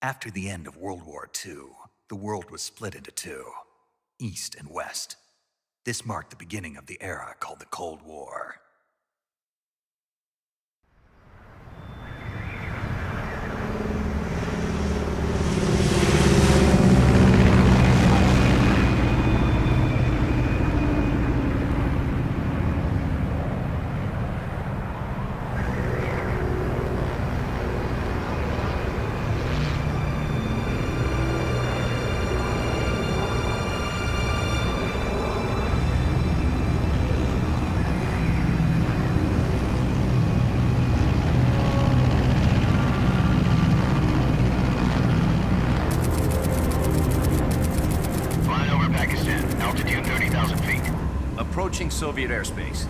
After the end of World War II, the world was split into two, East and West. This marked the beginning of the era called the Cold War. Approaching Soviet airspace.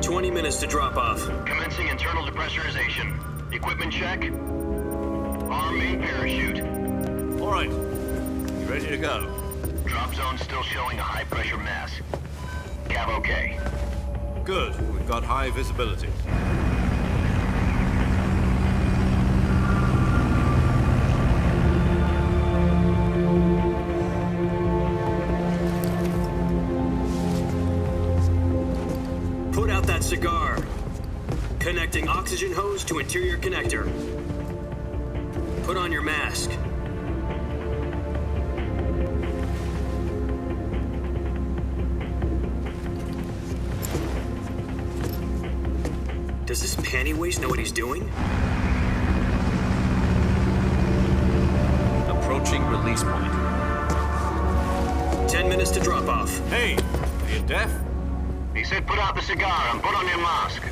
20 minutes to drop off. Commencing internal depressurization. Equipment check. Arm main parachute. All right. You ready to go? Drop zone still showing a high pressure mass. Cav okay. Good. We've got high visibility. Put out that cigar. Connecting oxygen hose to interior connector. Put on your mask. Does this panty waste know what he's doing? Approaching release point. 10 minutes to drop off. Hey, are you deaf? He said put out the cigar and put on your mask.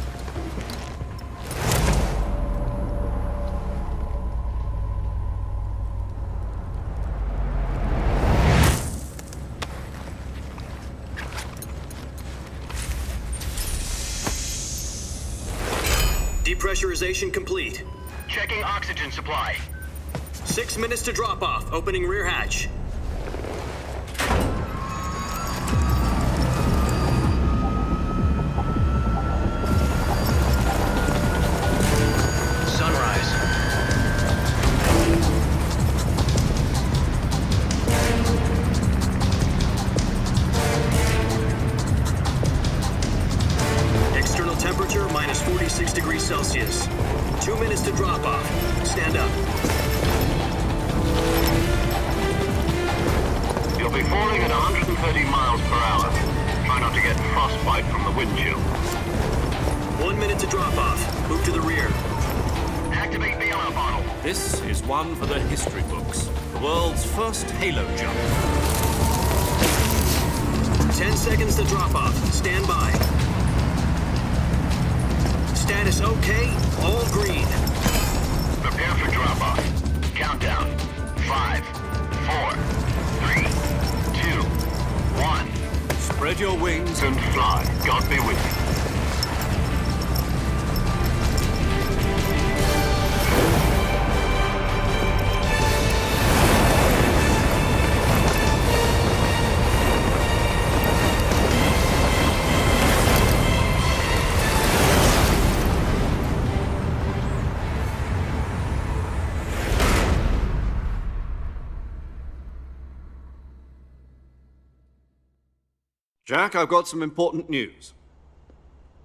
Depressurization complete. Checking oxygen supply. 6 minutes to drop off. Opening rear hatch. Sunrise. External temperature minus 46 degrees Celsius. 2 minutes to drop off. Stand up. You'll be falling at 130 miles per hour. Try not to get frostbite from the wind chill. 1 minute to drop off. Move to the rear. Activate bailout bottle. This is one for the history books. The world's first halo jump. 10 seconds to drop off. Stand by. Status okay. All green. Prepare for drop off. Countdown. 5, 4, 3, 2, 1. Spread your wings And fly. God be with you. Jack, I've got some important news.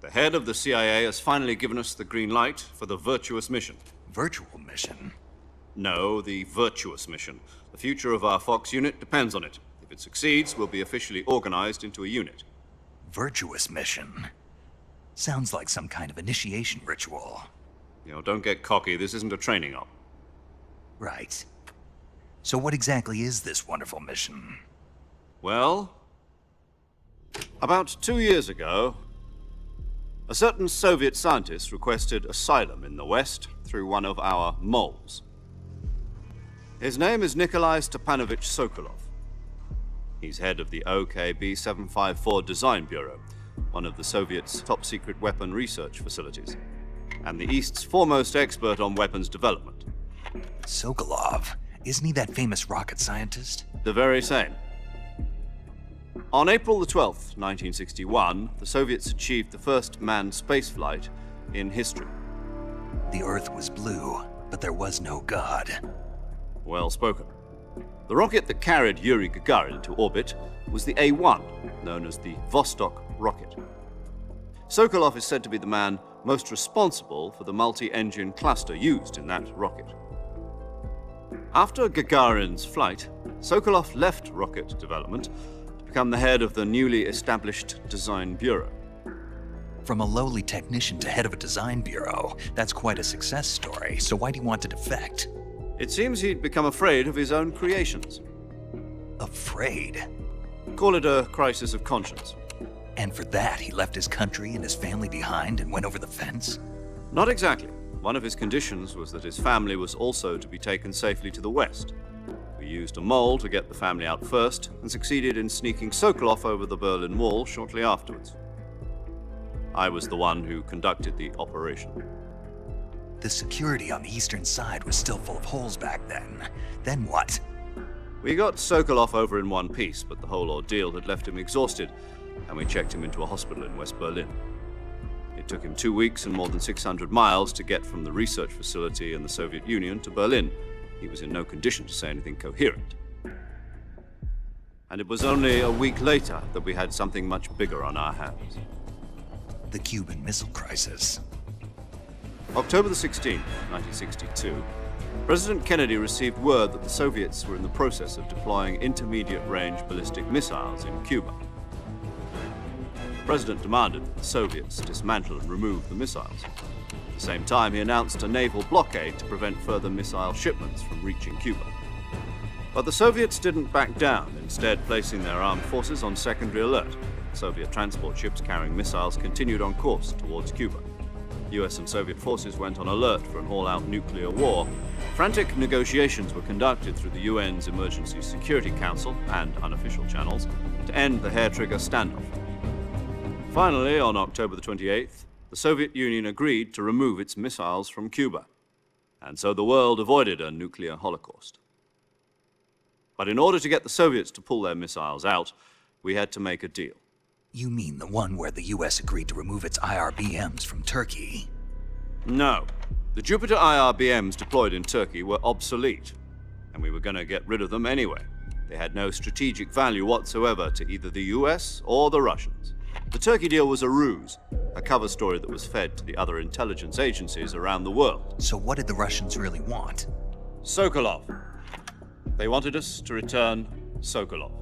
The head of the CIA has finally given us the green light for the virtuous mission. Virtual mission? No, the virtuous mission. The future of our Fox unit depends on it. If it succeeds, we'll be officially organized into a unit. Virtuous mission? Sounds like some kind of initiation ritual. You know, don't get cocky. This isn't a training op. Right. So what exactly is this wonderful mission? Well, about 2 years ago, a certain Soviet scientist requested asylum in the West through one of our moles. His name is Nikolai Stepanovich Sokolov. He's head of the OKB-754 Design Bureau, one of the Soviets' top-secret weapon research facilities, and the East's foremost expert on weapons development. Sokolov? Isn't he that famous rocket scientist? The very same. On April the 12th, 1961, the Soviets achieved the first manned spaceflight in history. The Earth was blue, but but there was no God. Well spoken. The rocket that carried Yuri Gagarin to orbit was the A-1, known as the Vostok rocket. Sokolov is said to be the man most responsible for the multi-engine cluster used in that rocket. After Gagarin's flight, Sokolov left rocket development to become the head of the newly established design bureau. From a lowly technician to head of a design bureau, that's quite a success story, so why do you want to defect? It seems he'd become afraid of his own creations. Afraid? Call it a crisis of conscience. And for that, he left his country and his family behind and went over the fence? Not exactly. One of his conditions was that his family was also to be taken safely to the west. We used a mole to get the family out first and succeeded in sneaking Sokolov over the Berlin Wall shortly afterwards. I was the one who conducted the operation. The security on the eastern side was still full of holes back then. Then what? We got Sokolov over in one piece, but the whole ordeal had left him exhausted, and we checked him into a hospital in West Berlin. It took him 2 weeks and more than 600 miles to get from the research facility in the Soviet Union to Berlin. He was in no condition to say anything coherent. And it was only a week later that we had something much bigger on our hands. The Cuban Missile Crisis. October the 16th, 1962, President Kennedy received word that the Soviets were in the process of deploying intermediate-range ballistic missiles in Cuba. The President demanded that the Soviets dismantle and remove the missiles. At the same time, he announced a naval blockade to prevent further missile shipments from reaching Cuba. But the Soviets didn't back down, instead placing their armed forces on secondary alert. Soviet transport ships carrying missiles continued on course towards Cuba. US and Soviet forces went on alert for an all-out nuclear war. Frantic negotiations were conducted through the UN's Emergency Security Council and unofficial channels to end the hair-trigger standoff. Finally, on October the 28th, the Soviet Union agreed to remove its missiles from Cuba. And so the world avoided a nuclear holocaust. But in order to get the Soviets to pull their missiles out, we had to make a deal. You mean the one where the US agreed to remove its IRBMs from Turkey? No. The Jupiter IRBMs deployed in Turkey were obsolete, and we were going to get rid of them anyway. They had no strategic value whatsoever to either the US or the Russians. The Turkey deal was a ruse, a cover story that was fed to the other intelligence agencies around the world. So what did the Russians really want? Sokolov. They wanted us to return Sokolov.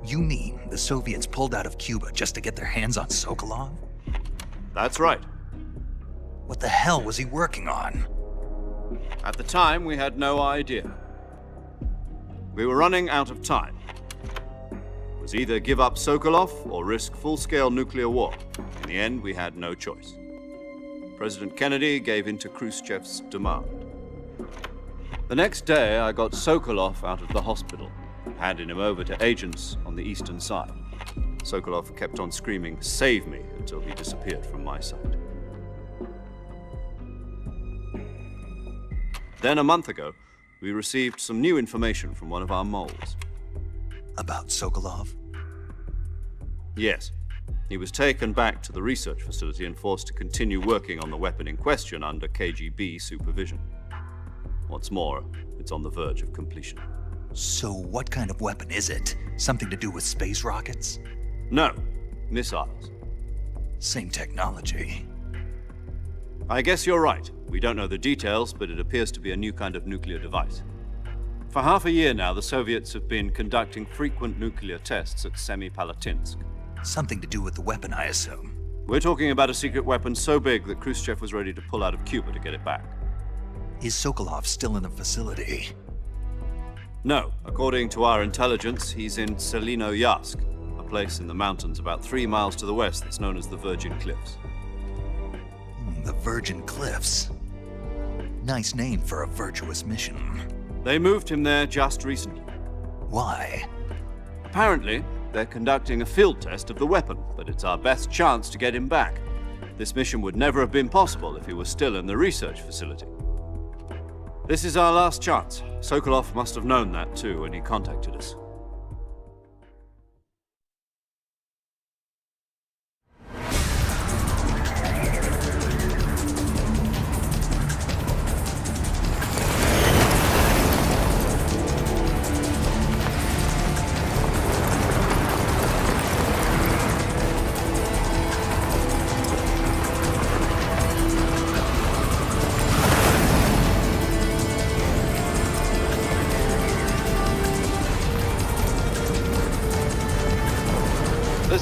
You mean the Soviets pulled out of Cuba just to get their hands on Sokolov? That's right. What the hell was he working on? At the time, we had no idea. We were running out of time. It was either give up Sokolov or risk full-scale nuclear war. In the end, we had no choice. President Kennedy gave in to Khrushchev's demand. The next day, I got Sokolov out of the hospital, handing him over to agents on the eastern side. Sokolov kept on screaming, "Save me," until he disappeared from my sight. Then a month ago, we received some new information from one of our moles. About Sokolov? Yes. He was taken back to the research facility and forced to continue working on the weapon in question under KGB supervision. What's more, it's on the verge of completion. So what kind of weapon is it? Something to do with space rockets? No, missiles. Same technology. I guess you're right. We don't know the details, but it appears to be a new kind of nuclear device. For half a year now, the Soviets have been conducting frequent nuclear tests at Semipalatinsk. Something to do with the weapon, I assume. We're talking about a secret weapon so big that Khrushchev was ready to pull out of Cuba to get it back. Is Sokolov still in the facility? No. According to our intelligence, he's in Selinoyarsk, a place in the mountains about 3 miles to the west that's known as the Virgin Cliffs. The Virgin Cliffs. Nice name for a virtuous mission. They moved him there just recently. Why? Apparently, they're conducting a field test of the weapon, but it's our best chance to get him back. This mission would never have been possible if he was still in the research facility. This is our last chance. Sokolov must have known that too when he contacted us.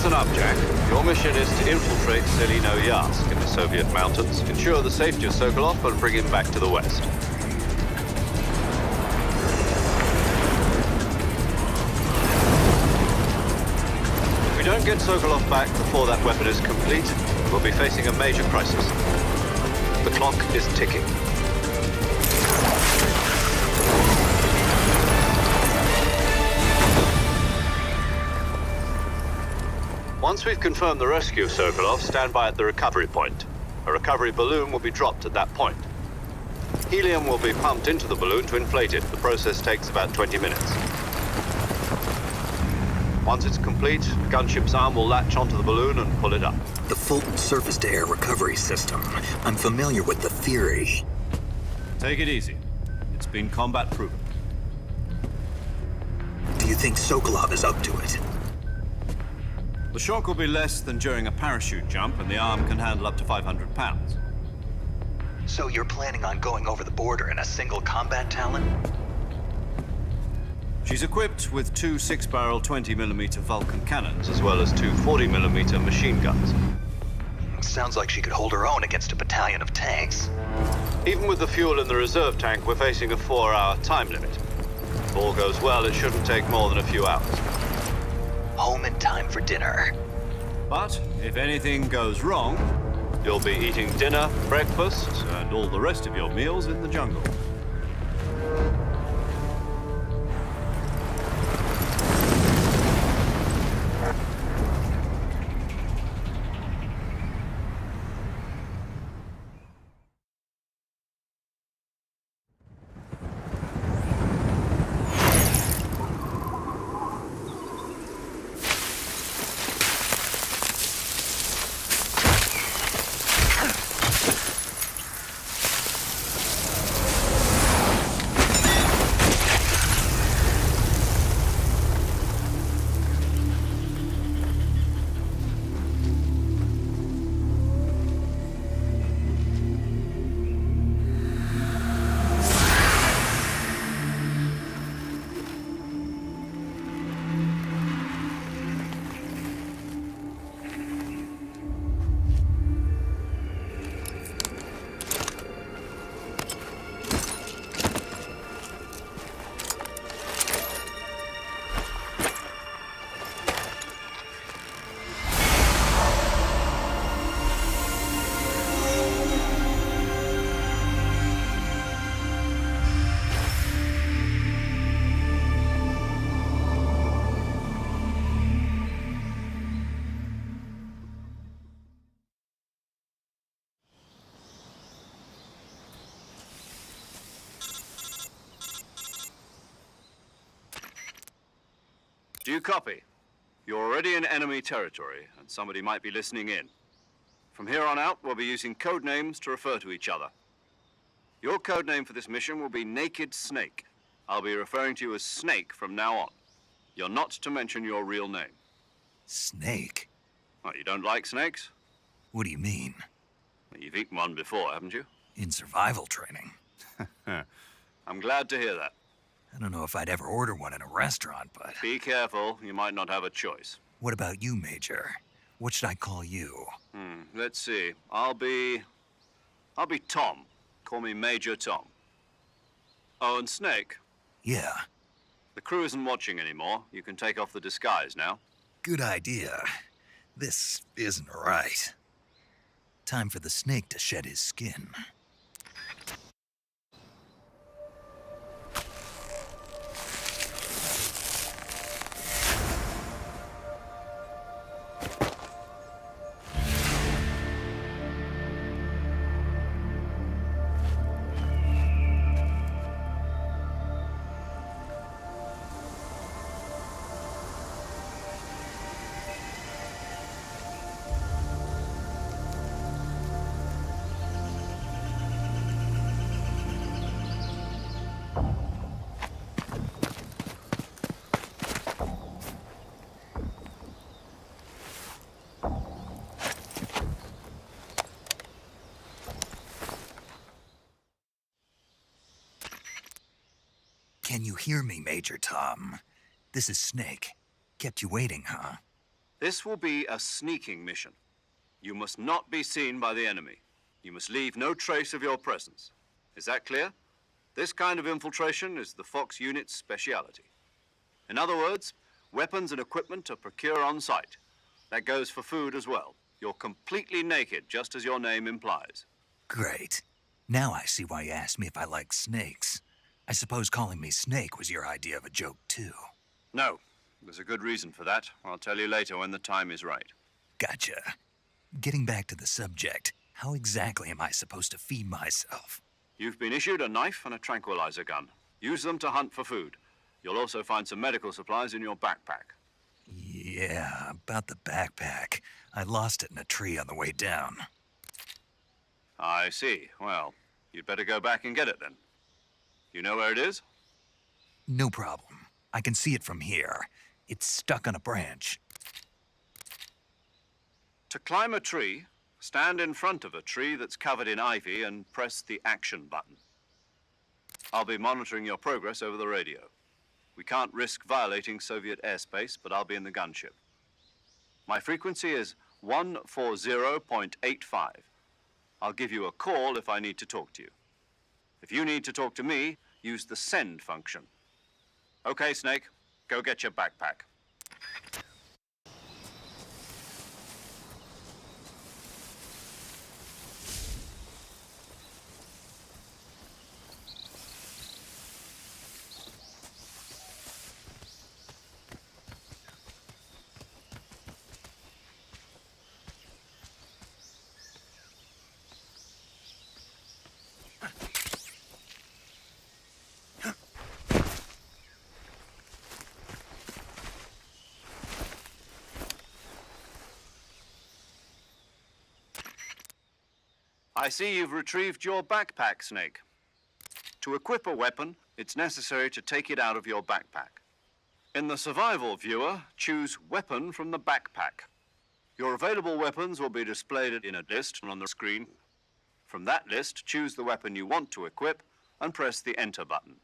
Listen up, Jack. Your mission is to infiltrate Selino-Yarsk in the Soviet mountains, ensure the safety of Sokolov, and bring him back to the West. If we don't get Sokolov back before that weapon is complete, we'll be facing a major crisis. The clock is ticking. Once we've confirmed the rescue of Sokolov, stand by at the recovery point. A recovery balloon will be dropped at that point. Helium will be pumped into the balloon to inflate it. The process takes about 20 minutes. Once it's complete, the gunship's arm will latch onto the balloon and pull it up. The Fulton surface-to-air recovery system. I'm familiar with the theory. Take it easy. It's been combat-proven. Do you think Sokolov is up to it? The shock will be less than during a parachute jump, and the arm can handle up to 500 pounds. So you're planning on going over the border in a single combat Talon? She's equipped with two 6-barrel 20mm Vulcan cannons, as well as two 40mm machine guns. Sounds like she could hold her own against a battalion of tanks. Even with the fuel in the reserve tank, we're facing a 4-hour time limit. If all goes well, it shouldn't take more than a few hours. Home in time for dinner. But if anything goes wrong, you'll be eating dinner, breakfast, and all the rest of your meals in the jungle. Do you copy? You're already in enemy territory, and somebody might be listening in. From here on out, we'll be using code names to refer to each other. Your code name for this mission will be Neiked Снейк. I'll be referring to you as Snake from now on. You're not to mention your real name. Snake? What, you don't like snakes? What do you mean? Well, you've eaten one before, haven't you? In survival training. I'm glad to hear that. I don't know if I'd ever order one in a restaurant, but... Be careful, you might not have a choice. What about you, Major? What should I call you? Let's see. I'll be Tom. Call me Major Tom. Oh, and Snake. Yeah, The crew isn't watching anymore. You can take off the disguise now. good idea. This isn't right. Time for the snake to shed his skin. Can you hear me, Major Tom? This is Snake. Kept you waiting, huh? This will be a sneaking mission. You must not be seen by the enemy. You must leave no trace of your presence. Is that clear? This kind of infiltration is the Fox unit's speciality. In other words, weapons and equipment are procured on site. That goes for food as well. You're completely naked, just as your name implies. Great. Now I see why you asked me if I like snakes. I suppose calling me Snake was your idea of a joke, too. No, there's a good reason for that. I'll tell you later when the time is right. Gotcha. Getting back to the subject, how exactly am I supposed to feed myself? You've been issued a knife and a tranquilizer gun. Use them to hunt for food. You'll also find some medical supplies in your backpack. Yeah, about the backpack. I lost it in a tree on the way down. I see. Well, you'd better go back and get it then. You know where it is? No problem. I can see it from here. It's stuck on a branch. To climb a tree, stand in front of a tree that's covered in ivy and press the action button. I'll be monitoring your progress over the radio. We can't risk violating Soviet airspace, but I'll be in the gunship. My frequency is 140.85. I'll give you a call if I need to talk to you. If you need to talk to me, use the send function. Okay, Snake, go get your backpack. I see you've retrieved your backpack, Snake. To equip a weapon, it's necessary to take it out of your backpack. In the survival viewer, choose Weapon from the backpack. Your available weapons will be displayed in a list on the screen. From that list, choose the weapon you want to equip and press the Enter button.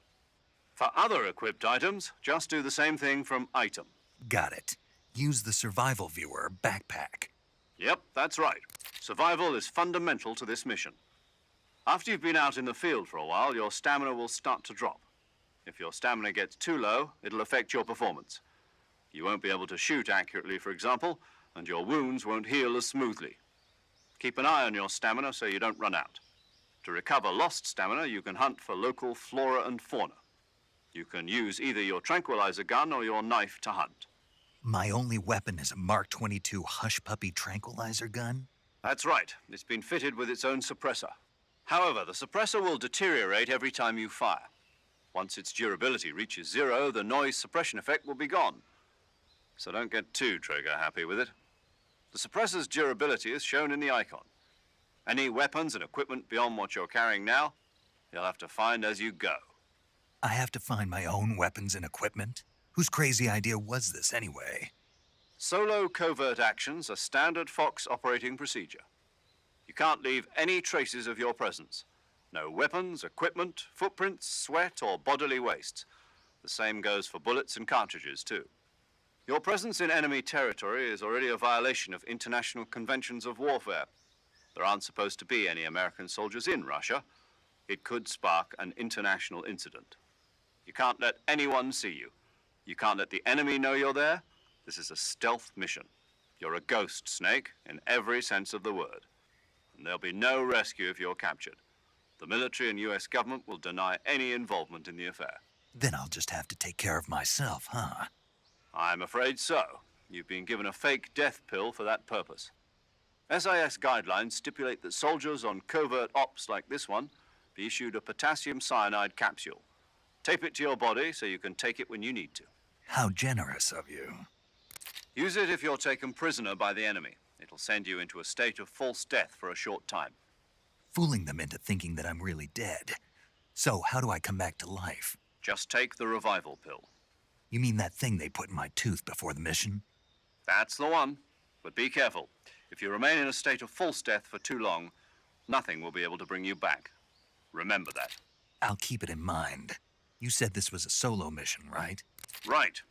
For other equipped items, just do the same thing from Item. Got it. Use the survival viewer backpack. Yep, that's right. Survival is fundamental to this mission. After you've been out in the field for a while, your stamina will start to drop. If your stamina gets too low, it'll affect your performance. You won't be able to shoot accurately, for example, and your wounds won't heal as smoothly. Keep an eye on your stamina so you don't run out. To recover lost stamina, you can hunt for local flora and fauna. You can use either your tranquilizer gun or your knife to hunt. My only weapon is a Mark 22 Hush Puppy tranquilizer gun? That's right. It's been fitted with its own suppressor. However, the suppressor will deteriorate every time you fire. Once its durability reaches 0, the noise suppression effect will be gone. So don't get too trigger happy with it. The suppressor's durability is shown in the icon. Any weapons and equipment beyond what you're carrying now, you'll have to find as you go. I have to find my own weapons and equipment? Whose crazy idea was this anyway? Solo covert actions are standard Fox operating procedure. You can't leave any traces of your presence. No weapons, equipment, footprints, sweat, or bodily wastes. The same goes for bullets and cartridges, too. Your presence in enemy territory is already a violation of international conventions of warfare. There aren't supposed to be any American soldiers in Russia. It could spark an international incident. You can't let anyone see you. You can't let the enemy know you're there. This is a stealth mission. You're a ghost, Snake, in every sense of the word. And there'll be no rescue if you're captured. The military and US government will deny any involvement in the affair. Then I'll just have to take care of myself, huh? I'm afraid so. You've been given a fake death pill for that purpose. SIS guidelines stipulate that soldiers on covert ops like this one be issued a potassium cyanide capsule. Tape it to your body so you can take it when you need to. How generous of you. Use it if you're taken prisoner by the enemy. It'll send you into a state of false death for a short time. Fooling them into thinking that I'm really dead. So how do I come back to life? Just take the revival pill. You mean that thing they put in my tooth before the mission? That's the one. But be careful. If you remain in a state of false death for too long, nothing will be able to bring you back. Remember that. I'll keep it in mind. You said this was a solo mission, right? Right.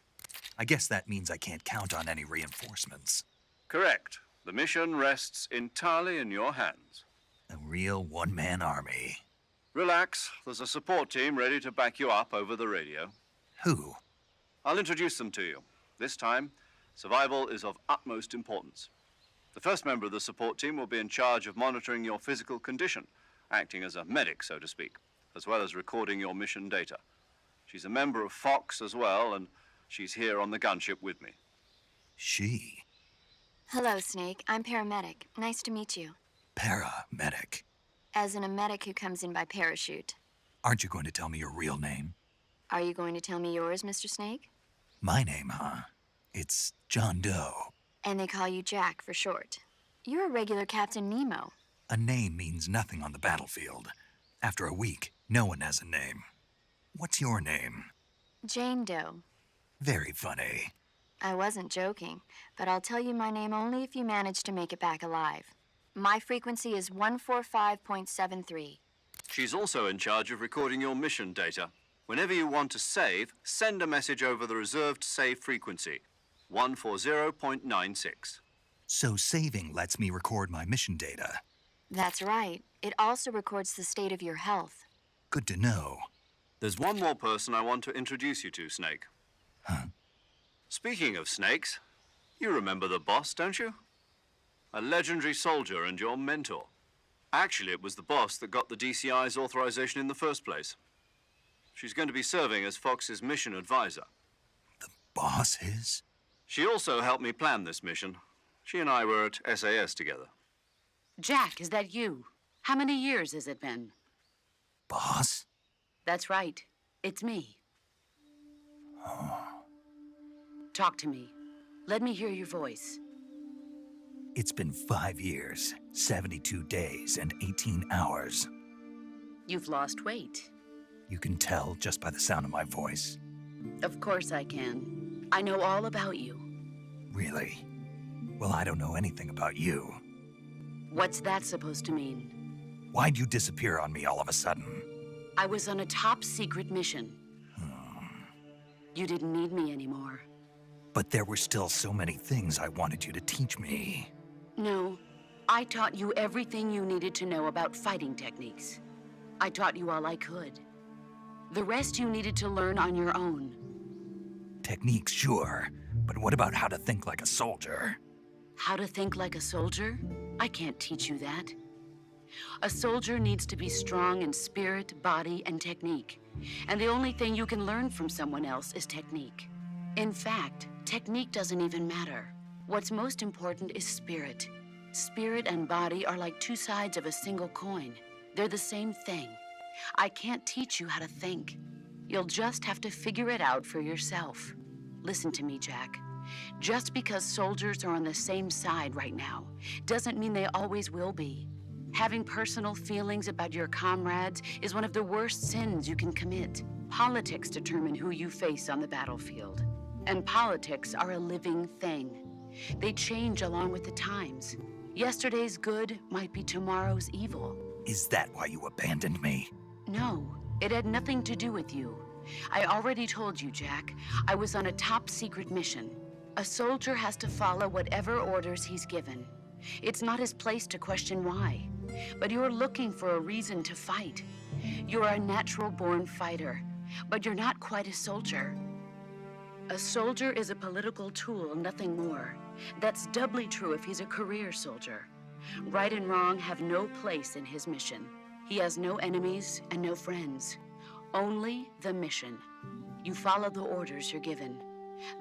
I guess that means I can't count on any reinforcements. Correct. The mission rests entirely in your hands. A real one-man army. Relax. There's a support team ready to back you up over the radio. Who? I'll introduce them to you. This time, survival is of utmost importance. The first member of the support team will be in charge of monitoring your physical condition, acting as a medic, so to speak, as well as recording your mission data. She's a member of Fox as well, and she's here on the gunship with me. She? Hello, Snake. I'm paramedic. Nice to meet you. Paramedic. As in a medic who comes in by parachute. Aren't you going to tell me your real name? Are you going to tell me yours, Mr. Snake? My name, huh? It's John Doe. And they call you Jack for short. You're a regular Captain Nemo. A name means nothing on the battlefield. After a week, no one has a name. What's your name? Jane Doe. Very funny. I wasn't joking, but I'll tell you my name only if you manage to make it back alive. My frequency is 145.73. She's also in charge of recording your mission data. Whenever you want to save, send a message over the reserved save frequency, 140.96. So saving lets me record my mission data. That's right. It also records the state of your health. Good to know. There's one more person I want to introduce you to, Snake. Huh? Speaking of snakes, you remember the boss, don't you? A legendary soldier and your mentor. Actually, it was the boss that got the DCI's authorization in the first place. She's going to be serving as Fox's mission advisor. The boss is? She also helped me plan this mission. She and I were at SAS together. Jack, is that you? How many years has it been? Boss? That's right. It's me. Talk to me. Let me hear your voice. It's been 5 years, 72 days, and 18 hours. You've lost weight. You can tell just by the sound of my voice. Of course I can. I know all about you. Really? Well, I don't know anything about you. What's that supposed to mean? Why'd you disappear on me all of a sudden? I was on a top-secret mission. You didn't need me anymore. But there were still so many things I wanted you to teach me. No, I taught you everything you needed to know about fighting techniques. I taught you all I could. The rest you needed to learn on your own. Techniques, sure. But what about how to think like a soldier? How to think like a soldier? I can't teach you that. A soldier needs to be strong in spirit, body, and technique. And the only thing you can learn from someone else is technique. In fact, technique doesn't even matter. What's most important is spirit. Spirit and body are like two sides of a single coin. They're the same thing. I can't teach you how to think. You'll just have to figure it out for yourself. Listen to me, Jack. Just because soldiers are on the same side right now doesn't mean they always will be. Having personal feelings about your comrades is one of the worst sins you can commit. Politics determine who you face on the battlefield. And politics are a living thing. They change along with the times. Yesterday's good might be tomorrow's evil. Is that why you abandoned me? No, it had nothing to do with you. I already told you, Jack. I was on a top-secret mission. A soldier has to follow whatever orders he's given. It's not his place to question why. But you're looking for a reason to fight. You're a natural-born fighter, but you're not quite a soldier. A soldier is a political tool, nothing more. That's doubly true if he's a career soldier. Right and wrong have no place in his mission. He has no enemies and no friends. Only the mission. You follow the orders you're given.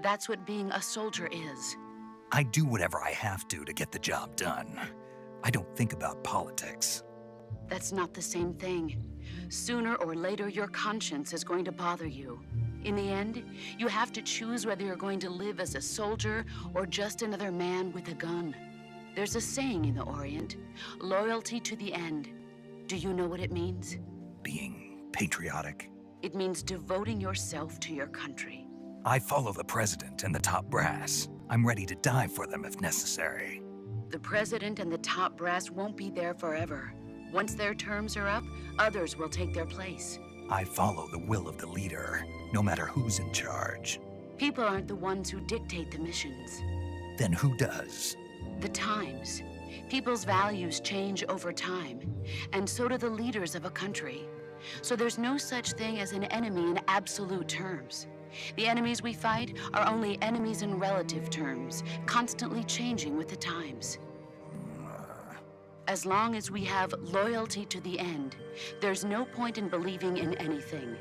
That's what being a soldier is. I do whatever I have to get the job done. I don't think about politics. That's not the same thing. Sooner or later, your conscience is going to bother you. In the end, you have to choose whether you're going to live as a soldier or just another man with a gun. There's a saying in the Orient, loyalty to the end. Do you know what it means? Being patriotic. It means devoting yourself to your country. I follow the president and the top brass. I'm ready to die for them if necessary. The president and the top brass won't be there forever. Once their terms are up, others will take their place. I follow the will of the leader, no matter who's in charge. People aren't the ones who dictate the missions. Then who does? The times. People's values change over time, and so do the leaders of a country. So there's no such thing as an enemy in absolute terms. The enemies we fight are only enemies in relative terms, constantly changing with the times. As long as we have loyalty to the end, there's no point in believing in anything,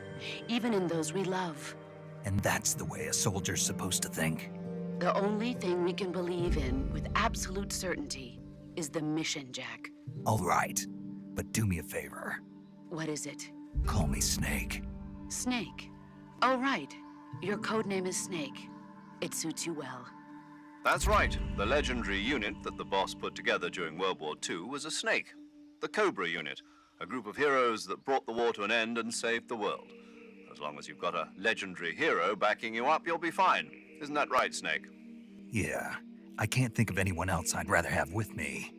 even in those we love. And that's the way a soldier's supposed to think? The only thing we can believe in with absolute certainty is the mission, Jack. All right, but do me a favor. What is it? Call me Snake. Snake. Oh, right. Your codename is Snake. It suits you well. That's right. The legendary unit that the boss put together during World War II was a snake. The Cobra unit, a group of heroes that brought the war to an end and saved the world. As long as you've got a legendary hero backing you up, you'll be fine. Isn't that right, Snake? Yeah, I can't think of anyone else I'd rather have with me.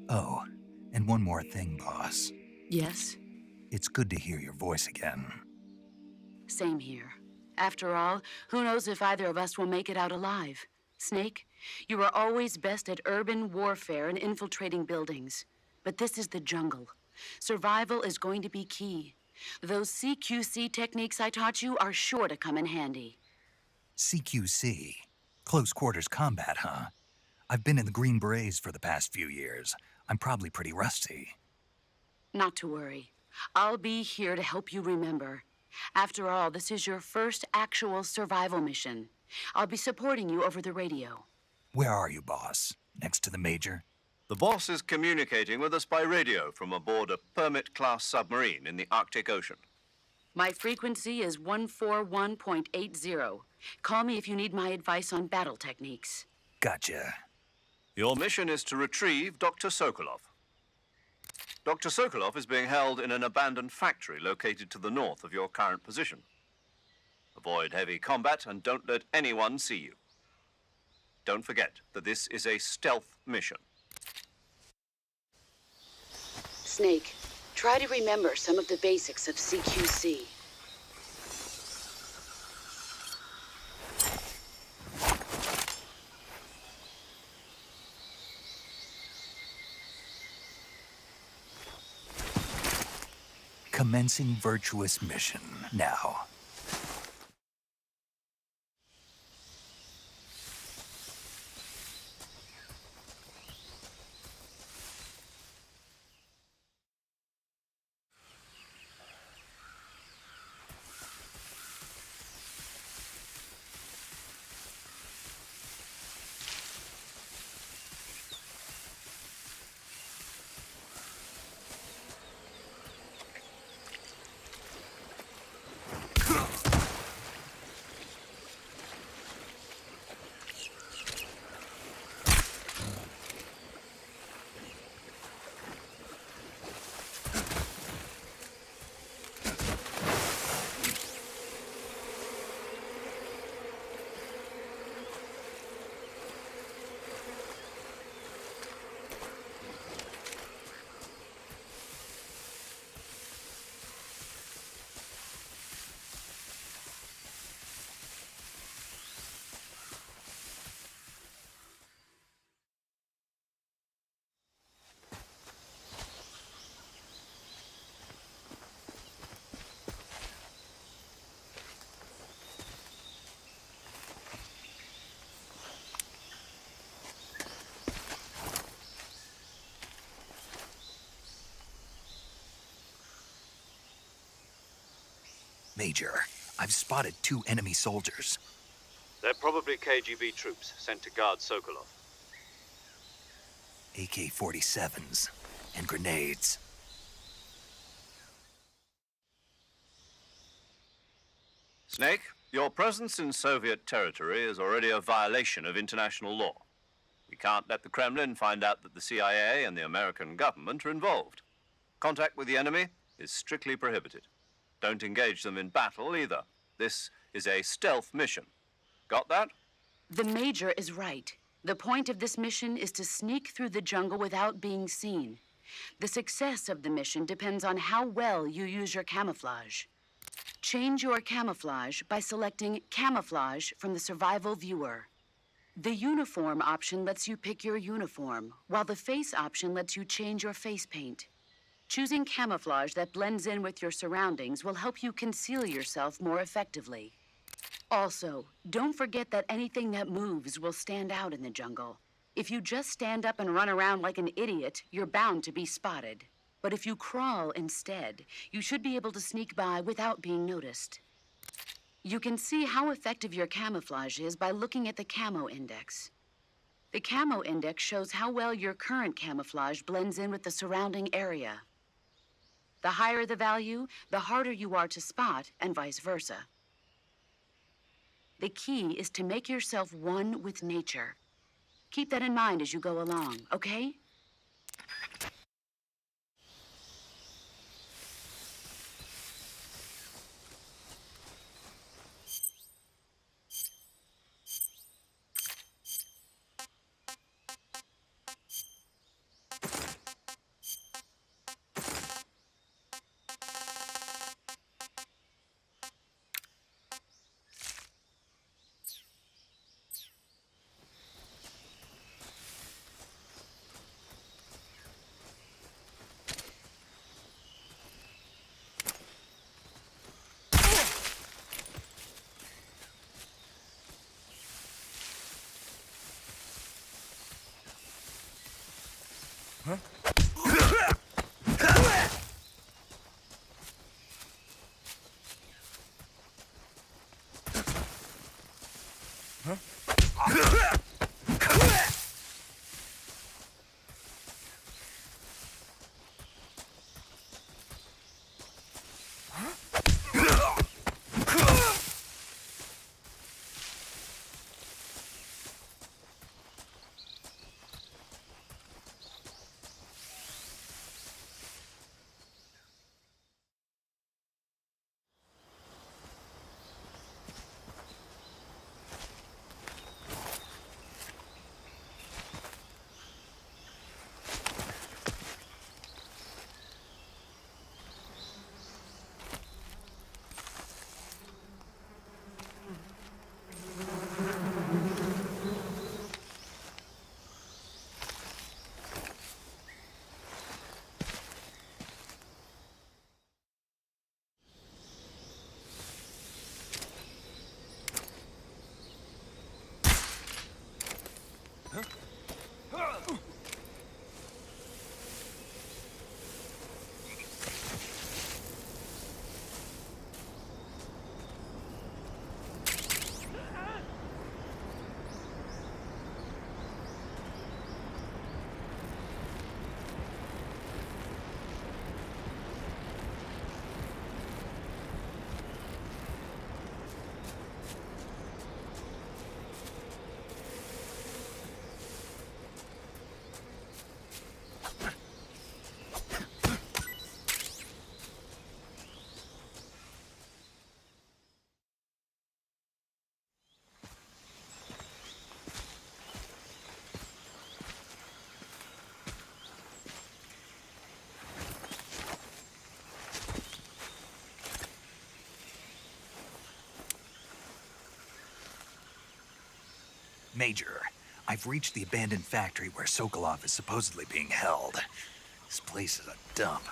Oh, and one more thing, boss. Yes? It's good to hear your voice again. Same here. After all, who knows if either of us will make it out alive? Snake, you are always best at urban warfare and infiltrating buildings. But this is the jungle. Survival is going to be key. Those CQC techniques I taught you are sure to come in handy. CQC? Close quarters combat, huh? I've been in the Green Berets for the past few years. I'm probably pretty rusty. Not to worry. I'll be here to help you remember. After all, this is your first actual survival mission. I'll be supporting you over the radio. Where are you, boss? Next to the Major? The boss is communicating with us by radio from aboard a Permit-class submarine in the Arctic Ocean. My frequency is 141.80. Call me if you need my advice on battle techniques. Gotcha. Your mission is to retrieve Dr. Sokolov. Dr. Sokolov is being held in an abandoned factory located to the north of your current position. Avoid heavy combat and don't let anyone see you. Don't forget that this is a stealth mission. Snake, try to remember some of the basics of CQC. Commencing virtuous mission now. Major, I've spotted 2 enemy soldiers. They're probably KGB troops sent to guard Sokolov. AK-47s and grenades. Snake, your presence in Soviet territory is already a violation of international law. We can't let the Kremlin find out that the CIA and the American government are involved. Contact with the enemy is strictly prohibited. Don't engage them in battle either. This is a stealth mission. Got that? The Major is right. The point of this mission is to sneak through the jungle without being seen. The success of the mission depends on how well you use your camouflage. Change your camouflage by selecting Camouflage from the Survival Viewer. The Uniform option lets you pick your uniform, while the Face option lets you change your face paint. Choosing camouflage that blends in with your surroundings will help you conceal yourself more effectively. Also, don't forget that anything that moves will stand out in the jungle. If you just stand up and run around like an idiot, you're bound to be spotted. But if you crawl instead, you should be able to sneak by without being noticed. You can see how effective your camouflage is by looking at the camo index. The camo index shows how well your current camouflage blends in with the surrounding area. The higher the value, the harder you are to spot, and vice versa. The key is to make yourself one with nature. Keep that in mind as you go along, okay? Major, I've reached the abandoned factory where Sokolov is supposedly being held. This place is a dump.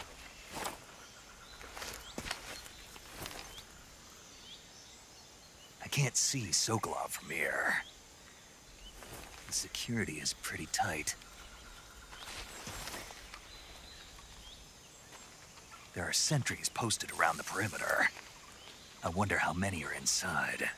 I can't see Sokolov from here. The security is pretty tight. There are sentries posted around the perimeter. I wonder how many are inside.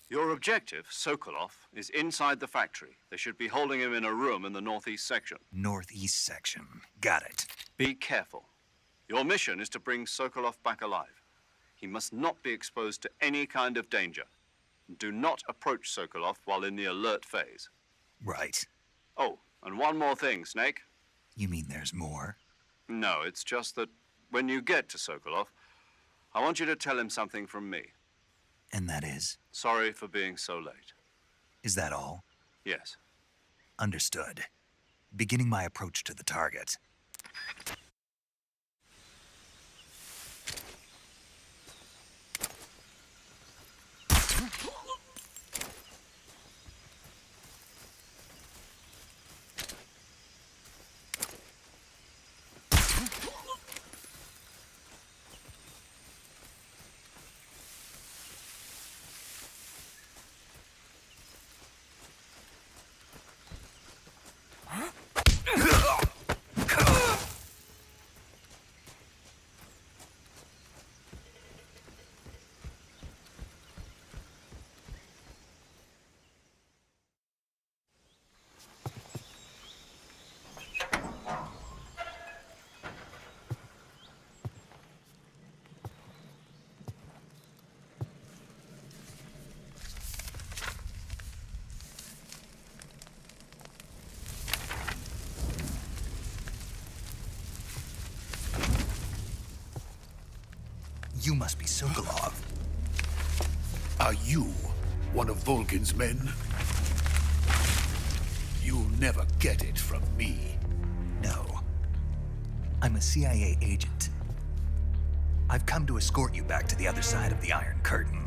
Your objective, Sokolov, is inside the factory. They should be holding him in a room in the northeast section. Northeast section. Got it. Be careful. Your mission is to bring Sokolov back alive. He must not be exposed to any kind of danger. Do not approach Sokolov while in the alert phase. Right. Oh, and one more thing, Snake. You mean there's more? No, it's just that when you get to Sokolov, I want you to tell him something from me. And that is? Sorry for being so late. Is that all? Yes. Understood. Beginning my approach to the target. You must be Sokolov. Are you one of Volgin's men? You'll never get it from me. No. I'm a CIA agent. I've come to escort you back to the other side of the Iron Curtain.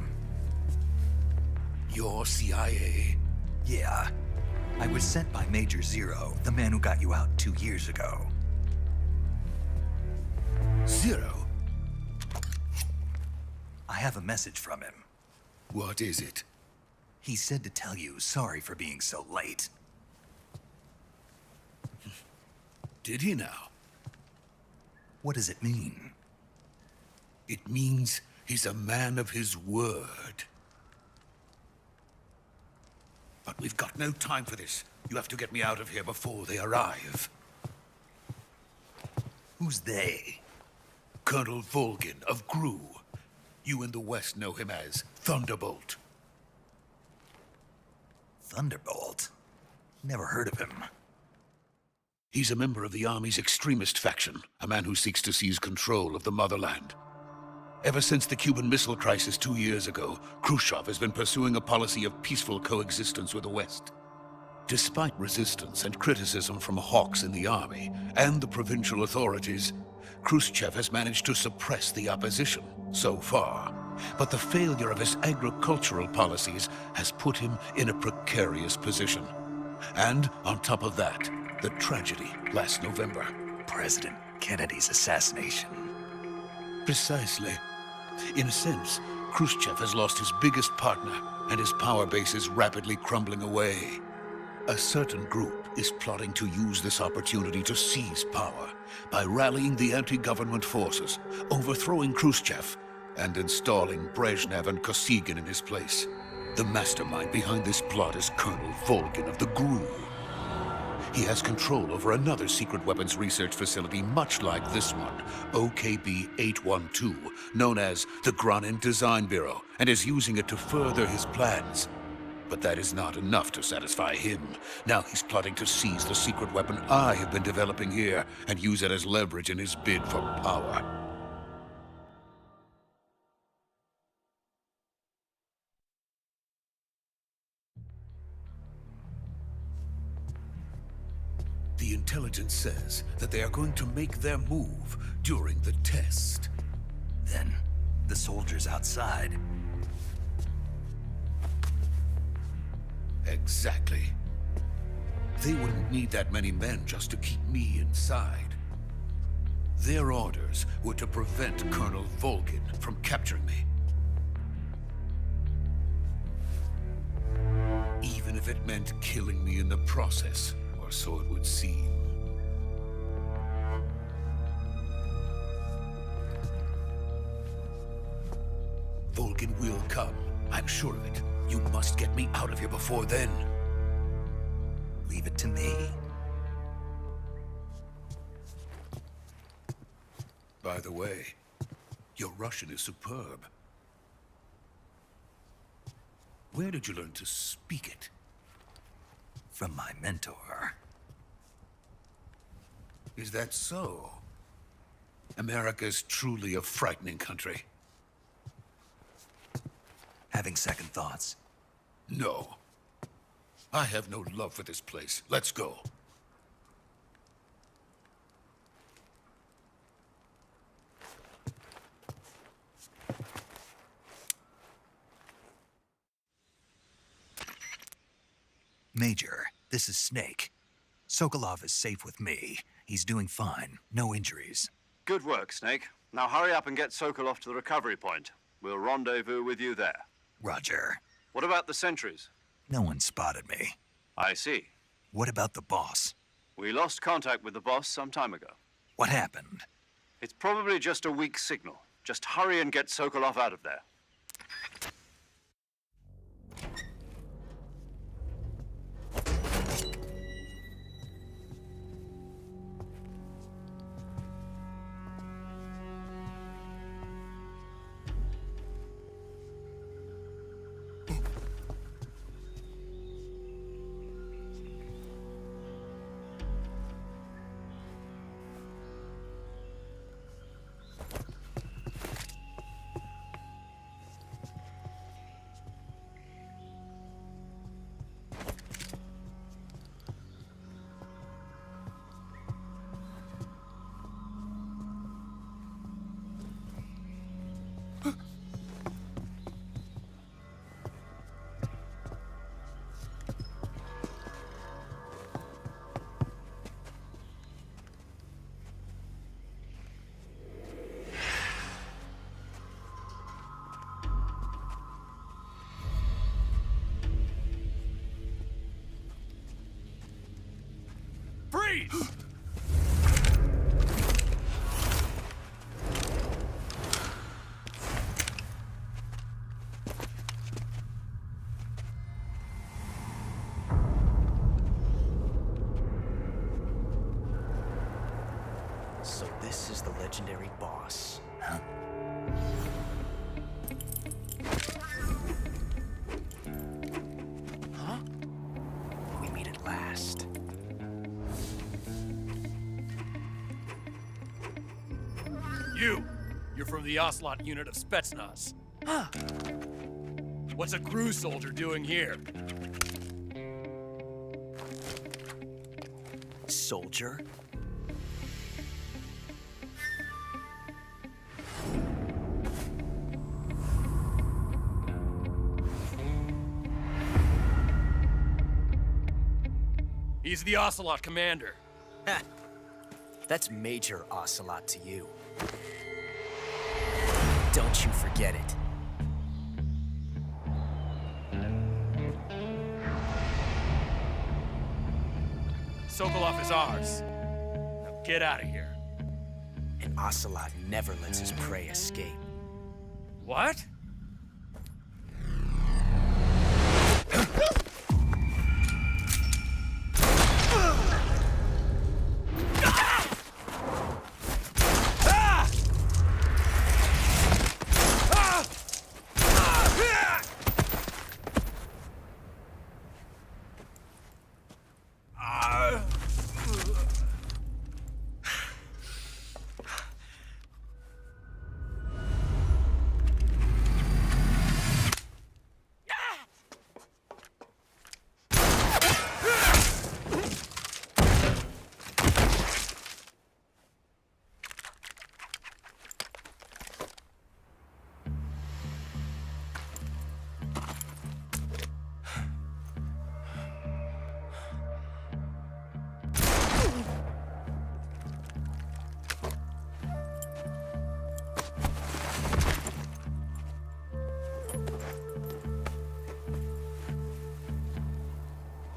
You're CIA? Yeah. I was sent by Major Zero, the man who got you out 2 years ago. Zero? I have a message from him. What is it? He said to tell you sorry for being so late. Did he now? What does it mean? It means he's a man of his word. But we've got no time for this. You have to get me out of here before they arrive. Who's they? Colonel Volgin of GRU. You in the West know him as Thunderbolt. Thunderbolt? Never heard of him. He's a member of the Army's extremist faction, a man who seeks to seize control of the motherland. Ever since the Cuban Missile Crisis 2 years ago, Khrushchev has been pursuing a policy of peaceful coexistence with the West. Despite resistance and criticism from hawks in the army and the provincial authorities, Khrushchev has managed to suppress the opposition so far. But the failure of his agricultural policies has put him in a precarious position. And on top of that, the tragedy last November. President Kennedy's assassination. Precisely. In a sense, Khrushchev has lost his biggest partner, and his power base is rapidly crumbling away. A certain group is plotting to use this opportunity to seize power by rallying the anti-government forces, overthrowing Khrushchev, and installing Brezhnev and Kosygin in his place. The mastermind behind this plot is Colonel Volgin of the GRU. He has control over another secret weapons research facility much like this one, OKB-812, known as the Granin Design Bureau, and is using it to further his plans. But that is not enough to satisfy him. Now he's plotting to seize the secret weapon I have been developing here and use it as leverage in his bid for power. The intelligence says that they are going to make their move during the test. Then, the soldiers outside. Exactly. They wouldn't need that many men just to keep me inside. Their orders were to prevent Colonel Volgin from capturing me. Even if it meant killing me in the process, or so it would seem. Volgin will come. I'm sure of it. You must get me out of here before then. Leave it to me. By the way, your Russian is superb. Where did you learn to speak it? From my mentor. Is that so? America's truly a frightening country. Having second thoughts. No. I have no love for this place. Let's go. Major, this is Snake. Sokolov is safe with me. He's doing fine. No injuries. Good work, Snake. Now hurry up and get Sokolov to the recovery point. We'll rendezvous with you there. Roger. What about the sentries? No one spotted me. I see. What about the boss? We lost contact with the boss some time ago. What happened? It's probably just a weak signal. Just hurry and get Sokolov out of there. Freeze! So this is the legendary boss. Huh? Huh? We meet at last. You're from the Ocelot unit of Spetsnaz. Huh. What's a crew soldier doing here? Soldier? He's the Ocelot commander. Ha! That's Major Ocelot to you. Don't you forget it. Sokolov is ours. Now get out of here. And Ocelot never lets his prey escape. What?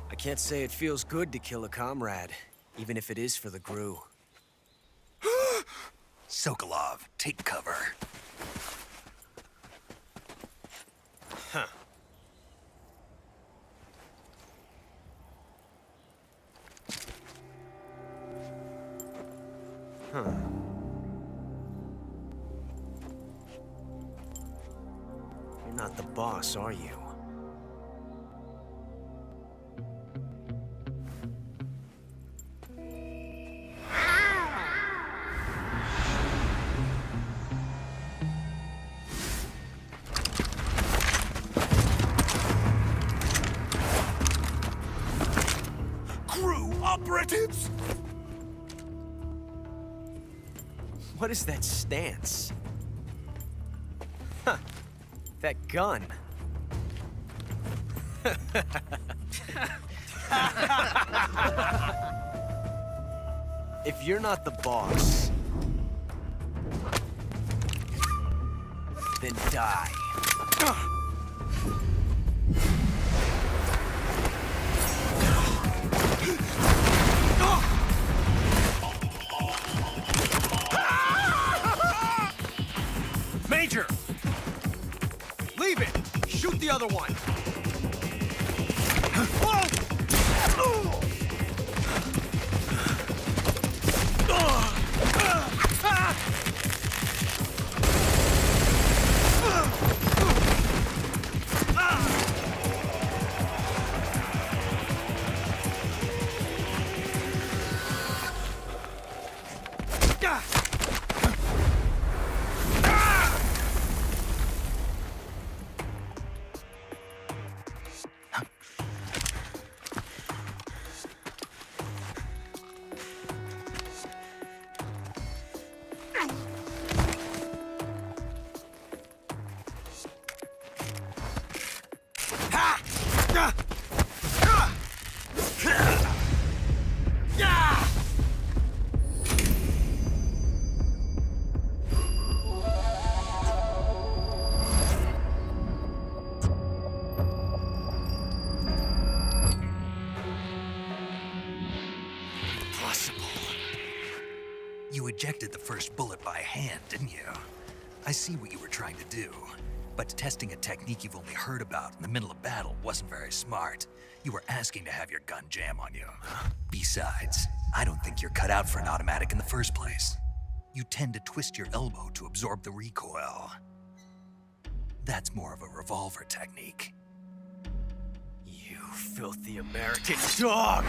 I can't say it feels good to kill a comrade, even if it is for the GRU. Sokolov, take cover. Huh. Huh. You're not the boss, are you? Operatives? What is that stance? Huh. That gun. If you're not the boss, then die. Major! Leave it! Shoot the other one! You ejected the first bullet by hand, didn't you? I see what you were trying to do. But testing a technique you've only heard about in the middle of battle wasn't very smart. You were asking to have your gun jam on you. Besides, I don't think you're cut out for an automatic in the first place. You tend to twist your elbow to absorb the recoil. That's more of a revolver technique. You filthy American dog!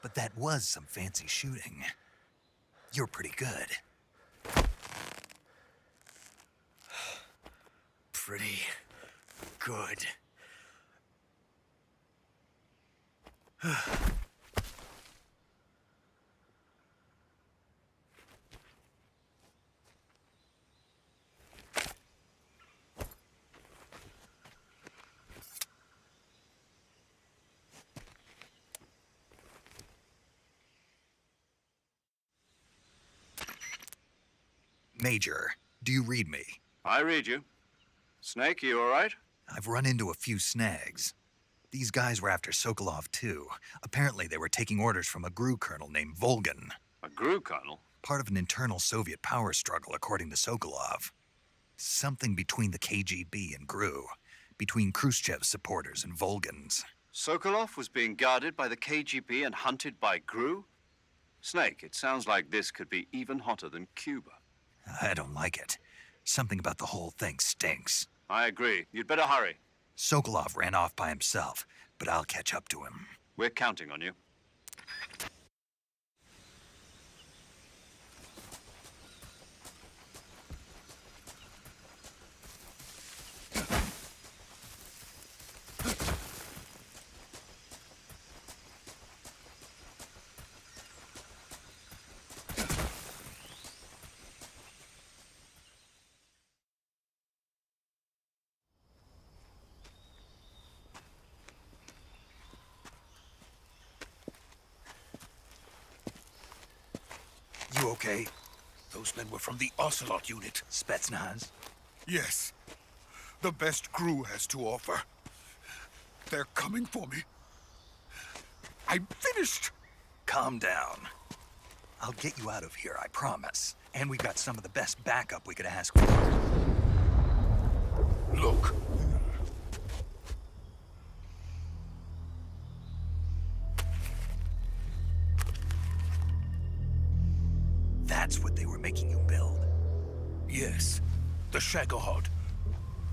But that was some fancy shooting. You're pretty good. Pretty good. Major, do you read me? I read you. Snake, you all right? I've run into a few snags. These guys were after Sokolov too. Apparently they were taking orders from a GRU colonel named Volgan. A GRU colonel? Part of an internal Soviet power struggle, according to Sokolov. Something between the KGB and GRU. Between Khrushchev's supporters and Volgan's. Sokolov was being guarded by the KGB and hunted by GRU? Snake, it sounds like this could be even hotter than Cuba. I don't like it. Something about the whole thing stinks. I agree. You'd better hurry. Sokolov ran off by himself, but I'll catch up to him. We're counting on you. You okay? Those men were from the Ocelot unit. Spetsnaz? Yes. The best GRU has to offer. They're coming for me. I'm finished. Calm down. I'll get you out of here, I promise. And we got some of the best backup we could ask for. Look. That's what they were making you build? Yes. The Shagohod.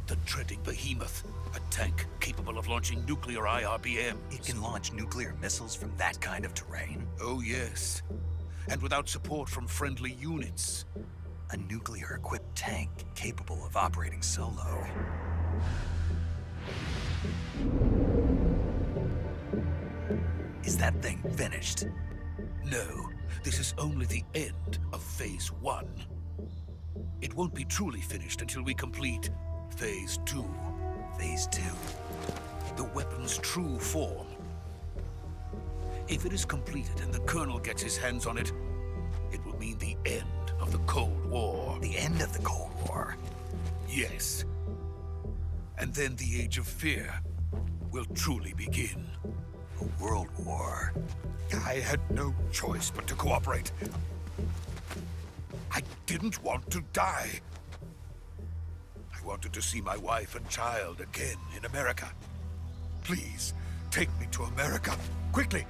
The treading behemoth. A tank capable of launching nuclear IRBMs. It can launch nuclear missiles from that kind of terrain? Oh, yes. And without support from friendly units. A nuclear-equipped tank capable of operating solo. Is that thing finished? No, this is only the end of Phase 1. It won't be truly finished until we complete Phase 2. Phase 2? The weapon's true form. If it is completed and the Colonel gets his hands on it, it will mean the end of the Cold War. The end of the Cold War? Yes. And then the Age of Fear will truly begin. A world war? I had no choice but to cooperate. I didn't want to die. I wanted to see my wife and child again in America. Please, take me to America, quickly.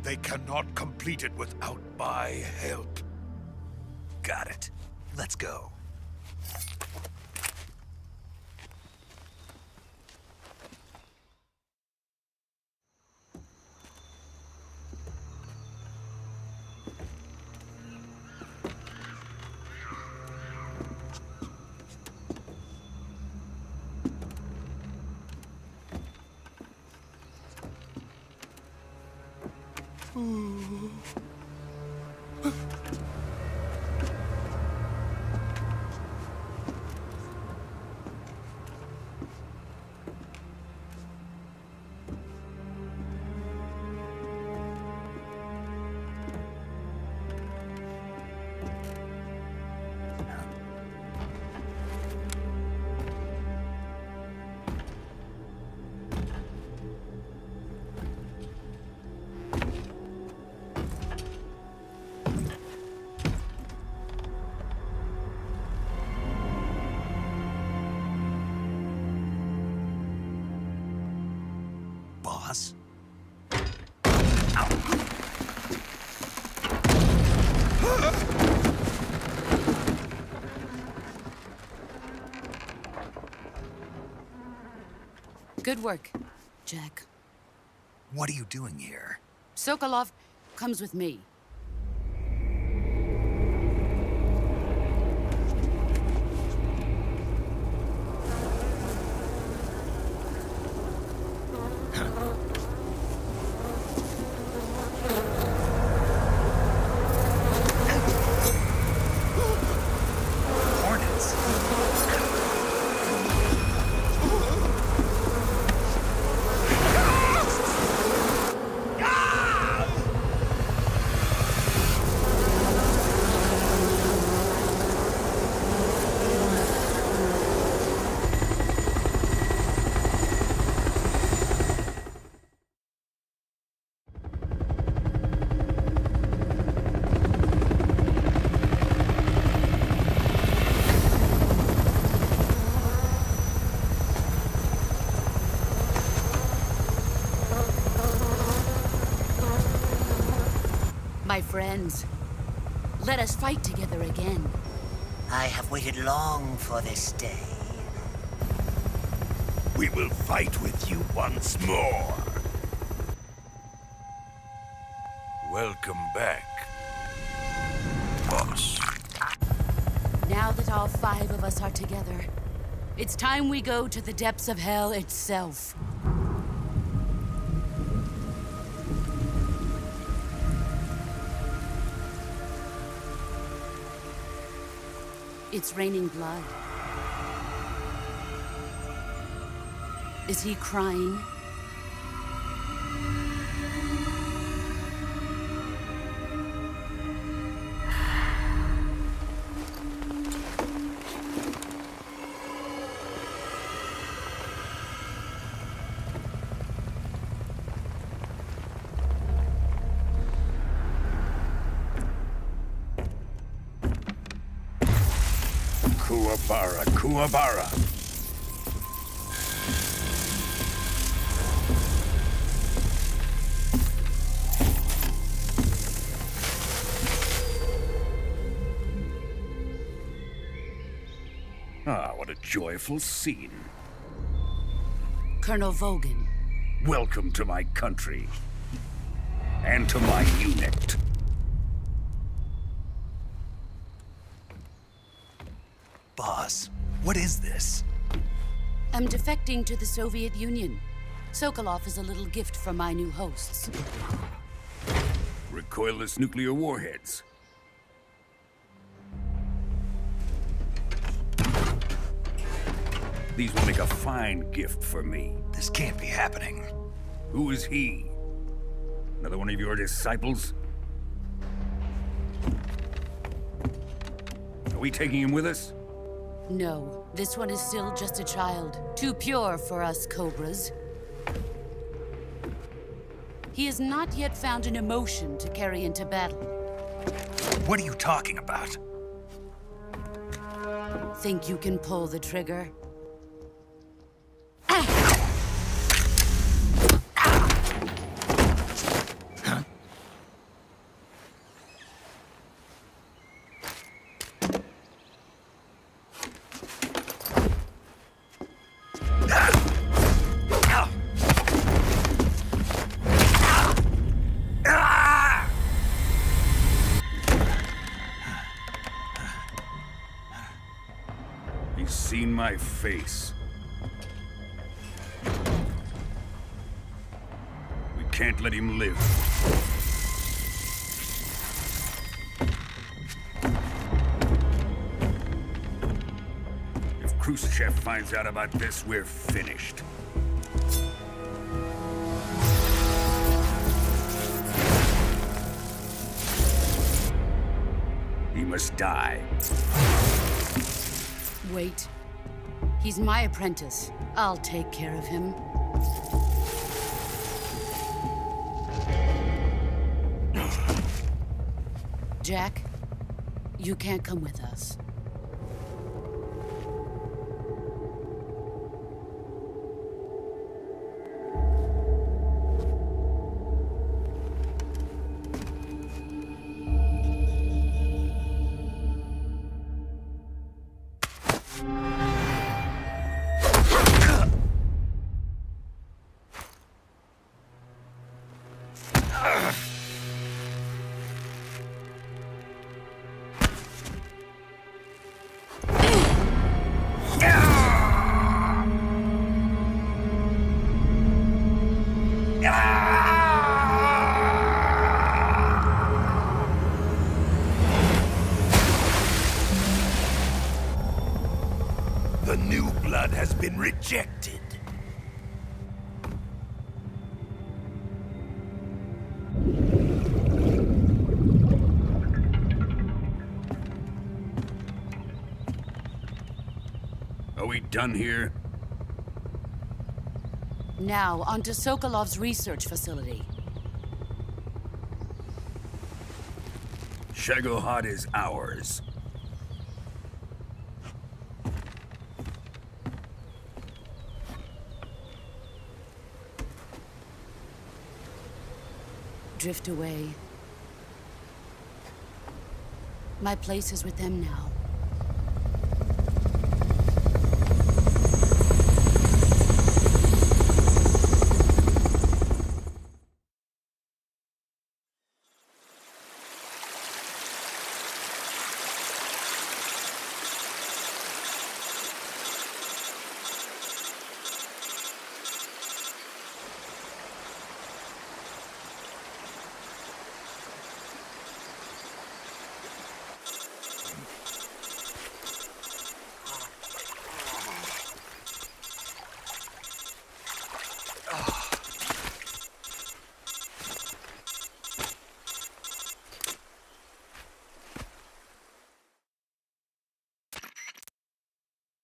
They cannot complete it without my help. Got it. Let's go. Boss? Good work, Jack. What are you doing here? Sokolov comes with me. Hornets? My friends, let us fight together again. I have waited long for this day. We will fight with you once more. Welcome back, boss. Now that all 5 of us are together, it's time we go to the depths of hell itself. It's raining blood. Is he crying? Kuwabara, Kuwabara. Ah, what a joyful scene. Colonel Vogan. Welcome to my country. And to my unit. Boss, what is this? I'm defecting to the Soviet Union. Sokolov is a little gift from my new hosts. Recoilless nuclear warheads. These will make a fine gift for me. This can't be happening. Who is he? Another one of your disciples? Are we taking him with us? No, this one is still just a child. Too pure for us Cobras. He has not yet found an emotion to carry into battle. What are you talking about? Think you can pull the trigger? He's seen my face. We can't let him live. If Khrushchev finds out about this, we're finished. He must die. Wait. He's my apprentice. I'll take care of him. Jack, you can't come with us. The new blood has been rejected. Are we done here? Now, onto Sokolov's research facility. Shagohod is ours. Drift away. My place is with them now.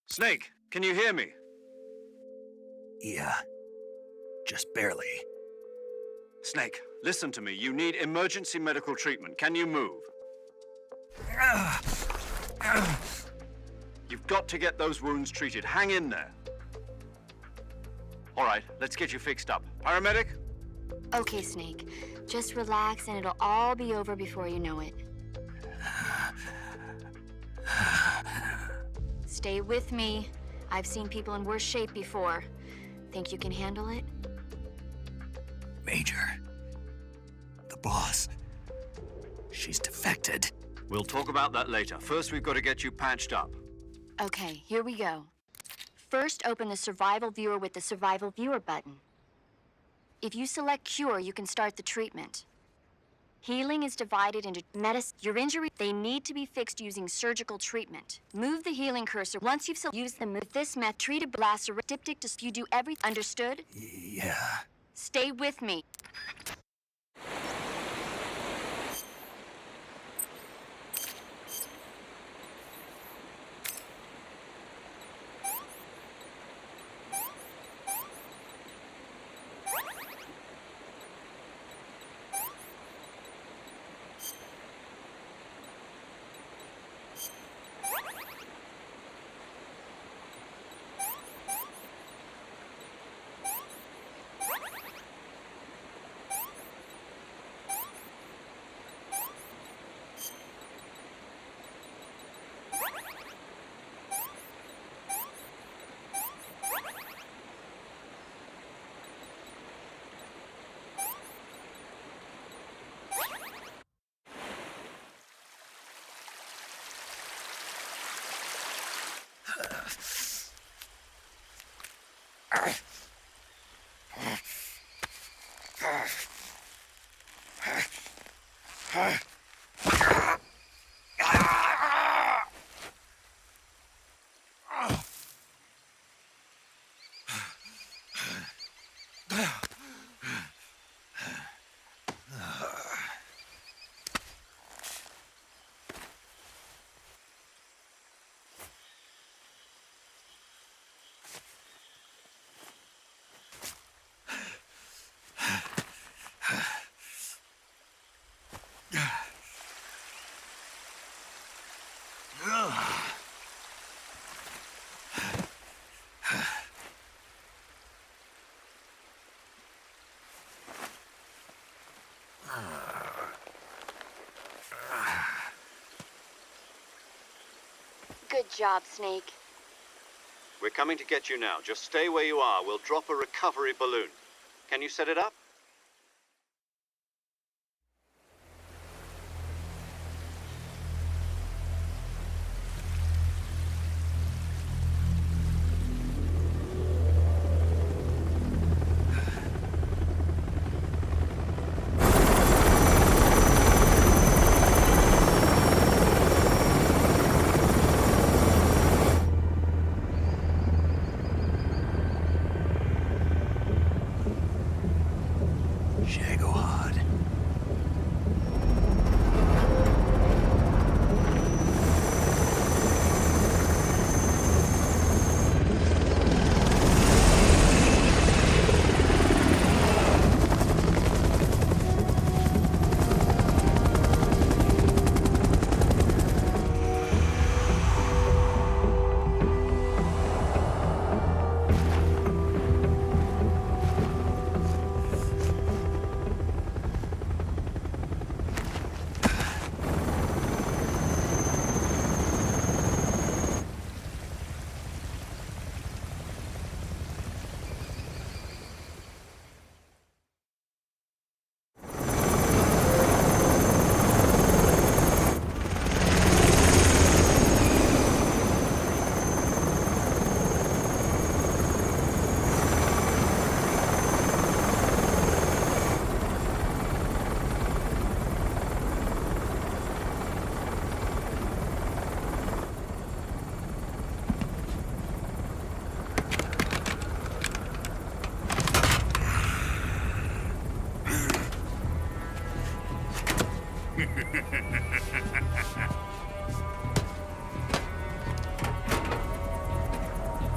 Snake, can you hear me? Yeah. Just barely. Snake, listen to me. You need emergency medical treatment. Can you move? You've got to get those wounds treated. Hang in there. All right, let's get you fixed up. Paramedic? Okay, Snake. Just relax and it'll all be over before you know it. Stay with me. I've seen people in worse shape before. Think you can handle it? Major. The boss. She's defected. We'll talk about that later. First, we've got to get you patched up. Okay, here we go. First, open the survival viewer with the survival viewer button. If you select cure, you can start the treatment. Healing is divided into medicine. Your injury, they need to be fixed using surgical treatment. Move the healing cursor. Once you've used them with this method, treat a blastering diptych to you do everything. Understood? Yeah. Stay with me. Good job, Snake. We're coming to get you now. Just stay where you are. We'll drop a recovery balloon. Can you set it up?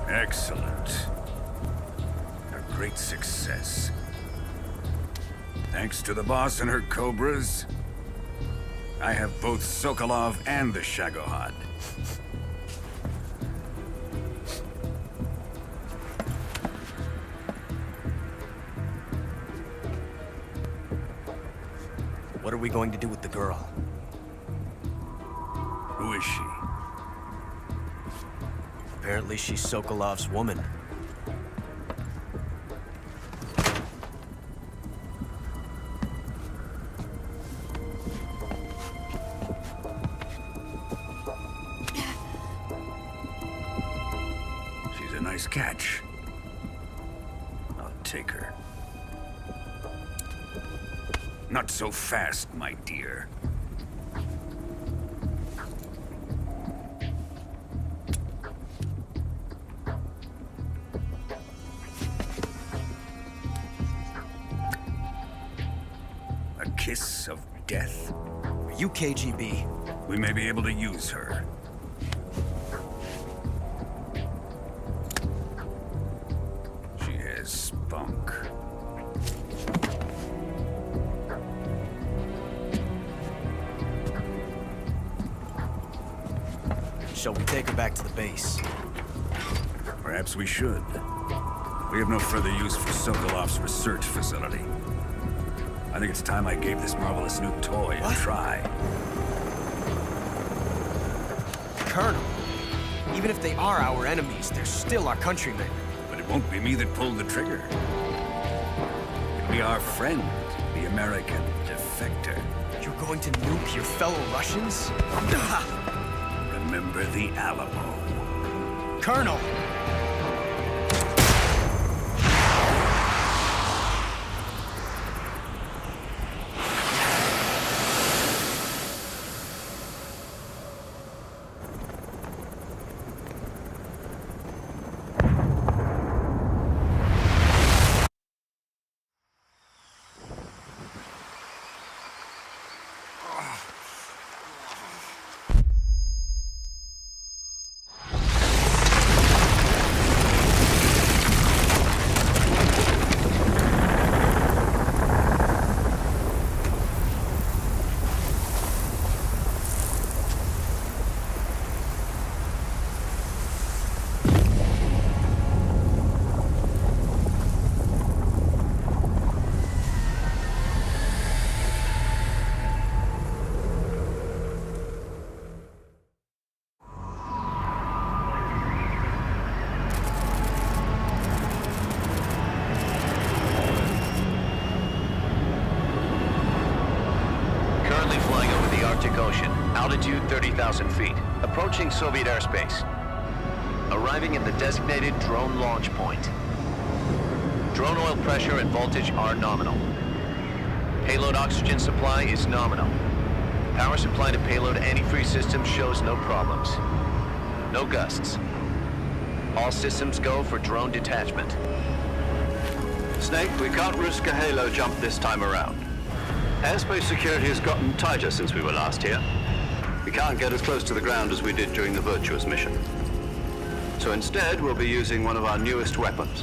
Excellent. A great success. Thanks to the boss and her cobras, I have both Sokolov and the Shagohod. What are we going to do with the girl? Who is she? Apparently she's Sokolov's woman. She's a nice catch. I'll take her. Not so fast, my dear. A kiss of death? Are you KGB? We may be able to use her. She has spunk. Shall we take her back to the base? Perhaps we should. We have no further use for Sokolov's research facility. I think it's time I gave this marvelous new toy a try. Colonel, even if they are our enemies, they're still our countrymen. But it won't be me that pulled the trigger. It'll be our friend, the American defector. You're going to nuke your fellow Russians? Remember the Alamo. Colonel! Ocean, altitude 30,000 feet, approaching Soviet airspace. Arriving at the designated drone launch point. Drone oil pressure and voltage are nominal. Payload oxygen supply is nominal. Power supply to payload antifreeze system shows no problems. No gusts. All systems go for drone detachment. Snake, we can't risk a halo jump this time around. Airspace security has gotten tighter since we were last here. We can't get as close to the ground as we did during the Virtuous mission. So instead, we'll be using one of our newest weapons.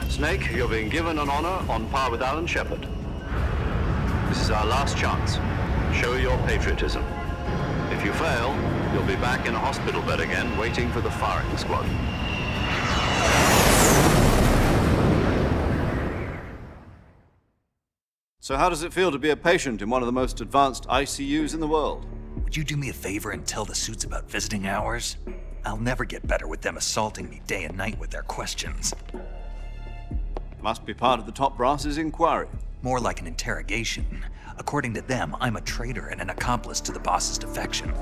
Snake, you're being given an honor on par with Alan Shepard. This is our last chance. Show your patriotism. If you fail, you'll be back in a hospital bed again, waiting for the firing squad. So how does it feel to be a patient in one of the most advanced ICUs in the world? Would you do me a favor and tell the suits about visiting hours? I'll never get better with them assaulting me day and night with their questions. Must be part of the top brass's inquiry. More like an interrogation. According to them, I'm a traitor and an accomplice to the boss's defection.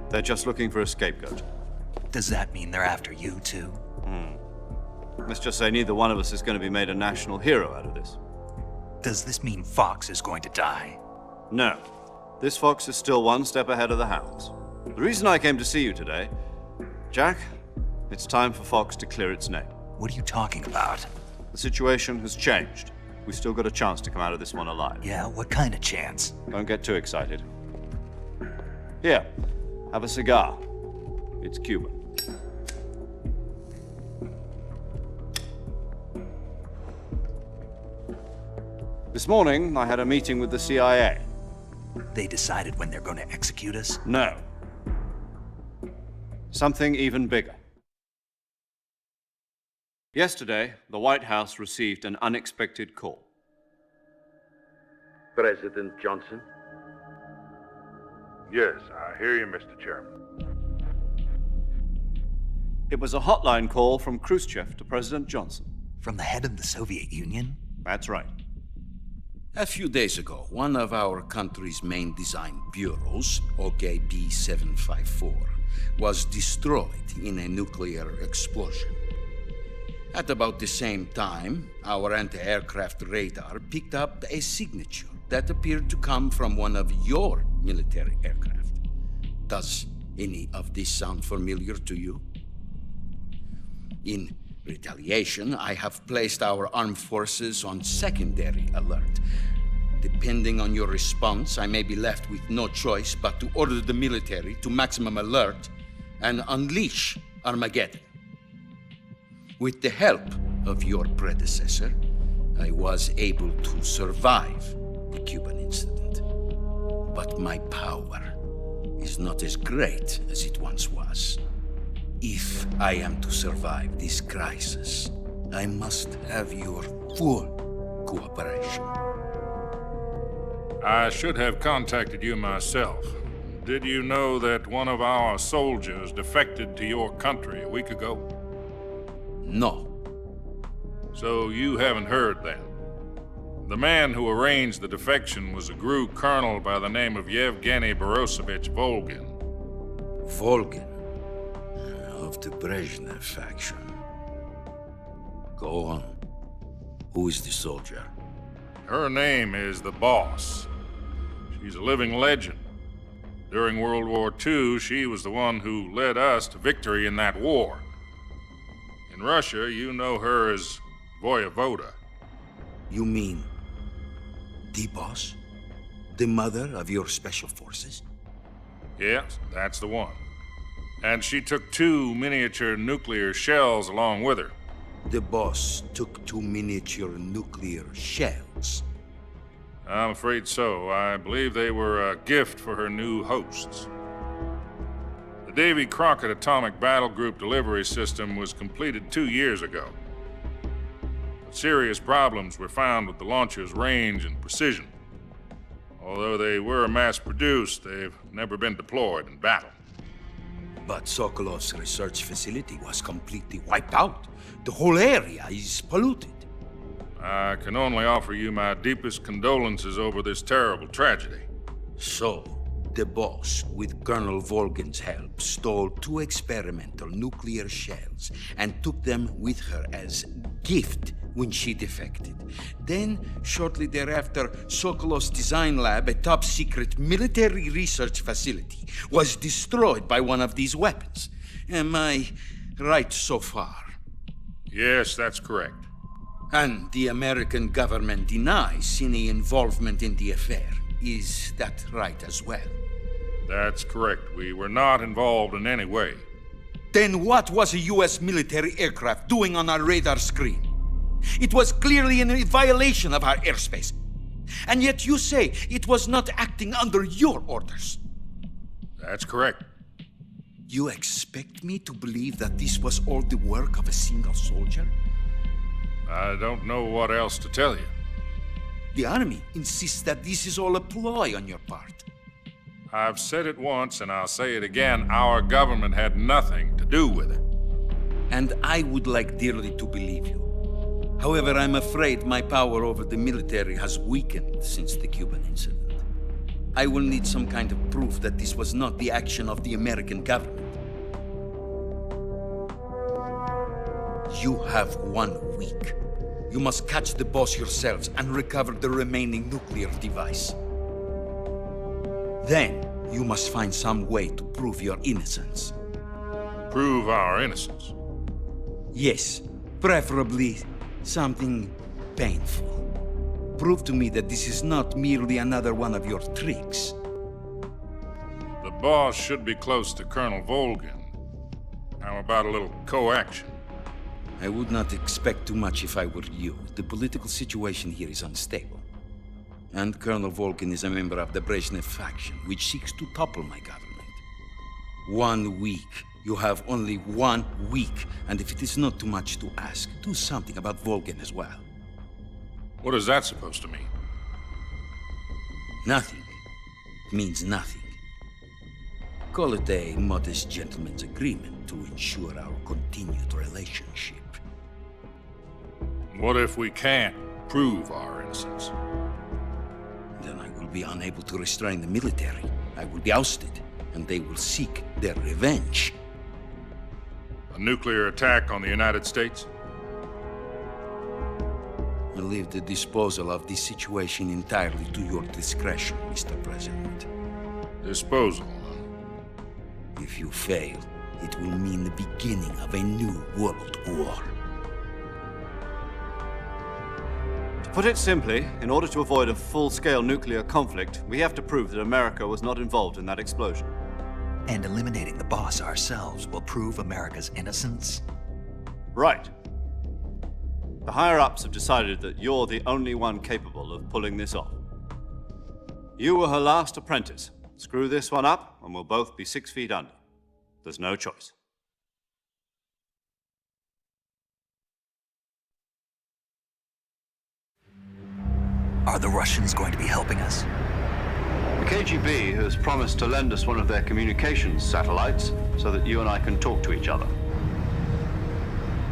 They're just looking for a scapegoat. Does that mean they're after you, too? Let's just say neither one of us is going to be made a national hero out of this. Does this mean Fox is going to die? No. This fox is still one step ahead of the hounds. The reason I came to see you today, Jack, it's time for Fox to clear its name. What are you talking about? The situation has changed. We've still got a chance to come out of this one alive. Yeah, what kind of chance? Don't get too excited. Here, have a cigar. It's Cuban. This morning, I had a meeting with the CIA. They decided when they're going to execute us? No. Something even bigger. Yesterday, the White House received an unexpected call. President Johnson? Yes, I hear you, Mr. Chairman. It was a hotline call from Khrushchev to President Johnson. From the head of the Soviet Union? That's right. A few days ago, one of our country's main design bureaus, OKB-754, was destroyed in a nuclear explosion. At about the same time, our anti-aircraft radar picked up a signature that appeared to come from one of your military aircraft. Does any of this sound familiar to you? In retaliation, I have placed our armed forces on secondary alert. Depending on your response, I may be left with no choice but to order the military to maximum alert and unleash Armageddon. With the help of your predecessor, I was able to survive the Cuban incident. But my power is not as great as it once was. If I am to survive this crisis, I must have your full cooperation. I should have contacted you myself. Did you know that one of our soldiers defected to your country a week ago? No. So you haven't heard then. The man who arranged the defection was a GRU colonel by the name of Yevgeny Borisovich Volgin. Volgin? Of the Brezhnev faction. Go on. Who is the soldier? Her name is the Boss. She's a living legend. During World War II, she was the one who led us to victory in that war. In Russia, you know her as Voyevoda. You mean the Boss? The mother of your special forces? Yes, that's the one. And she took 2 miniature nuclear shells along with her. The Boss took 2 miniature nuclear shells? I'm afraid so. I believe they were a gift for her new hosts. The Davy Crockett Atomic Battle Group delivery system was completed 2 years ago. But serious problems were found with the launcher's range and precision. Although they were mass-produced, they've never been deployed in battle. But Sokolov's research facility was completely wiped out. The whole area is polluted. I can only offer you my deepest condolences over this terrible tragedy. So, the Boss, with Colonel Volgin's help, stole 2 experimental nuclear shells and took them with her as gift when she defected. Then, shortly thereafter, Sokolov's design lab, a top-secret military research facility, was destroyed by one of these weapons. Am I right so far? Yes, that's correct. And the American government denies any involvement in the affair. Is that right as well? That's correct. We were not involved in any way. Then what was a U.S. military aircraft doing on our radar screen? It was clearly in violation of our airspace. And yet you say it was not acting under your orders. That's correct. You expect me to believe that this was all the work of a single soldier? I don't know what else to tell you. The army insists that this is all a ploy on your part. I've said it once and I'll say it again. Our government had nothing to do with it. And I would like dearly to believe you. However, I'm afraid my power over the military has weakened since the Cuban incident. I will need some kind of proof that this was not the action of the American government. You have 1 week. You must catch the Boss yourselves and recover the remaining nuclear device. Then, you must find some way to prove your innocence. Prove our innocence? Yes, preferably something painful. Prove to me that this is not merely another one of your tricks. The Boss should be close to Colonel Volgin. How about a little coaction? I would not expect too much if I were you. The political situation here is unstable. And Colonel Volgin is a member of the Brezhnev faction, which seeks to topple my government. 1 week. You have only 1 week. And if it is not too much to ask, do something about Volgin as well. What is that supposed to mean? Nothing. It means nothing. Call it a modest gentleman's agreement to ensure our continued relationship. What if we can't prove our innocence? Then I will be unable to restrain the military. I will be ousted, and they will seek their revenge. A nuclear attack on the United States? I leave the disposal of this situation entirely to your discretion, Mr. President. Disposal. If you fail, it will mean the beginning of a new world war. To put it simply, in order to avoid a full-scale nuclear conflict, we have to prove that America was not involved in that explosion. And eliminating the boss ourselves will prove America's innocence? Right. The higher-ups have decided that you're the only one capable of pulling this off. You were her last apprentice. Screw this one up, and we'll both be 6 feet under. There's no choice. Are the Russians going to be helping us? The KGB has promised to lend us one of their communications satellites so that you and I can talk to each other.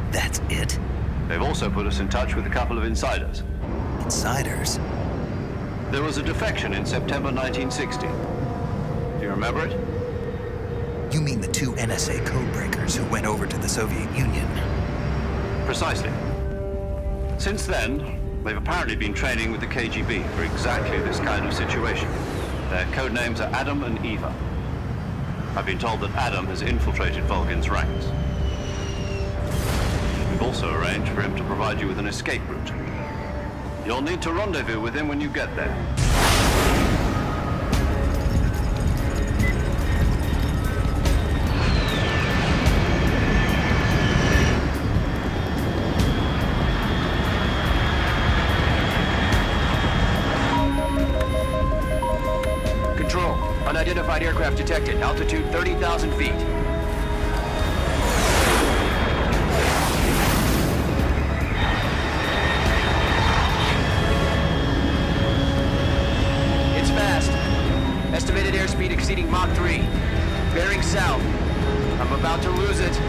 That's it? They've also put us in touch with a couple of insiders. Insiders? There was a defection in September 1960. Do you remember it? You mean the 2 NSA codebreakers who went over to the Soviet Union? Precisely. Since then, they've apparently been training with the KGB for exactly this kind of situation. Their code names are Adam and Eva. I've been told that Adam has infiltrated Volgin's ranks. We've also arranged for him to provide you with an escape route. You'll need to rendezvous with him when you get there. Control, unidentified aircraft detected. Altitude 30,000 feet. It's fast. Estimated airspeed exceeding Mach 3. Bearing south. I'm about to lose it.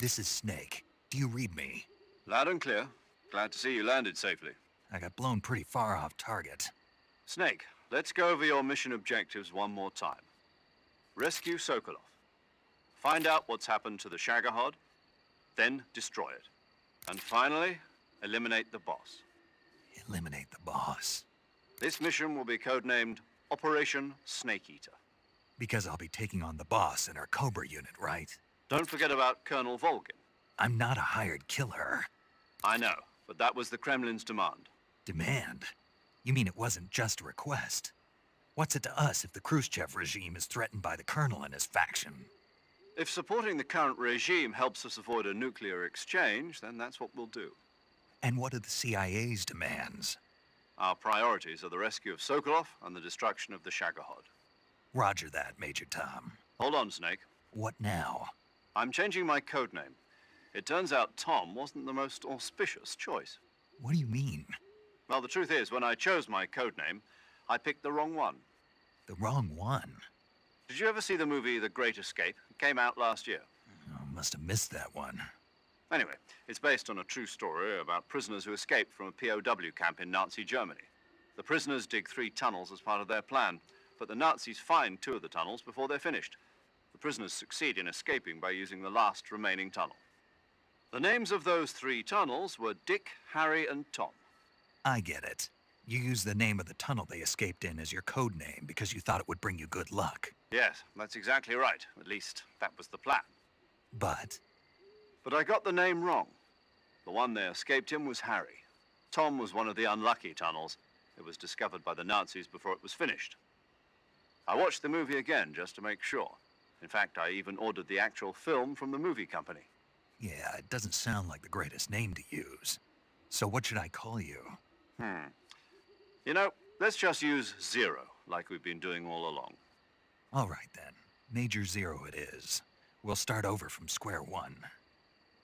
This is Snake. Do you read me? Loud and clear. Glad to see you landed safely. I got blown pretty far off target. Snake, let's go over your mission objectives one more time. Rescue Sokolov. Find out what's happened to the Shagohod, then destroy it. And finally, eliminate the boss. Eliminate the boss. This mission will be codenamed Operation Snake Eater. Because I'll be taking on the boss in our Cobra unit, right? Don't forget about Colonel Volgin. I'm not a hired killer. I know, but that was the Kremlin's demand. Demand? You mean it wasn't just a request? What's it to us if the Khrushchev regime is threatened by the Colonel and his faction? If supporting the current regime helps us avoid a nuclear exchange, then that's what we'll do. And what are the CIA's demands? Our priorities are the rescue of Sokolov and the destruction of the Shagohod. Roger that, Major Tom. Hold on, Snake. What now? I'm changing my codename. It turns out Tom wasn't the most auspicious choice. What do you mean? Well, the truth is, when I chose my codename, I picked the wrong one. The wrong one? Did you ever see the movie The Great Escape? It came out last year. Oh, must have missed that one. Anyway, it's based on a true story about prisoners who escaped from a POW camp in Nazi Germany. The prisoners dig 3 tunnels as part of their plan, but the Nazis find 2 of the tunnels before they're finished. The prisoners succeed in escaping by using the last remaining tunnel. The names of those 3 tunnels were Dick, Harry, and Tom. I get it. You used the name of the tunnel they escaped in as your code name because you thought it would bring you good luck. Yes, that's exactly right. At least, that was the plan. But I got the name wrong. The one they escaped in was Harry. Tom was one of the unlucky tunnels. It was discovered by the Nazis before it was finished. I watched the movie again just to make sure. In fact, I even ordered the actual film from the movie company. yeah, it doesn't sound like the greatest name to use. So what should I call you? You know, let's just use Zero, like we've been doing all along. All right then. Major Zero it is. We'll start over from square one.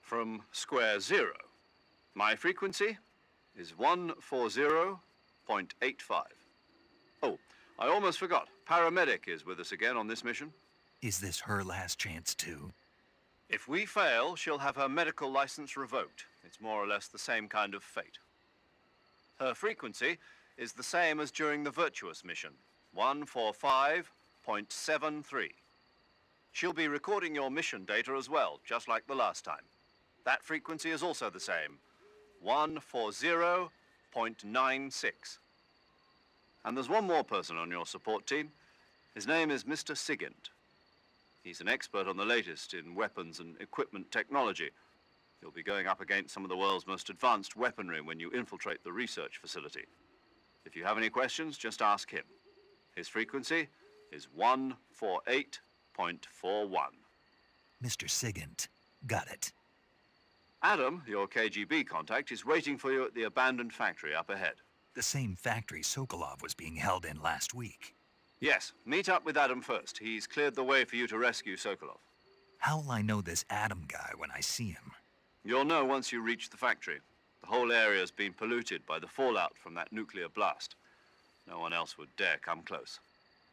From square zero. My frequency is 140.85. Oh, I almost forgot. Paramedic is with us again on this mission. Is this her last chance too? If we fail, she'll have her medical license revoked. It's more or less the same kind of fate. Her frequency is the same as during the Virtuous mission, 145.73. She'll be recording your mission data as well, just like the last time. That frequency is also the same, 140.96. And there's one more person on your support team. His name is Mr. Sigint. He's an expert on the latest in weapons and equipment technology. You'll be going up against some of the world's most advanced weaponry when you infiltrate the research facility. If you have any questions, just ask him. His frequency is 148.41. Mr. Sigint. Got it. Adam, your KGB contact, is waiting for you at the abandoned factory up ahead. The same factory Sokolov was being held in last week. Yes, meet up with Adam first. He's cleared the way for you to rescue Sokolov. How will I know this Adam guy when I see him? You'll know once you reach the factory. The whole area's been polluted by the fallout from that nuclear blast. No one else would dare come close.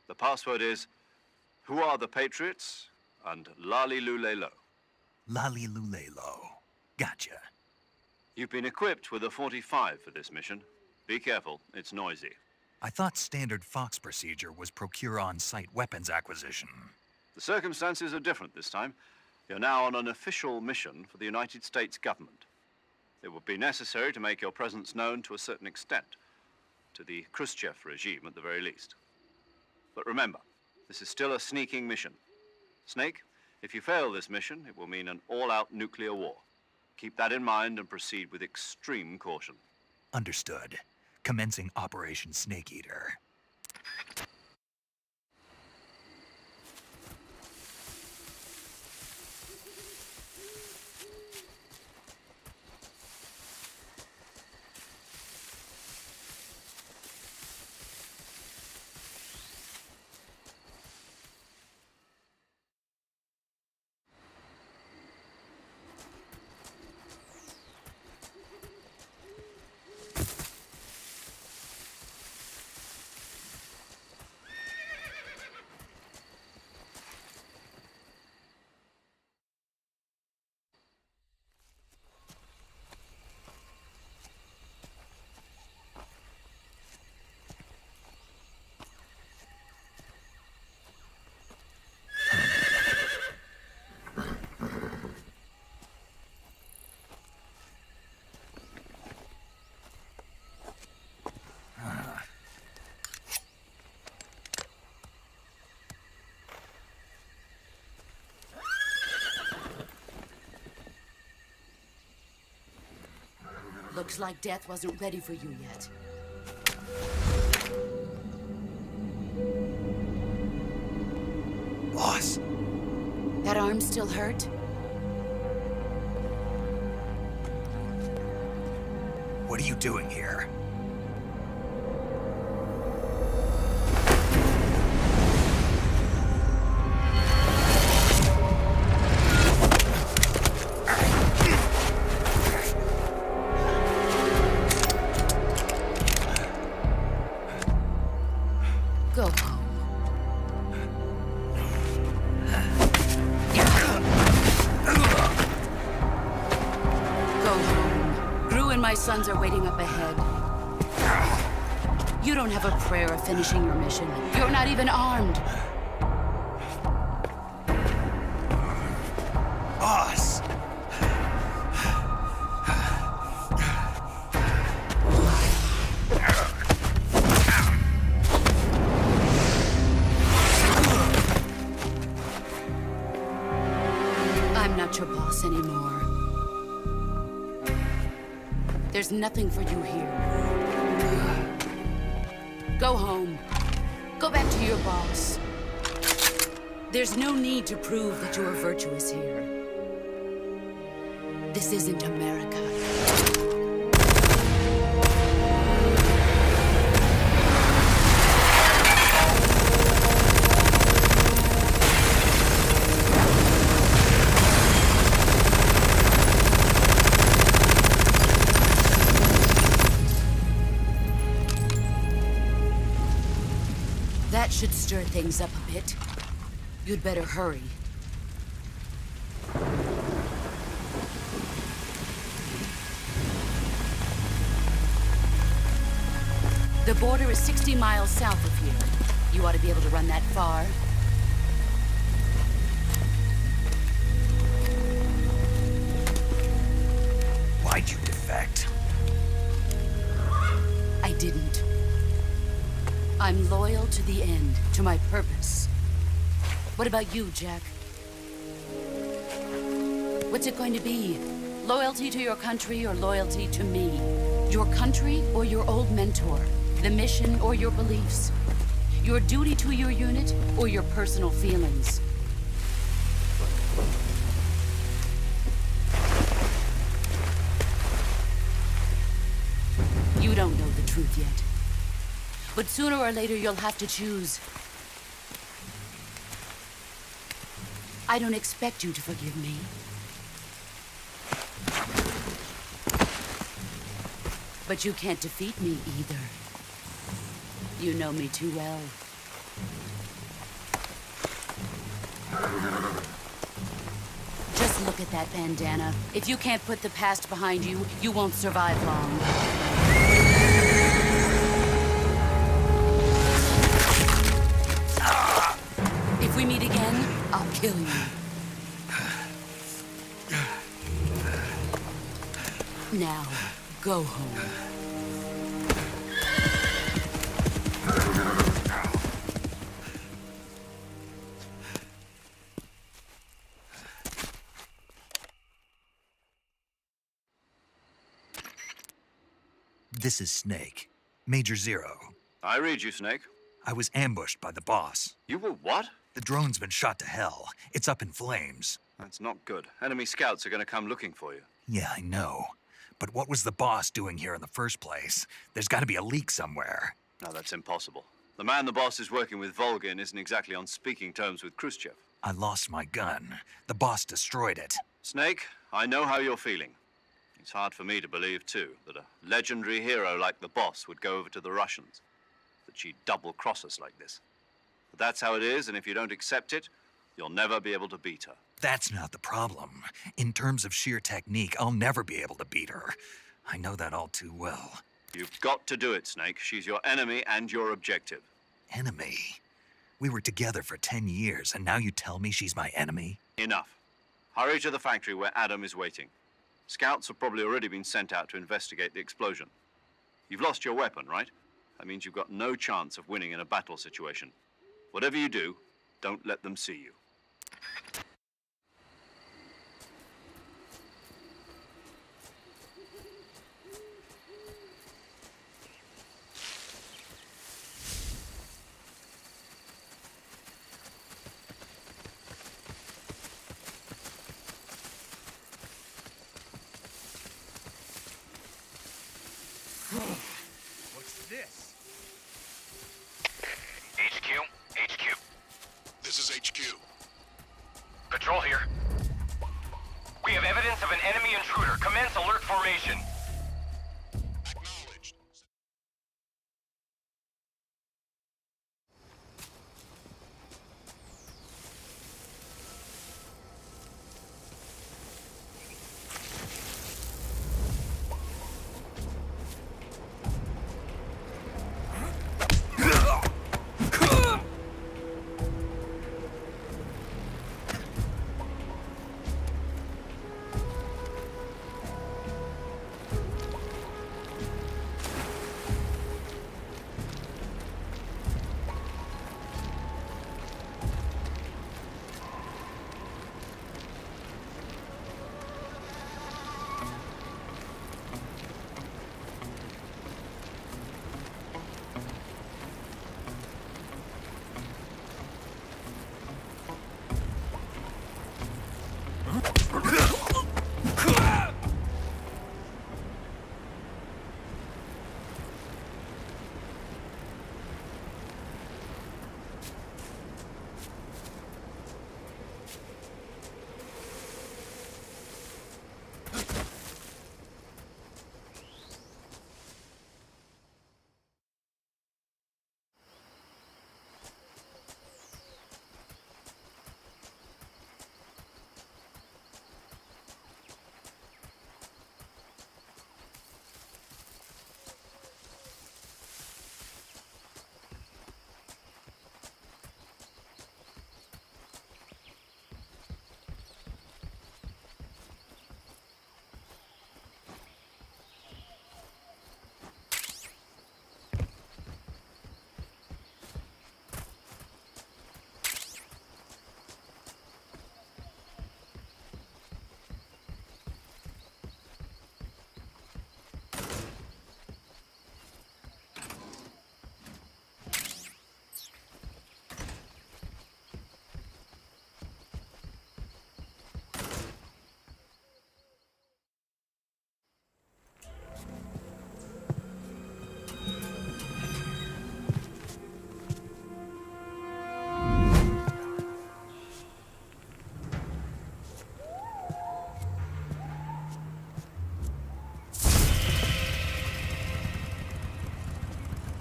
The password is, "Who are the Patriots?" and Lali Lule Lo. Lali Lule Lo. Gotcha. You've been equipped with a 45 for this mission. Be careful, it's noisy. I thought standard Fox procedure was procure on-site weapons acquisition. The circumstances are different this time. You're now on an official mission for the United States government. It would be necessary to make your presence known to a certain extent, to the Khrushchev regime at the very least. But remember, this is still a sneaking mission. Snake, if you fail this mission, it will mean an all-out nuclear war. Keep that in mind and proceed with extreme caution. Understood. Commencing Operation Snake Eater. Looks like death wasn't ready for you yet. Boss. That arm still hurt? What are you doing here? Go home. Go home. Gru and my sons are waiting up ahead. You don't have a prayer of finishing your mission. You're not even armed. not your boss anymore. There's nothing for you here. Go home. Go back to your boss. There's no need to prove that you are virtuous here. This isn't America. That should stir things up a bit. You'd better hurry. The border is 60 miles south of here. You ought to be able to run that far. Why'd you defect? I didn't. I'm loyal to the end, to my purpose. What about you, Jack? What's it going to be? Loyalty to your country or loyalty to me? Your country or your old mentor? The mission or your beliefs? Your duty to your unit or your personal feelings? You don't know the truth yet. But sooner or later, you'll have to choose. I don't expect you to forgive me. But you can't defeat me either. You know me too well. Just look at that bandana. If you can't put the past behind you, you won't survive long. If we meet again, I'll kill you. Now, go home. This is Snake. Major Zero. I read you, Snake. I was ambushed by the boss. You were what? The drone's been shot to hell. It's up in flames. That's not good. Enemy scouts are going to come looking for you. Yeah, I know. But what was the boss doing here in the first place? There's got to be a leak somewhere. No, that's impossible. The man the boss is working with, Volgin, isn't exactly on speaking terms with Khrushchev. I lost my gun. The boss destroyed it. Snake, I know how you're feeling. It's hard for me to believe, too, that a legendary hero like the boss would go over to the Russians. That she'd double-cross us like this. But that's how it is, and if you don't accept it, you'll never be able to beat her. That's not the problem. In terms of sheer technique, I'll never be able to beat her. I know that all too well. You've got to do it, Snake. She's your enemy and your objective. Enemy? We were together for 10 years, and now you tell me she's my enemy? Enough. Hurry to the factory where Adam is waiting. Scouts have probably already been sent out to investigate the explosion. You've lost your weapon, right? That means you've got no chance of winning in a battle situation. Whatever you do, don't let them see you. What's this? HQ. This is HQ. Patrol here. We have evidence of an enemy intruder. Commence alert formation. Acknowledged.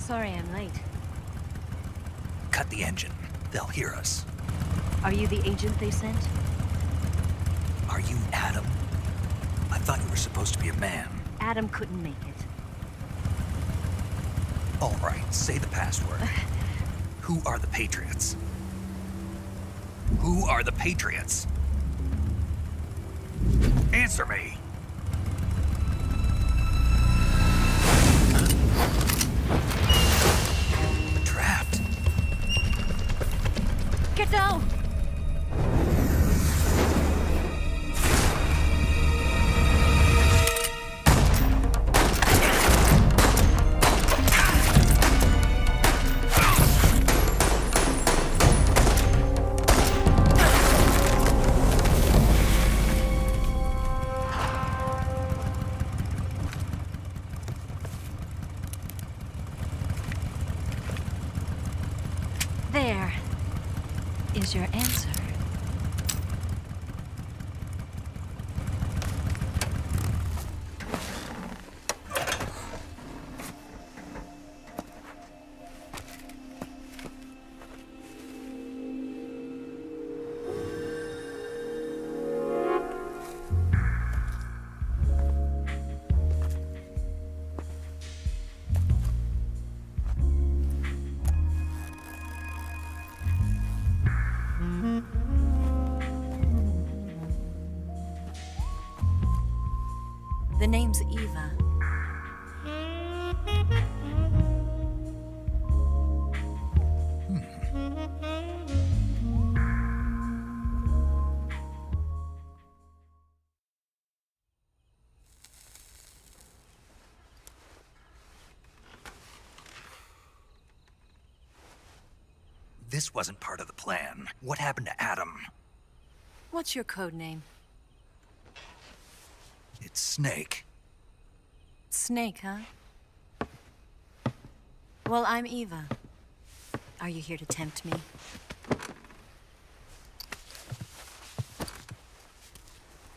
Sorry I'm late. Cut the engine. They'll hear us. Are you the agent they sent? Are you Adam? I thought you were supposed to be a man. Adam couldn't make it. All right, say the password. Who are the Patriots? Who are the Patriots? Answer me! Trapped. Get down! There is your answer. The name's Eva. This wasn't part of the plan. What happened to Adam? What's your code name? It's Snake. Snake, huh? Well, I'm Eva. Are you here to tempt me?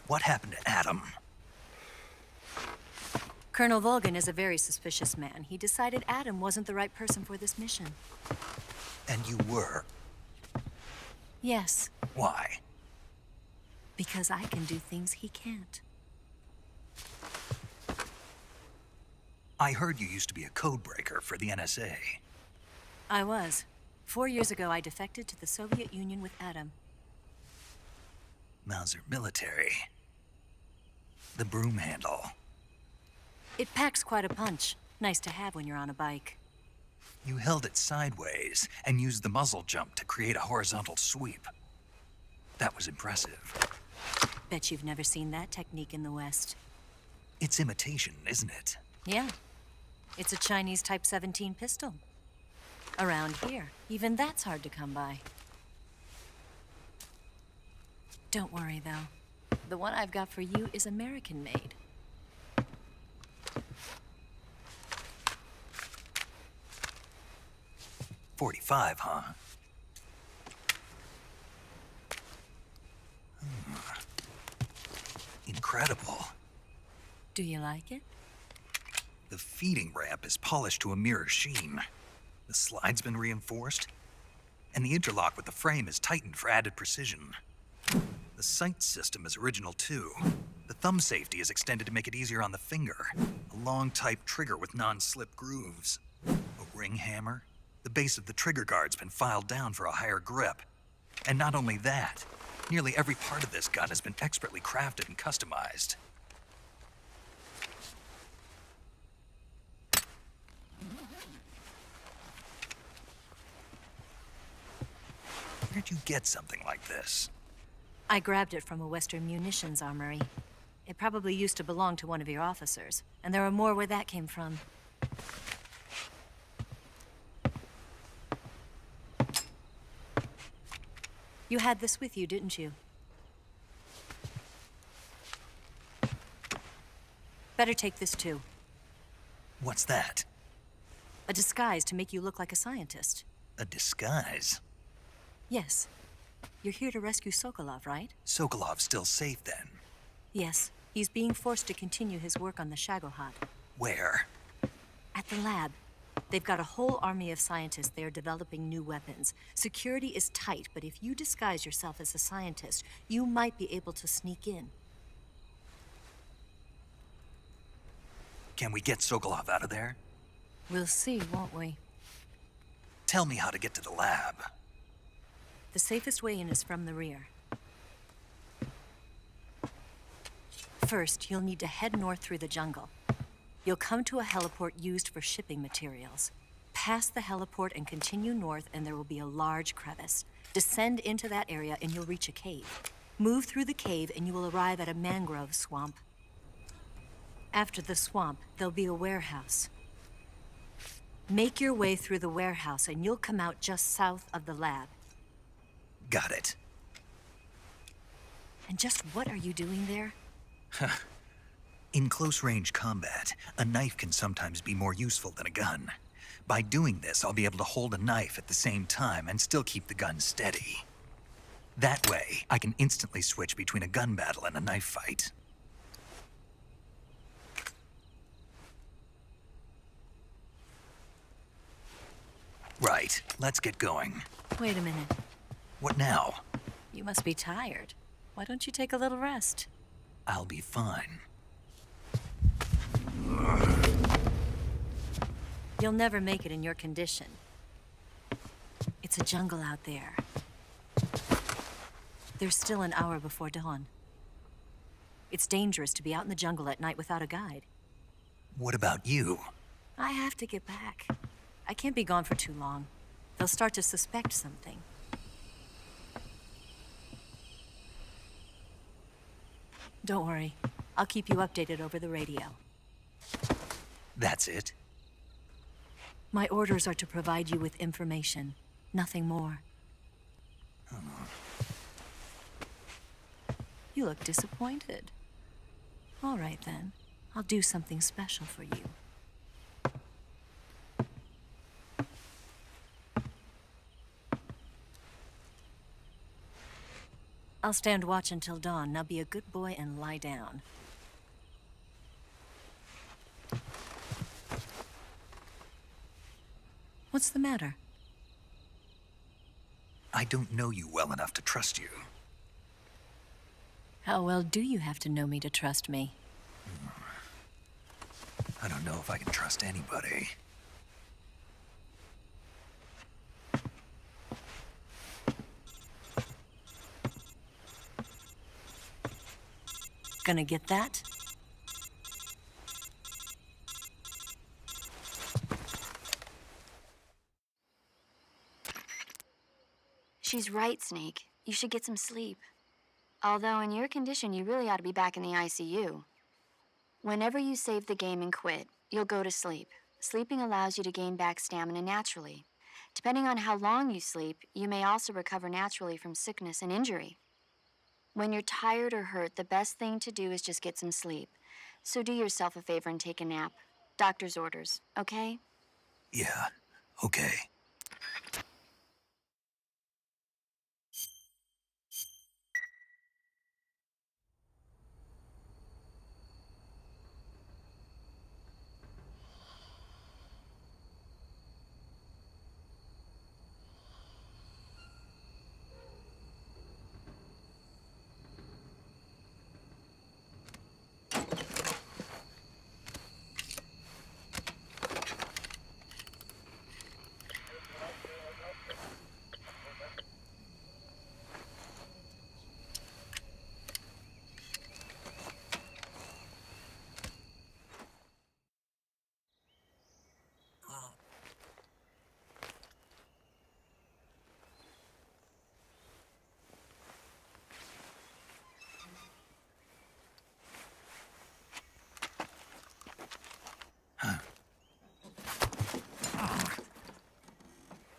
What happened to Adam? Colonel Volgan is a very suspicious man. He decided Adam wasn't the right person for this mission. And you were? Yes. Why? Because I can do things he can't. I heard you used to be a code breaker for the NSA. I was. 4 years ago, I defected to the Soviet Union with Adam. Mauser military. The broom handle. It packs quite a punch. Nice to have when you're on a bike. You held it sideways and used the muzzle jump to create a horizontal sweep. That was impressive. Bet you've never seen that technique in the West. It's imitation, isn't it? Yeah. It's a Chinese Type 17 pistol. Around here, even that's hard to come by. Don't worry, though. The one I've got for you is American-made. .45, huh? Incredible. Do you like it? The feeding ramp is polished to a mirror sheen. The slide's been reinforced, and the interlock with the frame is tightened for added precision. The sight system is original too. The thumb safety is extended to make it easier on the finger. A long type trigger with non-slip grooves. A ring hammer. The base of the trigger guard's been filed down for a higher grip. And not only that, nearly every part of this gun has been expertly crafted and customized. Where'd you get something like this? I grabbed it from a Western munitions armory. It probably used to belong to one of your officers, and there are more where that came from. You had this with you, didn't you? Better take this too. What's that? A disguise to make you look like a scientist. A disguise? Yes. You're here to rescue Sokolov, right? Sokolov's still safe then? Yes. He's being forced to continue his work on the Shagohod. Where? At the lab. They've got a whole army of scientists there developing new weapons. Security is tight, but if you disguise yourself as a scientist, you might be able to sneak in. Can we get Sokolov out of there? We'll see, won't we? Tell me how to get to the lab. The safest way in is from the rear. First, you'll need to head north through the jungle. You'll come to a heliport used for shipping materials. Pass the heliport and continue north, and there will be a large crevice. Descend into that area, and you'll reach a cave. Move through the cave, and you will arrive at a mangrove swamp. After the swamp, there'll be a warehouse. Make your way through the warehouse, and you'll come out just south of the lab. Got it. And just what are you doing there? In close-range combat, a knife can sometimes be more useful than a gun. By doing this, I'll be able to hold a knife at the same time and still keep the gun steady. That way, I can instantly switch between a gun battle and a knife fight. Right, let's get going. Wait a minute. What now? You must be tired. Why don't you take a little rest? I'll be fine. You'll never make it in your condition. It's a jungle out there. There's still an hour before dawn. It's dangerous to be out in the jungle at night without a guide. What about you? I have to get back. I can't be gone for too long. They'll start to suspect something. Don't worry. I'll keep you updated over the radio. That's it? My orders are to provide you with information, nothing more. You look disappointed. All right, then. I'll do something special for you. I'll stand watch until dawn. Now be a good boy and lie down. What's the matter? I don't know you well enough to trust you. How well do you have to know me to trust me? I don't know if I can trust anybody. Gonna get that? She's right, Snake. You should get some sleep. Although in your condition, you really ought to be back in the ICU. Whenever you save the game and quit, you'll go to sleep. Sleeping allows you to gain back stamina naturally. Depending on how long you sleep, you may also recover naturally from sickness and injury. When you're tired or hurt, the best thing to do is just get some sleep. So do yourself a favor and take a nap. Doctor's orders, okay? Yeah, okay.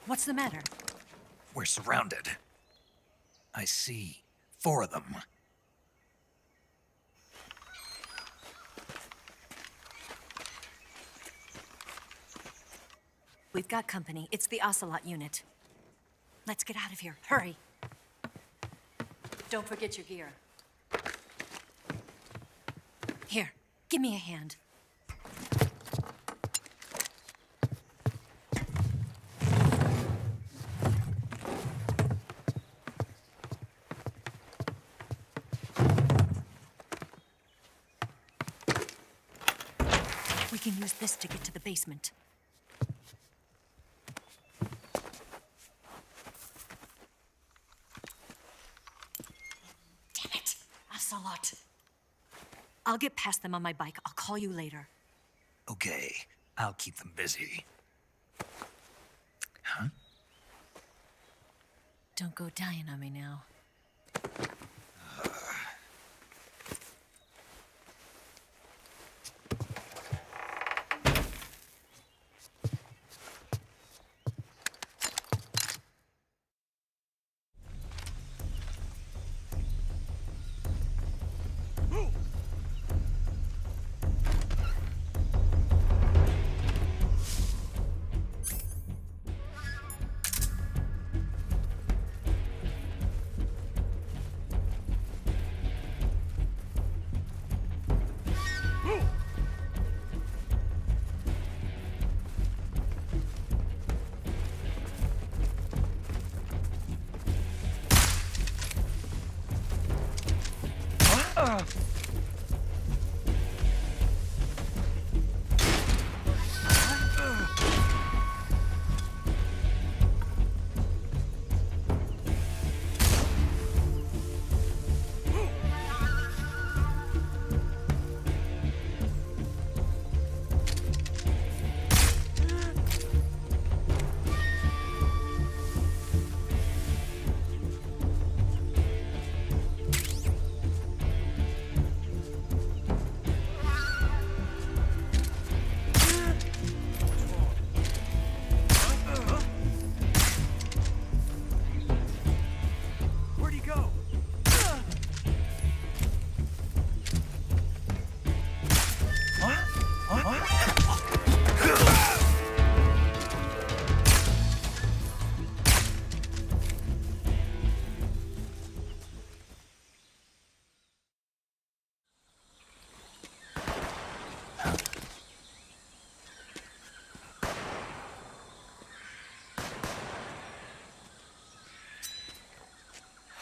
What's the matter? We're surrounded. I see 4 of them. We've got company. It's the Ocelot unit. Let's get out of here. Hurry. Don't forget your gear. Here, give me a hand. use this to get to the basement. Damn it! Ocelot. I'll get past them on my bike. I'll call you later. Okay, I'll keep them busy. Huh? Don't go dying on me now.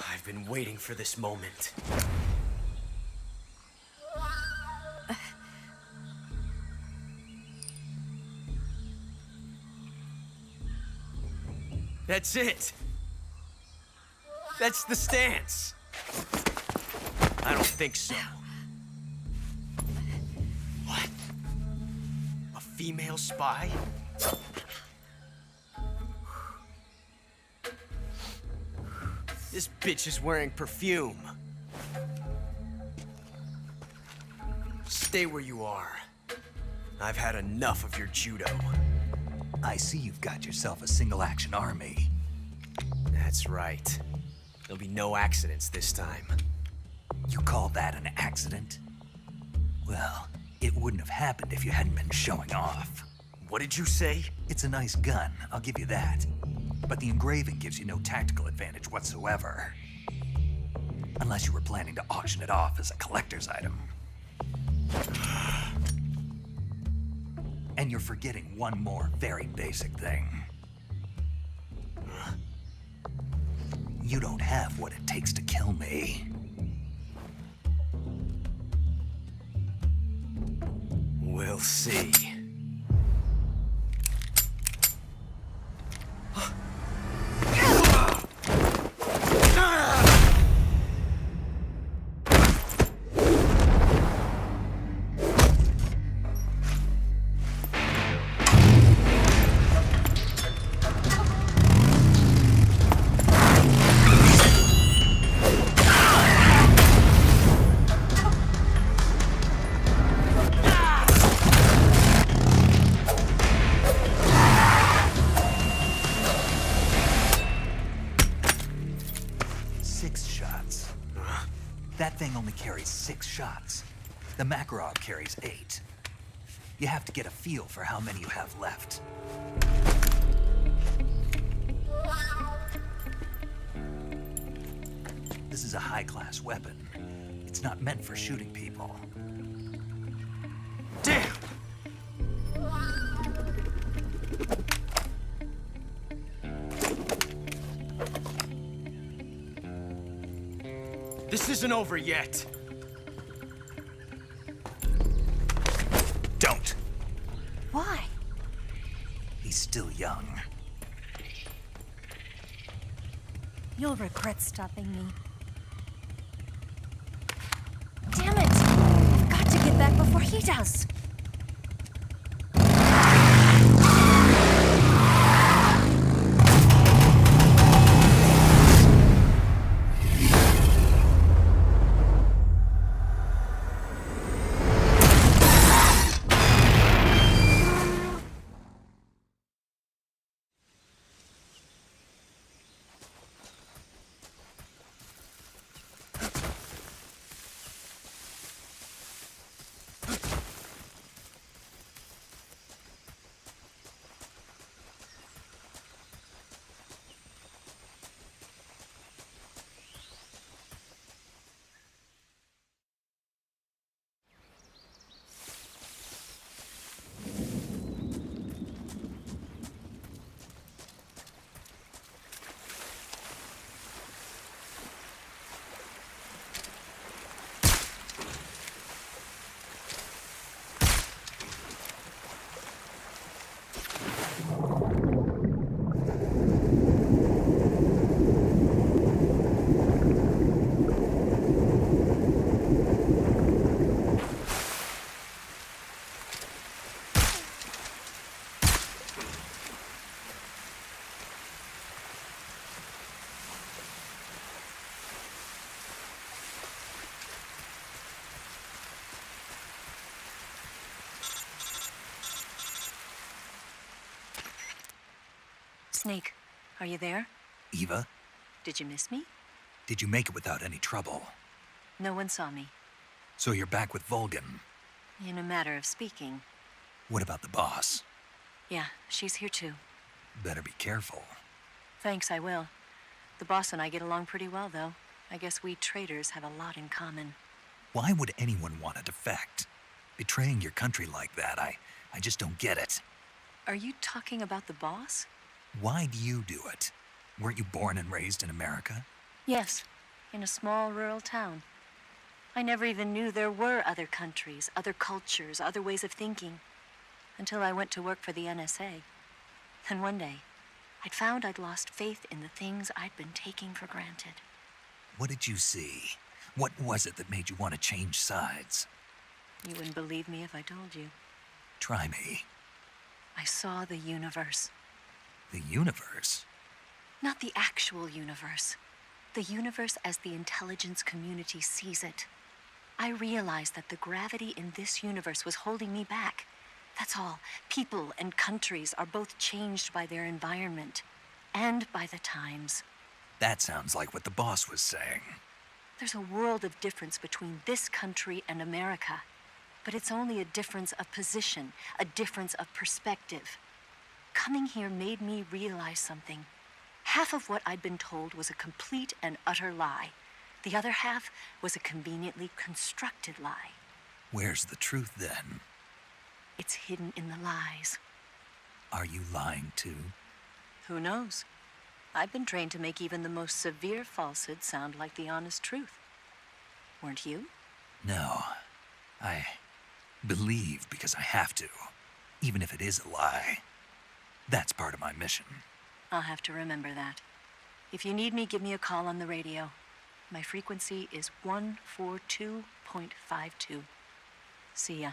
I've been waiting for this moment. That's it. That's the stance. I don't think so. What? A female spy? This bitch is wearing perfume. Stay where you are. I've had enough of your judo. I see you've got yourself a single-action army. That's right. There'll be no accidents this time. You call that an accident? Well, it wouldn't have happened if you hadn't been showing off. What did you say? It's a nice gun, I'll give you that. But the engraving gives you no tactical advantage whatsoever. Unless you were planning to auction it off as a collector's item. And you're forgetting one more very basic thing. You don't have what it takes to kill me. We'll see. That thing only carries 6 shots. The Makarov carries 8. You have to get a feel for how many you have left. This is a high-class weapon. It's not meant for shooting people. Damn! This isn't over yet. Don't. still young. You'll regret stopping me. Damn it! I've got to get back before he does! Snake, are you there? Eva, Did you miss me? did you make it without any trouble? No one saw me. So you're back with Vulcan. In a matter of speaking. What about the boss? Yeah, she's here too. Better be careful. Thanks, I will. The boss and I get along pretty well, though. I guess we traitors have a lot in common. Why would anyone want to defect? Betraying your country like that, I just don't get it. Are you talking about the boss? Why do you do it? Weren't you born and raised in America? Yes, in a small rural town. I never even knew there were other countries, other cultures, other ways of thinking, until I went to work for the NSA. And one day, I'd found I'd lost faith in the things I'd been taking for granted. What did you see? What was it that made you want to change sides? You wouldn't believe me if I told you. Try me. I saw the universe. The universe? Not the actual universe. The universe as the intelligence community sees it. I realized that the gravity in this universe was holding me back. That's all. People and countries are both changed by their environment and by the times. That sounds like what the boss was saying. There's a world of difference between this country and America. But it's only a difference of position, a difference of perspective. Coming here made me realize something. Half of what I'd been told was a complete and utter lie. The other half was a conveniently constructed lie. Where's the truth then? It's hidden in the lies. Are you lying too? Who knows? I've been trained to make even the most severe falsehood sound like the honest truth. Weren't you? No. I believe because I have to, even if it is a lie. That's part of my mission. I'll have to remember that. If you need me, give me a call on the radio. My frequency is 142.52. See ya.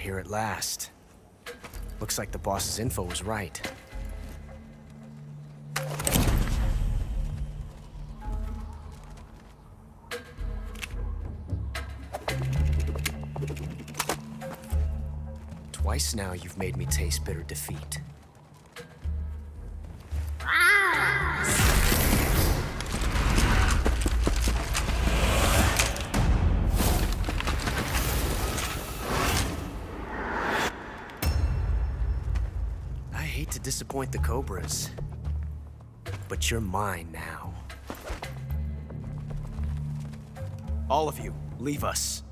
here at last. Looks like the boss's info was right. Twice now you've made me taste bitter defeat. I hate to disappoint the Cobras, but you're mine now. All of you, leave us.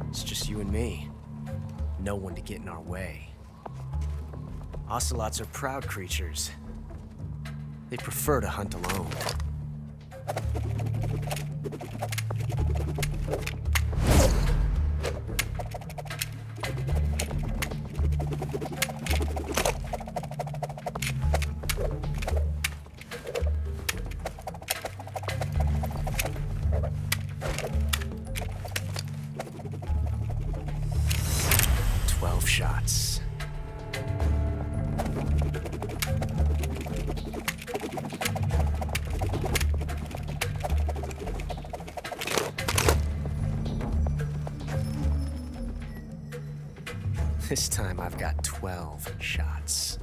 It's just you and me. No one to get in our way. Ocelots are proud creatures. They prefer to hunt alone. Shots. This time I've got 12 shots.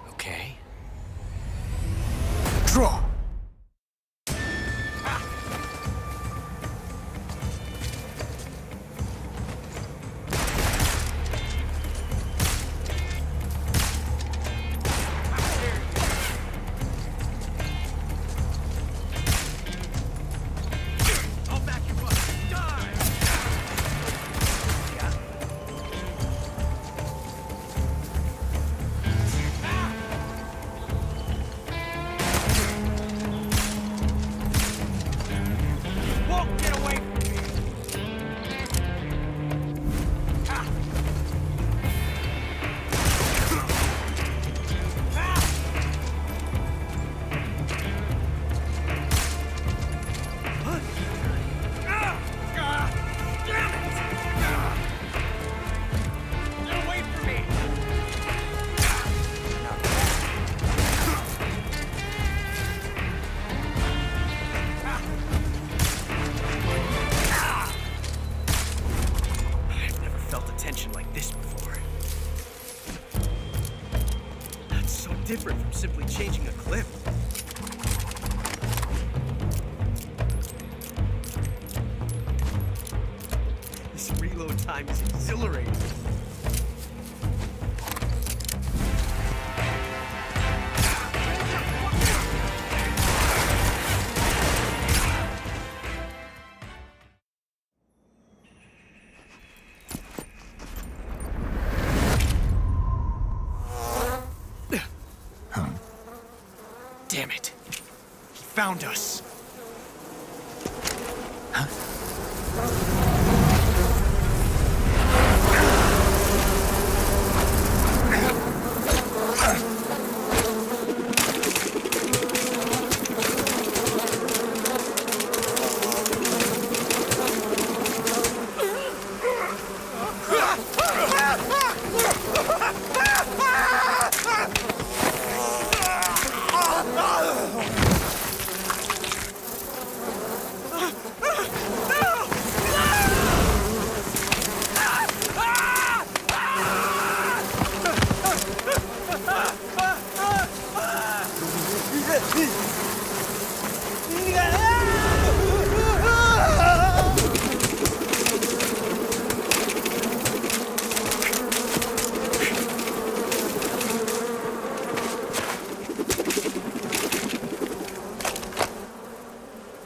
Okay. Draw! Different from simply changing a clip. This reload time is exhilarating. Damn it. He found us. Huh?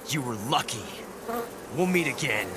You were lucky. We'll meet again.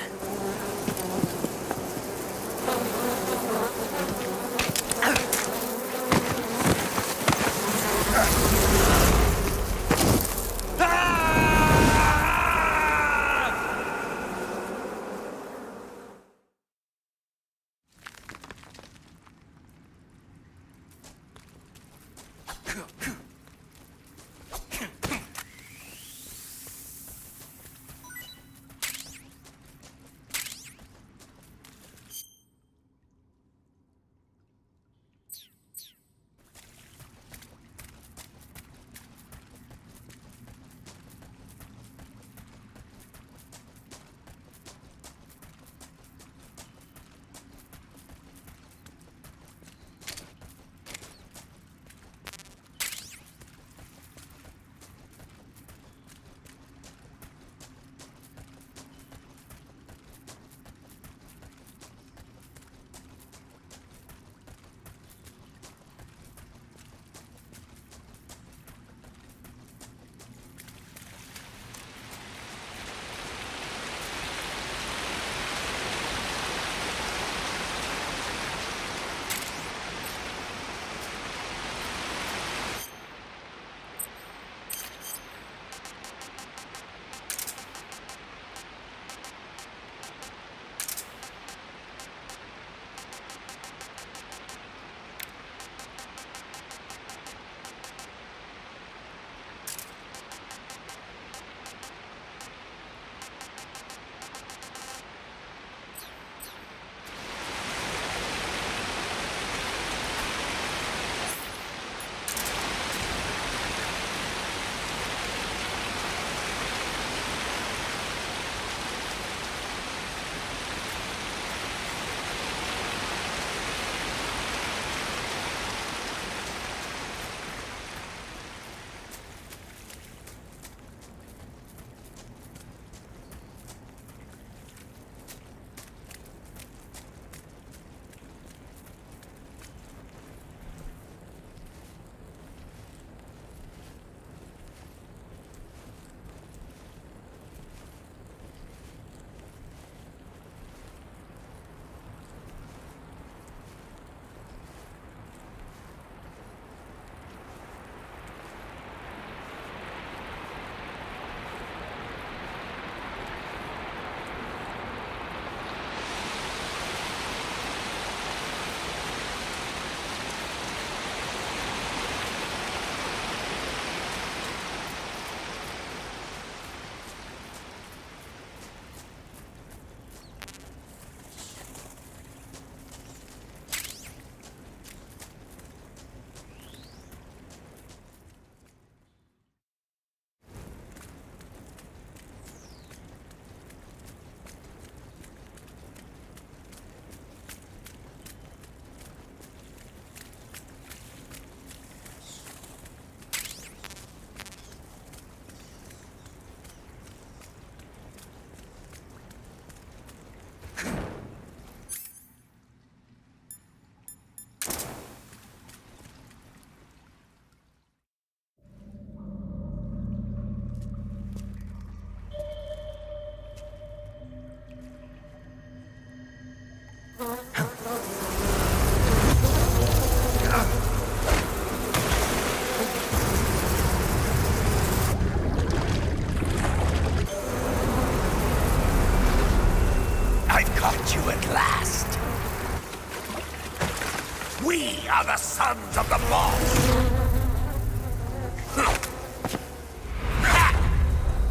sons of the lost!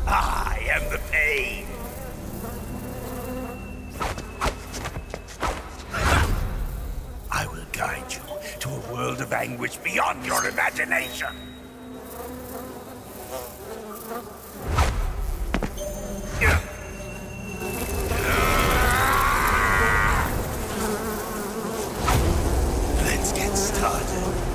I am the pain! I will guide you to a world of anguish beyond your imagination! Let's get started.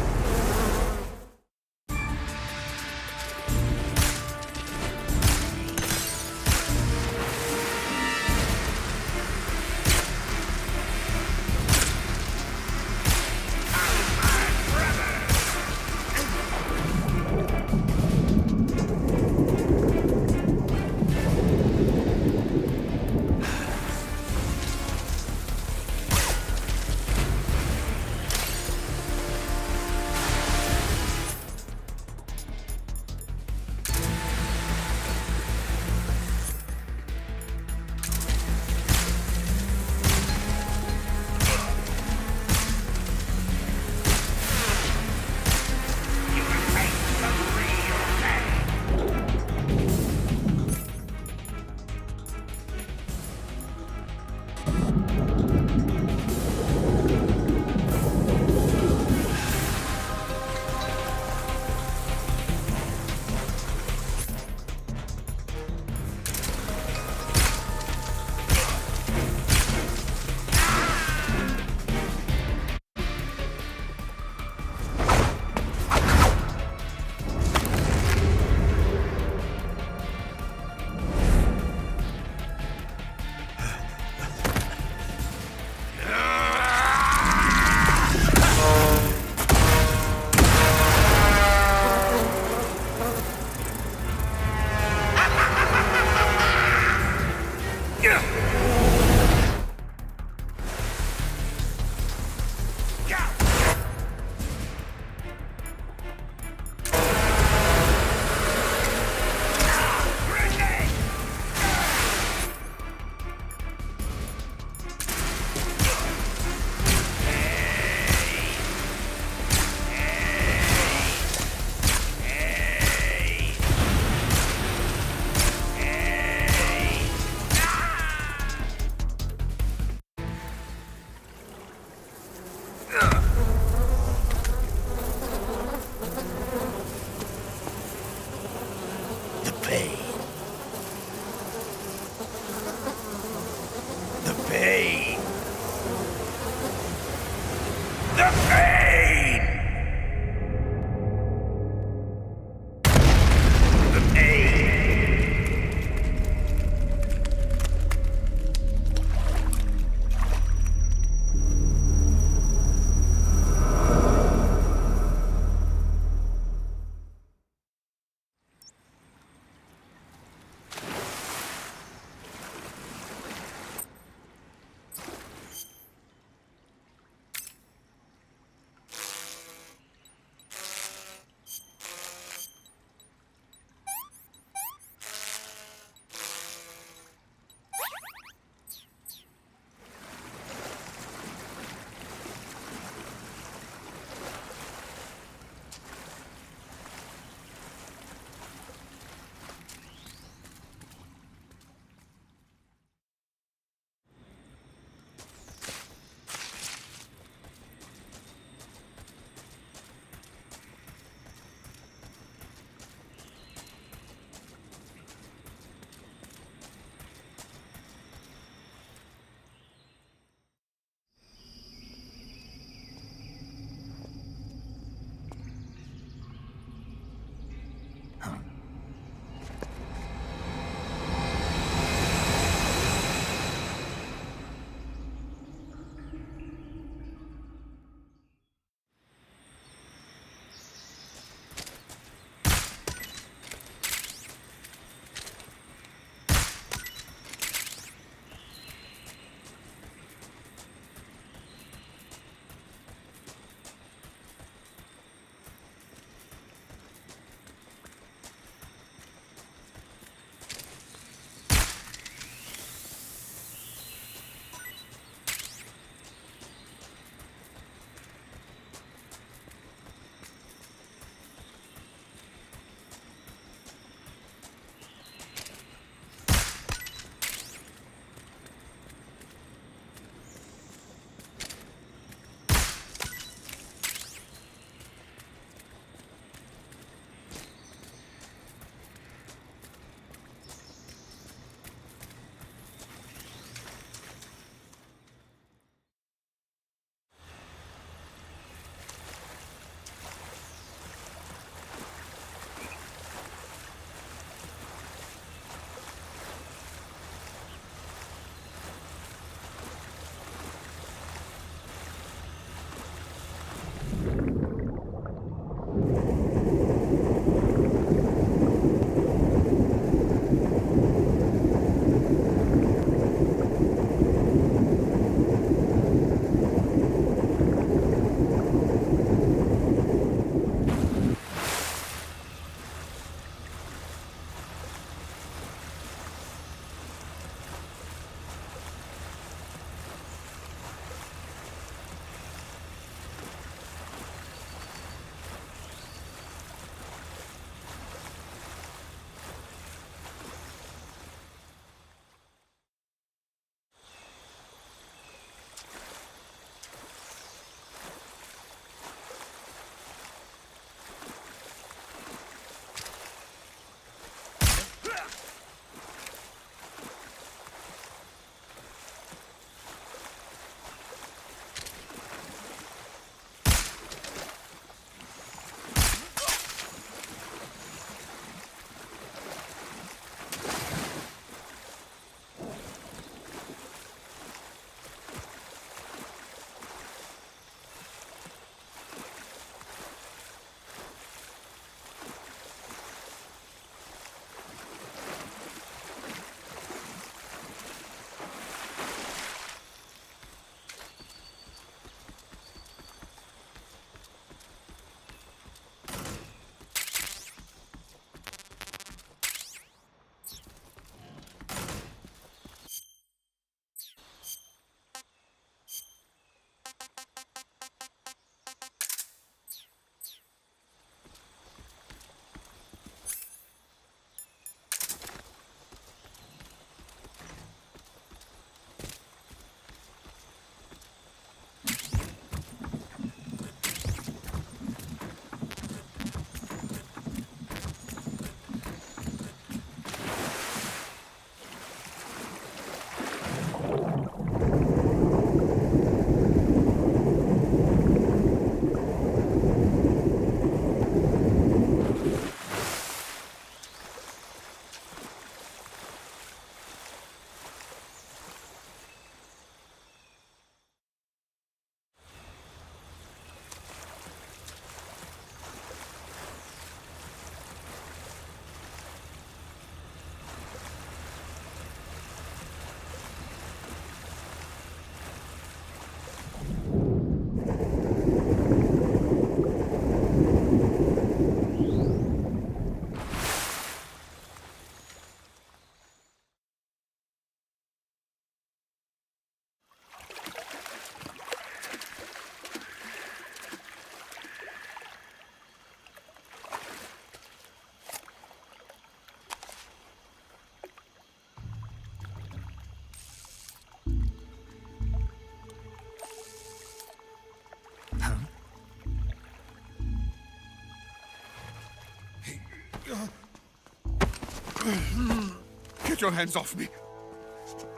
Get your hands off me.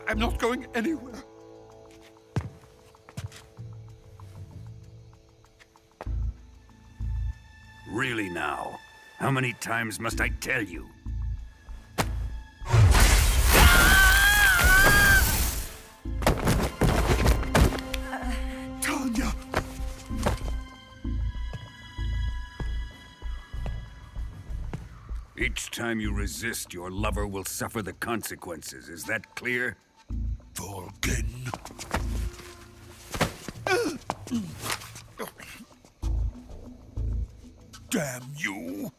I'm not going anywhere. Really now? How many times must I tell you? Tanya! Each time you resist, your lover will suffer the consequences. Is that clear? Volgin. Damn you!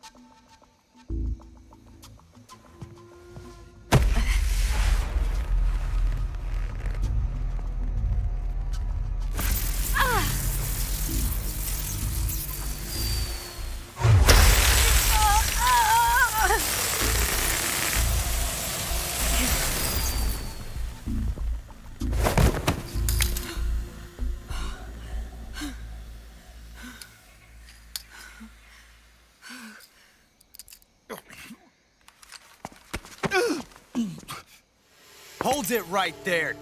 Hold it right there,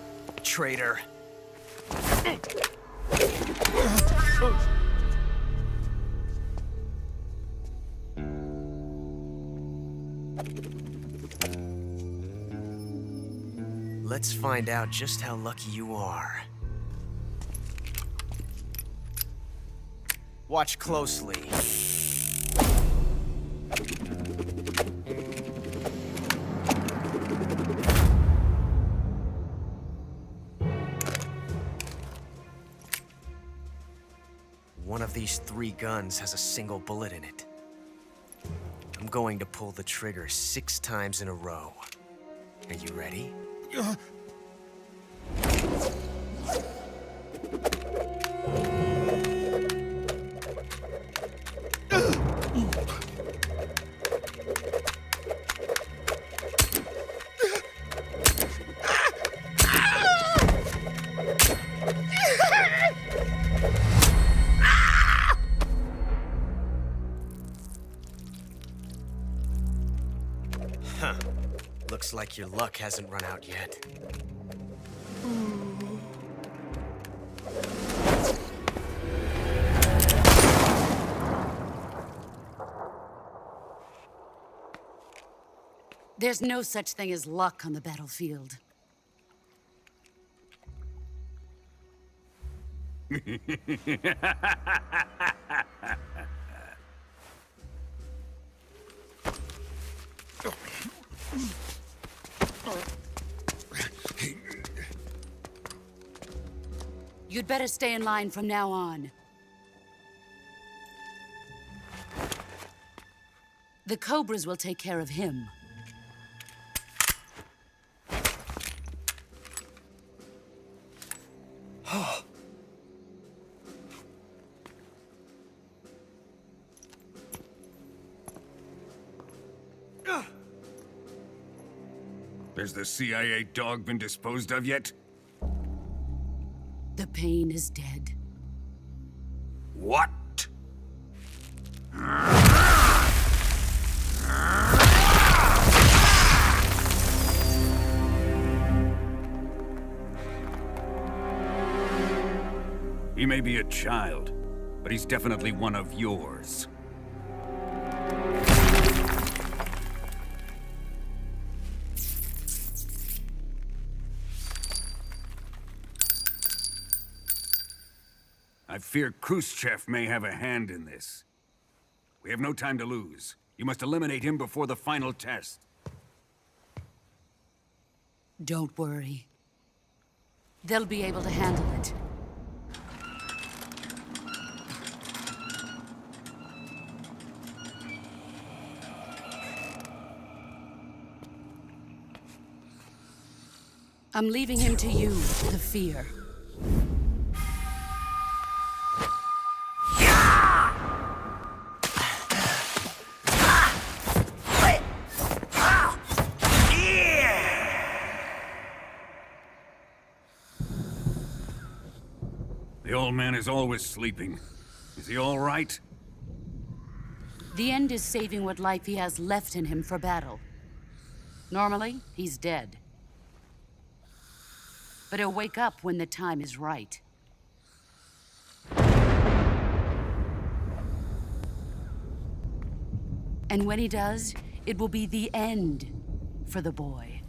traitor. Let's find out just how lucky you are. Watch closely. One of these 3 guns has a single bullet in it. I'm going to pull the trigger 6 times in a row. Are you ready? Huh. Looks like your luck hasn't run out yet. There's no such thing as luck on the battlefield. You'd better stay in line from now on. The Cobras will take care of him. Has the CIA dog been disposed of yet? The pain is dead. What? He may be a child, but he's definitely one of yours. I fear Khrushchev may have a hand in this. We have no time to lose. You must eliminate him before the final test. Don't worry. They'll be able to handle it. I'm leaving him to you, the fear. The old man is always sleeping. Is he all right? The end is saving what life he has left in him for battle. Normally, he's dead. But he'll wake up when the time is right. And when he does, it will be the end for the boy.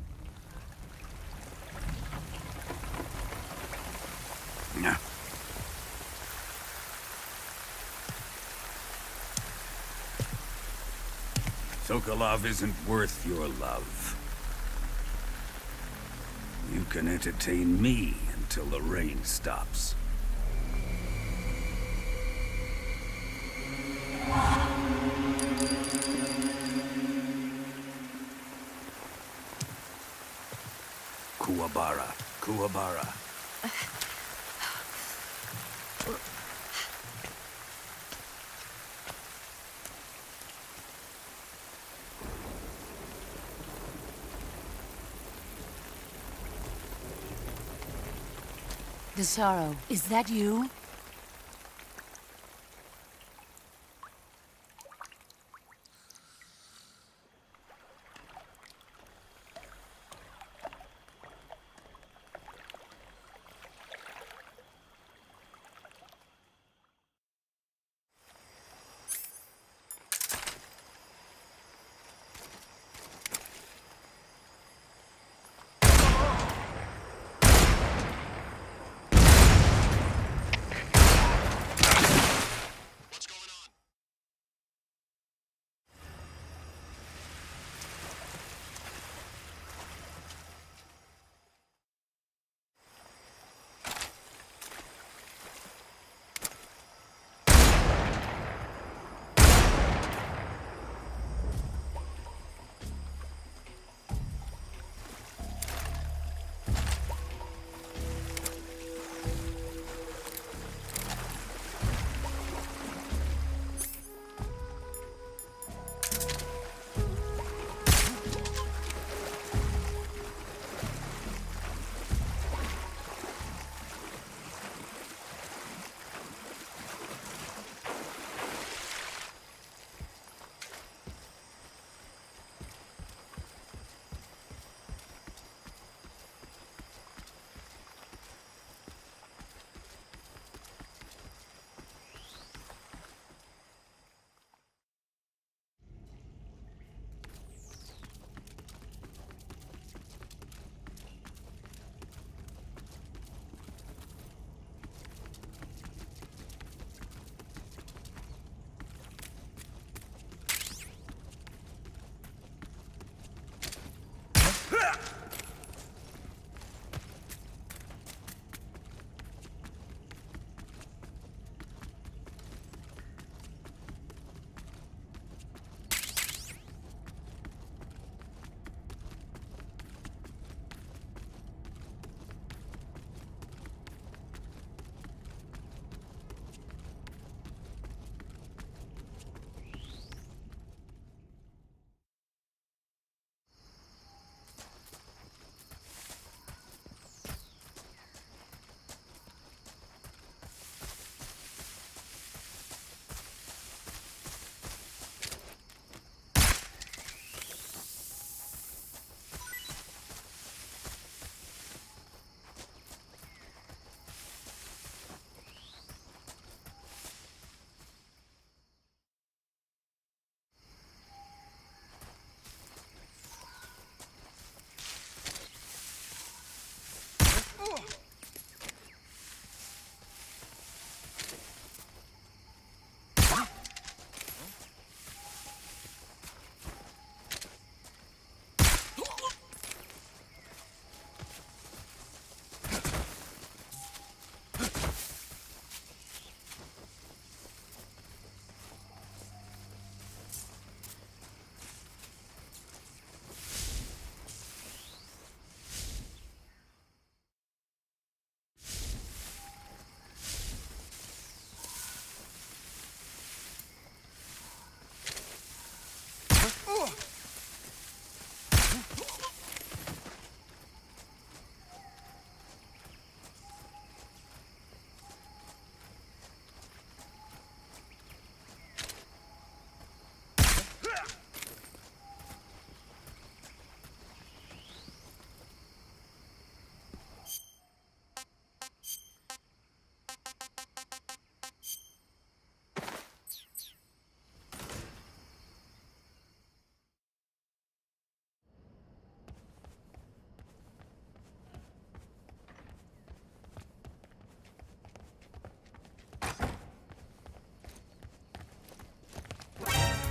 No. Sokolov isn't worth your love. You can entertain me until the rain stops. Kuwabara, Kuwabara. Desaro, is that you?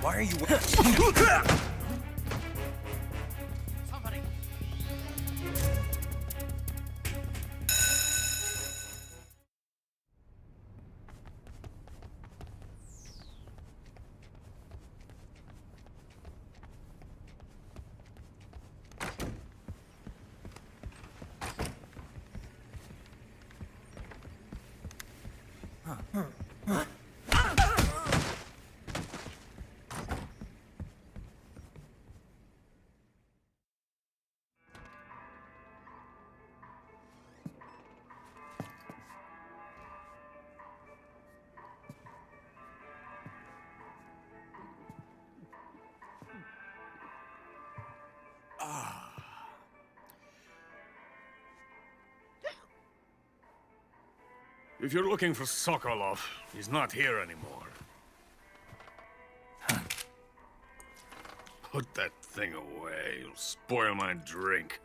Why are you... If you're looking for Sokolov, he's not here anymore. Put that thing away. You'll spoil my drink.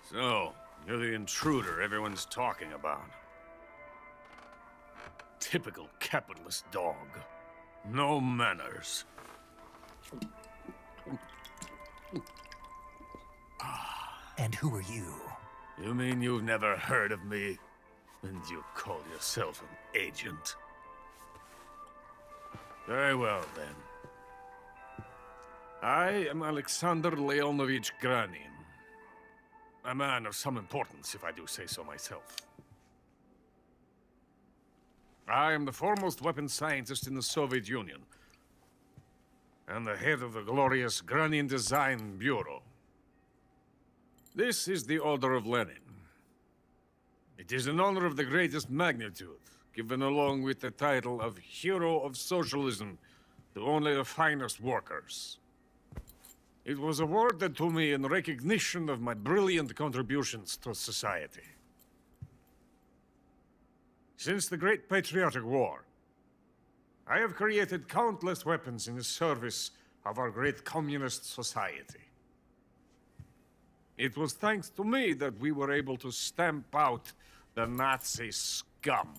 So, you're the intruder everyone's talking about. Typical capitalist dog. No manners. And who are you? You mean you've never heard of me? And you call yourself an agent? Very well, then. I am Alexander Leonovich Granin. A man of some importance, if I do say so myself. I am the foremost weapons scientist in the Soviet Union, and the head of the glorious Granin Design Bureau. This is the Order of Lenin. It is an honor of the greatest magnitude, given along with the title of Hero of Socialism to only the finest workers. It was awarded to me in recognition of my brilliant contributions to society. Since the Great Patriotic War, I have created countless weapons in the service of our great communist society. It was thanks to me that we were able to stamp out the Nazi scum.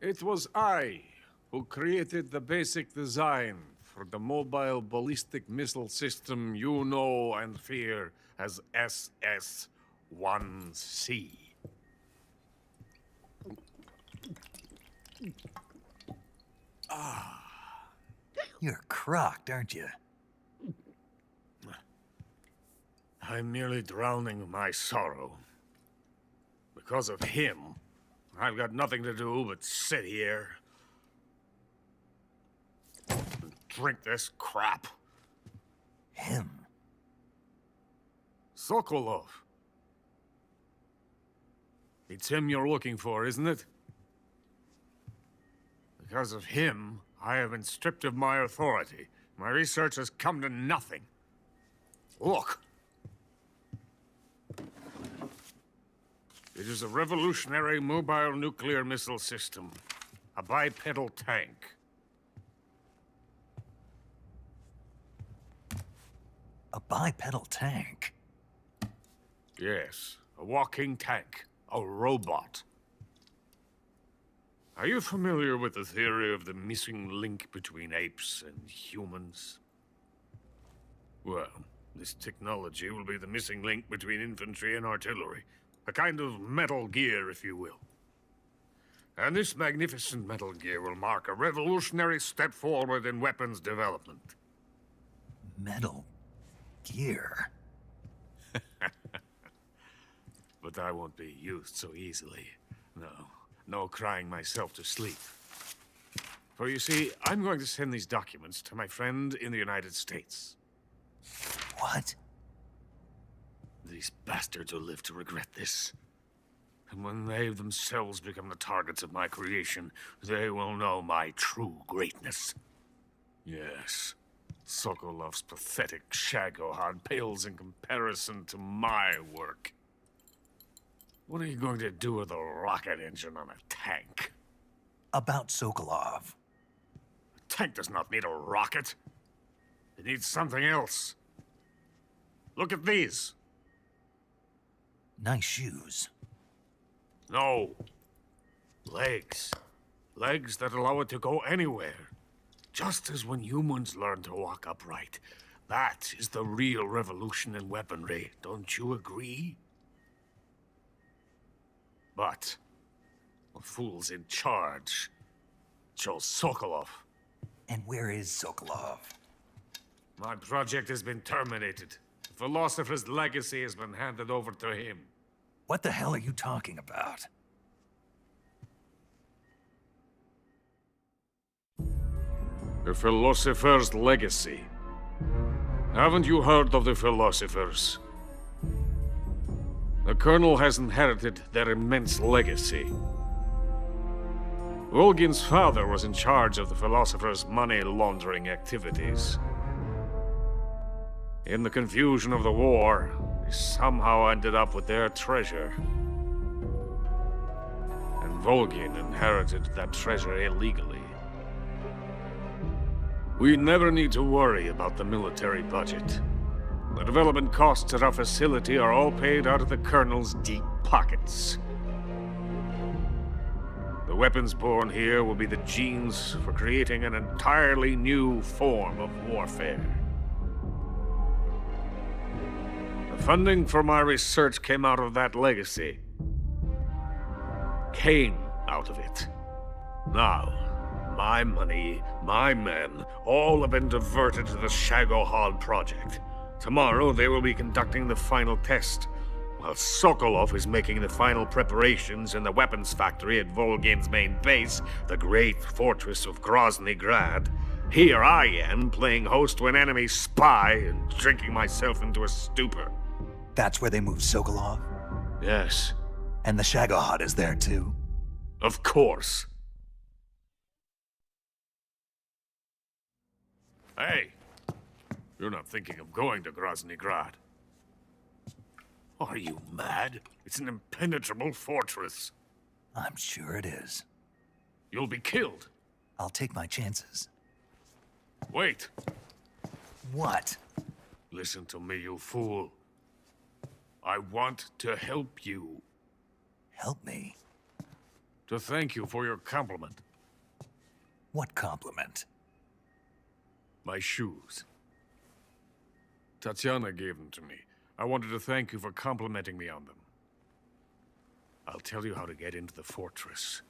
It was I who created the basic design for the mobile ballistic missile system you know and fear as SS-1C. You're crocked, aren't you? I'm merely drowning my sorrow. Because of him, I've got nothing to do but sit here and drink this crap. Him? Sokolov. It's him you're looking for, isn't it? Because of him, I have been stripped of my authority. My research has come to nothing. Look. It is a revolutionary mobile nuclear missile system. A bipedal tank. A bipedal tank? Yes, a walking tank. A robot. Are you familiar with the theory of the missing link between apes and humans? Well, this technology will be the missing link between infantry and artillery. A kind of Metal Gear, if you will. And this magnificent Metal Gear will mark a revolutionary step forward in weapons development. Metal Gear? But I won't be used so easily. No crying myself to sleep. For you see, I'm going to send these documents to my friend in the United States. What? These bastards will live to regret this. And when they themselves become the targets of my creation, they will know my true greatness. Yes, Sokolov's pathetic shagohod pales in comparison to my work. What are you going to do with a rocket engine on a tank? About Sokolov. A tank does not need a rocket. It needs something else. Look at these. Nice shoes. No. Legs. Legs that allow it to go anywhere. Just as when humans learn to walk upright. That is the real revolution in weaponry, don't you agree? But the fool's in charge chose Sokolov. And where is Sokolov? My project has been terminated. The philosopher's legacy has been handed over to him. What the hell are you talking about? The philosopher's legacy. Haven't you heard of the philosophers? The Colonel has inherited their immense legacy. Volgin's father was in charge of the philosophers' money laundering activities. In the confusion of the war, they somehow ended up with their treasure. And Volgin inherited that treasure illegally. We never need to worry about the military budget. The development costs at our facility are all paid out of the Colonel's deep pockets. The weapons born here will be the genes for creating an entirely new form of warfare. The funding for my research came out of that legacy. Came out of it. Now, my money, my men, all have been diverted to the Shagohod project. Tomorrow they will be conducting the final test, while Sokolov is making the final preparations in the weapons factory at Volgin's main base, the great fortress of Grozny Grad. Here I am, playing host to an enemy spy and drinking myself into a stupor. That's where they moved Sokolov? Yes. And the Shagohod is there too? Of course. Hey, you're not thinking of going to Grozny Grad. Are you mad? It's an impenetrable fortress. I'm sure it is. You'll be killed. I'll take my chances. Wait. What? Listen to me, you fool. I want to help you. Help me? To thank you for your compliment. What compliment? My shoes. Tatiana gave them to me. I wanted to thank you for complimenting me on them. I'll tell you how to get into the fortress.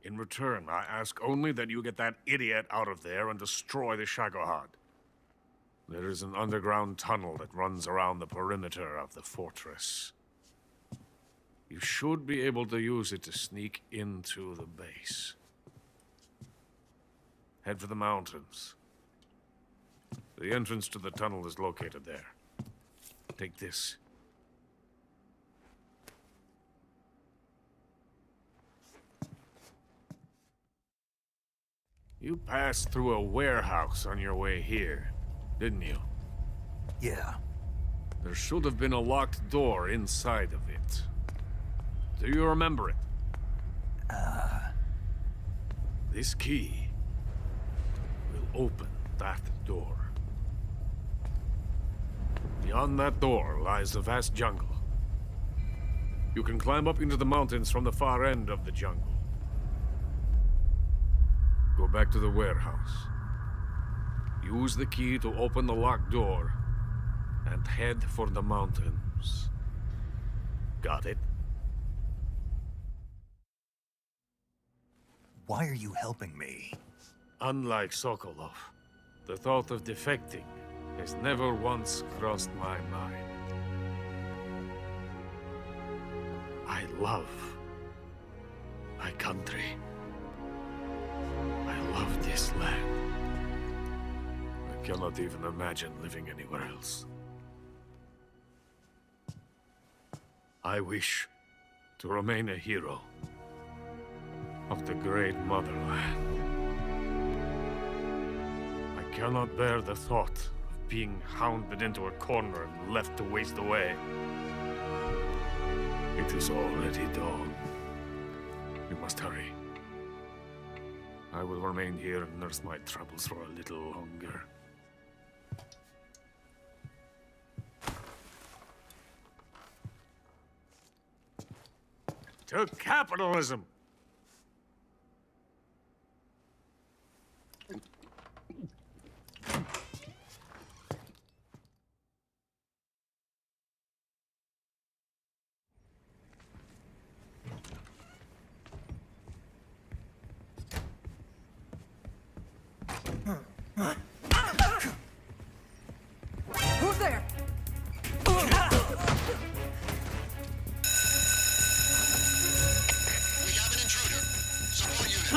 In return, I ask only that you get that idiot out of there and destroy the Shagohod. There is an underground tunnel that runs around the perimeter of the fortress. You should be able to use it to sneak into the base. Head for the mountains. The entrance to the tunnel is located there. Take this. You passed through a warehouse on your way here, didn't you? Yeah. There should have been a locked door inside of it. Do you remember it? This key will open that door. Beyond that door lies a vast jungle. You can climb up into the mountains from the far end of the jungle. Go back to the warehouse. Use the key to open the locked door and head for the mountains. Got it? Why are you helping me? Unlike Sokolov, the thought of defecting has never once crossed my mind. I love my country. I love this land. I cannot even imagine living anywhere else. I wish to remain a hero of the great motherland. I cannot bear the thought of being hounded into a corner and left to waste away. It is already dawn. You must hurry. I will remain here and nurse my troubles for a little longer. To capitalism! Who's there? We have an intruder. Support units.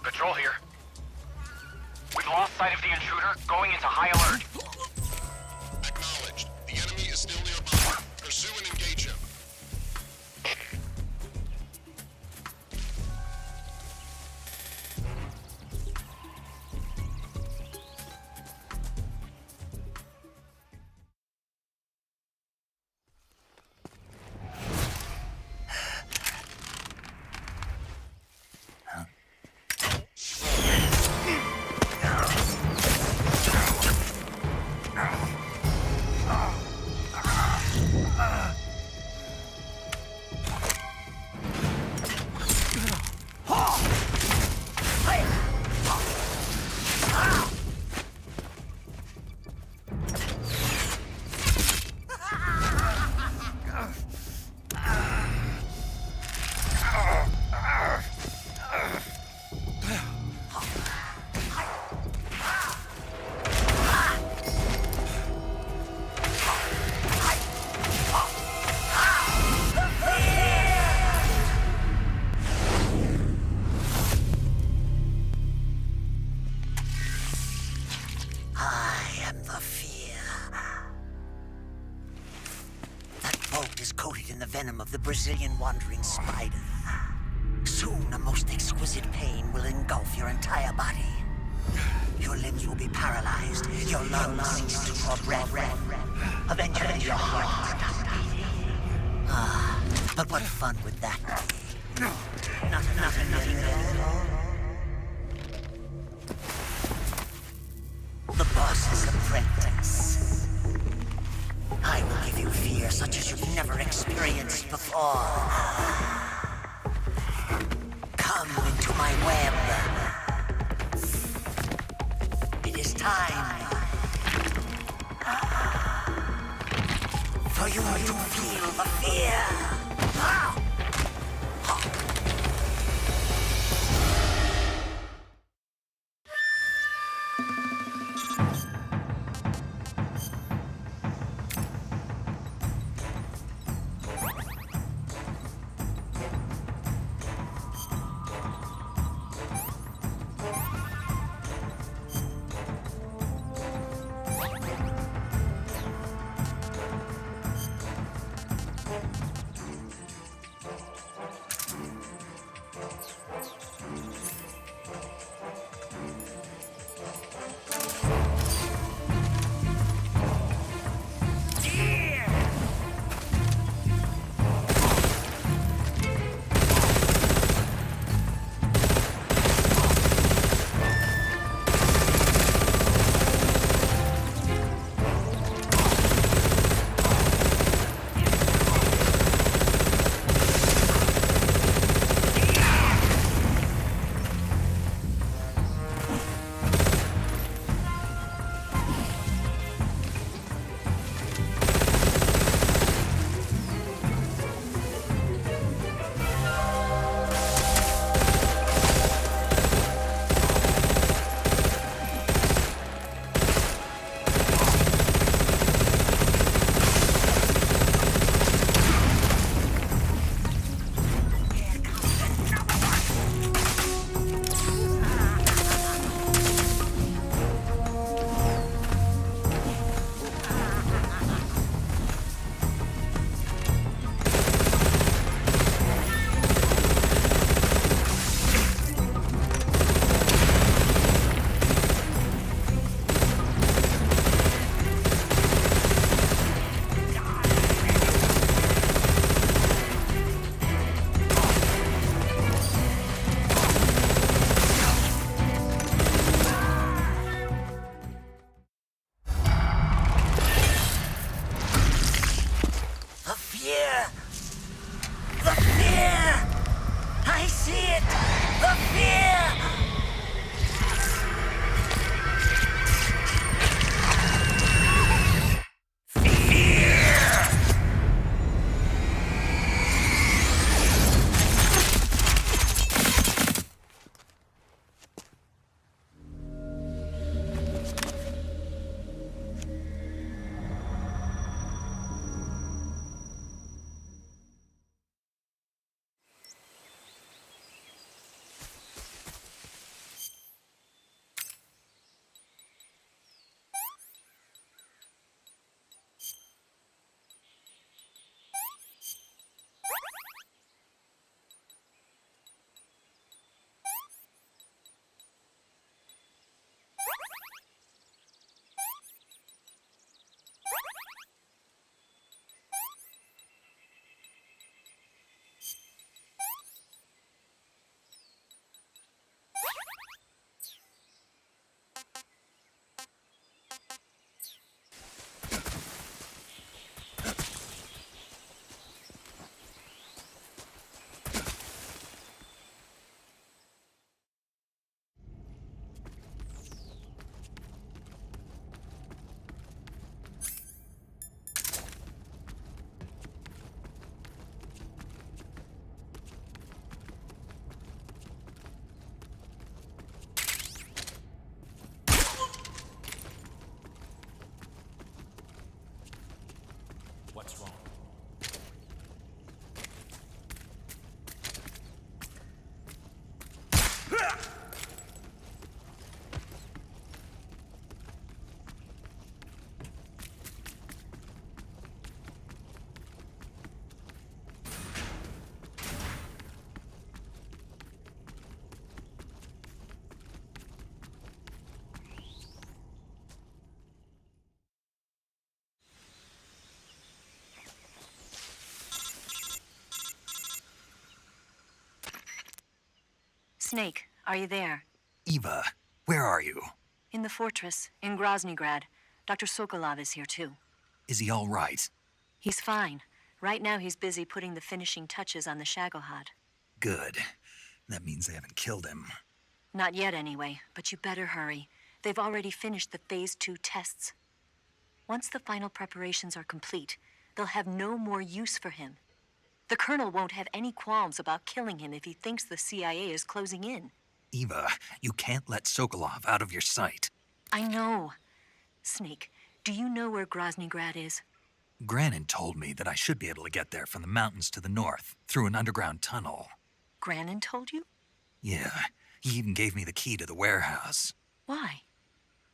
Patrol here. We've lost sight of the intruder, going into high alert. Acknowledged. The enemy is still nearby. Pursue and engage him. Venom of the Brazilian wandering spider. Soon, a most exquisite pain will engulf your entire body. Your limbs will be paralyzed, your lungs cease to draw breath. Eventually, your heart will stop beating. Ah, but what fun would that be? Nothing at all. The boss's apprentice. I will give you fear such as you've never experienced before. Come into my web. It is time for you to feel the fear. Snake, are you there? Eva, where are you? In the fortress, in Groznygrad. Dr. Sokolov is here too. Is he all right? He's fine. Right now he's busy putting the finishing touches on the Shagohod. Good. That means they haven't killed him. Not yet anyway, but you better hurry. They've already finished the Phase 2 tests. Once the final preparations are complete, they'll have no more use for him. The Colonel won't have any qualms about killing him if he thinks the CIA is closing in. Eva, you can't let Sokolov out of your sight. I know. Snake, do you know where Groznygrad is? Granin told me that I should be able to get there from the mountains to the north, through an underground tunnel. Granin told you? Yeah, he even gave me the key to the warehouse. Why?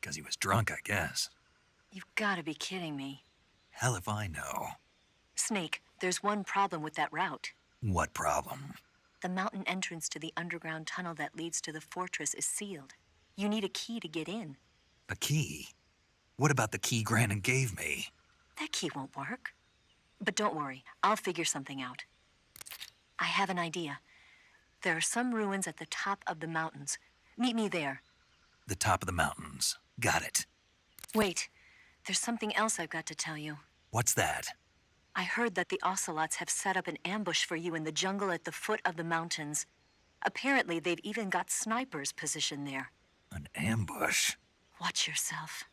'Cause he was drunk, I guess. You've got to be kidding me. Hell if I know. Snake, there's one problem with that route. What problem? The mountain entrance to the underground tunnel that leads to the fortress is sealed. You need a key to get in. A key? What about the key Granin gave me? That key won't work. But don't worry, I'll figure something out. I have an idea. There are some ruins at the top of the mountains. Meet me there. The top of the mountains. Got it. Wait, there's something else I've got to tell you. What's that? I heard that the Ocelots have set up an ambush for you in the jungle at the foot of the mountains. Apparently, they've even got snipers positioned there. An ambush? Watch yourself.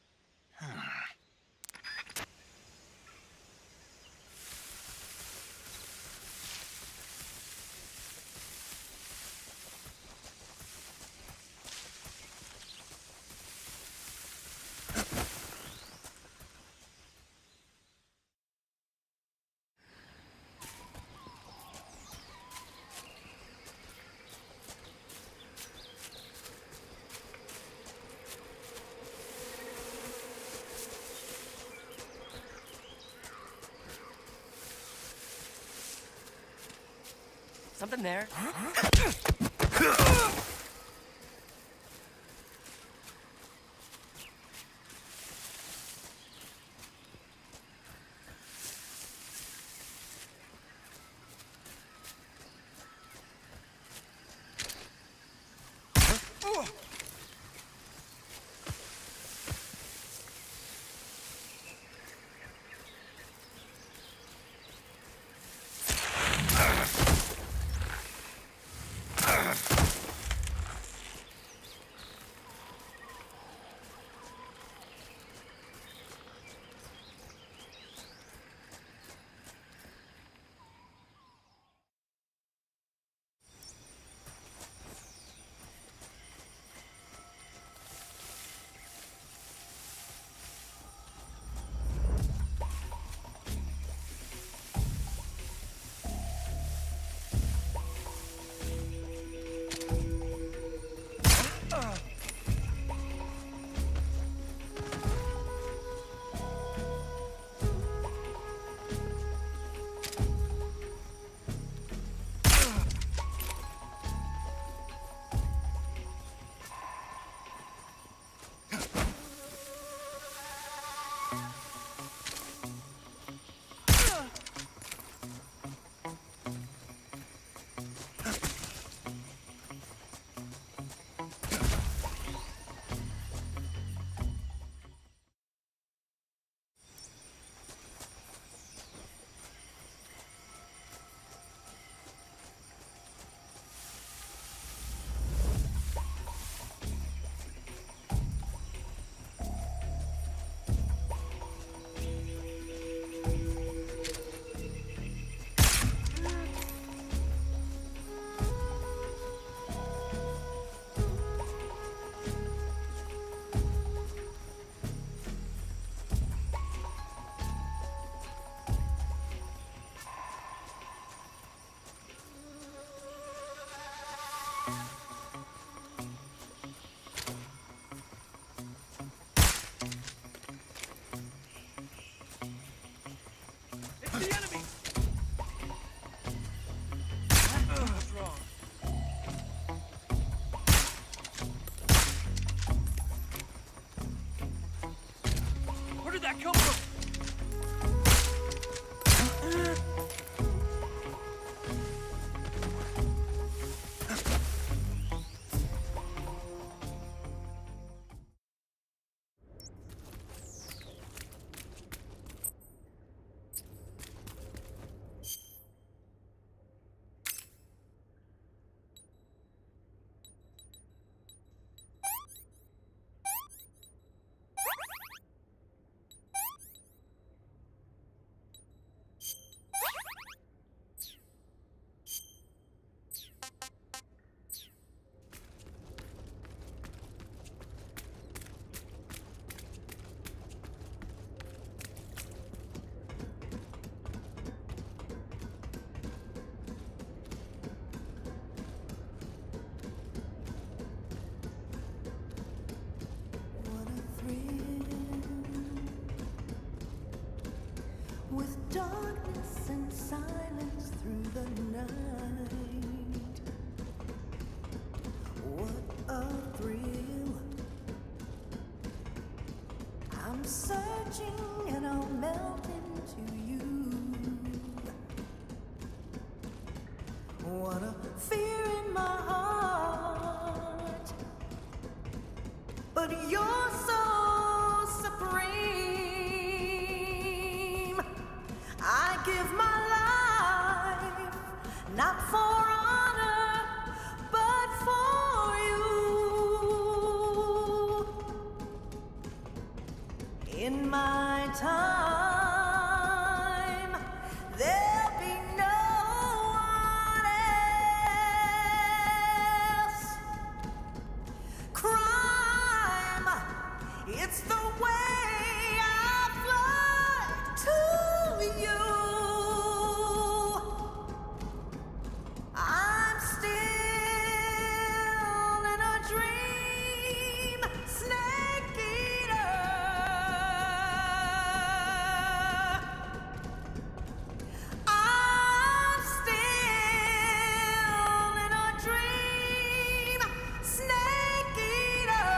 Something there. that come from? darkness and silence through the night. What a thrill. I'm searching and I'll melt into you. What a fear in my heart. But you're so supreme. I give my life, not for honor, but for you. In my time, there'll be no one else. Crime, it's the way I fly to you. I'm still in a dream, snake eater. I'm still in a dream, snake eater.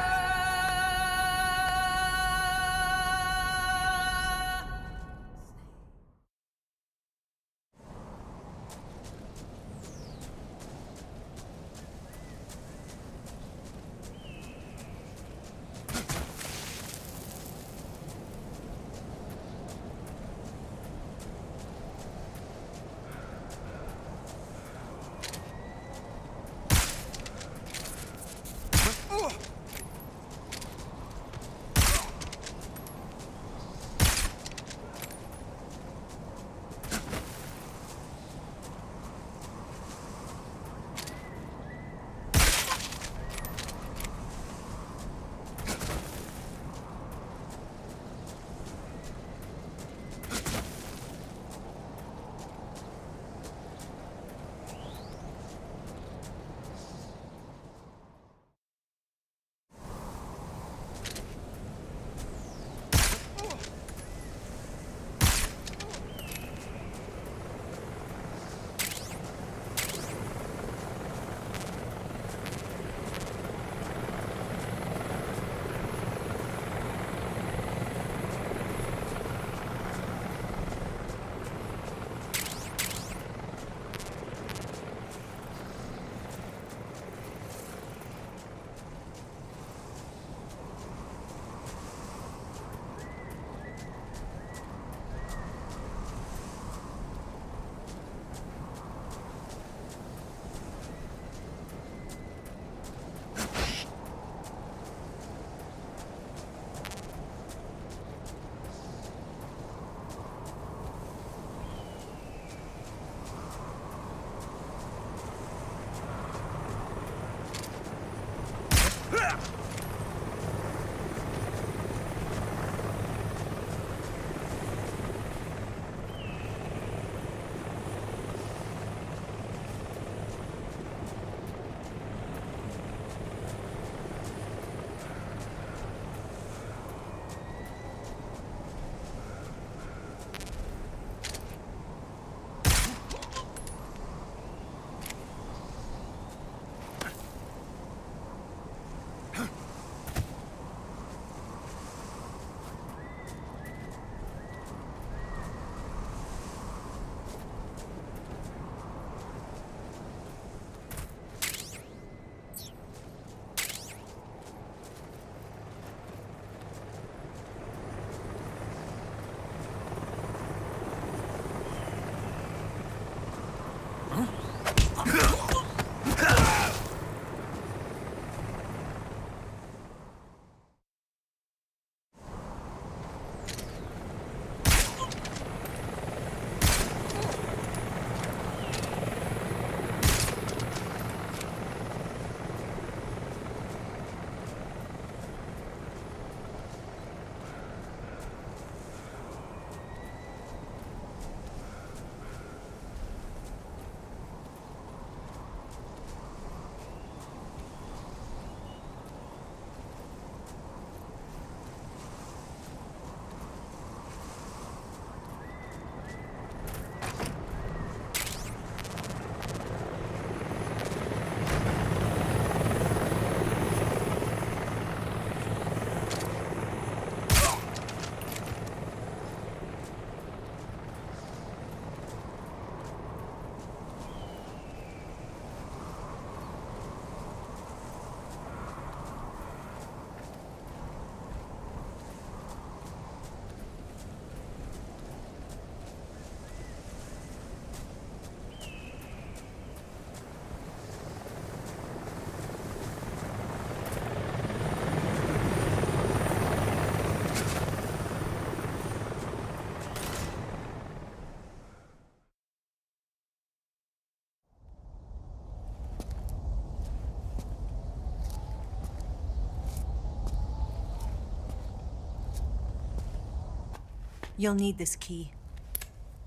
You'll need this key.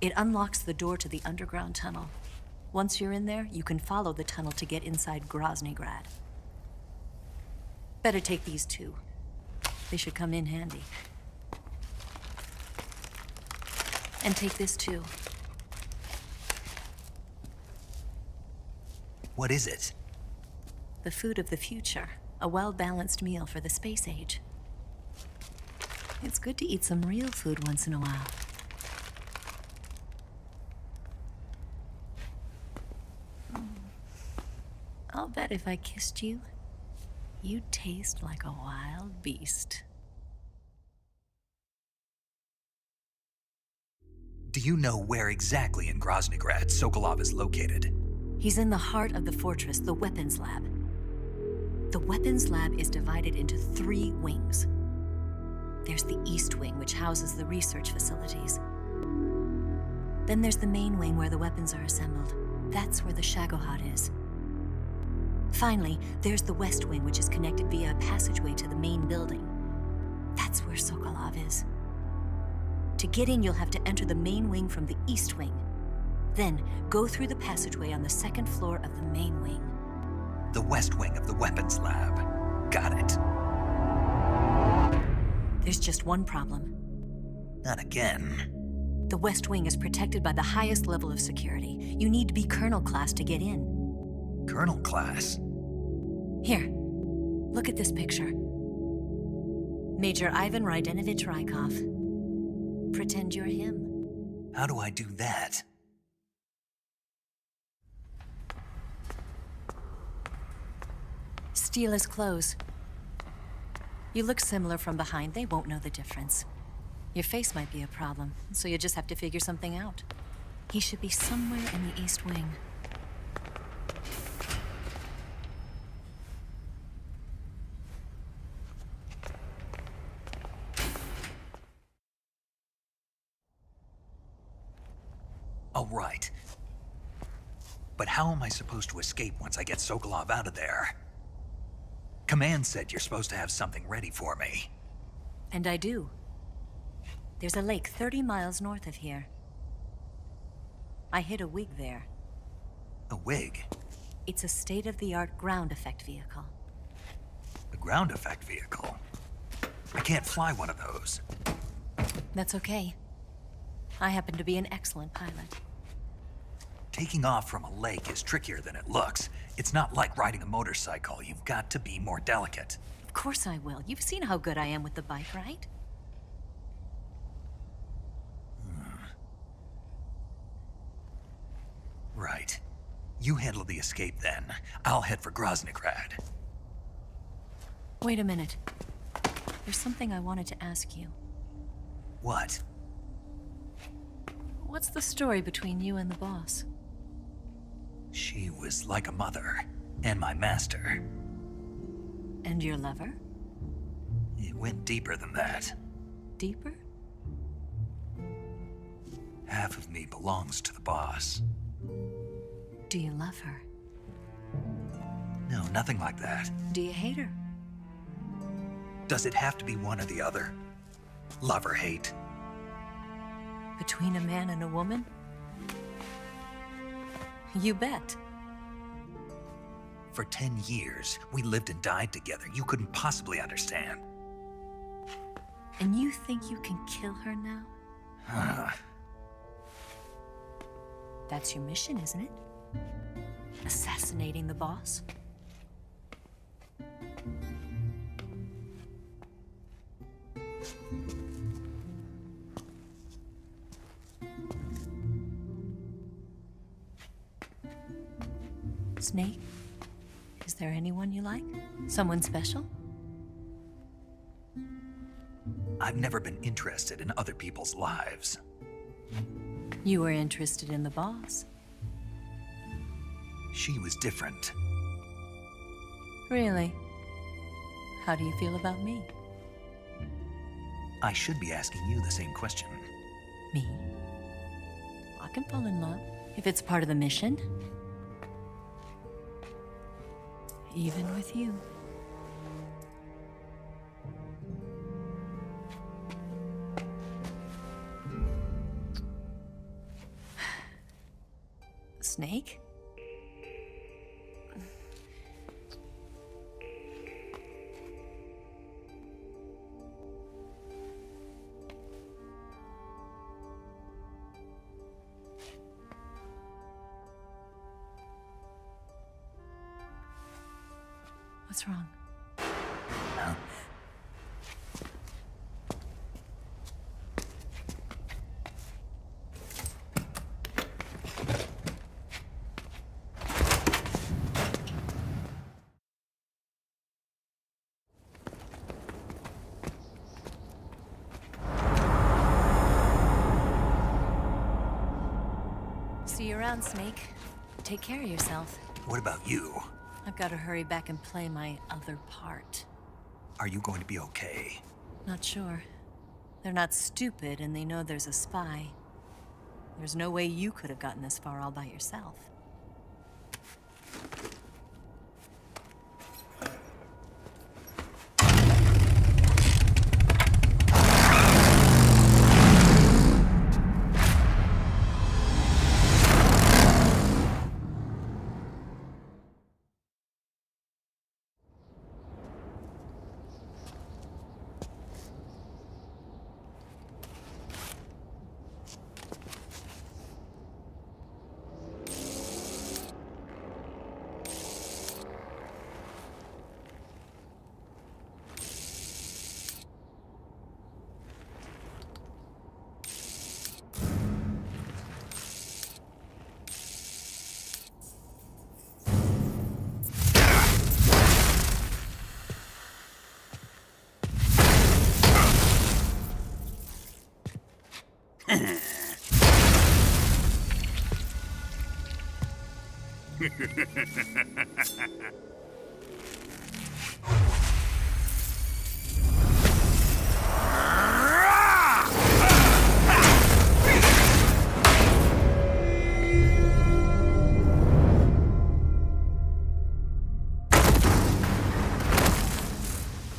It unlocks the door to the underground tunnel. Once you're in there, you can follow the tunnel to get inside Groznygrad. Better take these too. They should come in handy. And take this too. What is it? The food of the future. A well-balanced meal for the space age. It's good to eat some real food once in a while. I'll bet if I kissed you, you'd taste like a wild beast. Do you know where exactly in Groznygrad Sokolov is located? He's in the heart of the fortress, the weapons lab. The weapons lab is divided into 3 wings. There's the East Wing, which houses the research facilities. Then there's the main wing where the weapons are assembled. That's where the Shagohod is. Finally, there's the West Wing, which is connected via a passageway to the main building. That's where Sokolov is. To get in, you'll have to enter the main wing from the East Wing. Then, go through the passageway on the 2nd floor of the main wing. The West Wing of the weapons lab. Got it. There's just one problem. Not again. The West Wing is protected by the highest level of security. You need to be Colonel class to get in. Colonel class? Here, look at this picture. Major Ivan Rydenovich Rykov. Pretend you're him. How do I do that? Steal his clothes. You look similar from behind. They won't know the difference. Your face might be a problem, so you just have to figure something out. He should be somewhere in the East Wing. All right. But how am I supposed to escape once I get Sokolov out of there? Command said you're supposed to have something ready for me. And I do. There's a lake 30 miles north of here. I hid a wig there. A wig? It's a state-of-the-art ground effect vehicle. A ground effect vehicle? I can't fly one of those. That's okay. I happen to be an excellent pilot. Taking off from a lake is trickier than it looks. It's not like riding a motorcycle. You've got to be more delicate. Of course I will. You've seen how good I am with the bike, right? Right. You handle the escape then. I'll head for Groznygrad. Wait a minute. There's something I wanted to ask you. What? What's the story between you and the boss? She was like a mother, and my master. And your lover? It went deeper than that. Deeper? Half of me belongs to the boss. Do you love her? No, nothing like that. Do you hate her? Does it have to be one or the other? Love or hate? Between a man and a woman? You bet. For 10 years, we lived and died together. You couldn't possibly understand. And you think you can kill her now? That's your mission, isn't it? Assassinating the boss? Snake? Is there anyone you like? Someone special? I've never been interested in other people's lives. You were interested in the boss. She was different. Really? How do you feel about me? I should be asking you the same question. Me? I can fall in love if it's part of the mission. Even with you. Snake? What's wrong? See you around, Snake. Take care of yourself. What about you? I've got to hurry back and play my other part. Are you going to be okay? Not sure. They're not stupid, and they know there's a spy. There's no way you could have gotten this far all by yourself.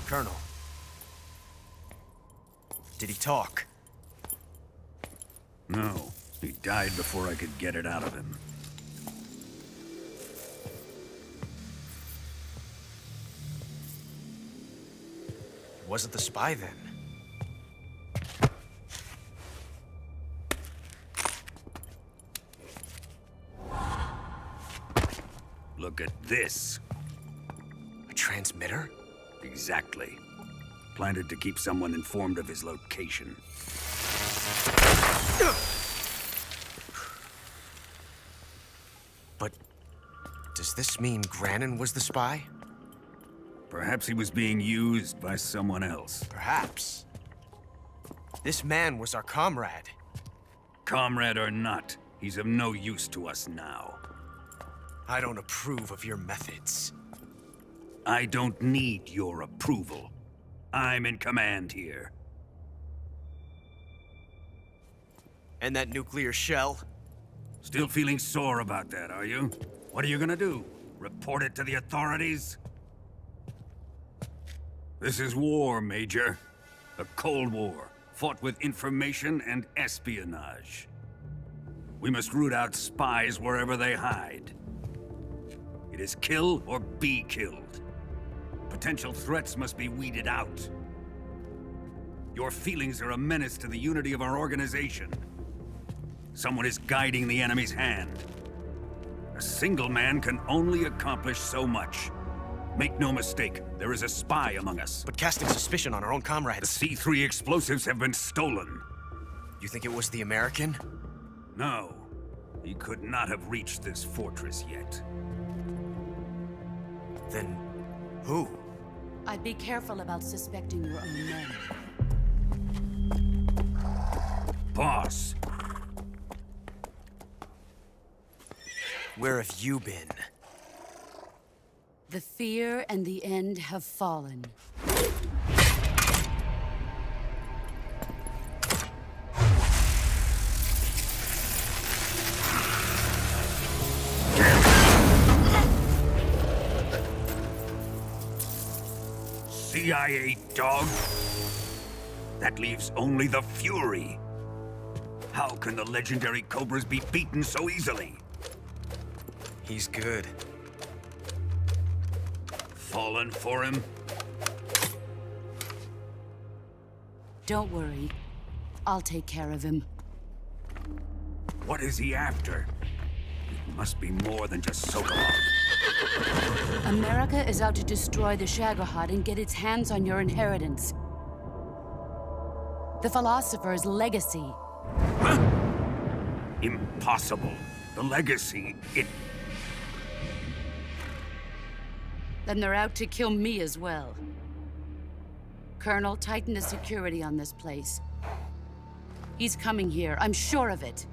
Colonel. Did he talk? No. He died before I could get it out of him. Wasn't the spy then? Look at this. A transmitter? Exactly. Planted to keep someone informed of his location. But does this mean Grannon was the spy? Perhaps he was being used by someone else. Perhaps. This man was our comrade. Comrade or not, he's of no use to us now. I don't approve of your methods. I don't need your approval. I'm in command here. And that nuclear shell? Still feeling sore about that, are you? What are you gonna do? Report it to the authorities? This is war, Major. A Cold War, fought with information and espionage. We must root out spies wherever they hide. It is kill or be killed. Potential threats must be weeded out. Your feelings are a menace to the unity of our organization. Someone is guiding the enemy's hand. A single man can only accomplish so much. Make no mistake, there is a spy among us. But casting suspicion on our own comrades... The C3 explosives have been stolen. You think it was the American? No. He could not have reached this fortress yet. Then... who? I'd be careful about suspecting your own men. Boss! Where have you been? The fear and the end have fallen. CIA dog? That leaves only the Fury. How can the legendary Cobras be beaten so easily? He's good. Fallen for him? Don't worry. I'll take care of him. What is he after? It must be more than just Sokolov. America is out to destroy the Shagohod and get its hands on your inheritance. The philosopher's legacy. Huh? Impossible. The legacy, Then they're out to kill me as well. Colonel, tighten the security on this place. He's coming here, I'm sure of it.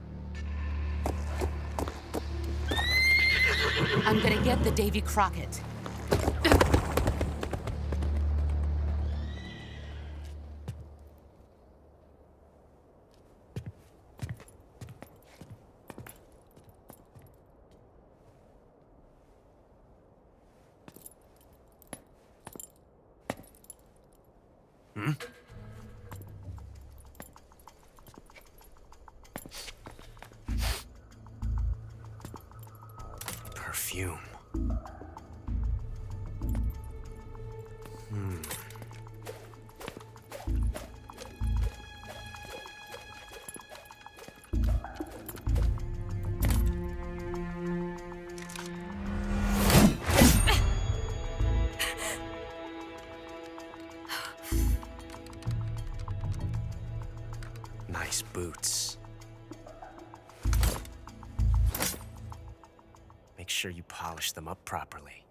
I'm gonna get the Davy Crockett. Perfume. Nice boots. Make sure you polish them up properly.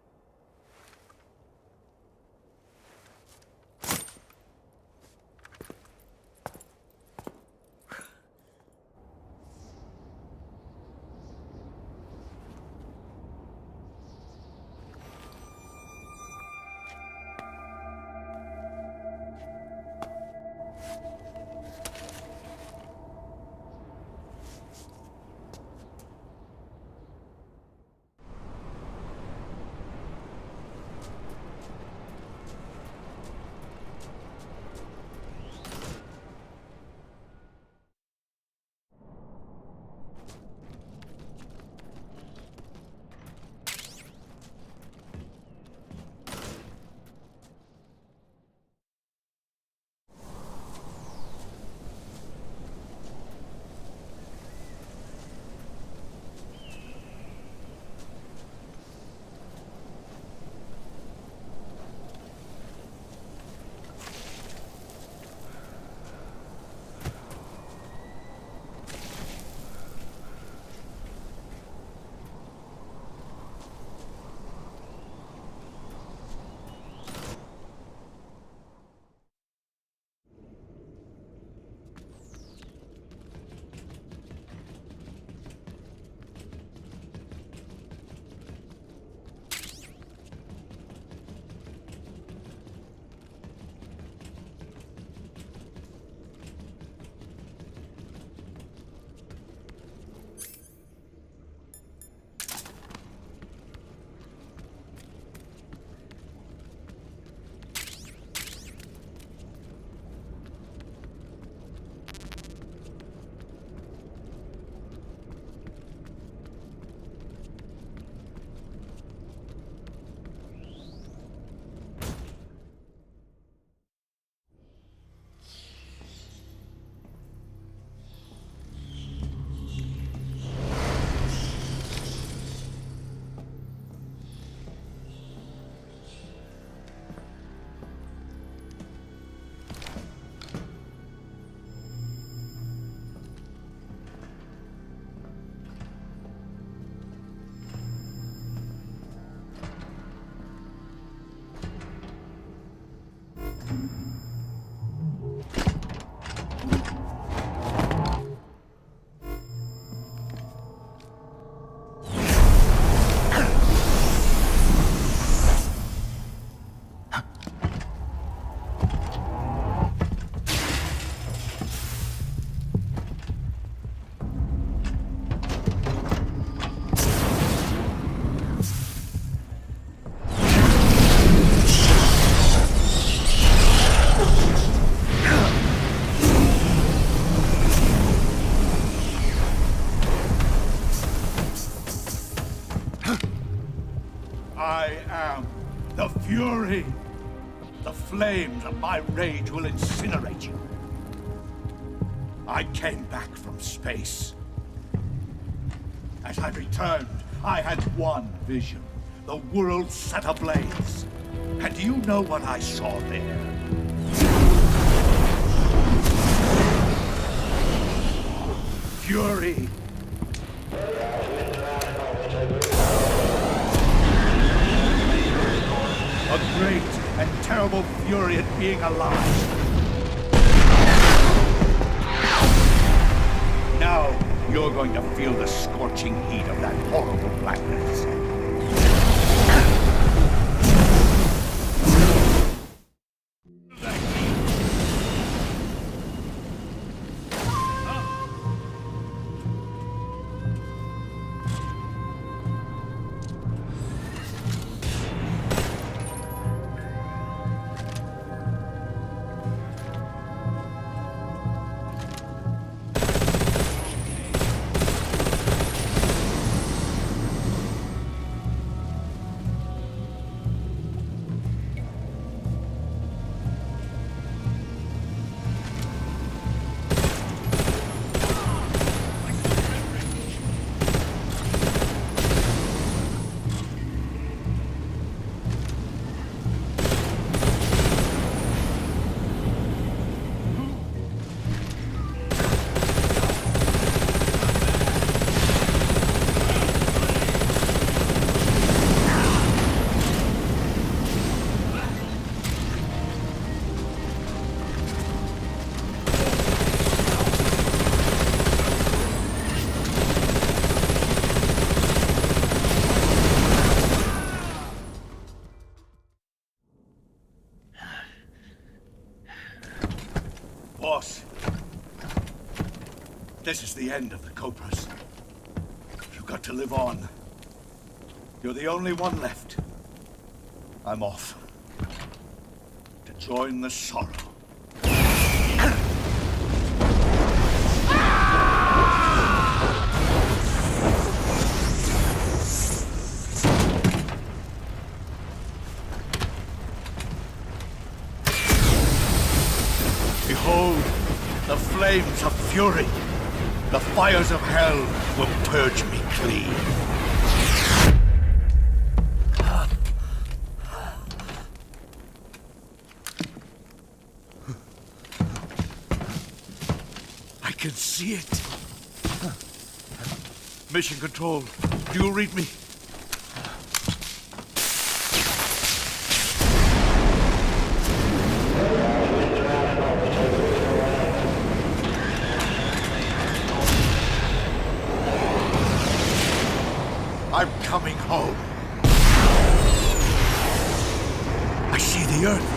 I am the Fury. The flames of my rage will incinerate you. I came back from space. As I returned, I had one vision. The world set ablaze. And do you know what I saw there? Fury. A great and terrible fury at being alive. Now you're going to feel the scorching heat of that horrible blackness. Boss, this is the end of the Cobras. You've got to live on. You're the only one left. I'm off to join the sorrow. Behold, the flames of fury. The fires of hell will purge me clean. I can see it. Mission Control, do you read me? I'm coming home. I see the Earth.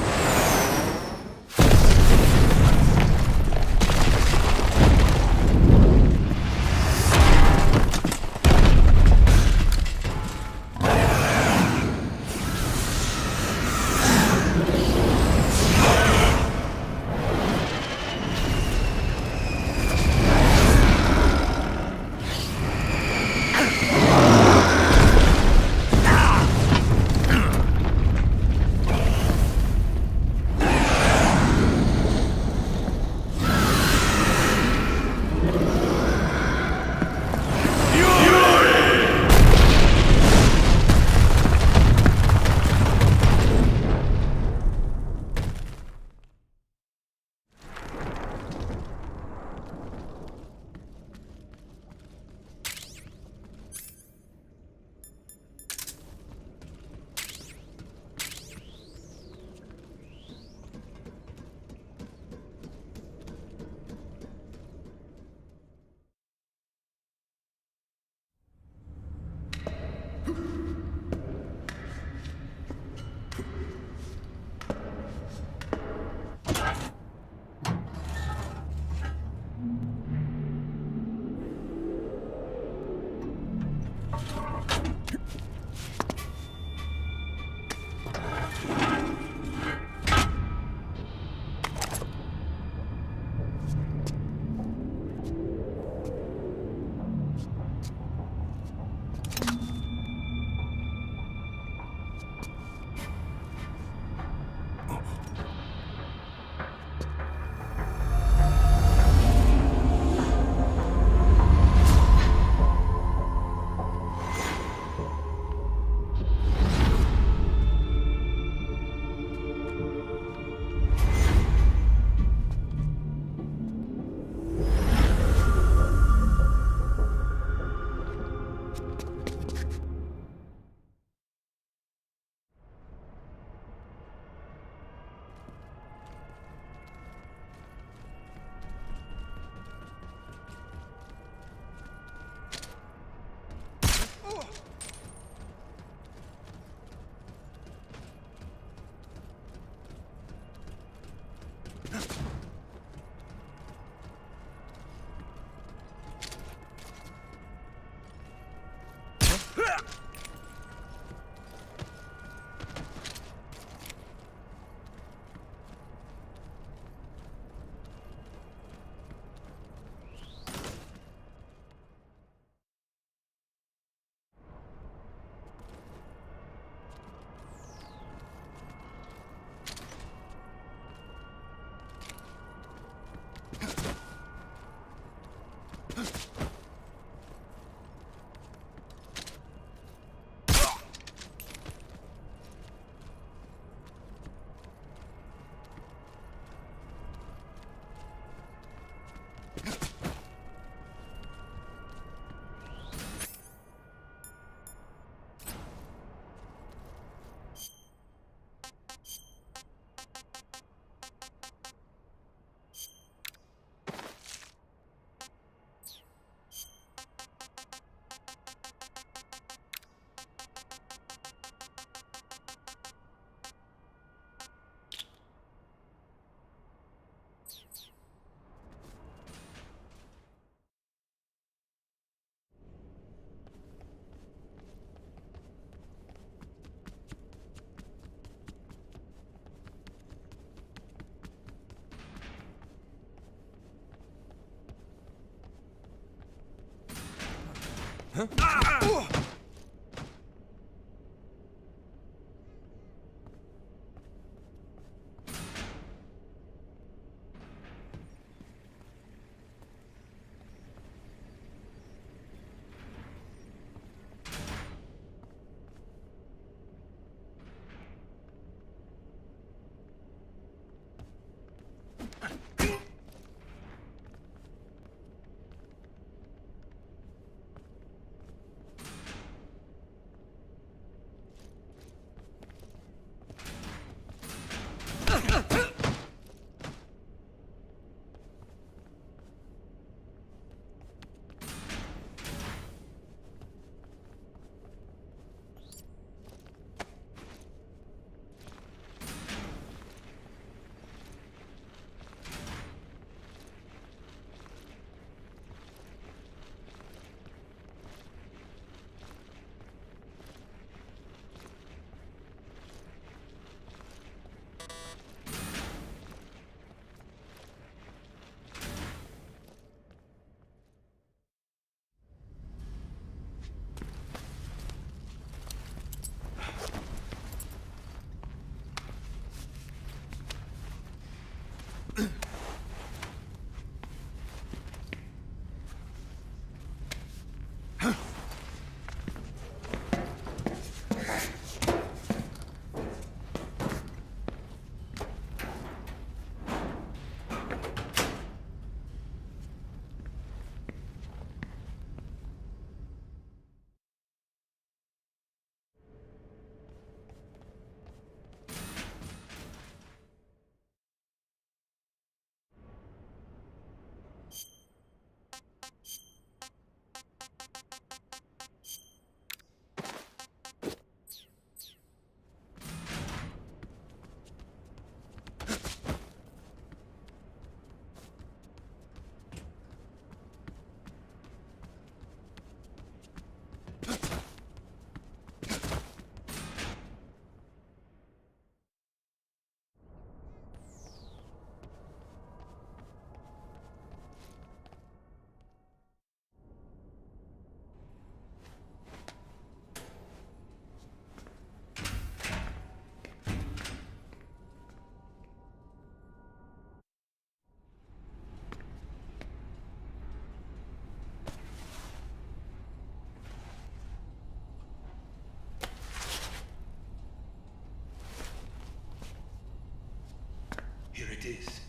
Here it is.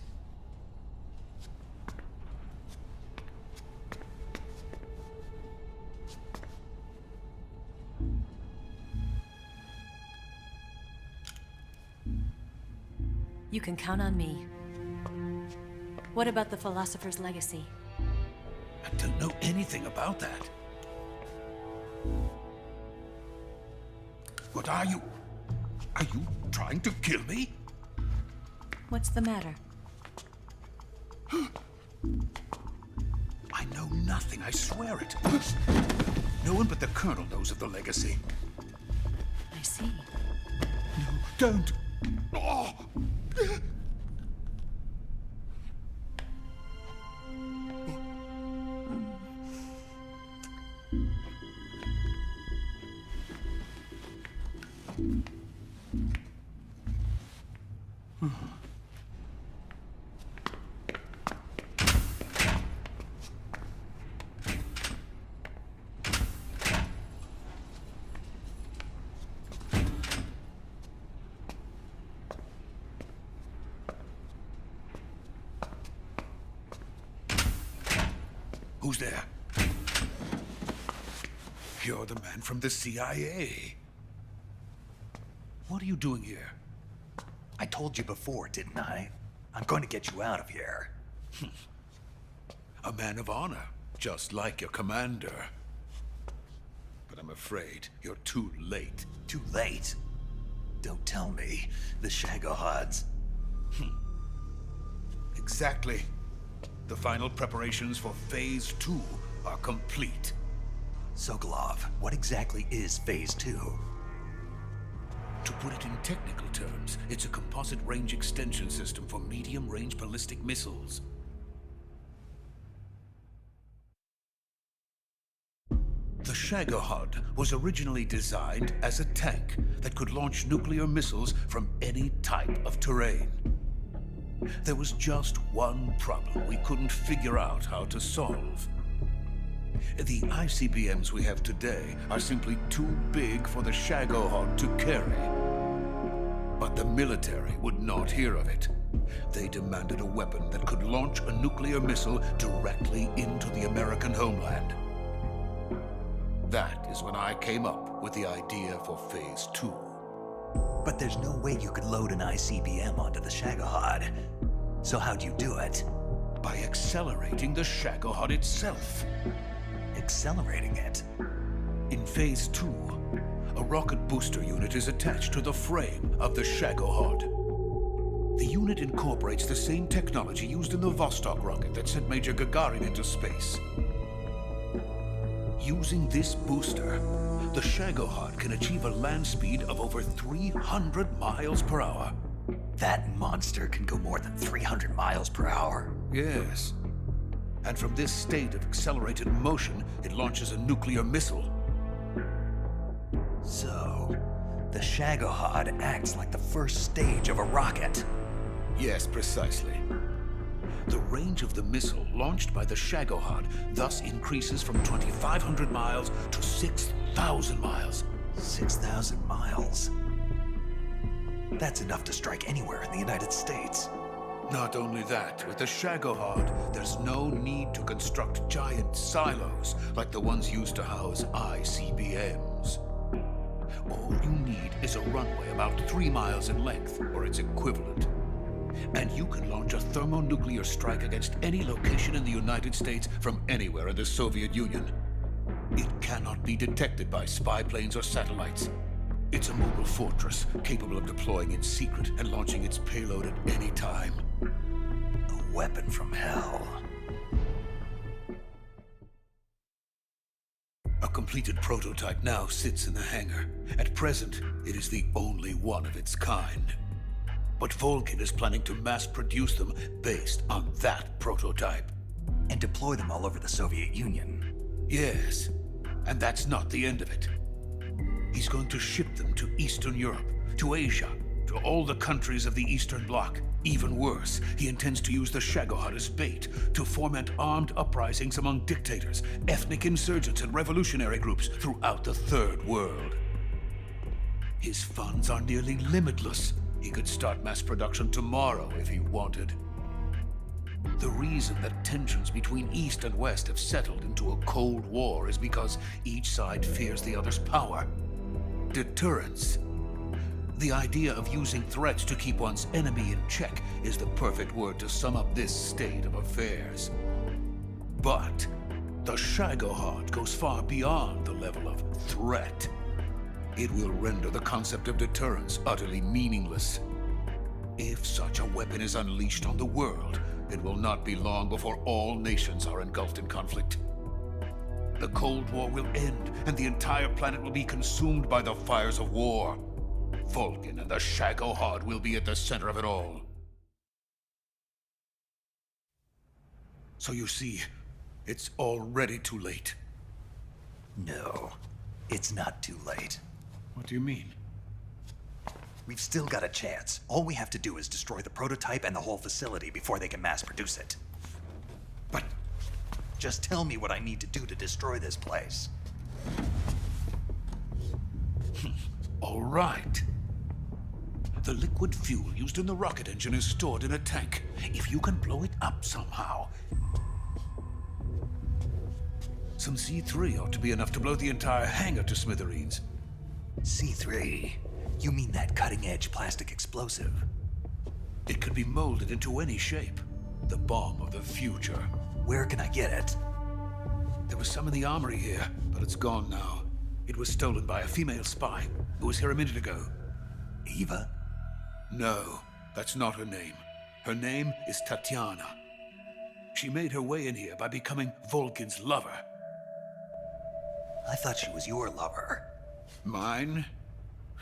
You can count on me. What about the philosopher's legacy? I don't know anything about that. What are you? Are you trying to kill me? What's the matter? I know nothing, I swear it. No one but the Colonel knows of the legacy. I see. No, don't! Oh. Who's there? You're the man from the CIA. What are you doing here? I told you before, didn't I? I'm going to get you out of here. A man of honor, just like your commander. But I'm afraid you're too late. Too late? Don't tell me. The Shagohods. Exactly. The final preparations for Phase 2 are complete. Sokolov, what exactly is Phase 2? To put it in technical terms, it's a composite range extension system for medium-range ballistic missiles. The Shagohod was originally designed as a tank that could launch nuclear missiles from any type of terrain. There was just one problem we couldn't figure out how to solve. The ICBMs we have today are simply too big for the Shagohod to carry. But the military would not hear of it. They demanded a weapon that could launch a nuclear missile directly into the American homeland. That is when I came up with the idea for Phase 2. But there's no way you could load an ICBM onto the Shagohod. So how'd you do it? By accelerating the Shagohod itself. Accelerating it? In Phase 2, a rocket booster unit is attached to the frame of the Shagohod. The unit incorporates the same technology used in the Vostok rocket that sent Major Gagarin into space. Using this booster, the Shagohod can achieve a land speed of over 300 miles per hour. That monster can go more than 300 miles per hour? Yes. And from this state of accelerated motion, it launches a nuclear missile. So, the Shagohod acts like the first stage of a rocket. Yes, precisely. The range of the missile launched by the Shagohod thus increases from 2,500 miles to 6,000 miles. 6,000 miles? That's enough to strike anywhere in the United States. Not only that, with the Shagohod, there's no need to construct giant silos like the ones used to house ICBMs. All you need is a runway about 3 miles in length, or its equivalent. And you can launch a thermonuclear strike against any location in the United States from anywhere in the Soviet Union. It cannot be detected by spy planes or satellites. It's a mobile fortress, capable of deploying in secret and launching its payload at any time. A weapon from hell. A completed prototype now sits in the hangar. At present, it is the only one of its kind. But Volgin is planning to mass-produce them based on that prototype. And deploy them all over the Soviet Union. Yes, and that's not the end of it. He's going to ship them to Eastern Europe, to Asia, to all the countries of the Eastern Bloc. Even worse, he intends to use the Shagohod as bait to foment armed uprisings among dictators, ethnic insurgents, and revolutionary groups throughout the Third World. His funds are nearly limitless. He could start mass production tomorrow if he wanted. The reason that tensions between East and West have settled into a Cold War is because each side fears the other's power. Deterrence. The idea of using threats to keep one's enemy in check is the perfect word to sum up this state of affairs. But the Shagohod goes far beyond the level of threat. It will render the concept of deterrence utterly meaningless. If such a weapon is unleashed on the world, it will not be long before all nations are engulfed in conflict. The Cold War will end, and the entire planet will be consumed by the fires of war. Vulcan and the Shagohod will be at the center of it all. So you see, it's already too late. No, it's not too late. What do you mean? We've still got a chance. All we have to do is destroy the prototype and the whole facility before they can mass produce it. But... just tell me what I need to do to destroy this place. All right. The liquid fuel used in the rocket engine is stored in a tank. If you can blow it up somehow... some C3 ought to be enough to blow the entire hangar to smithereens. C3? You mean that cutting-edge plastic explosive? It could be molded into any shape. The bomb of the future. Where can I get it? There was some in the armory here, but it's gone now. It was stolen by a female spy who was here a minute ago. Eva? No, that's not her name. Her name is Tatiana. She made her way in here by becoming Vulcan's lover. I thought she was your lover. Mine?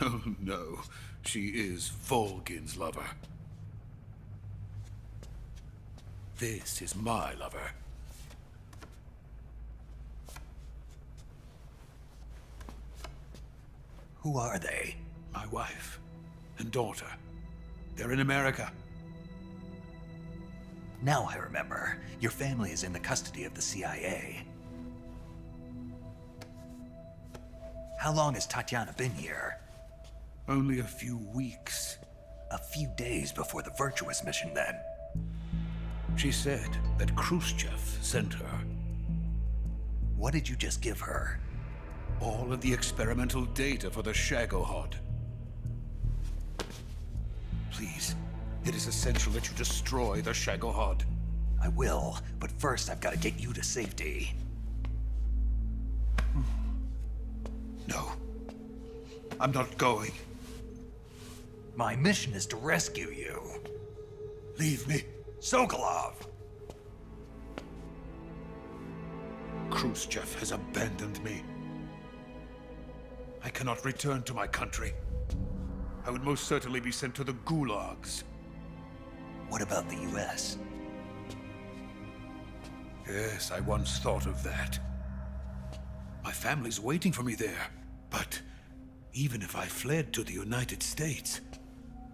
Oh, no. She is Vulcan's lover. This is my lover. Who are they? My wife and daughter. They're in America. Now I remember. Your family is in the custody of the CIA. How long has Tatiana been here? Only a few weeks. A few days before the Virtuous mission, then. She said that Khrushchev sent her. What did you just give her? All of the experimental data for the Shagohod. Please, it is essential that you destroy the Shagohod. I will, but first I've got to get you to safety. No. I'm not going. My mission is to rescue you. Leave me. Sokolov! Khrushchev has abandoned me. I cannot return to my country. I would most certainly be sent to the gulags. What about the US? Yes, I once thought of that. My family's waiting for me there. But even if I fled to the United States,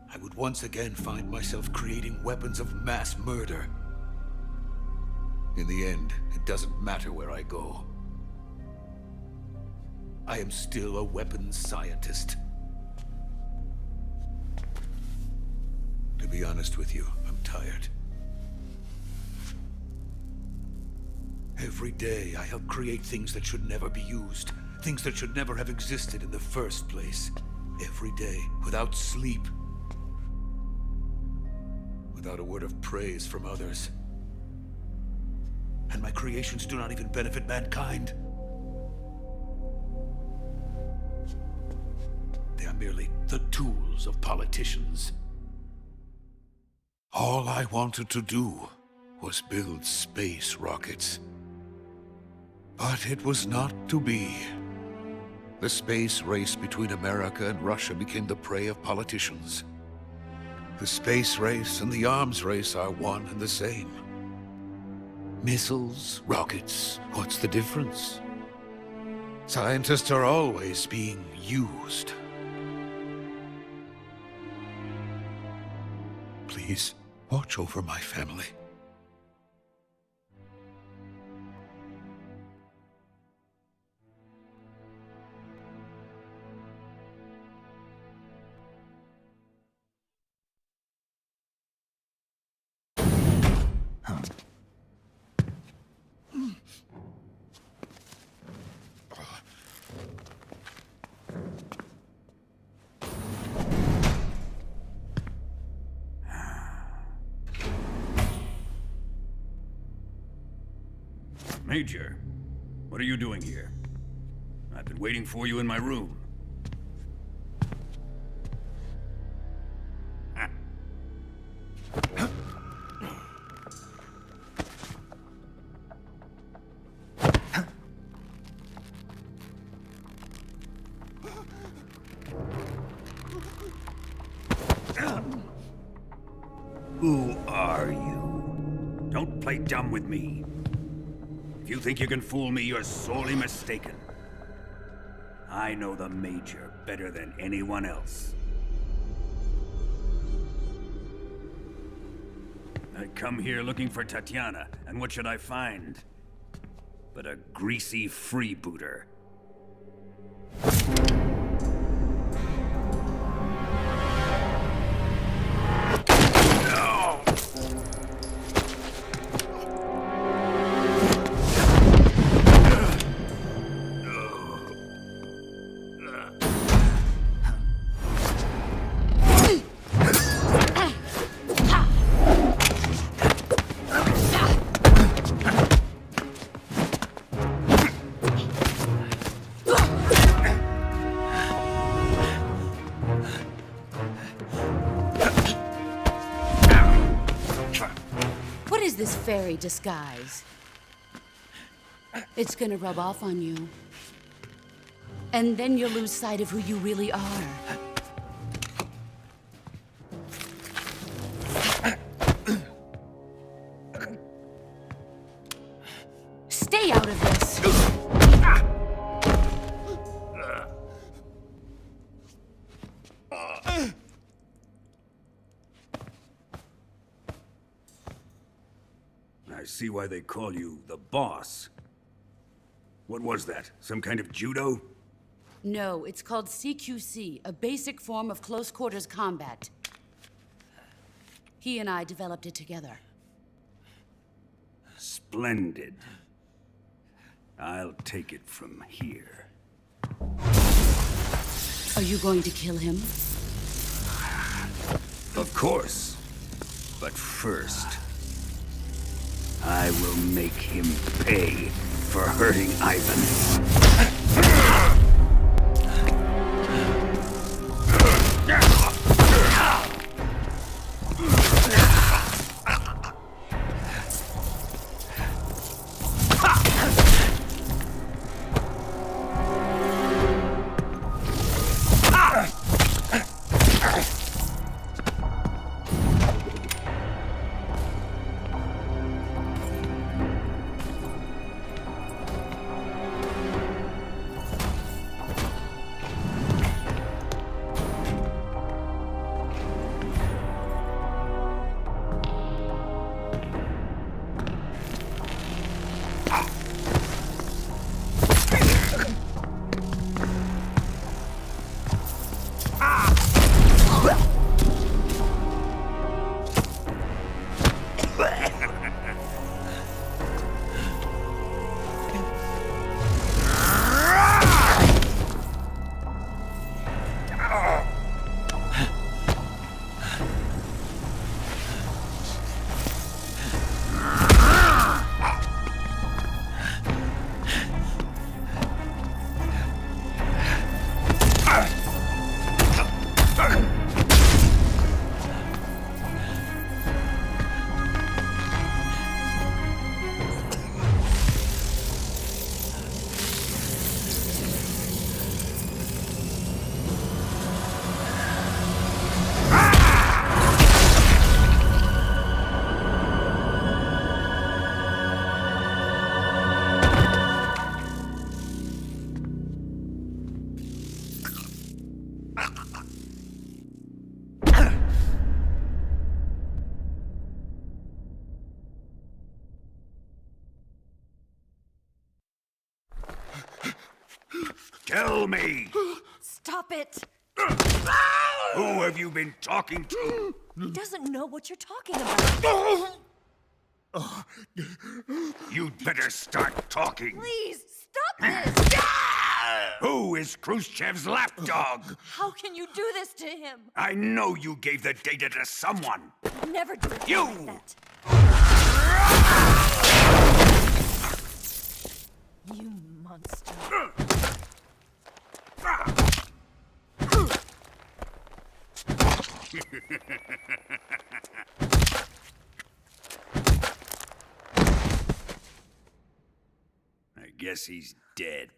I would once again find myself creating weapons of mass murder. In the end, it doesn't matter where I go. I am still a weapons scientist. To be honest with you, I'm tired. Every day, I help create things that should never be used. Things that should never have existed in the first place. Every day, without sleep. Without a word of praise from others. And my creations do not even benefit mankind. They are merely the tools of politicians. All I wanted to do was build space rockets. But it was not to be. The space race between America and Russia became the prey of politicians. The space race and the arms race are one and the same. Missiles, rockets, what's the difference? Scientists are always being used. Please, watch over my family. Major, what are you doing here? I've been waiting for you in my room. play dumb with me. If you think you can fool me, you're sorely mistaken. I know the Major better than anyone else. I come here looking for Tatiana, and what should I find? But a greasy freebooter. This fairy disguise. It's gonna rub off on you. And then you'll lose sight of who you really are. Stay out of this! I see why they call you the boss. What was that? Some kind of judo? No, it's called CQC, a basic form of close quarters combat. He and I developed it together. Splendid. I'll take it from here. Are you going to kill him? Of course. But first, I will make him pay for hurting Ivan. Tell me! Stop it! Who have you been talking to? He doesn't know what you're talking about. You'd better start talking. Please, stop this! Who is Khrushchev's lapdog? How can you do this to him? I know you gave the data to someone. Never do it You! like that. You monster. I guess he's dead.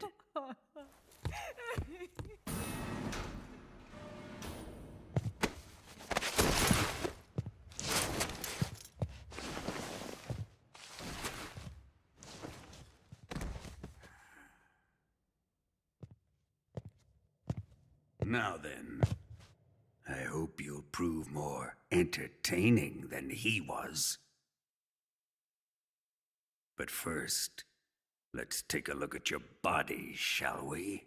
Now then, I hope you'll prove more entertaining than he was. But first, let's take a look at your body, shall we?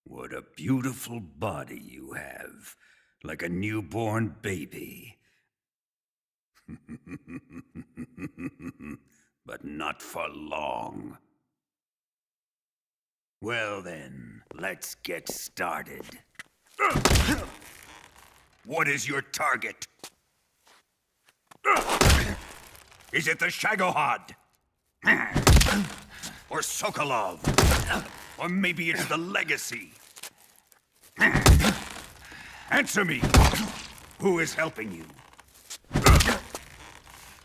What a beautiful body you have, like a newborn baby. But not for long. Well then, let's get started. What is your target? Is it the Shagohod? Or Sokolov? Or maybe it's the Legacy? Answer me! Who is helping you?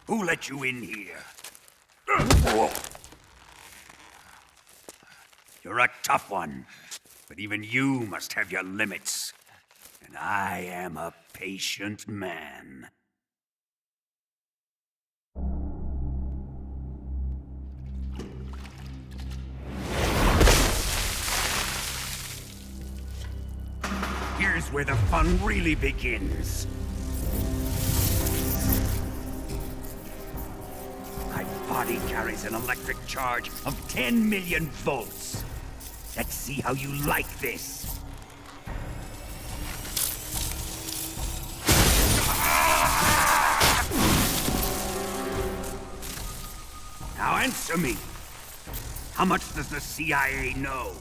Who let you in here? You're a tough one, but even you must have your limits. And I am a patient man. Here's where the fun really begins. My body carries an electric charge of 10 million volts. Let's see how you like this. Now answer me. How much does the CIA know?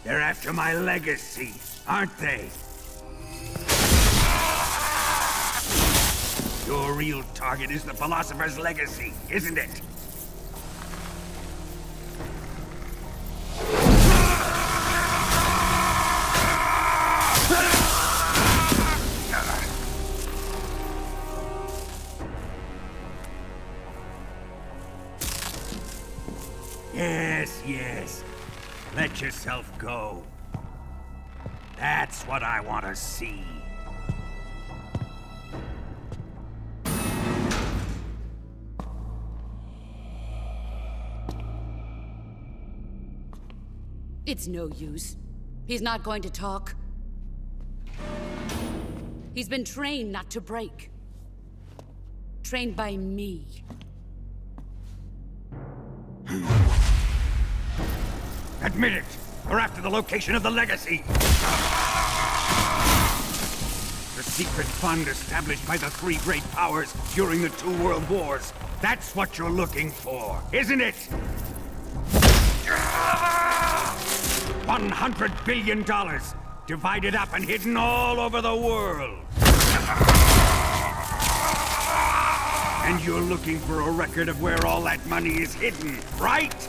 They're after my legacy, aren't they? Your real target is the philosopher's legacy, isn't it? Yes, yes. Let yourself go. That's what I want to see. It's no use. He's not going to talk. He's been trained not to break. Trained by me. Admit it! We're after the location of the legacy! The secret fund established by the three great powers during the 2 world wars. That's what you're looking for, isn't it? $100 billion, divided up and hidden all over the world. And you're looking for a record of where all that money is hidden, right?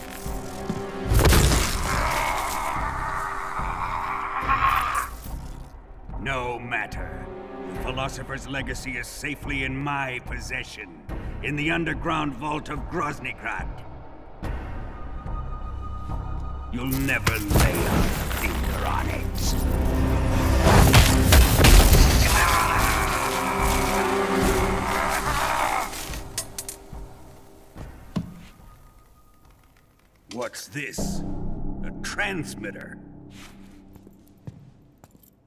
No matter. The philosopher's legacy is safely in my possession, in the underground vault of Groznygrad. You'll never lay a finger on it. What's this? A transmitter?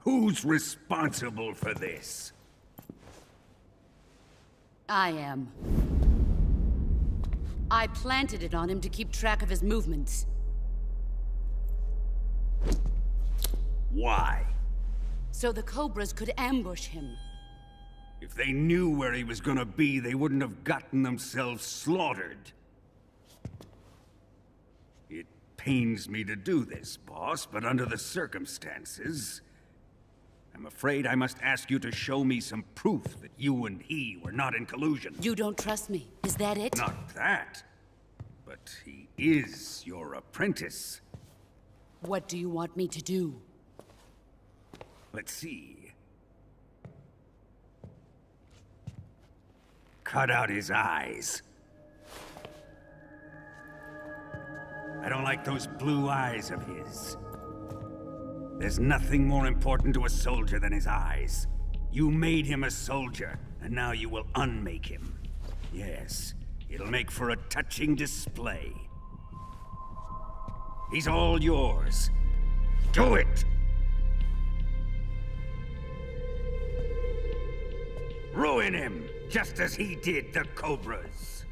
Who's responsible for this? I am. I planted it on him to keep track of his movements. Why? So the Cobras could ambush him. If they knew where he was gonna be, they wouldn't have gotten themselves slaughtered. It pains me to do this, boss, but under the circumstances, I'm afraid I must ask you to show me some proof that you and he were not in collusion. You don't trust me, is that it? Not that. But he is your apprentice. What do you want me to do? Let's see. Cut out his eyes. I don't like those blue eyes of his. There's nothing more important to a soldier than his eyes. You made him a soldier, and now you will unmake him. Yes, it'll make for a touching display. He's all yours. Do it! Ruin him, just as he did the Cobras.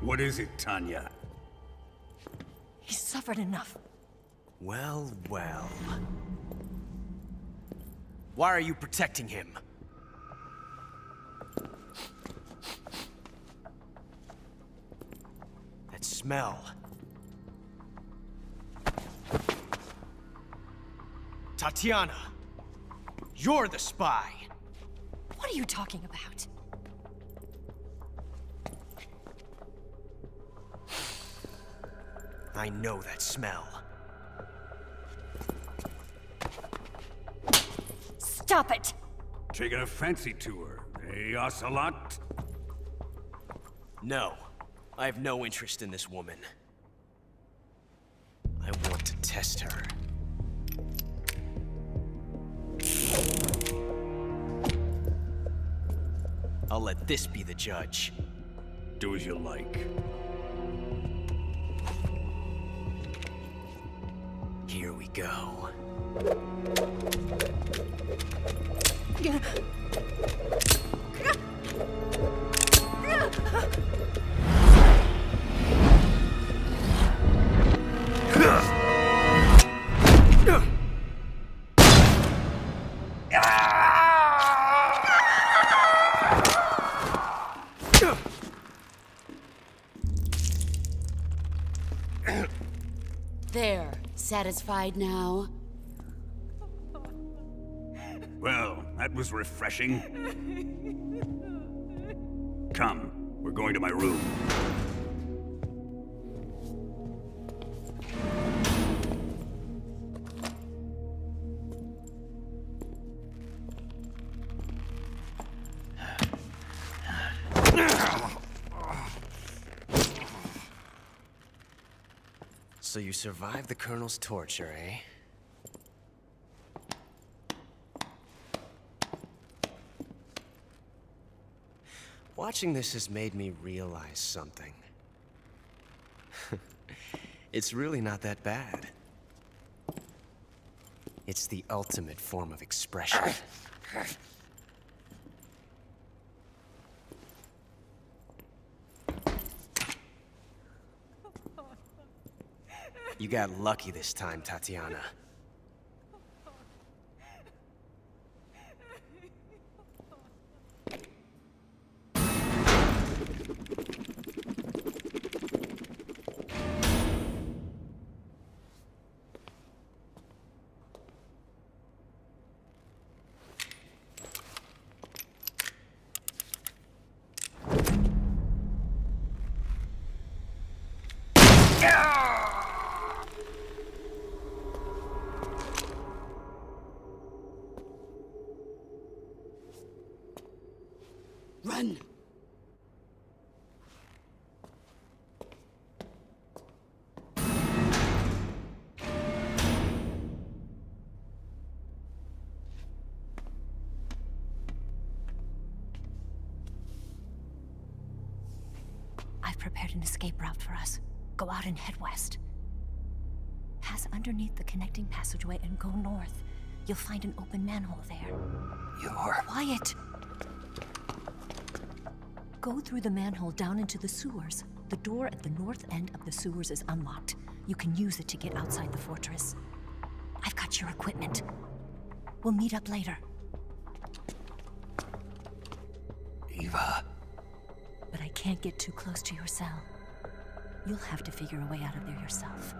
What is it, Tanya? He's suffered enough. Well, well. Why are you protecting him? That smell. Tatiana, you're the spy. What are you talking about? I know that smell. Stop it! Taking a fancy to her, eh, Ocelot? No, I have no interest in this woman. I want to test her. I'll let this be the judge. Do as you like. Here we go. There. Satisfied now? Well, that was refreshing. Come, we're going to my room. So you survived the Colonel's torture, eh? Watching this has made me realize something. It's really not that bad. It's the ultimate form of expression. You got lucky this time, Tatiana. Run! I've prepared an escape route for us. Go out and head west. Pass underneath the connecting passageway and go north. You'll find an open manhole there. You're... Quiet! Go through the manhole down into the sewers. The door at the north end of the sewers is unlocked. You can use it to get outside the fortress. I've got your equipment. We'll meet up later. Eva... But I can't get too close to your cell. You'll have to figure a way out of there yourself.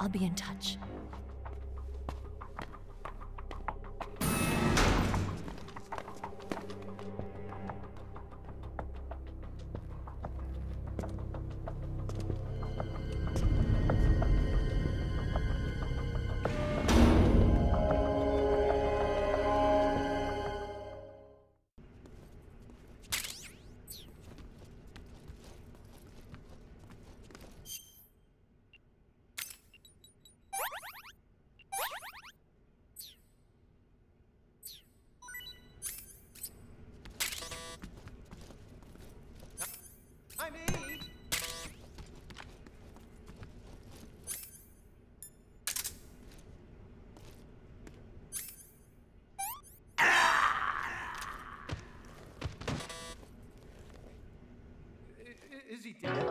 I'll be in touch. Is he dead?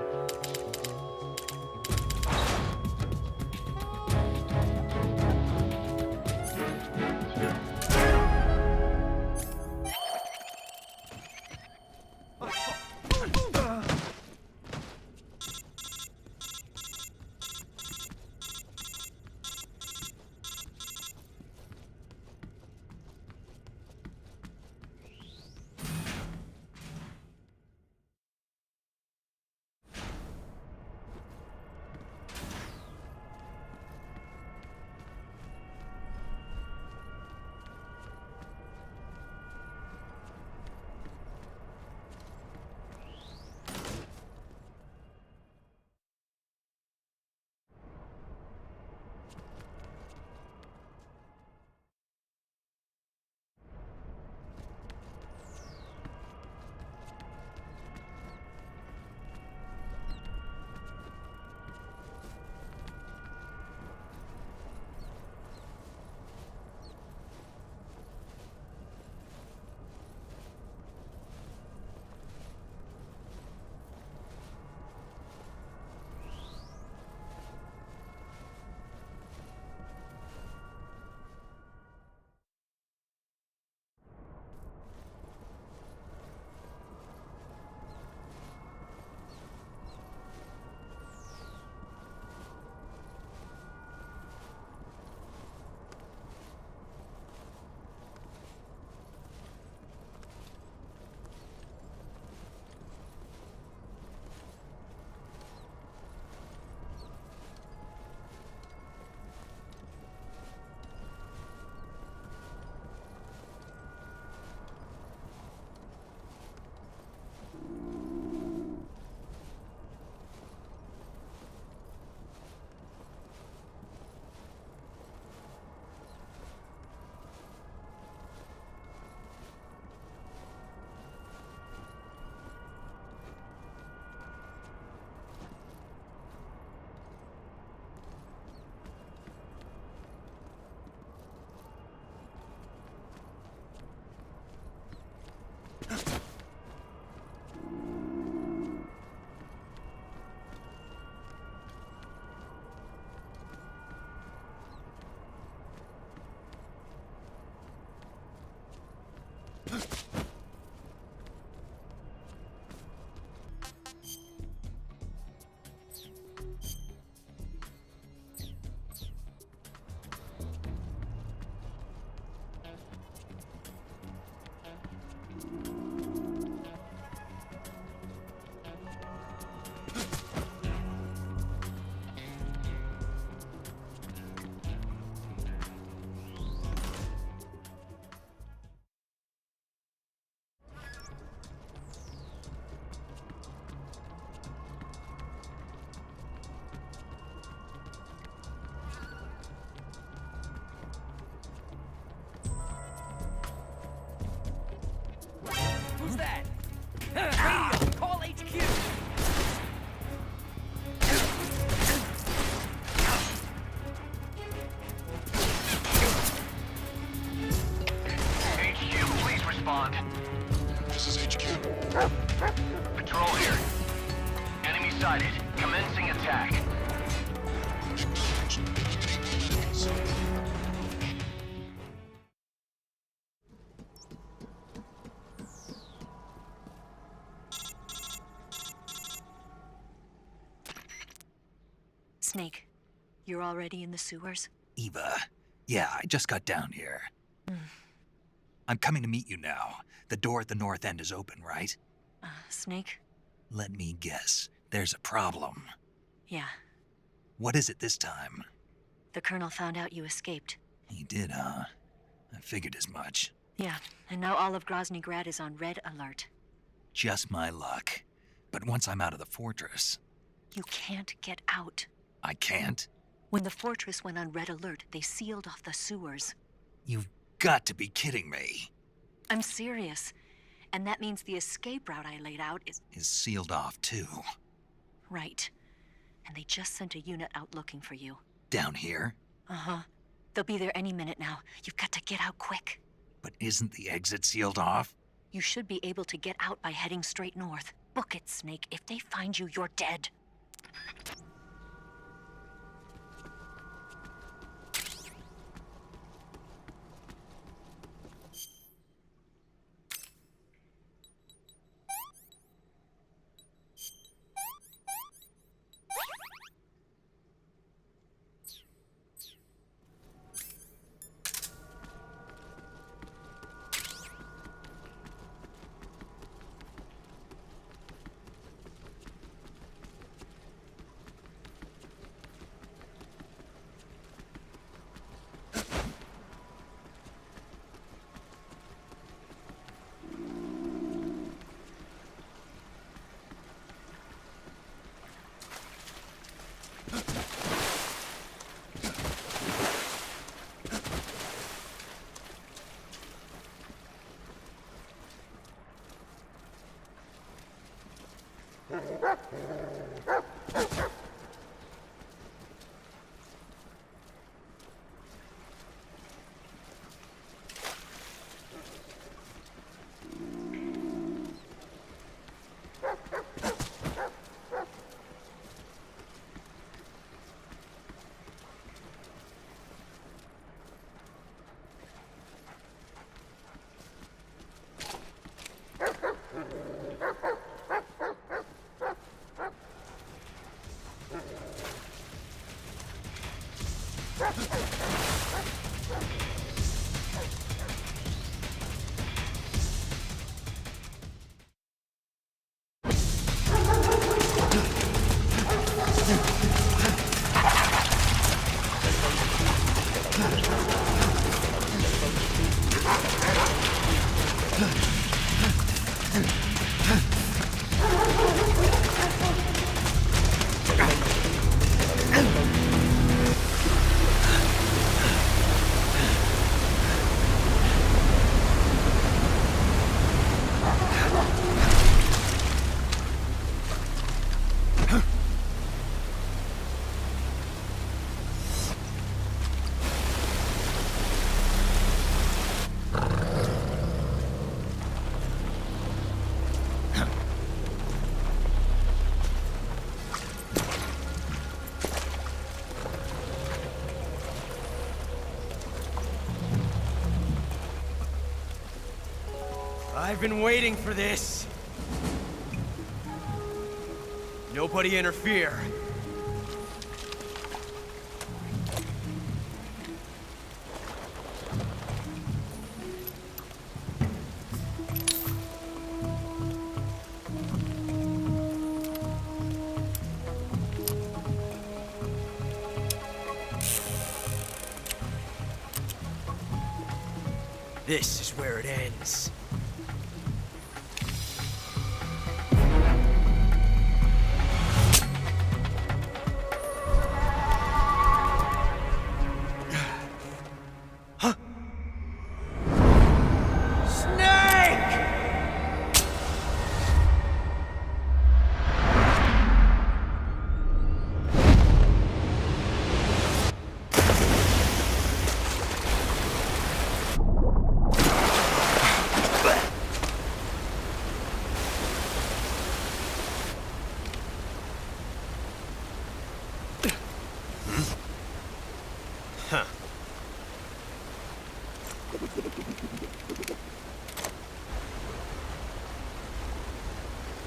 Who's that? Radio! Call HQ! HQ, please respond. This is HQ. Patrol here. Enemy sighted. Commencing attack. Acknowledged. Obtain all enemies. You're already in the sewers? Eva, yeah, I just got down here. I'm coming to meet you now. The door at the north end is open, right? Snake? Let me guess. There's a problem. Yeah. What is it this time? The Colonel found out you escaped. He did, huh? I figured as much. Yeah, and now all of Grozny Grad is on red alert. Just my luck. But once I'm out of the fortress... You can't get out. I can't? When the fortress went on red alert, they sealed off the sewers. You've got to be kidding me. I'm serious. And that means the escape route I laid out is sealed off, too. Right. And they just sent a unit out looking for you. Down here? Uh-huh. They'll be there any minute now. You've got to get out quick. But isn't the exit sealed off? You should be able to get out by heading straight north. Book it, Snake. If they find you, you're dead. I've been waiting for this. Nobody interfere. This is where it ends.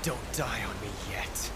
Don't die on me yet.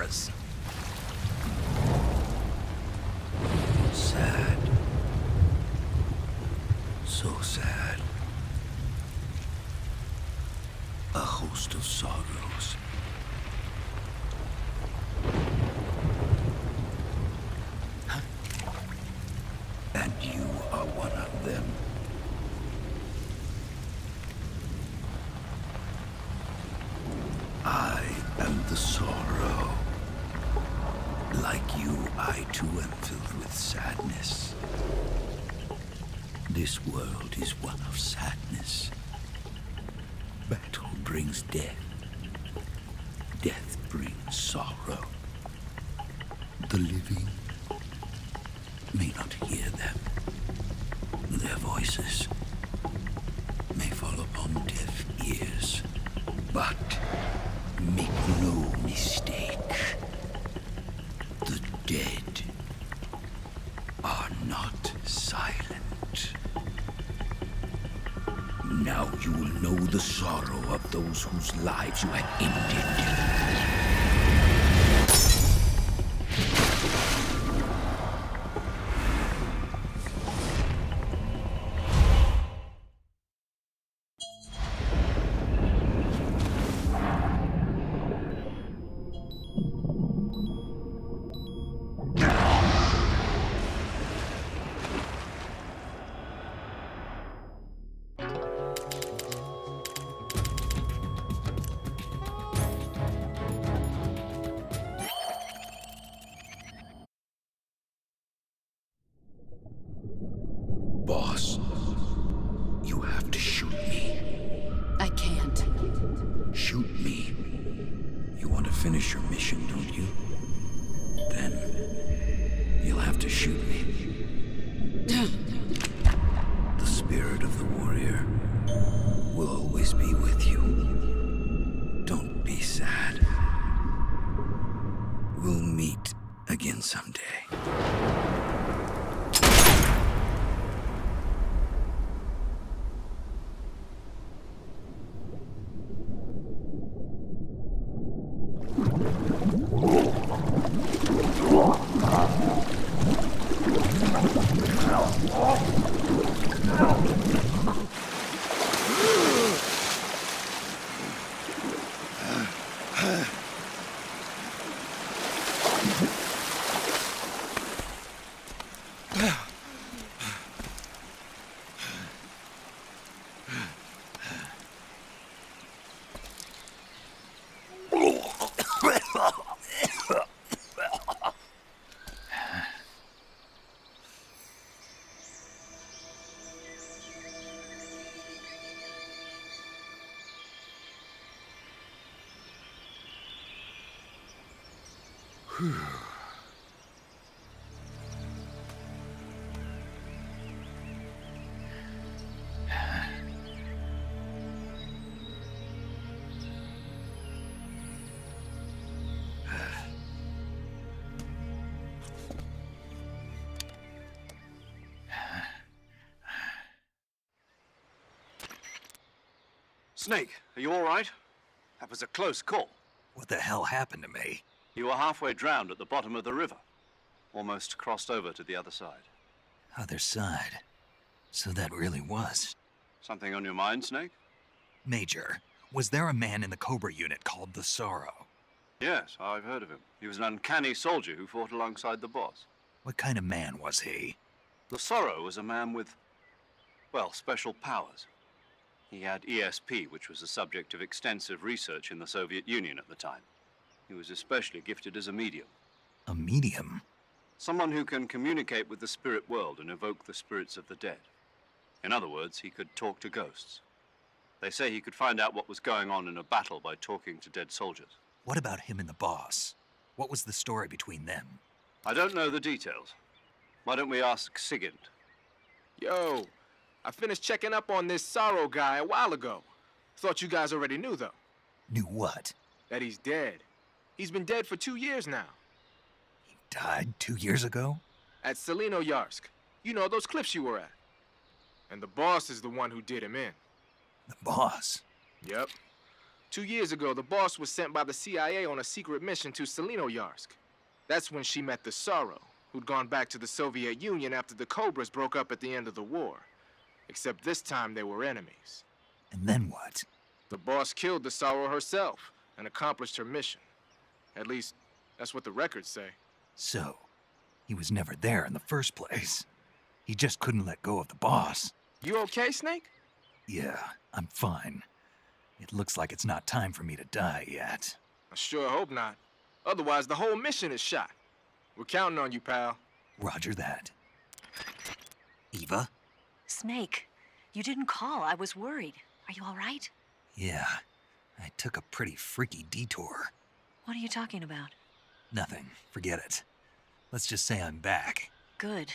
was. Sad. So sad. A host of sorrows. And you are one of them. I am the sorrow. Like you, I too am filled with sadness. This world is one of sadness. Battle brings death. Death brings sorrow. The living may not hear them. Their voices may fall upon deaf ears. But make no mistake, the dead are not silent. Now you will know the sorrow of those whose lives you have ended. Boss, you have to shoot me. I can't. Shoot me. You want to finish your mission, don't you? Then you'll have to shoot me. The spirit of the warrior will always be with you. Don't be sad. We'll meet again someday. Snake, are you all right? That was a close call. What the hell happened to me? You were halfway drowned at the bottom of the river. Almost crossed over to the other side. Other side. So that really was. Something on your mind, Snake? Major, was there a man in the Cobra unit called the Sorrow? Yes, I've heard of him. He was an uncanny soldier who fought alongside the boss. What kind of man was he? The Sorrow was a man with, well, special powers. He had ESP, which was the subject of extensive research in the Soviet Union at the time. He was especially gifted as a medium. A medium? Someone who can communicate with the spirit world and evoke the spirits of the dead. In other words, he could talk to ghosts. They say he could find out what was going on in a battle by talking to dead soldiers. What about him and the boss? What was the story between them? I don't know the details. Why don't we ask Sigint? Yo, I finished checking up on this Sorrow guy a while ago. Thought you guys already knew, though. Knew what? That he's dead. He's been dead for 2 years now. He died 2 years ago? At Selino-Yarsk. You know, those cliffs you were at. And the boss is the one who did him in. The boss? Yep. 2 years ago, the boss was sent by the CIA on a secret mission to Selinoyarsk. That's when she met the Sorrow, who'd gone back to the Soviet Union after the Cobras broke up at the end of the war. Except this time they were enemies. And then what? The boss killed the Sorrow herself and accomplished her mission. At least, that's what the records say. So, he was never there in the first place. He just couldn't let go of the boss. You okay, Snake? Yeah, I'm fine. It looks like it's not time for me to die yet. I sure hope not. Otherwise, the whole mission is shot. We're counting on you, pal. Roger that. Eva? Snake, you didn't call. I was worried. Are you all right? Yeah, I took a pretty freaky detour. What are you talking about? Nothing. Forget it. Let's just say I'm back. Good.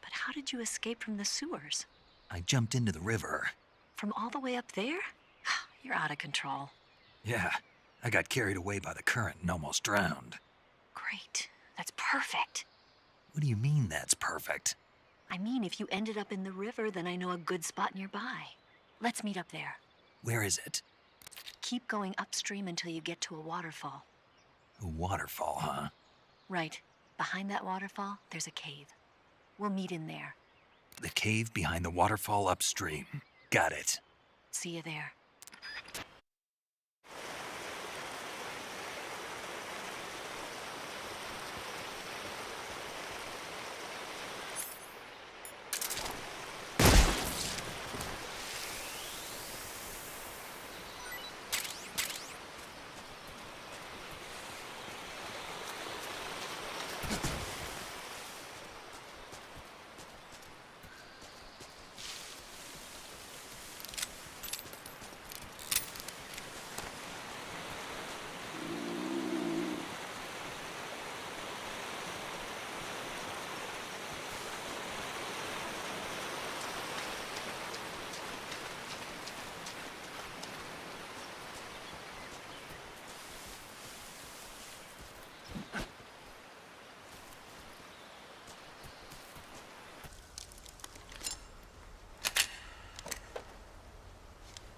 But how did you escape from the sewers? I jumped into the river. From all the way up there? You're out of control. Yeah, I got carried away by the current and almost drowned. Great. That's perfect. What do you mean that's perfect? I mean, if you ended up in the river, then I know a good spot nearby. Let's meet up there. Where is it? Keep going upstream until you get to a waterfall. A waterfall, huh? Right. Behind that waterfall, there's a cave. We'll meet in there. The cave behind the waterfall upstream. Got it. See you there.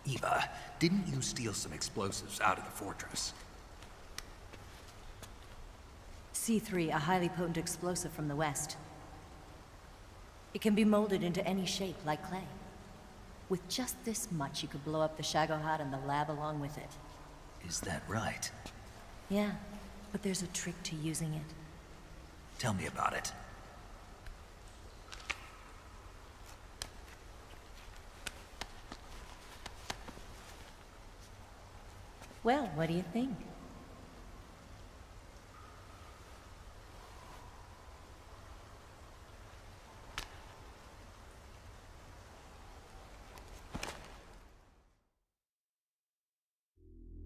Eva, didn't you steal some explosives out of the fortress? C3, a highly potent explosive from the west. It can be molded into any shape, like clay. With just this much, you could blow up the Shagohod and the lab along with it. Is that right? Yeah, but there's a trick to using it. Tell me about it. Well, what do you think?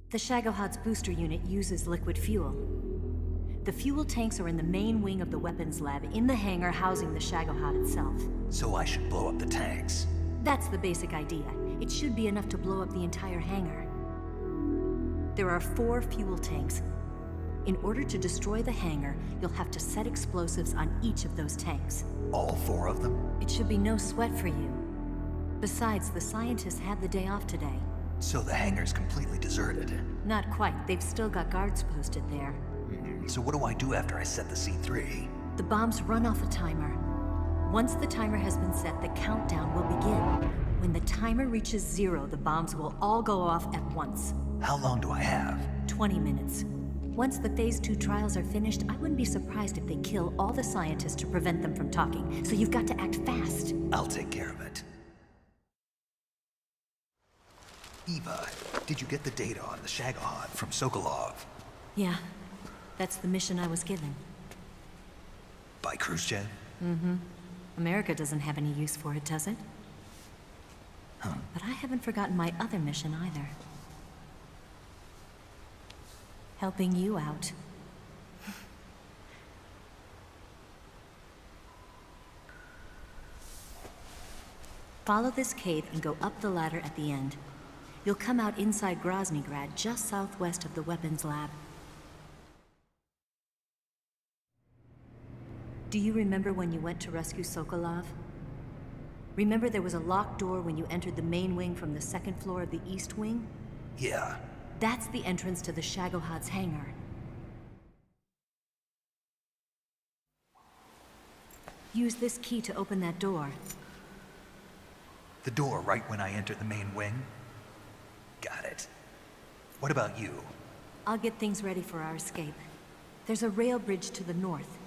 The Shagohod's booster unit uses liquid fuel. The fuel tanks are in the main wing of the weapons lab, in the hangar housing the Shagohod itself. So I should blow up the tanks? That's the basic idea. It should be enough to blow up the entire hangar. There are 4 fuel tanks. In order to destroy the hangar, you'll have to set explosives on each of those tanks. All 4 of them? It should be no sweat for you. Besides, the scientists had the day off today. So the hangar's completely deserted? Not quite. They've still got guards posted there. So what do I do after I set the C3? The bombs run off a timer. Once the timer has been set, the countdown will begin. When the timer reaches 0, the bombs will all go off at once. How long do I have? 20 minutes. Once the Phase 2 trials are finished, I wouldn't be surprised if they kill all the scientists to prevent them from talking. So you've got to act fast. I'll take care of it. Eva, did you get the data on the Shagohod from Sokolov? Yeah, that's the mission I was given. By Khrushchev? Mm-hmm. America doesn't have any use for it, does it? Huh. But I haven't forgotten my other mission either. Helping you out. Follow this cave and go up the ladder at the end. You'll come out inside Groznygrad, just southwest of the weapons lab. Do you remember when you went to rescue Sokolov? Remember there was a locked door when you entered the main wing from the second floor of the east wing? Yeah. That's the entrance to the Shagohod's hangar. Use this key to open that door. The door right when I enter the main wing? Got it. What about you? I'll get things ready for our escape. There's a rail bridge to the north.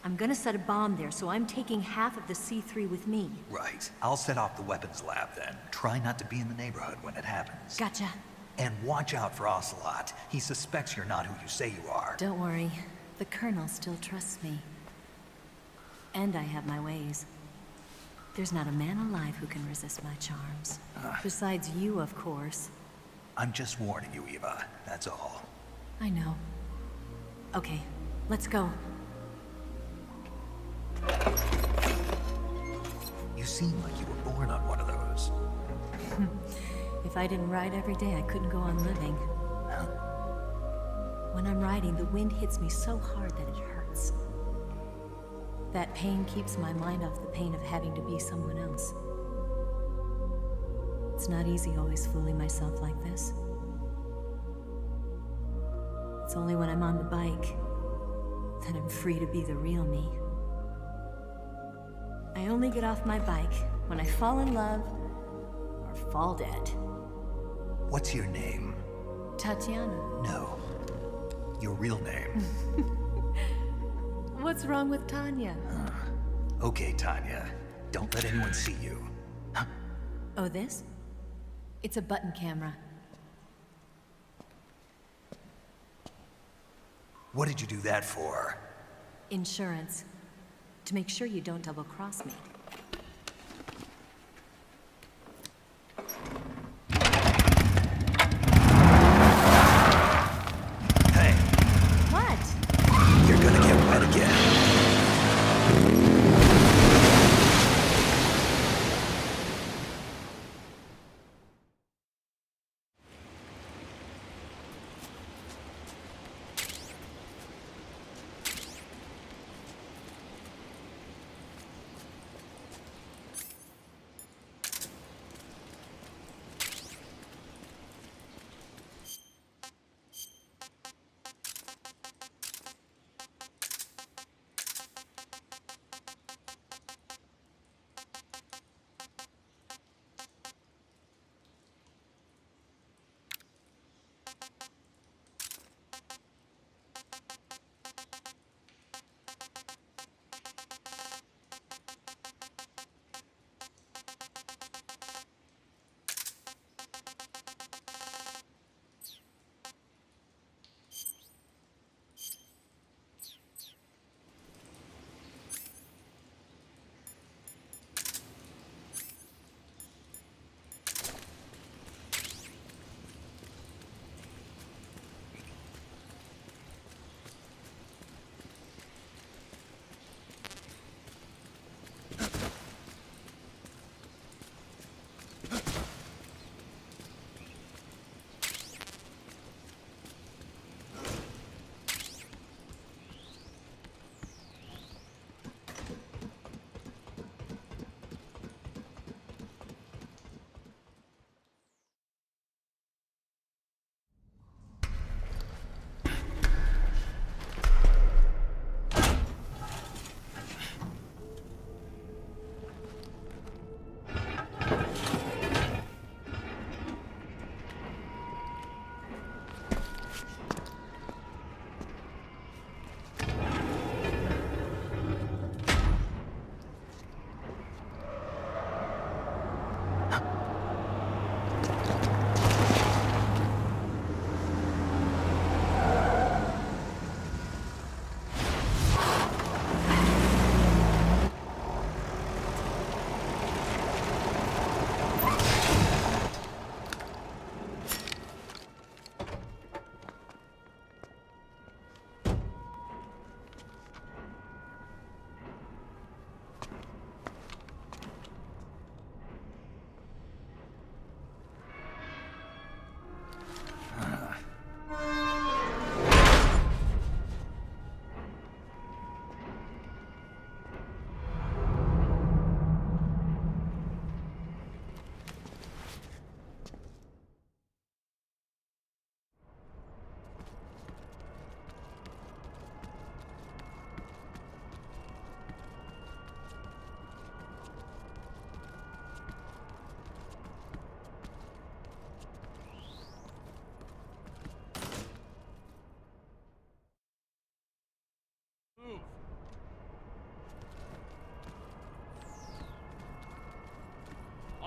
I'm gonna set a bomb there, so I'm taking half of the C3 with me. Right. I'll set off the weapons lab then. Try not to be in the neighborhood when it happens. Gotcha. And watch out for Ocelot. He suspects you're not who you say you are. Don't worry. The Colonel still trusts me. And I have my ways. There's not a man alive who can resist my charms. Besides you, of course. I'm just warning you, Eva. That's all. I know. Okay, let's go. You seem like you were born on one of those. If I didn't ride every day, I couldn't go on living. When I'm riding, the wind hits me so hard that it hurts. That pain keeps my mind off the pain of having to be someone else. It's not easy always fooling myself like this. It's only when I'm on the bike that I'm free to be the real me. I only get off my bike when I fall in love or fall dead. What's your name? Tatiana. No. Your real name. What's wrong with Tanya? Okay, Tanya. Don't let anyone see you. Oh, this? It's a button camera. What did you do that for? Insurance. To make sure you don't double-cross me. Hey. What? You're gonna get wet again.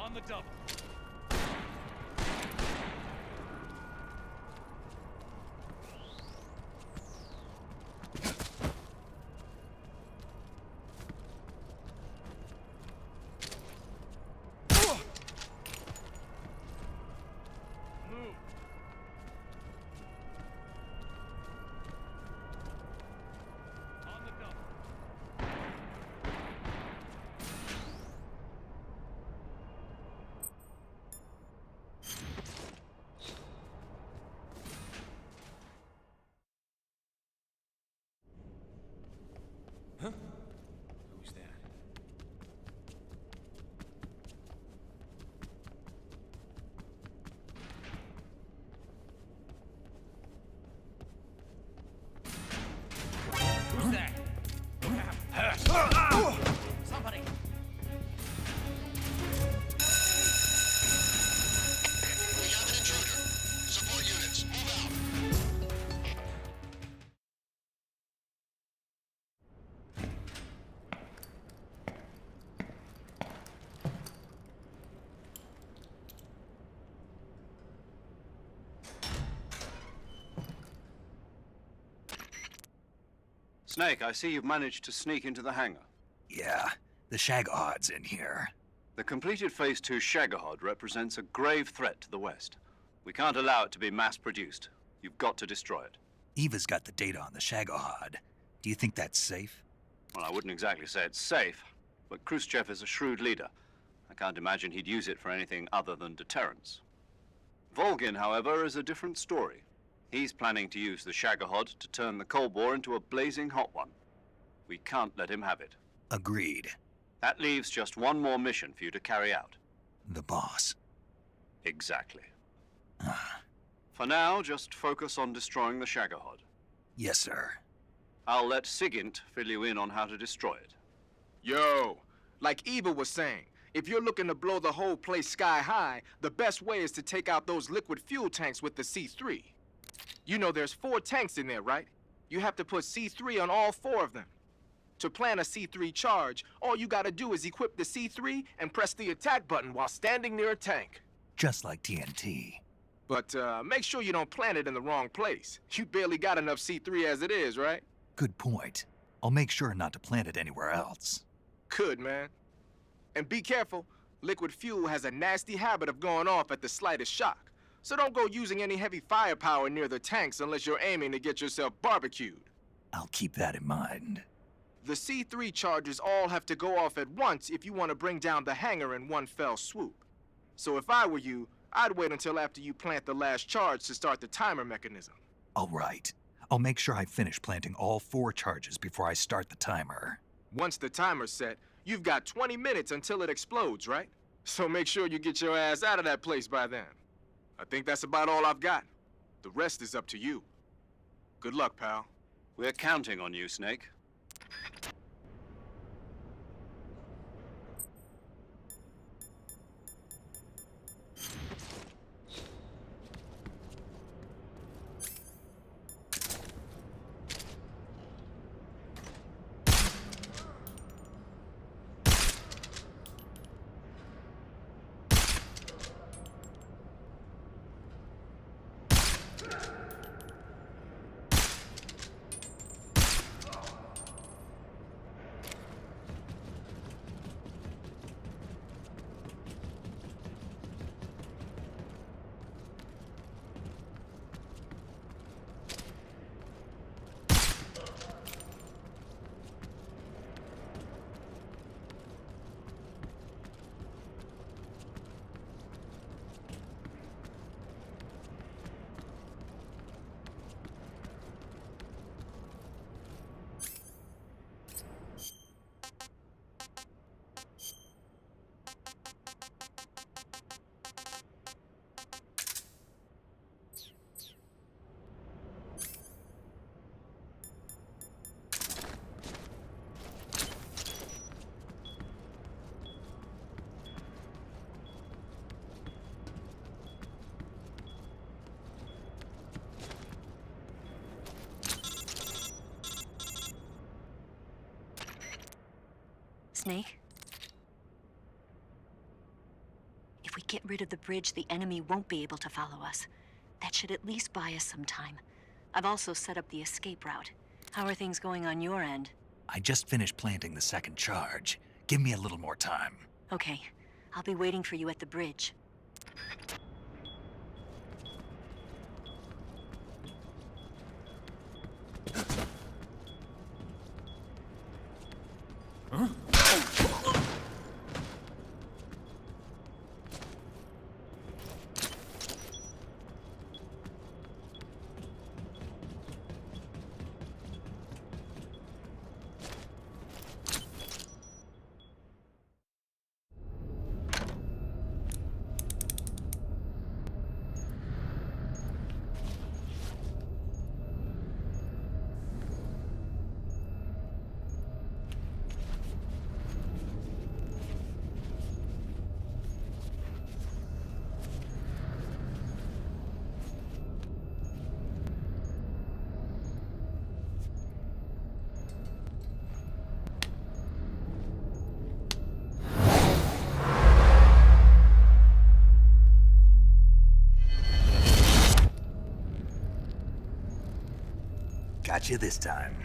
On the double. Huh? Who's that? Who's that? Somebody! We have an intruder. Support units, move out. Snake, I see you've managed to sneak into the hangar. Yeah, the Shagahad's in here. The completed Phase 2 Shagahod represents a grave threat to the West. We can't allow it to be mass-produced. You've got to destroy it. Eva's got the data on the Shagahad. Do you think that's safe? Well, I wouldn't exactly say it's safe, but Khrushchev is a shrewd leader. I can't imagine he'd use it for anything other than deterrence. Volgin, however, is a different story. He's planning to use the Shagahod to turn the Cold War into a blazing hot one. We can't let him have it. Agreed. That leaves just one more mission for you to carry out. The boss. Exactly. For now, just focus on destroying the Shagahod. Yes, sir. I'll let Sigint fill you in on how to destroy it. Yo, like Eva was saying, if you're looking to blow the whole place sky high, the best way is to take out those liquid fuel tanks with the C3. You know there's 4 tanks in there, right? You have to put C3 on all 4 of them. To plan a C3 charge, all you gotta do is equip the C3 and press the attack button while standing near a tank. Just like TNT. But make sure you don't plant it in the wrong place. You barely got enough C3 as it is, right? Good point. I'll make sure not to plant it anywhere else. Good, man. And be careful. Liquid fuel has a nasty habit of going off at the slightest shock. So don't go using any heavy firepower near the tanks unless you're aiming to get yourself barbecued. I'll keep that in mind. The C3 charges all have to go off at once if you want to bring down the hangar in one fell swoop. So if I were you, I'd wait until after you plant the last charge to start the timer mechanism. All right. I'll make sure I finish planting all 4 charges before I start the timer. Once the timer's set, you've got 20 minutes until it explodes, right? So make sure you get your ass out of that place by then. I think that's about all I've got. The rest is up to you. Good luck, pal. We're counting on you, Snake. Snake? get rid of the bridge, the enemy won't be able to follow us. That should at least buy us some time. I've also set up the escape route. How are things going on your end? I just finished planting the second charge. Give me a little more time. Okay, I'll be waiting for you at the bridge. Got you this time.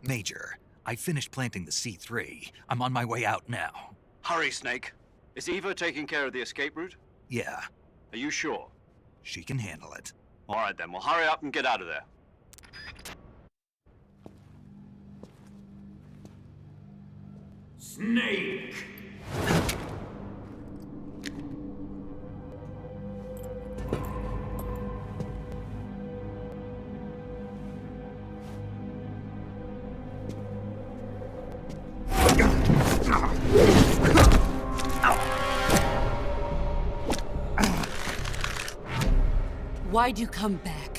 Major, I finished planting the C3. I'm on my way out now. Hurry, Snake. Is Eva taking care of the escape route? Yeah, Are you sure? she can handle it. All right, then. Well, hurry up and get out of there. Snake! Why'd you come back?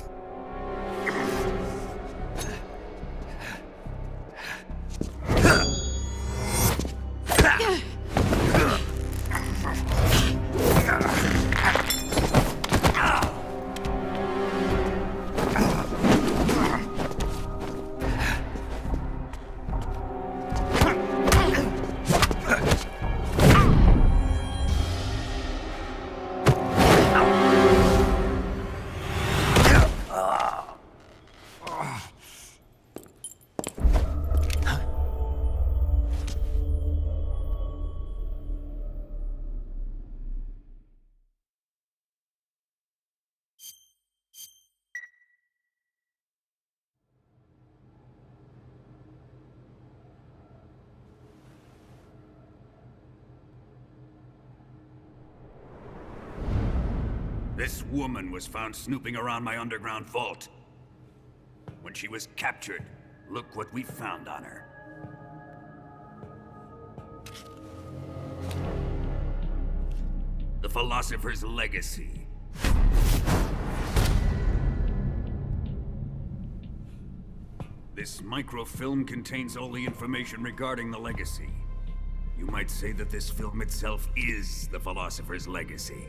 This woman was found snooping around my underground vault. When she was captured, look what we found on her. The philosopher's legacy. This microfilm contains all the information regarding the legacy. You might say that this film itself is the philosopher's legacy.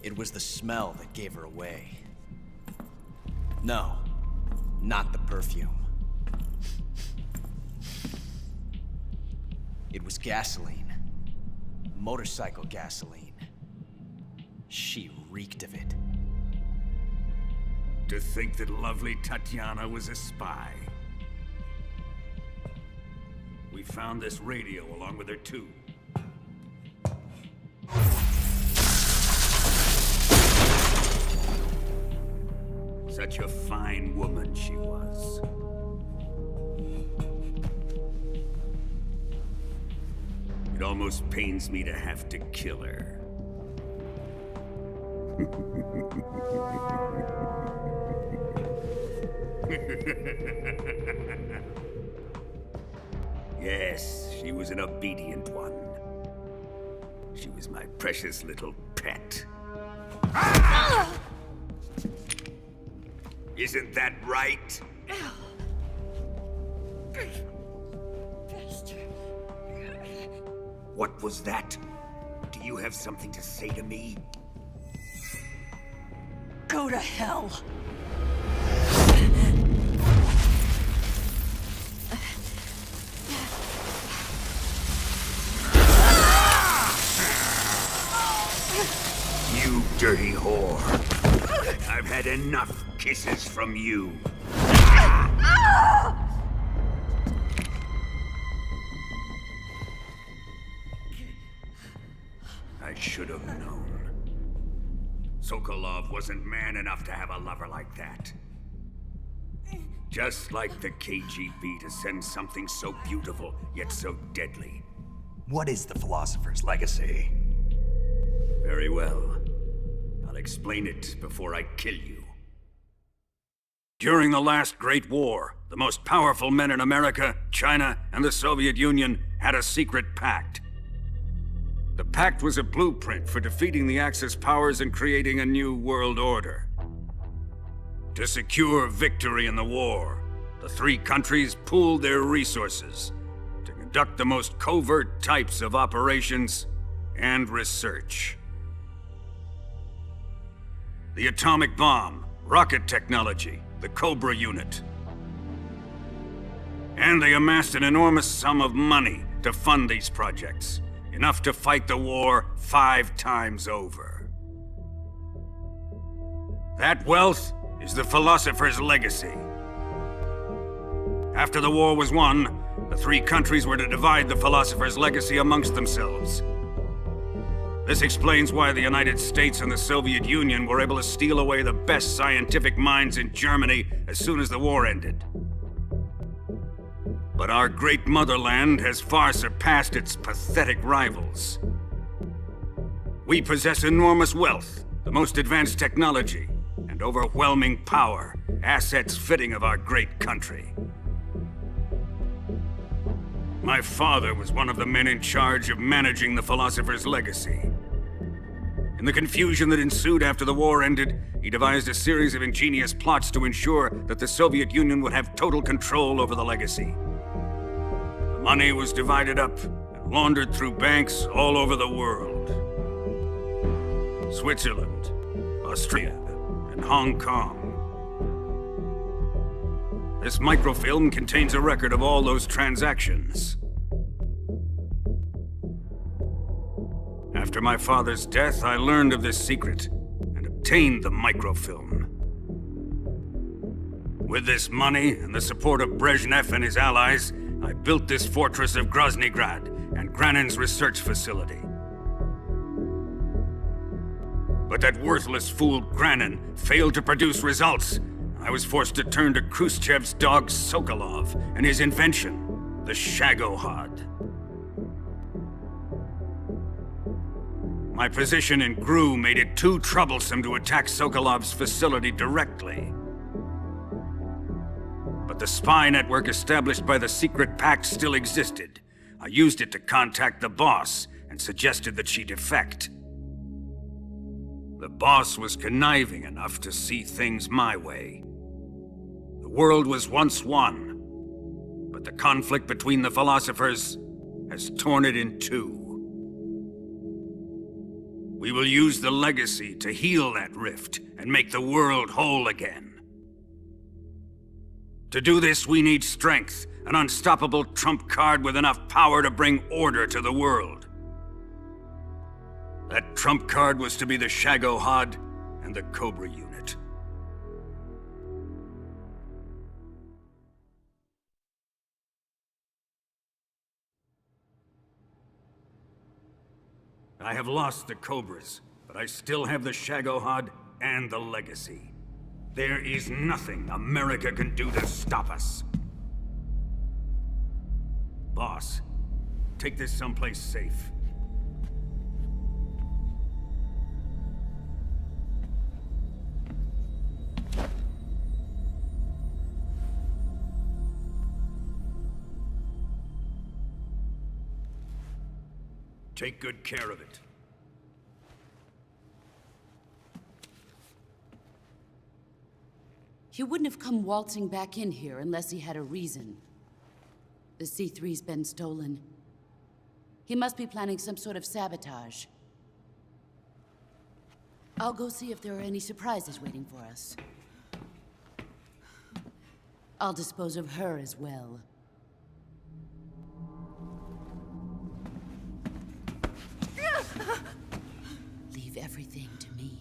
It was the smell that gave her away. No, not the perfume. It was gasoline. Motorcycle gasoline. She reeked of it. To think that lovely Tatiana was a spy. We found this radio along with her too. Such a fine woman she was. It almost pains me to have to kill her. Yes, she was an obedient one. She was my precious little pet. Isn't that right? What was that? Do you have something to say to me? Go to hell! You dirty whore. I've had enough kisses from you. I should have known. Sokolov wasn't man enough to have a lover like that. Just like the KGB to send something so beautiful, yet so deadly. What is the philosopher's legacy? Very well. I'll explain it before I kill you. During the last Great War, the most powerful men in America, China, and the Soviet Union had a secret pact. The pact was a blueprint for defeating the Axis powers and creating a new world order. To secure victory in the war, the three countries pooled their resources to conduct the most covert types of operations and research. The atomic bomb, rocket technology, the Cobra unit. And they amassed an enormous sum of money to fund these projects. Enough to fight the war 5 times over. That wealth is the philosopher's legacy. After the war was won, the three countries were to divide the philosopher's legacy amongst themselves. This explains why the United States and the Soviet Union were able to steal away the best scientific minds in Germany as soon as the war ended. But our great motherland has far surpassed its pathetic rivals. We possess enormous wealth, the most advanced technology, and overwhelming power, assets fitting of our great country. My father was one of the men in charge of managing the philosopher's legacy. In the confusion that ensued after the war ended, he devised a series of ingenious plots to ensure that the Soviet Union would have total control over the legacy. Money was divided up and laundered through banks all over the world. Switzerland, Austria, and Hong Kong. This microfilm contains a record of all those transactions. After my father's death, I learned of this secret and obtained the microfilm. With this money and the support of Brezhnev and his allies, I built this fortress of Groznygrad and Granin's research facility. But that worthless fool Granin failed to produce results. I was forced to turn to Khrushchev's dog Sokolov and his invention, the Shagohod. My position in GRU made it too troublesome to attack Sokolov's facility directly. But the spy network established by the secret pact still existed. I used it to contact the boss and suggested that she defect. The boss was conniving enough to see things my way. The world was once one, but the conflict between the philosophers has torn it in two. We will use the legacy to heal that rift and make the world whole again. To do this, we need strength, an unstoppable trump card with enough power to bring order to the world. That trump card was to be the Shagohod and the Cobra unit. I have lost the Cobras, but I still have the Shagohod and the legacy. There is nothing America can do to stop us. Boss, take this someplace safe. Take good care of it. He wouldn't have come waltzing back in here unless he had a reason. The C3's been stolen. He must be planning some sort of sabotage. I'll go see if there are any surprises waiting for us. I'll dispose of her as well. Leave everything to me.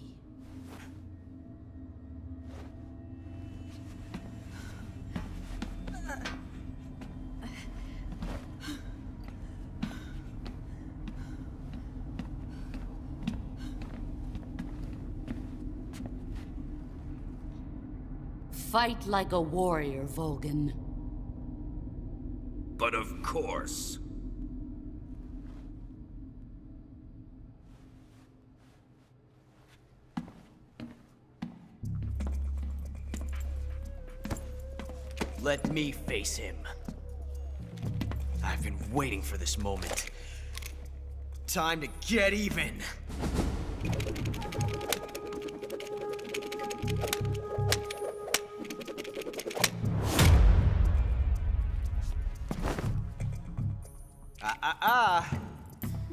Fight like a warrior, Volgan. But of course. Let me face him. I've been waiting for this moment. Time to get even.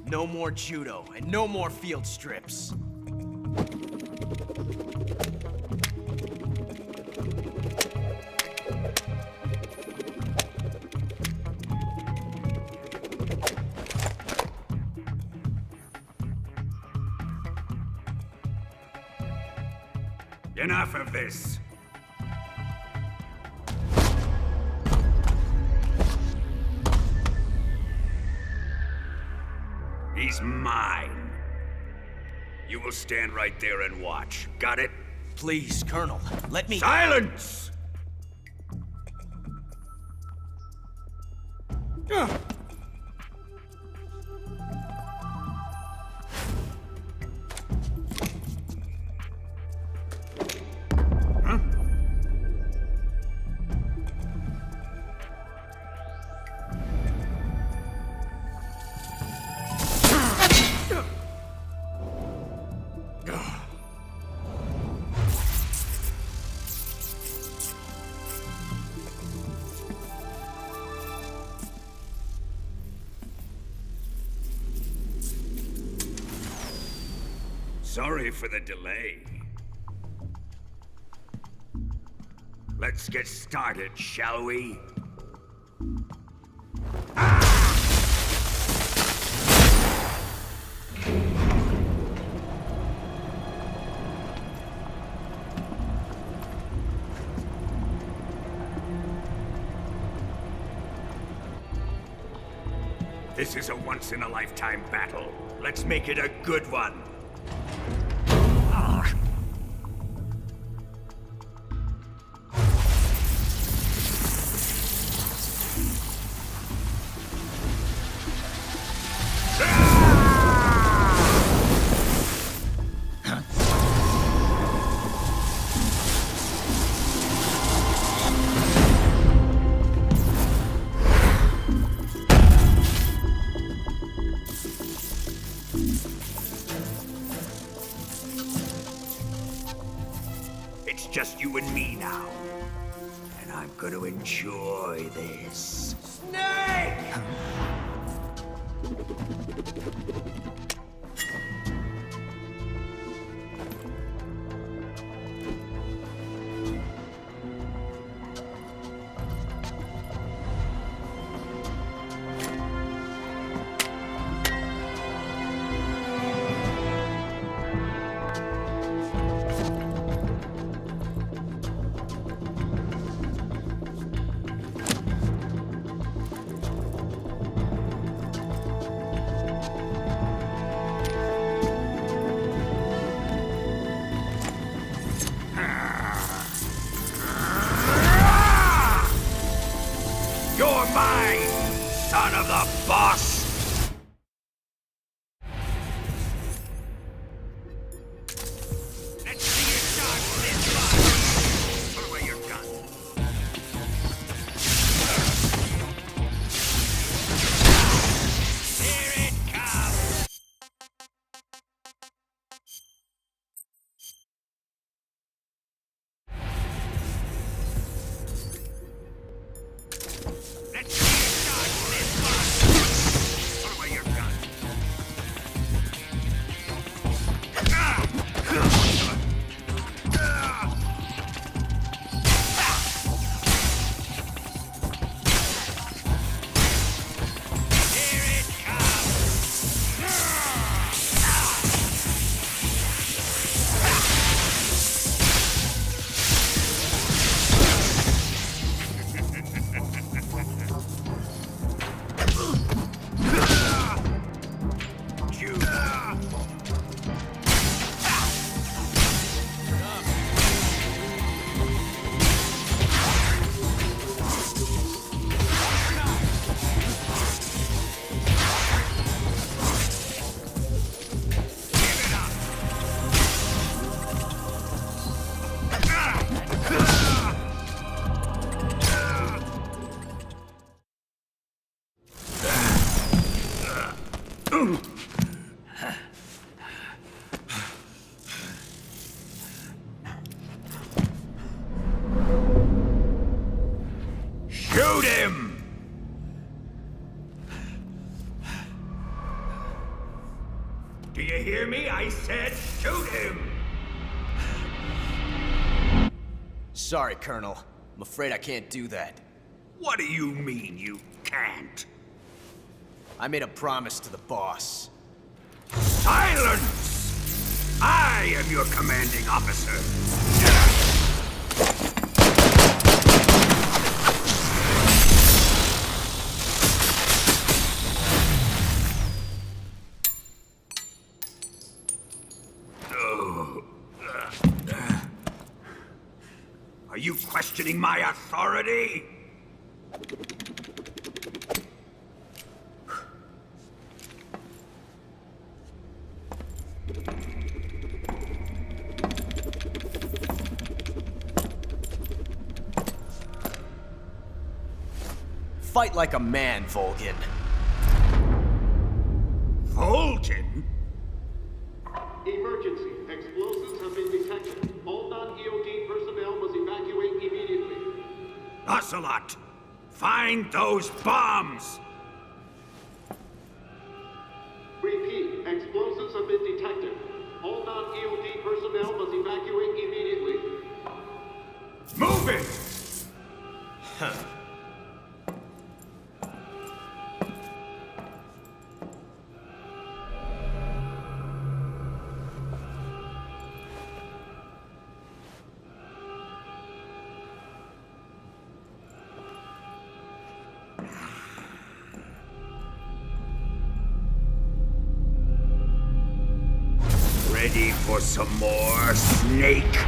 No more judo, and no more field strips. Enough of this. He's mine. You will stand right there and watch. Got it? Please, Colonel, let me— Silence! Sorry for the delay. Let's get started, shall we? This is a once-in-a-lifetime battle. Let's make it a good one. It's just you and me now. And I'm gonna enjoy this. Snake! Shoot him! Do you hear me? I said shoot him! Sorry, Colonel. I'm afraid I can't do that. What do you mean you can't? I made a promise to the boss. Silence! I am your commanding officer. Are you questioning my authority? Fight like a man, Volgin. Volgin? Emergency. Explosives have been detected. All non-EOD personnel must evacuate immediately. Ocelot! Find those bombs! Repeat. Explosives have been detected. All non-EOD personnel must evacuate immediately. Move it! Huh. Ready for some more, Snake?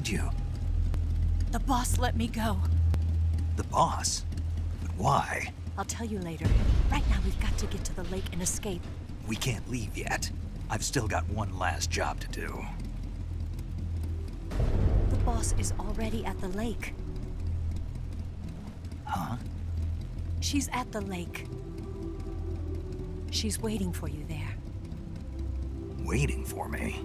did you? The boss let me go. The boss? But why? I'll tell you later. Right now, we've got to get to the lake and escape. We can't leave yet. I've still got one last job to do. The boss is already at the lake. Huh? She's at the lake. She's waiting for you there. Waiting for me?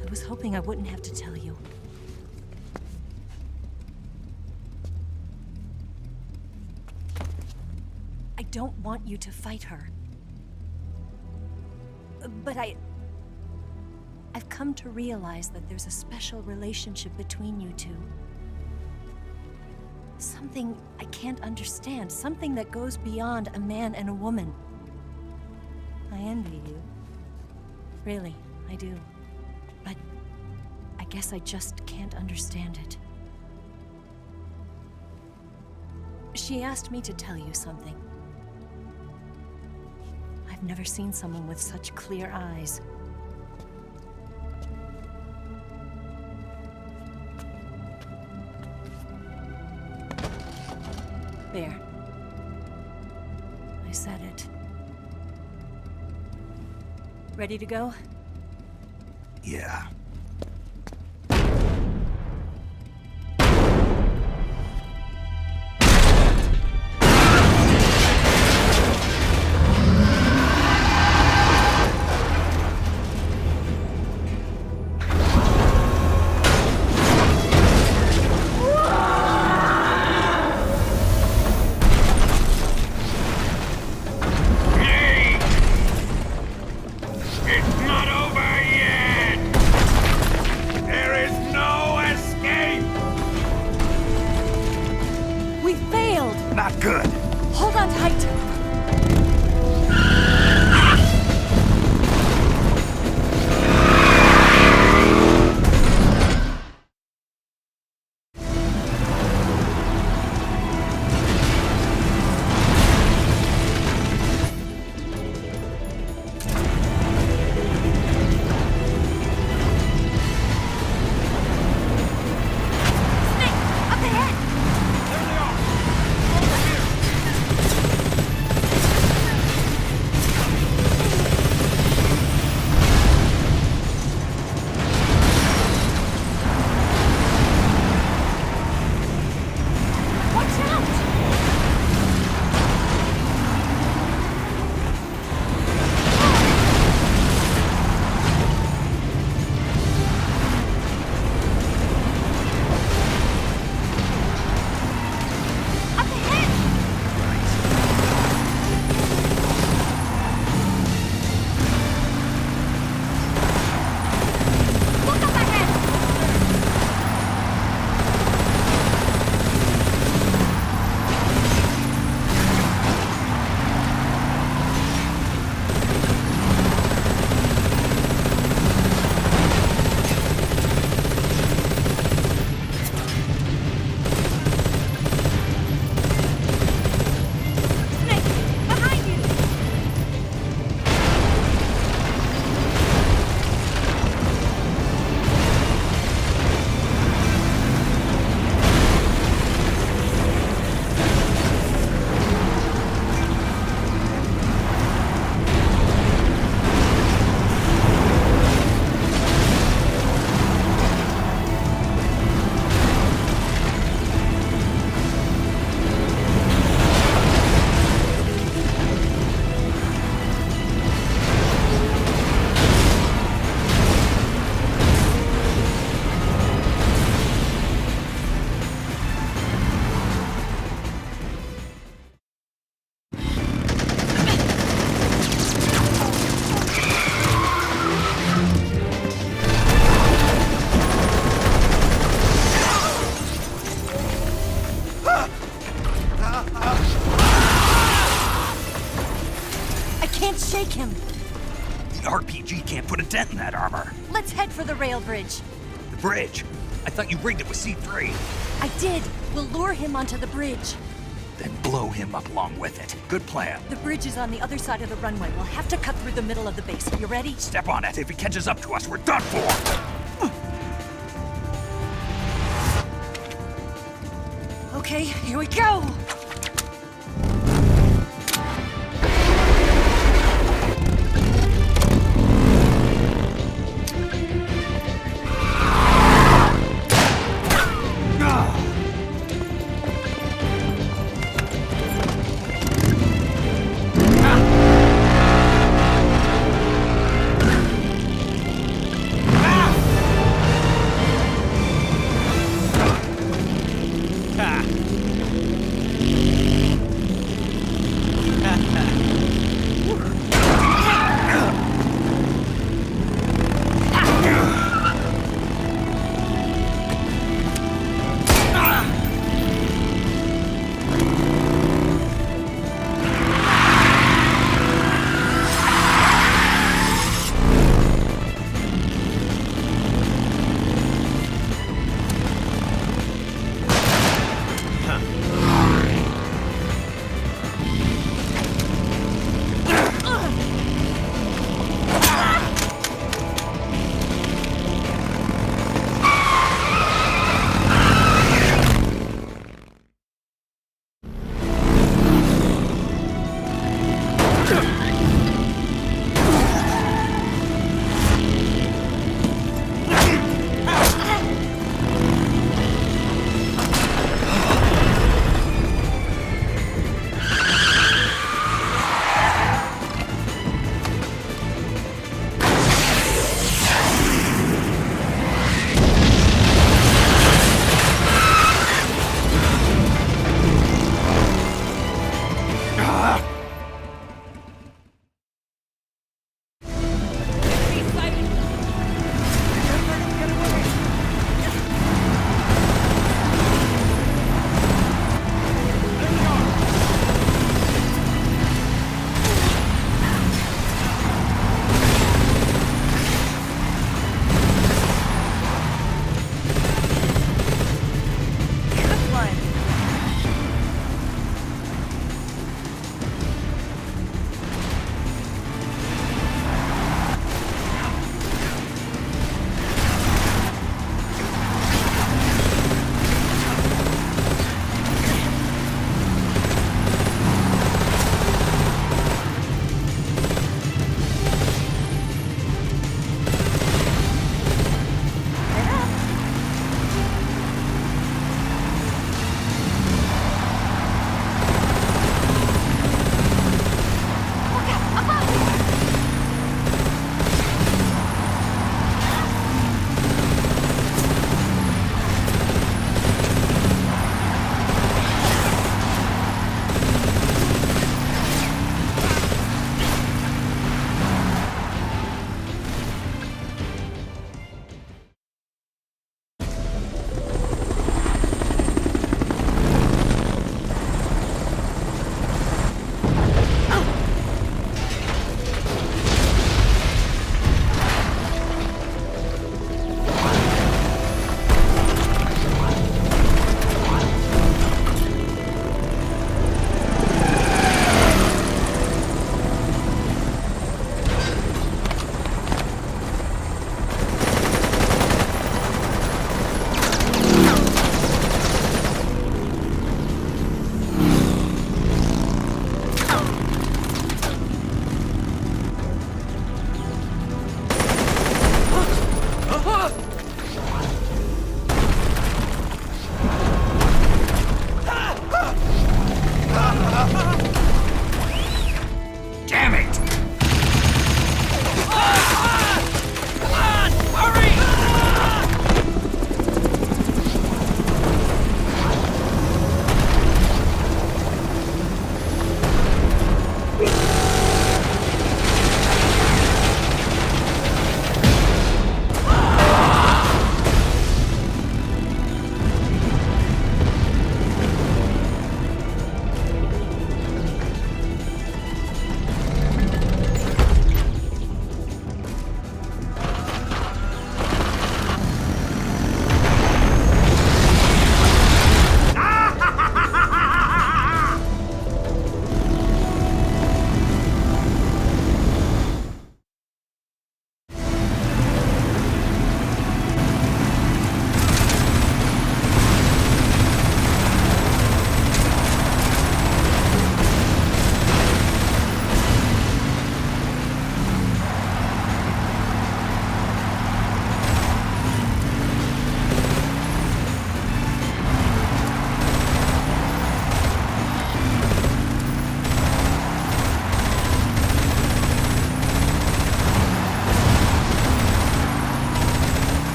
I was hoping I wouldn't have to tell you. I don't want you to fight her. But I've come to realize that there's a special relationship between you two. Something I can't understand. Something that goes beyond a man and a woman. I envy you. Really, I do. But I guess I just can't understand it. She asked me to tell you something. I've never seen someone with such clear eyes. There. I said it. Ready to go? Yeah. Shake him. The RPG can't put a dent in that armor. Let's head for the rail bridge. The bridge? I thought you rigged it with C3. I did. We'll lure him onto the bridge. Then blow him up along with it. Good plan. The bridge is on the other side of the runway. We'll have to cut through the middle of the base. You ready? Step on it. If he catches up to us, we're done for. Okay, here we go!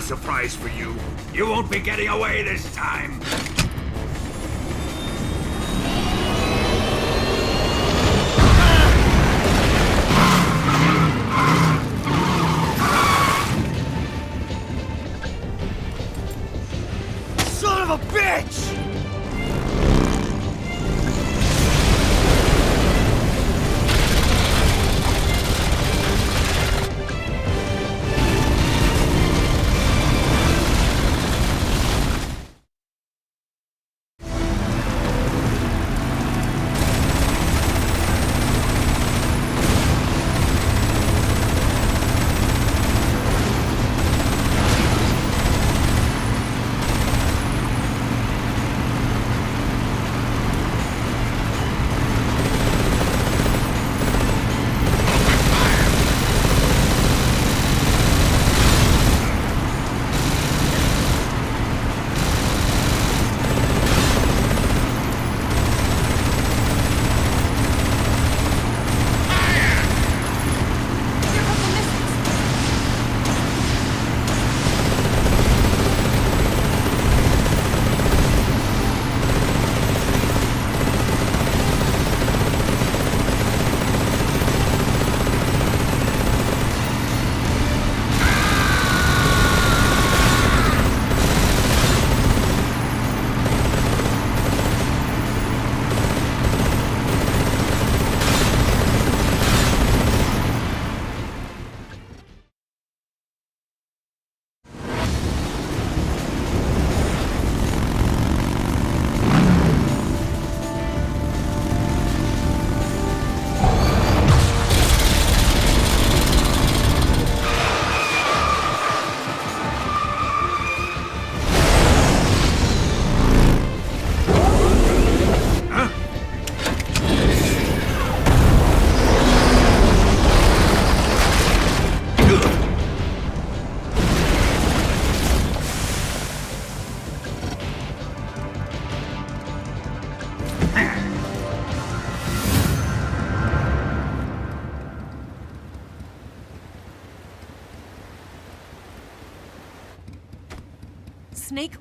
surprise for you. You won't be getting away this time. Son of a bitch! Snake,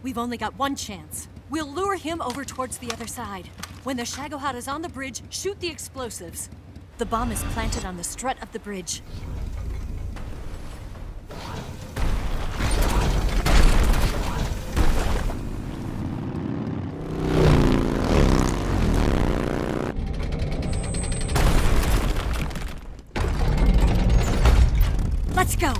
we've only got one chance. We'll lure him over towards the other side. When the Shagohod is on the bridge, shoot the explosives. The bomb is planted on the strut of the bridge. Let's go!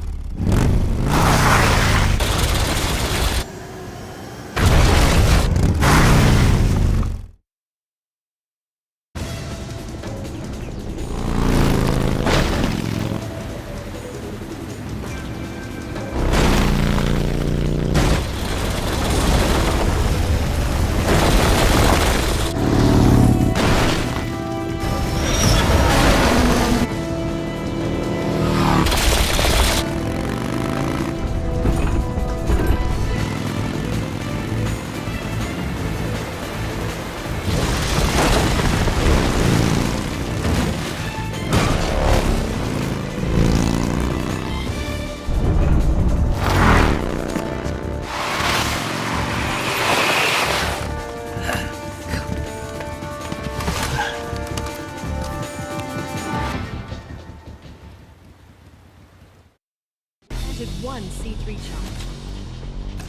One C3 charge.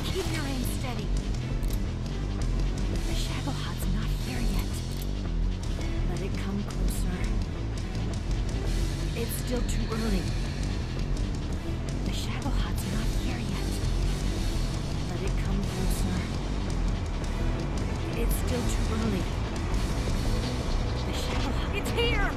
Keep your aim steady. The Shagohod's not here yet. Let it come closer. It's still too early. The Shagohod's not here yet. Let it come closer. It's still too early. The Shagohod... It's here!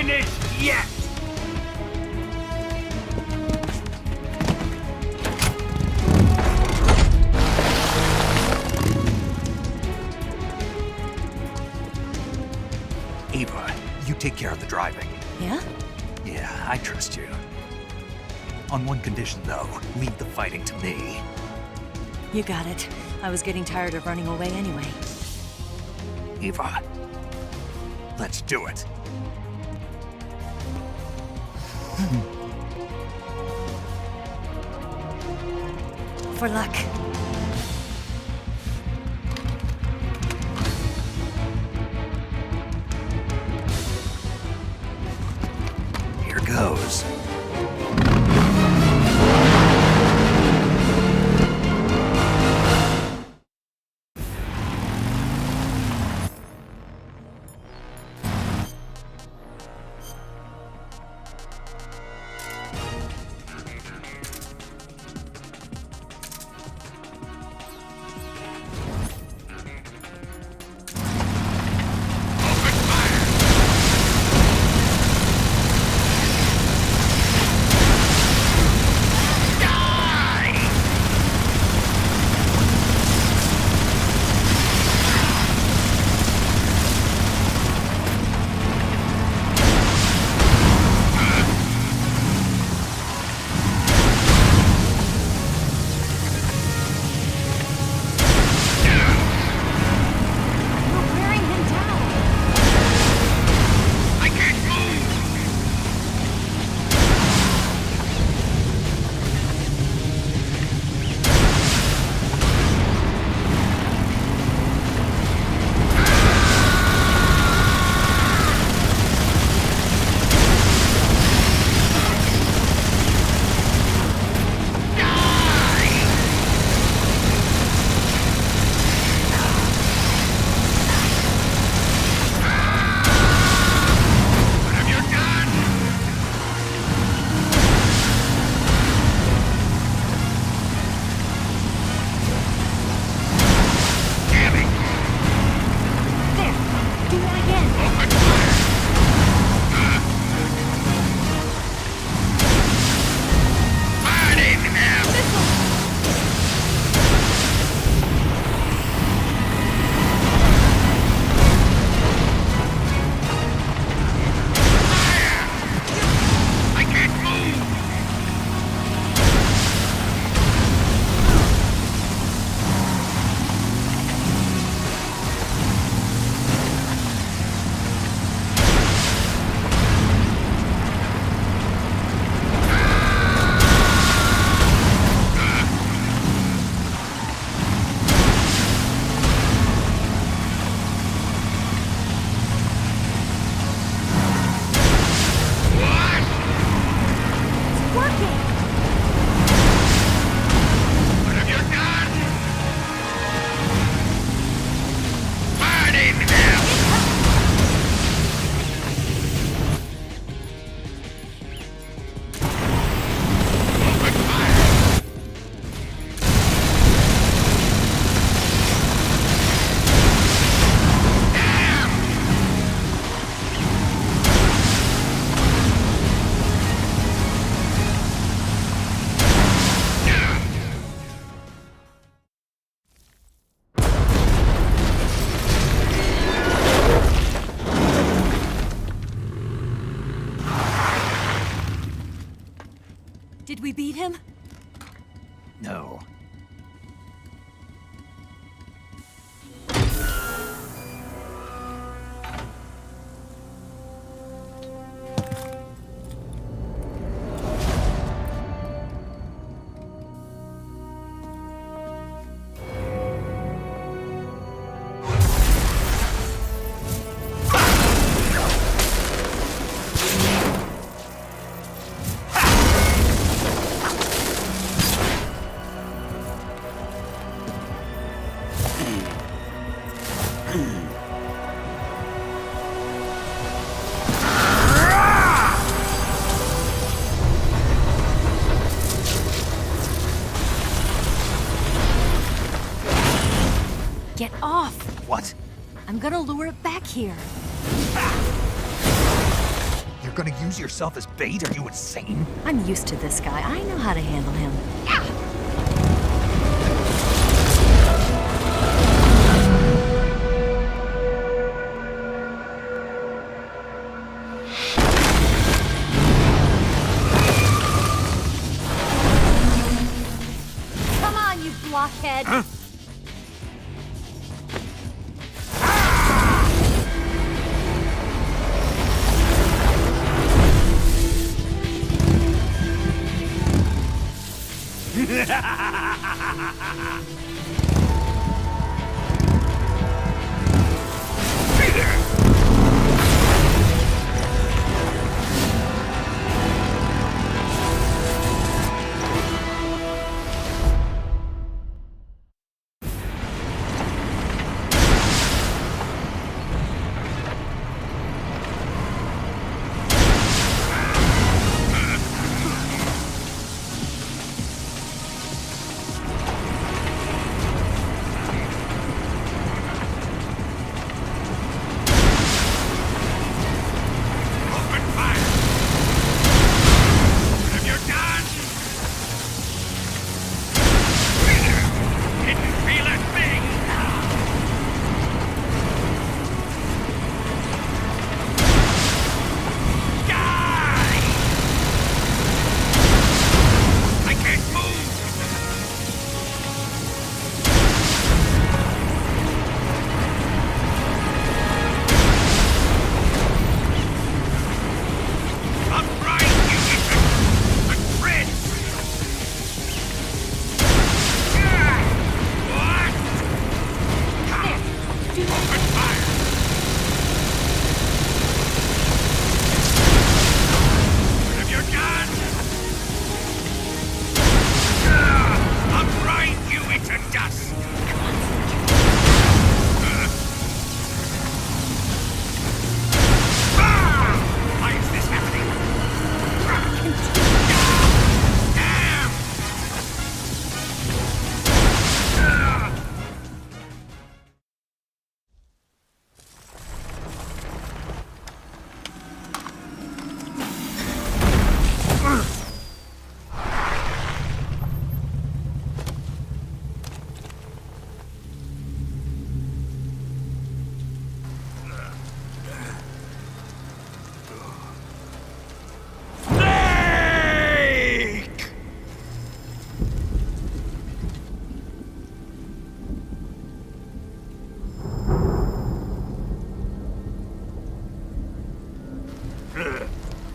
finished yet! Ava, you take care of the driving. Yeah? Yeah, I trust you. On one condition, though, leave the fighting to me. You got it. I was getting tired of running away anyway. Ava, let's do it. For luck. Here goes. Did we beat him? No. Get off! What? I'm gonna lure it back here. gonna use yourself as bait? Are you insane? I'm used to this guy. I know how to handle him. Come on, you blockhead! Huh?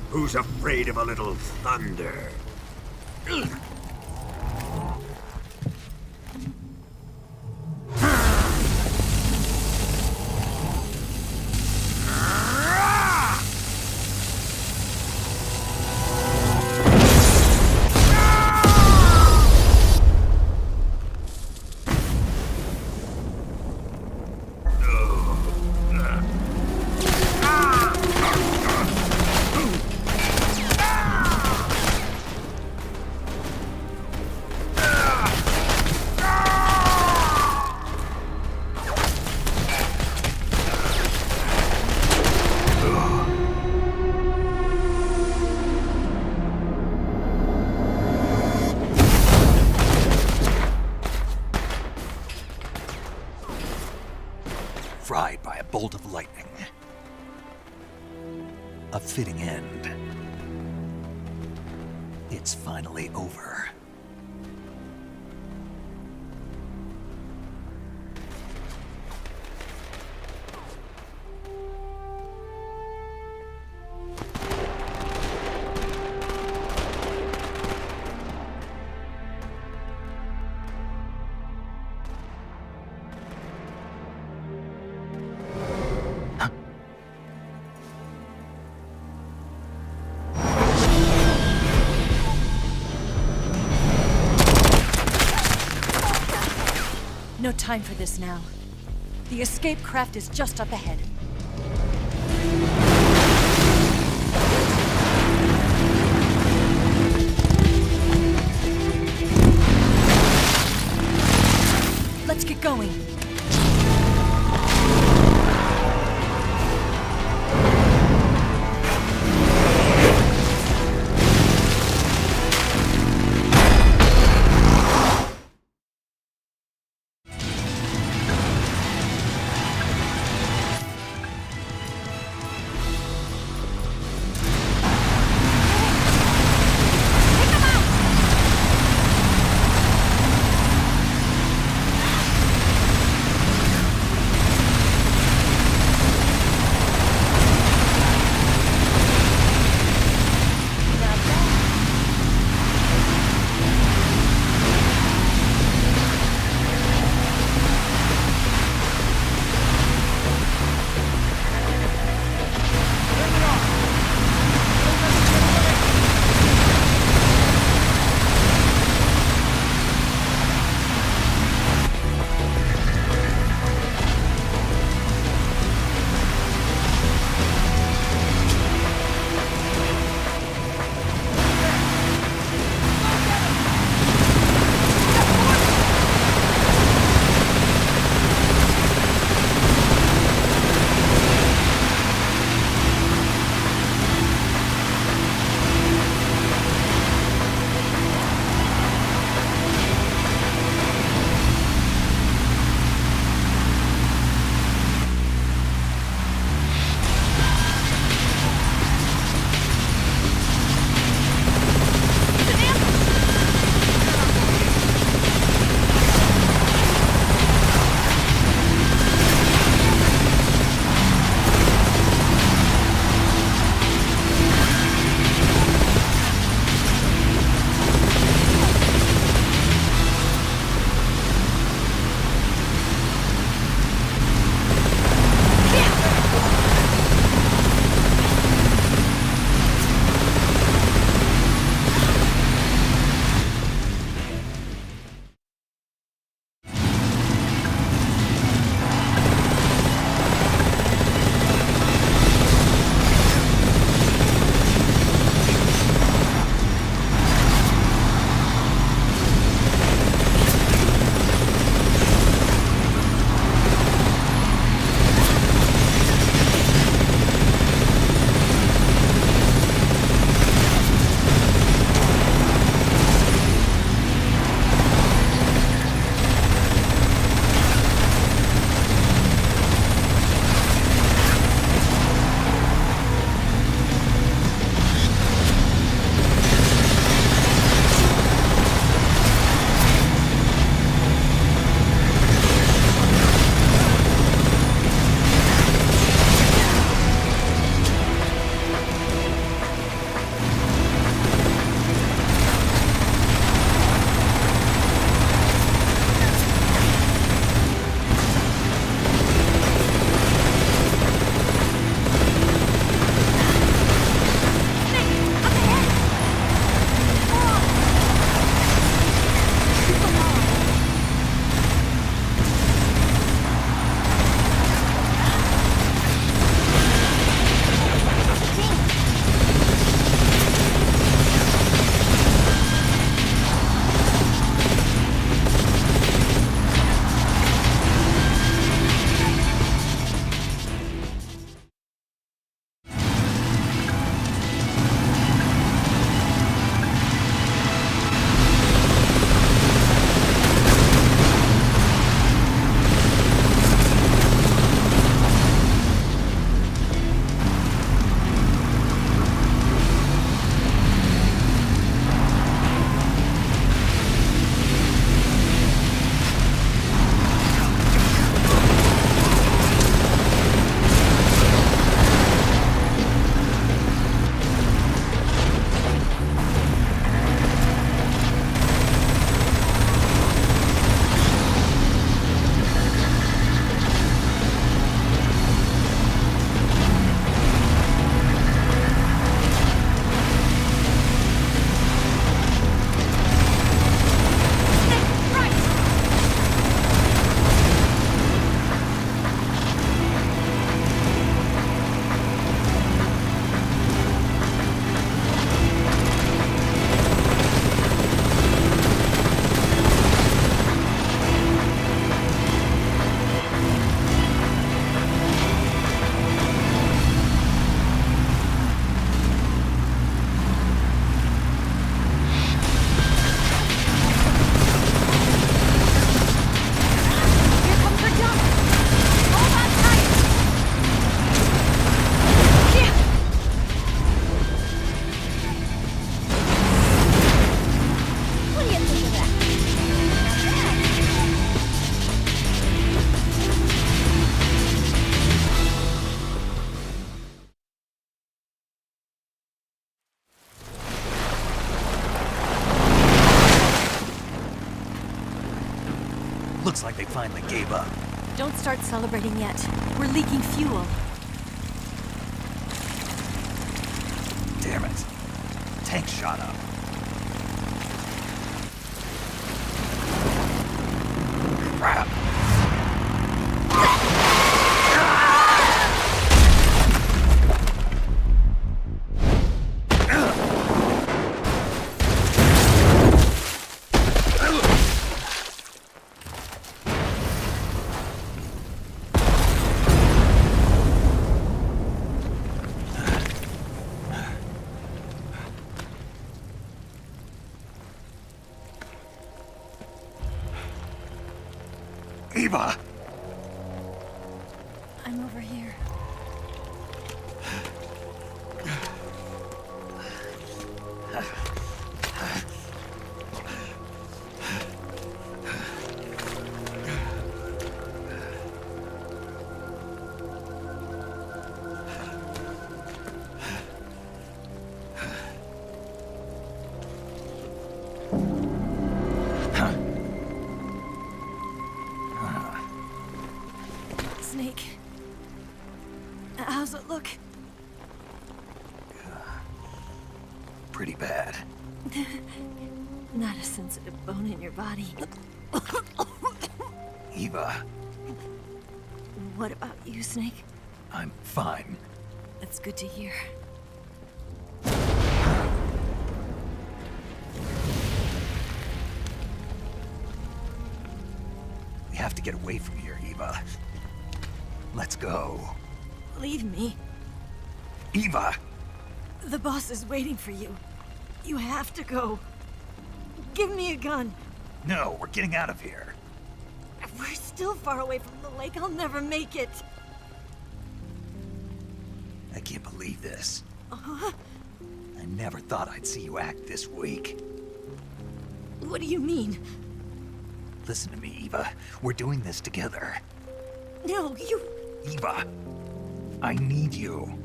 Who's afraid of a little thunder? Fried by a bolt of lightning. A fitting end. It's finally over. No time for this now. The escape craft is just up ahead. Let's get going. Looks like they finally gave up. Don't start celebrating yet. We're leaking fuel. Damn it. Tank shot up. Crap. Eva! I'm over here. Snake. How's it look? Pretty bad. Not a sensitive bone in your body. Eva, What about you, Snake? I'm fine. That's good to hear. We have to get away from here, Eva. Let's go. Leave me. Eva! The boss is waiting for you. You have to go. Give me a gun. No, we're getting out of here. We're still far away from the lake. I'll never make it. I can't believe this. I never thought I'd see you act this weak. What do you mean? Listen to me, Eva. We're doing this together. No, you... Eva, I need you.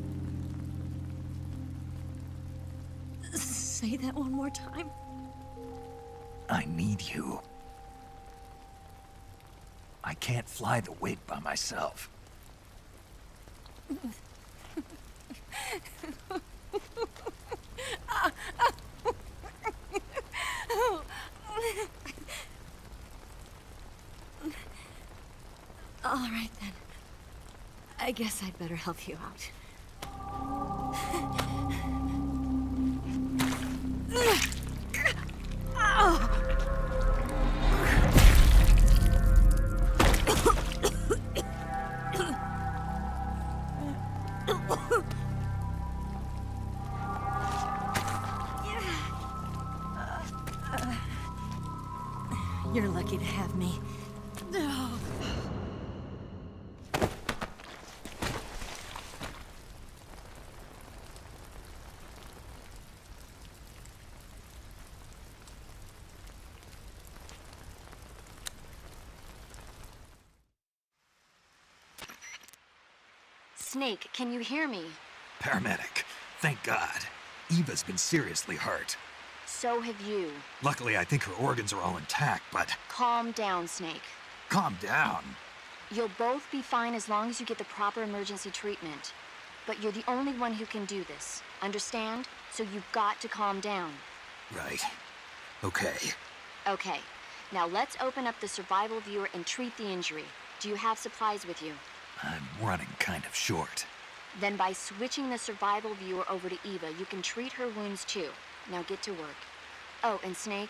Say that one more time. I need you. I can't fly the wig by myself. All right, then. I guess I'd better help you out. You're lucky to have me. Snake, can you hear me? Paramedic, thank God. Eva's been seriously hurt. So have you. Luckily, I think her organs are all intact, but... Calm down, Snake. Calm down. You'll both be fine as long as you get the proper emergency treatment. But you're the only one who can do this. Understand? So you've got to calm down. Right. Okay. Okay. Now let's open up the survival viewer and treat the injury. Do you have supplies with you? I'm running kind of short. Then by switching the survival viewer over to Eva, you can treat her wounds too. Now get to work. Oh, and Snake,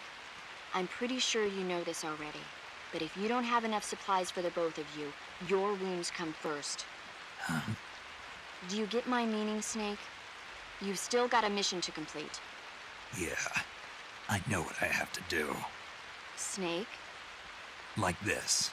I'm pretty sure you know this already, but if you don't have enough supplies for the both of you, your wounds come first. Huh? Do you get my meaning, Snake? You've still got a mission to complete. Yeah, I know what I have to do. Snake? Like this.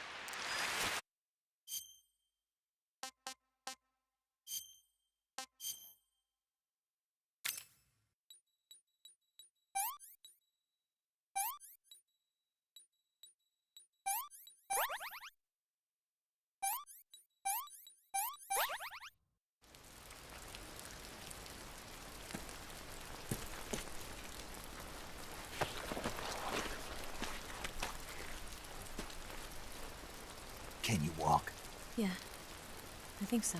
Yeah, I think so.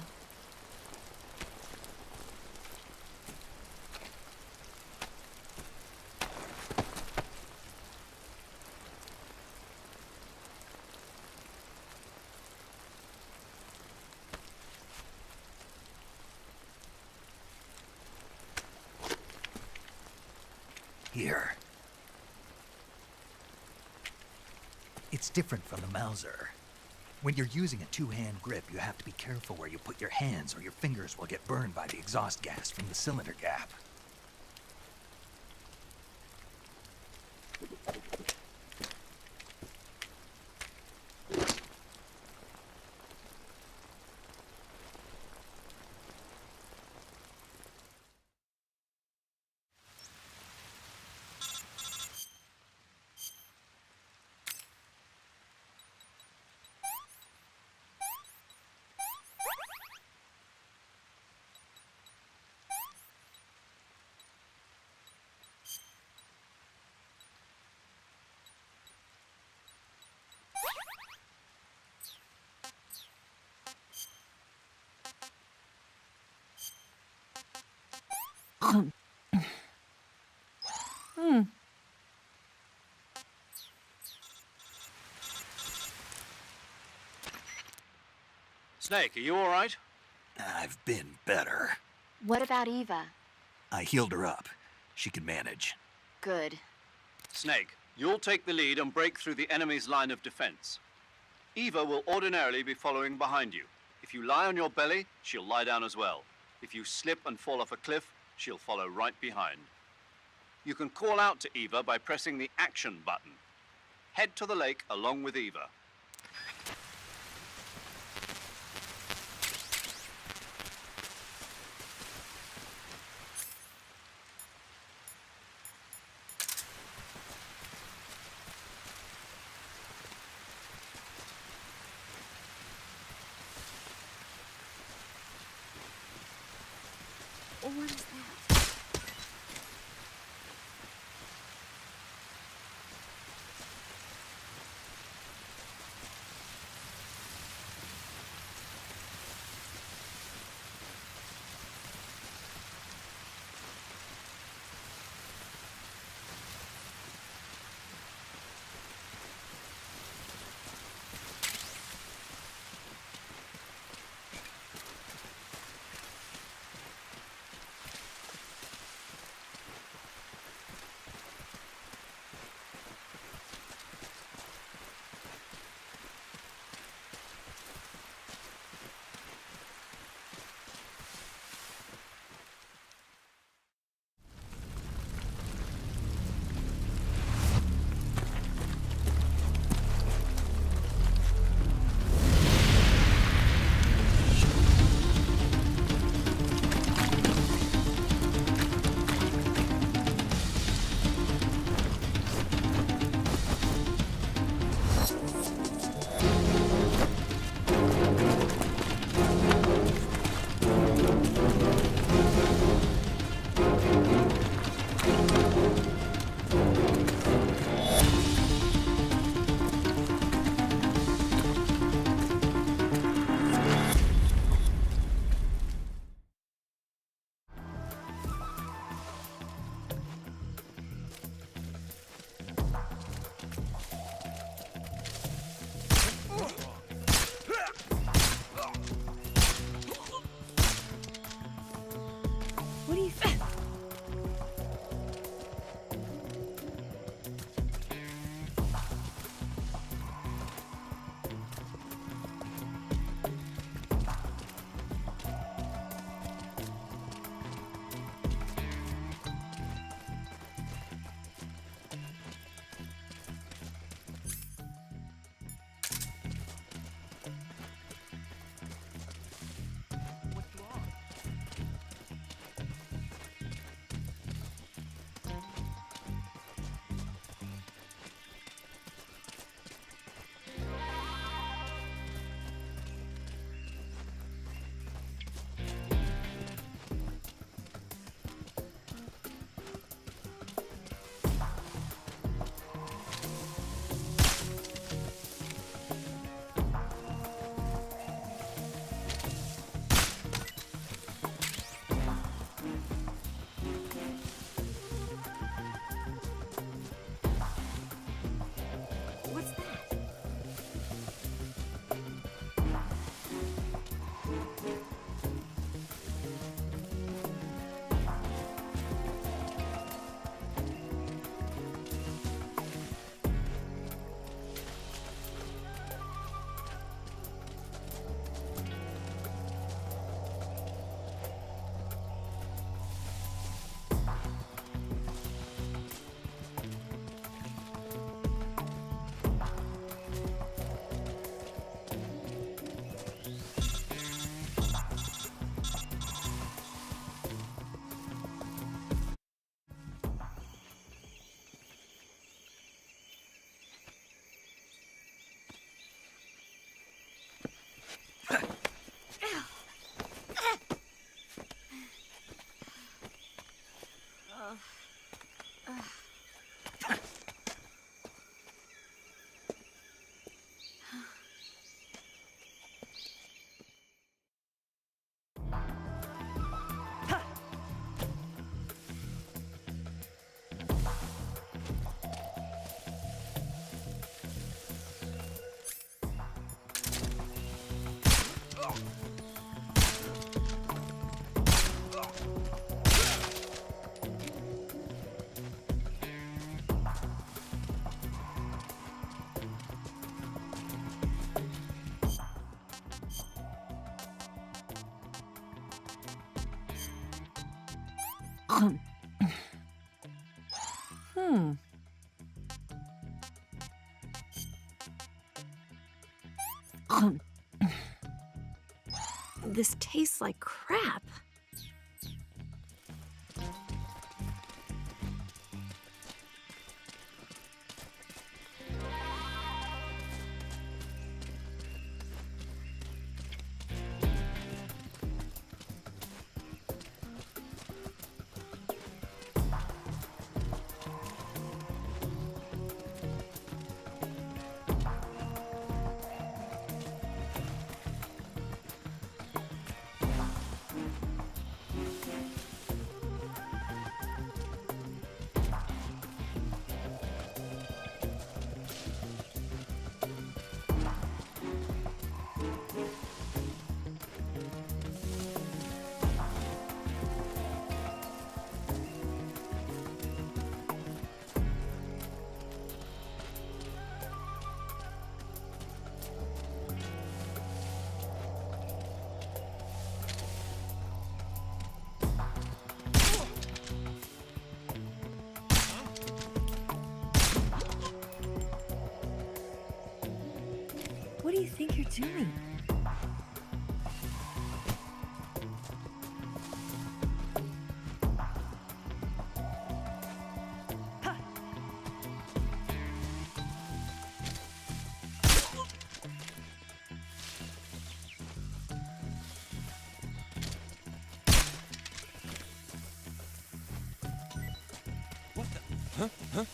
Here. It's different from the Mauser. When you're using a two-hand grip, you have to be careful where you put your hands or your fingers will get burned by the exhaust gas from the cylinder gap. Snake, are you all right? I've been better. What about Eva? I healed her up. She can manage. Good. Snake, you'll take the lead and break through the enemy's line of defense. Eva will ordinarily be following behind you. If you lie on your belly, she'll lie down as well. If you slip and fall off a cliff, she'll follow right behind. You can call out to Eva by pressing the action button. Head to the lake along with Eva. What is that? This tastes like crap. What do you think you're doing? What the? Huh? Huh?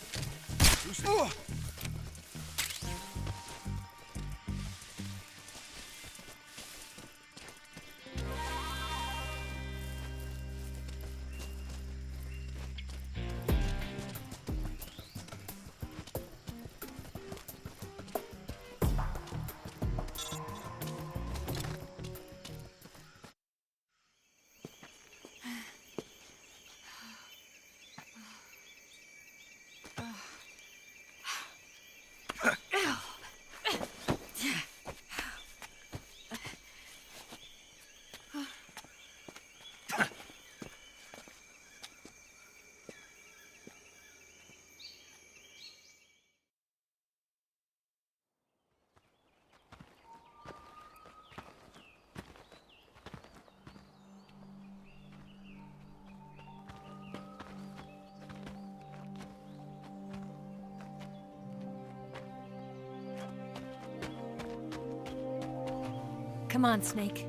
Come on, Snake.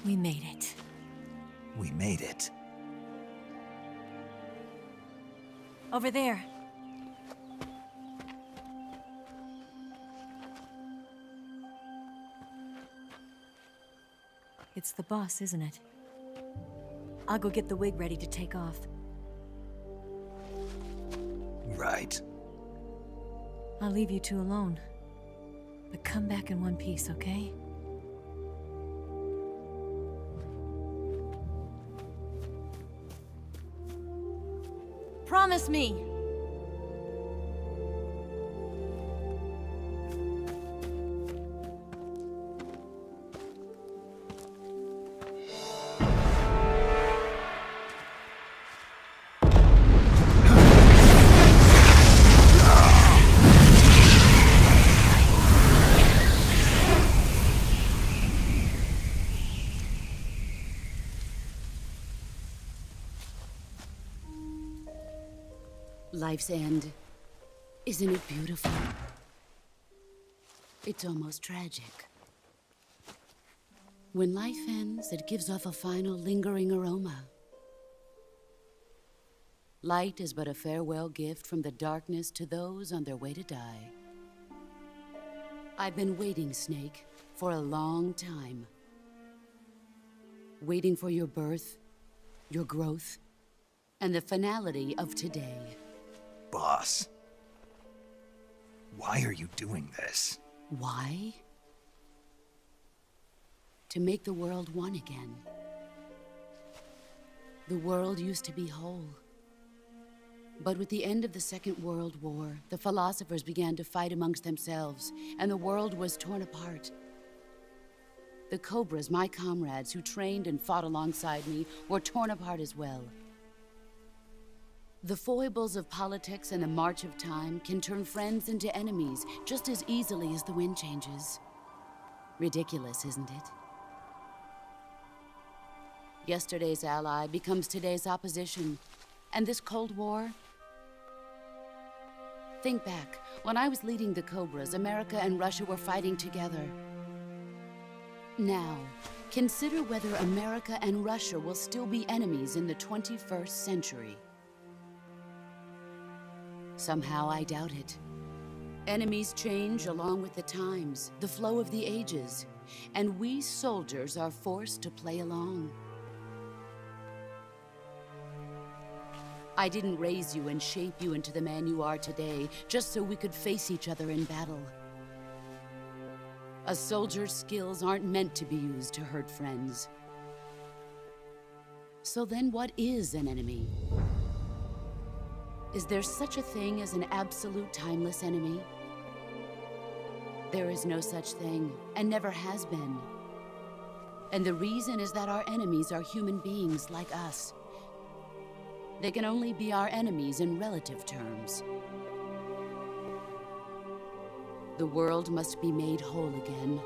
We made it. We made it. Over there. It's the boss, isn't it? I'll go get the wig ready to take off. Right. I'll leave you two alone. But come back in one piece, okay? Promise me! Life's end. Isn't it beautiful? It's almost tragic. When life ends, it gives off a final lingering aroma. Light is but a farewell gift from the darkness to those on their way to die. I've been waiting, Snake, for a long time. Waiting for your birth, your growth, and the finality of today. Boss, why are you doing this? Why? To make the world one again. The world used to be whole. But with the end of the Second World War, the philosophers began to fight amongst themselves, and the world was torn apart. The Cobras, my comrades who trained and fought alongside me, were torn apart as well. The foibles of politics and the march of time can turn friends into enemies just as easily as the wind changes. Ridiculous, isn't it? Yesterday's ally becomes today's opposition, and this Cold War. Think back. When I was leading the Cobras, America and Russia were fighting together. Now, consider whether America and Russia will still be enemies in the 21st century. Somehow I doubt it. Enemies change along with the times, the flow of the ages, and we soldiers are forced to play along. I didn't raise you and shape you into the man you are today just so we could face each other in battle. A soldier's skills aren't meant to be used to hurt friends. So then what is an enemy? Is there such a thing as an absolute timeless enemy? There is no such thing, and never has been. And the reason is that our enemies are human beings like us. They can only be our enemies in relative terms. The world must be made whole again.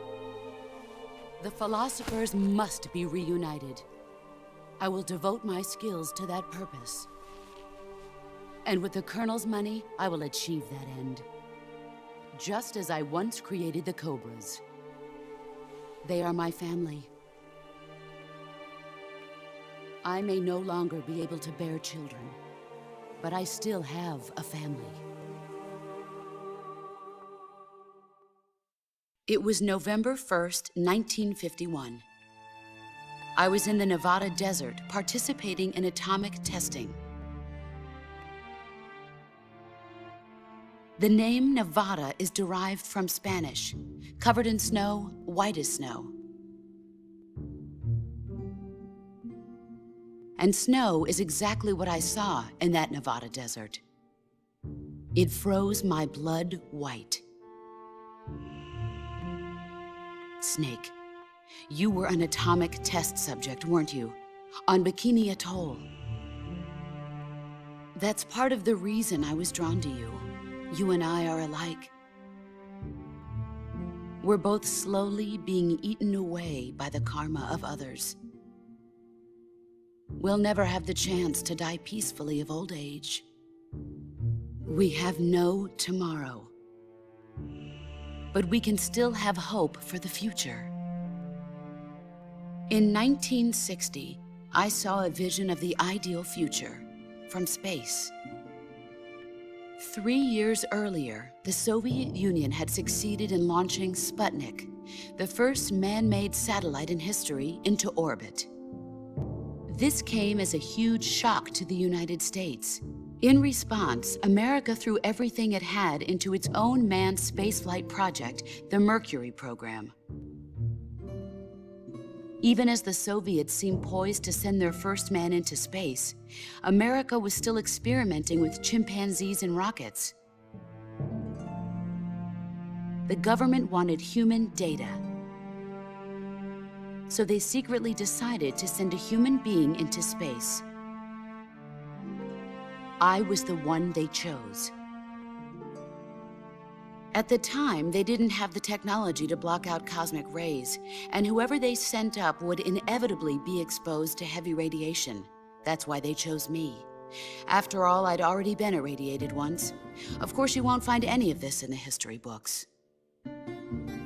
The philosophers must be reunited. I will devote my skills to that purpose. And with the Colonel's money, I will achieve that end. Just as I once created the Cobras. They are my family. I may no longer be able to bear children, but I still have a family. It was November 1st, 1951. I was in the Nevada desert participating in atomic testing. The name Nevada is derived from Spanish, covered in snow, white as snow. And snow is exactly what I saw in that Nevada desert. It froze my blood white. Snake, you were an atomic test subject, weren't you? On Bikini Atoll. That's part of the reason I was drawn to you. You and I are alike. We're both slowly being eaten away by the karma of others. We'll never have the chance to die peacefully of old age. We have no tomorrow. But we can still have hope for the future. In 1960, I saw a vision of the ideal future from space. 3 years earlier, the Soviet Union had succeeded in launching Sputnik, the first man-made satellite in history, into orbit. This came as a huge shock to the United States. In response, America threw everything it had into its own manned spaceflight project, the Mercury program. Even as the Soviets seemed poised to send their first man into space, America was still experimenting with chimpanzees and rockets. The government wanted human data. So they secretly decided to send a human being into space. I was the one they chose. At the time, they didn't have the technology to block out cosmic rays, and whoever they sent up would inevitably be exposed to heavy radiation. That's why they chose me. After all, I'd already been irradiated once. Of course, you won't find any of this in the history books.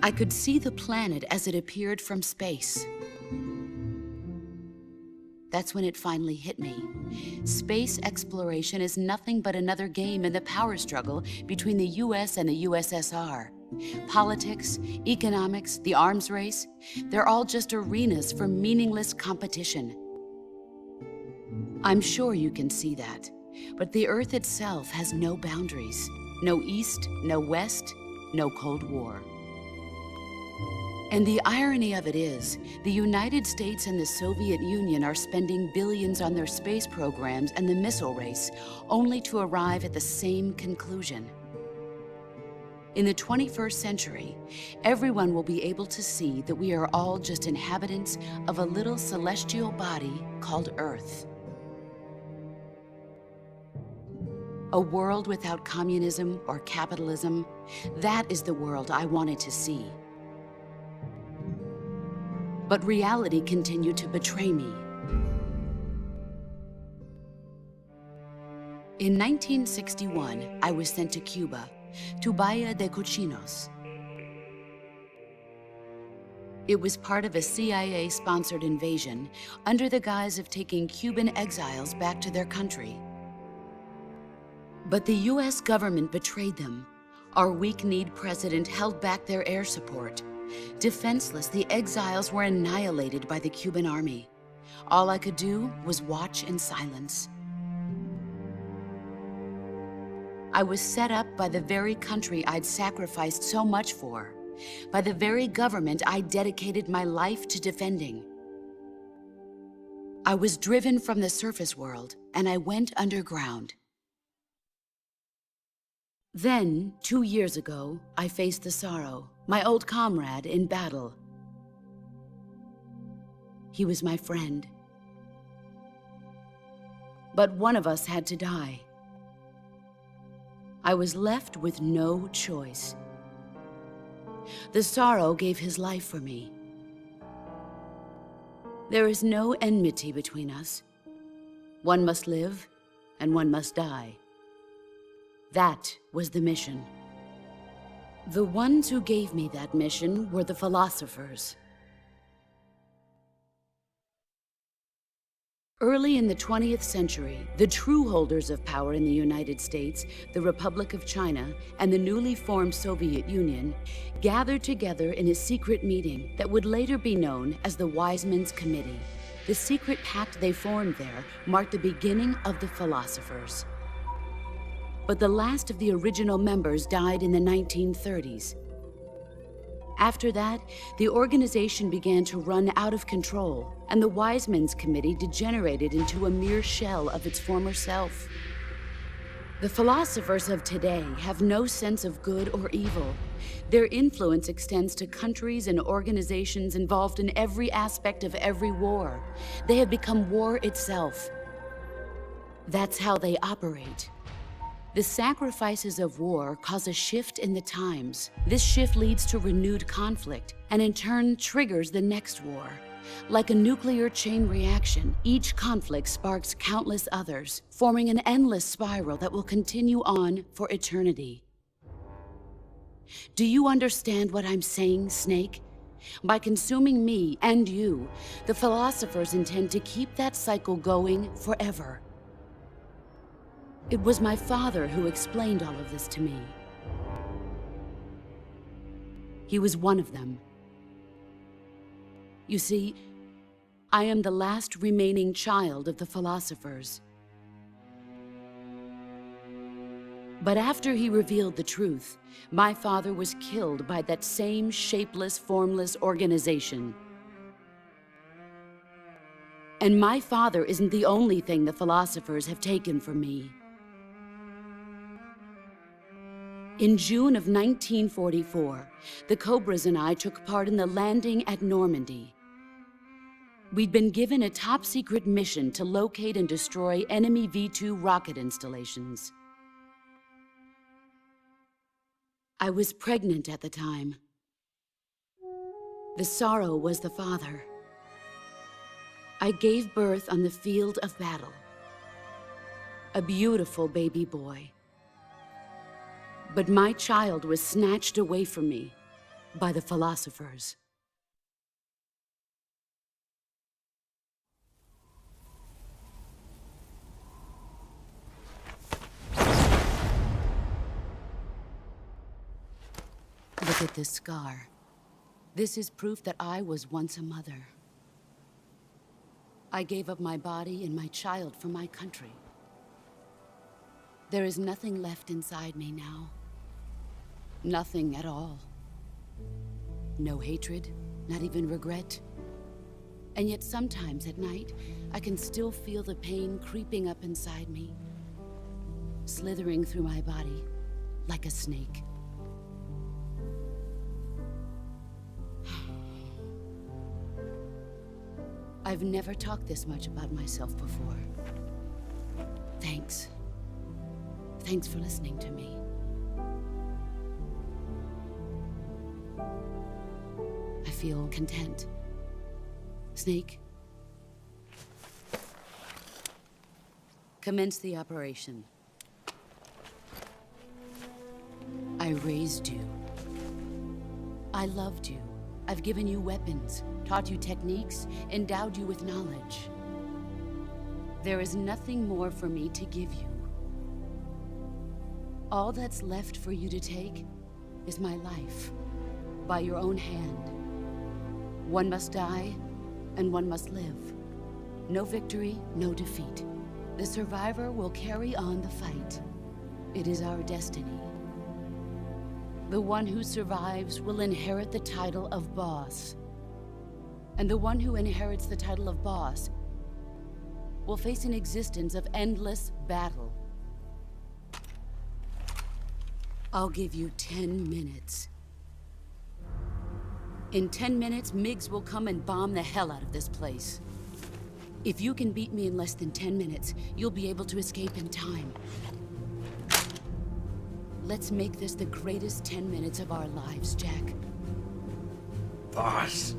I could see the planet as it appeared from space. That's when it finally hit me. Space exploration is nothing but another game in the power struggle between the US and the USSR. Politics, economics, the arms race, they're all just arenas for meaningless competition. I'm sure you can see that, but the Earth itself has no boundaries. No East, no West, no Cold War. And the irony of it is, the United States and the Soviet Union are spending billions on their space programs and the missile race, only to arrive at the same conclusion. In the 21st century, everyone will be able to see that we are all just inhabitants of a little celestial body called Earth. A world without communism or capitalism, that is the world I wanted to see. But reality continued to betray me. In 1961, I was sent to Cuba, to Bahia de Cochinos. It was part of a CIA-sponsored invasion under the guise of taking Cuban exiles back to their country. But the US government betrayed them. Our weak-kneed president held back their air support. Defenseless, the exiles were annihilated by the Cuban army. All I could do was watch in silence. I was set up by the very country I'd sacrificed so much for, by the very government I dedicated my life to defending. I was driven from the surface world, and I went underground. Then, 2 years ago, I faced the sorrow, my old comrade in battle. He was my friend. But one of us had to die. I was left with no choice. The sorrow gave his life for me. There is no enmity between us. One must live, and one must die. That was the mission. The ones who gave me that mission were the philosophers. Early in the 20th century, the true holders of power in the United States, the Republic of China, and the newly formed Soviet Union gathered together in a secret meeting that would later be known as the Wise Men's Committee. The secret pact they formed there marked the beginning of the philosophers. But the last of the original members died in the 1930s. After that, the organization began to run out of control, and the Wise Men's Committee degenerated into a mere shell of its former self. The philosophers of today have no sense of good or evil. Their influence extends to countries and organizations involved in every aspect of every war. They have become war itself. That's how they operate. The sacrifices of war cause a shift in the times. This shift leads to renewed conflict, and in turn triggers the next war. Like a nuclear chain reaction, each conflict sparks countless others, forming an endless spiral that will continue on for eternity. Do you understand what I'm saying, Snake? By consuming me and you, the philosophers intend to keep that cycle going forever. It was my father who explained all of this to me. He was one of them. You see, I am the last remaining child of the philosophers. But after he revealed the truth, my father was killed by that same shapeless, formless organization. And my father isn't the only thing the philosophers have taken from me. In June of 1944, the Cobras and I took part in the landing at Normandy. We'd been given a top-secret mission to locate and destroy enemy V-2 rocket installations. I was pregnant at the time. The sorrow was the father. I gave birth on the field of battle. A beautiful baby boy. But my child was snatched away from me. by the philosophers. Look at this scar. This is proof that I was once a mother. I gave up my body and my child for my country. There is nothing left inside me now. Nothing at all. No hatred, not even regret. And yet sometimes at night, I can still feel the pain creeping up inside me, slithering through my body like a snake. I've never talked this much about myself before. Thanks. Thanks for listening to me. I feel content. Snake, commence the operation. I raised you. I loved you. I've given you weapons, taught you techniques, endowed you with knowledge. There is nothing more for me to give you. All that's left for you to take is my life, by your own hand. One must die, and one must live. No victory, no defeat. The survivor will carry on the fight. It is our destiny. The one who survives will inherit the title of boss. And the one who inherits the title of boss will face an existence of endless battle. I'll give you 10 minutes. In 10 minutes, MiGs will come and bomb the hell out of this place. If you can beat me in less than 10 minutes, you'll be able to escape in time. Let's make this the greatest 10 minutes of our lives, Jack. Boss.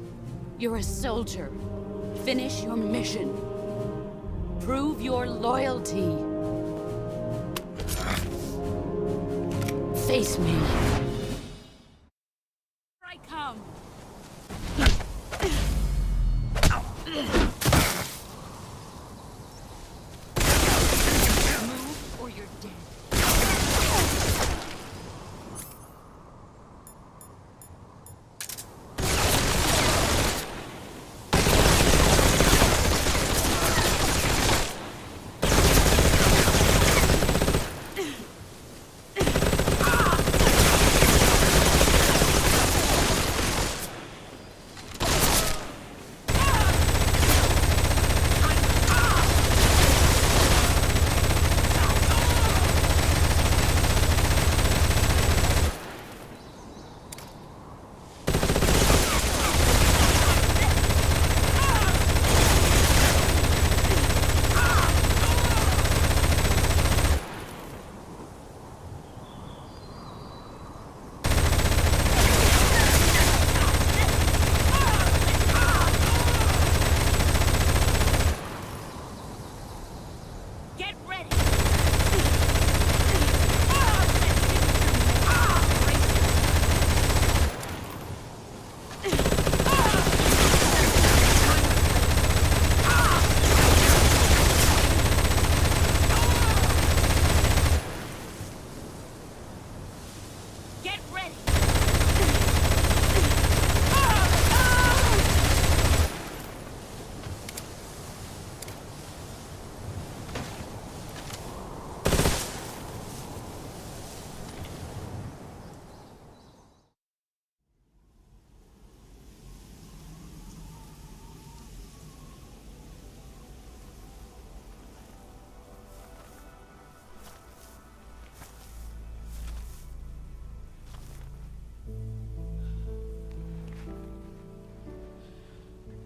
You're a soldier. Finish your mission. Prove your loyalty. Face me. Here I come. Move or you're dead.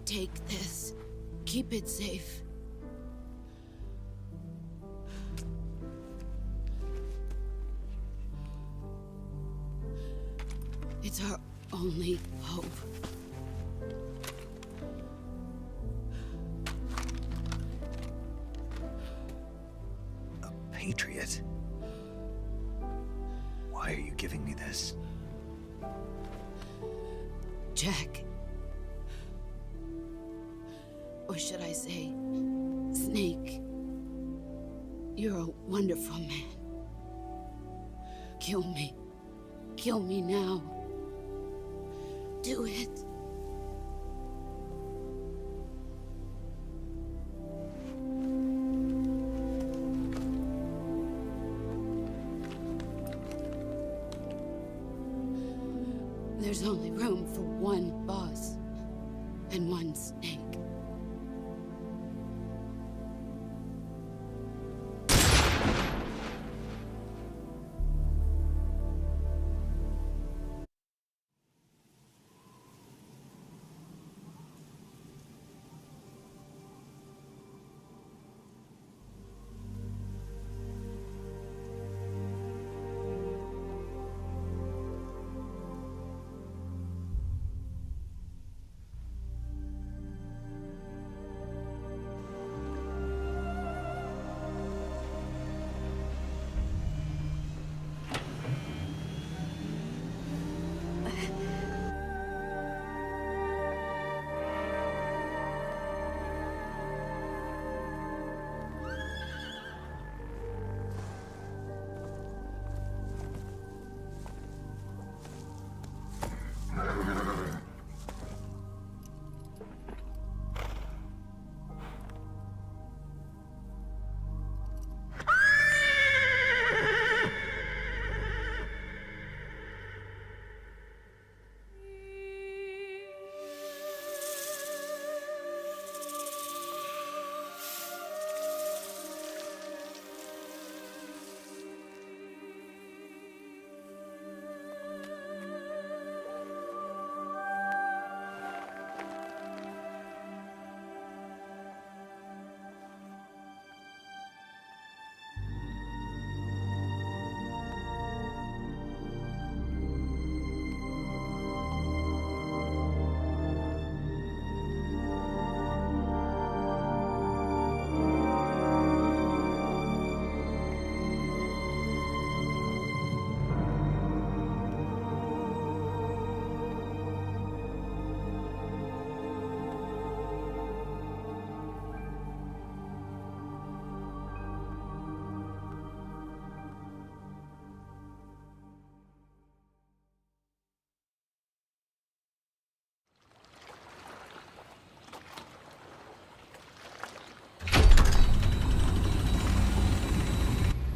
Take this. Keep it safe. It's our only hope. A patriot? Why are you giving me this? Jack. Or should I say, Snake. You're a wonderful man. Kill me. Kill me now. Do it. There's only room for one boss and one snake.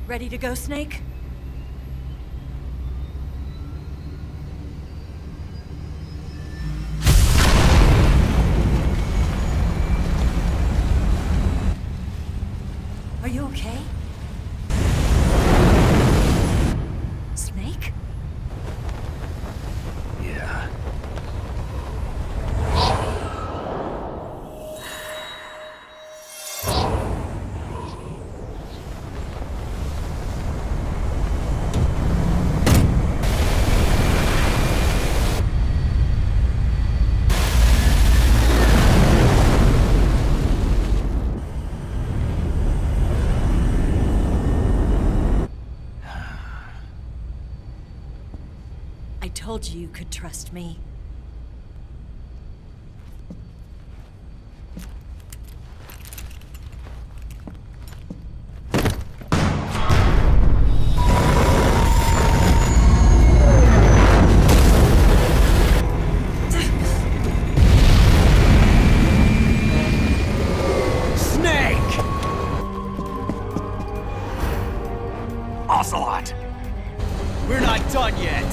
Ready to go, Snake? Are you okay? Snake? Yeah. I told you you could trust me. Snake! Ocelot! We're not done yet!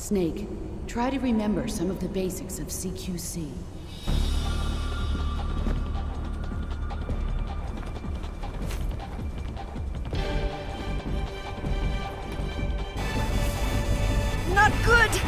Snake, try to remember some of the basics of CQC. Not good!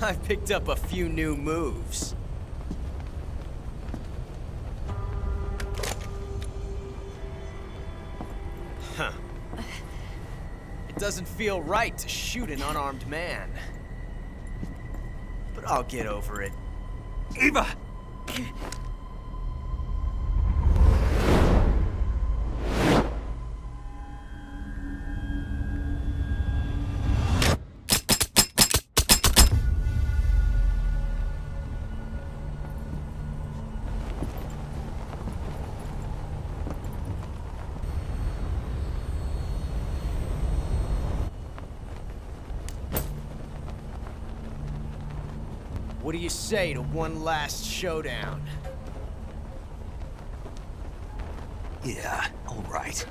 I picked up a few new moves. Huh. It doesn't feel right to shoot an unarmed man. But I'll get over it. Eva! What do you say to one last showdown? Yeah, all right.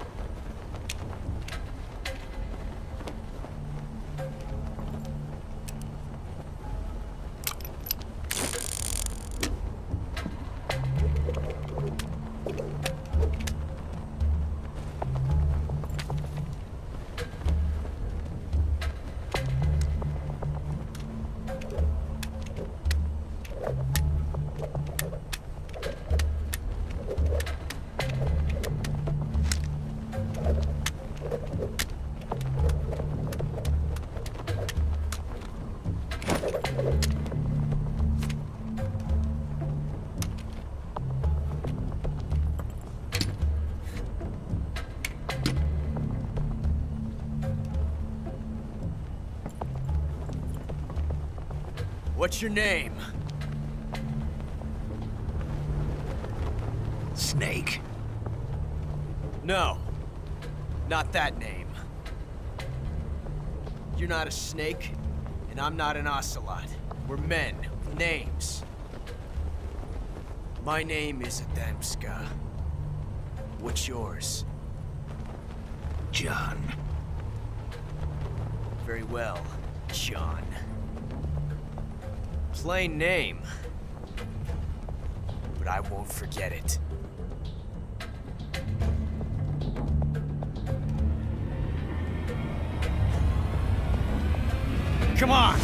What's your name? Snake. No, not that name. You're not a snake, and I'm not an ocelot. We're men with names. My name is Adamska. What's yours? John. Very well, John. Plain name, but I won't forget it. Come on!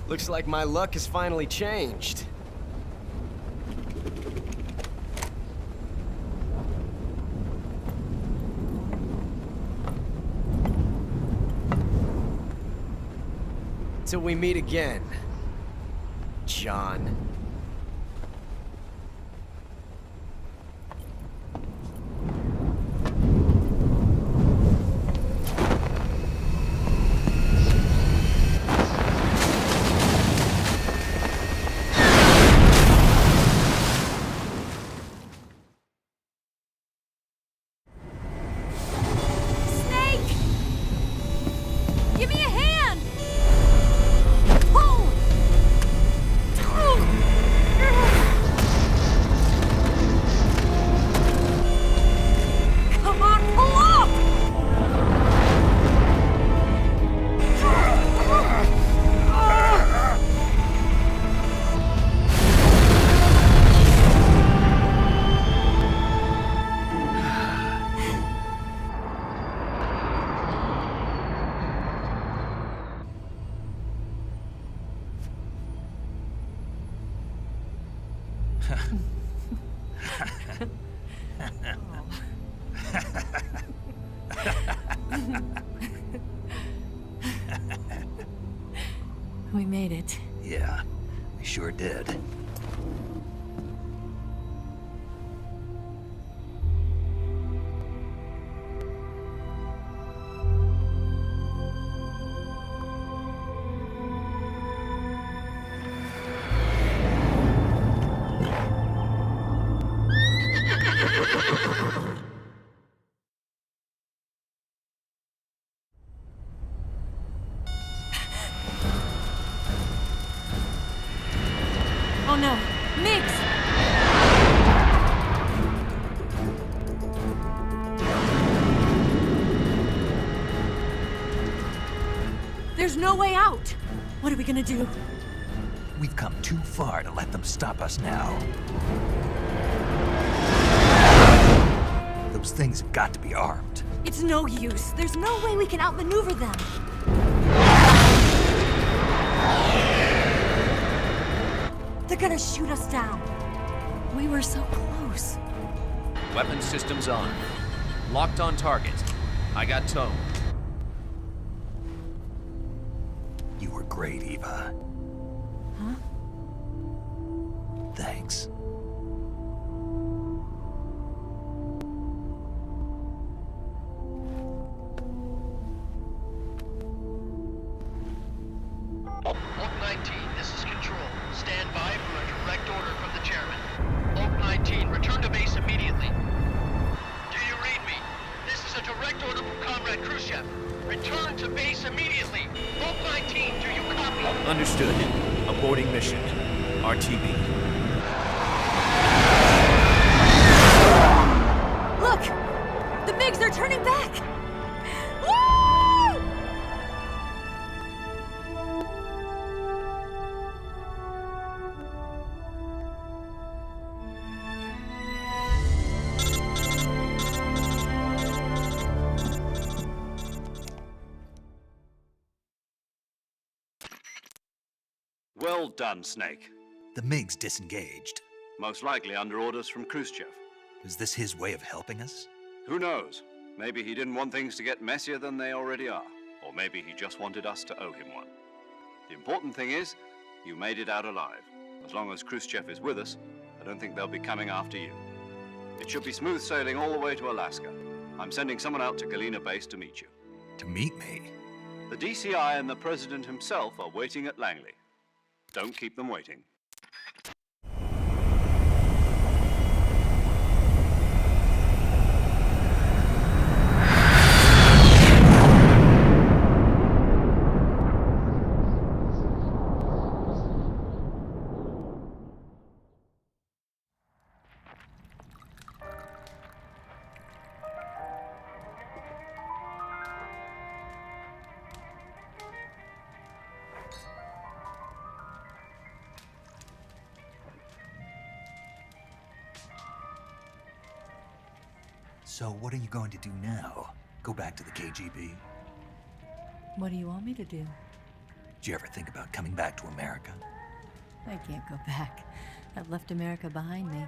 Looks like my luck has finally changed. Till we meet again, John. We made it. Yeah, we sure did. Oh no, Migs! There's no way out! What are we gonna do? We've come too far to let them stop us now. Those things have got to be armed. It's no use. There's no way we can outmaneuver them. They're gonna shoot us down. We were so close. Weapon systems on. Locked on target. I got towed. You were great, Eva. Huh? Thanks. Oak 19, this is Control. Stand by for a direct order from the chairman. Oak 19, return to base immediately. Do you read me? This is a direct order from Comrade Khrushchev. Return to base immediately. Oak 19, do you copy? Understood. Aborting mission. RTB. Look! The MiGs are turning back! Woo! Well done, Snake. The MiGs disengaged. Most likely under orders from Khrushchev. Is this his way of helping us? Who knows? Maybe he didn't want things to get messier than they already are. Or maybe he just wanted us to owe him one. The important thing is, you made it out alive. As long as Khrushchev is with us, I don't think they'll be coming after you. It should be smooth sailing all the way to Alaska. I'm sending someone out to Galena Base to meet you. To meet me? The DCI and the President himself are waiting at Langley. Don't keep them waiting. So what are you going to do now? Go back to the KGB? What do you want me to do? Did you ever think about coming back to America? I can't go back. I've left America behind me.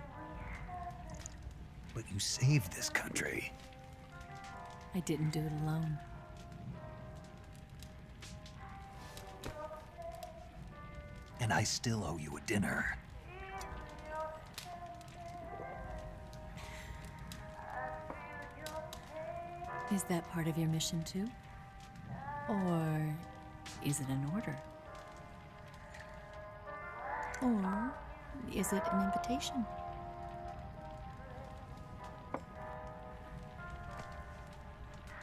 But you saved this country. I didn't do it alone. And I still owe you a dinner. Is that part of your mission too? Or is it an order? Or is it an invitation?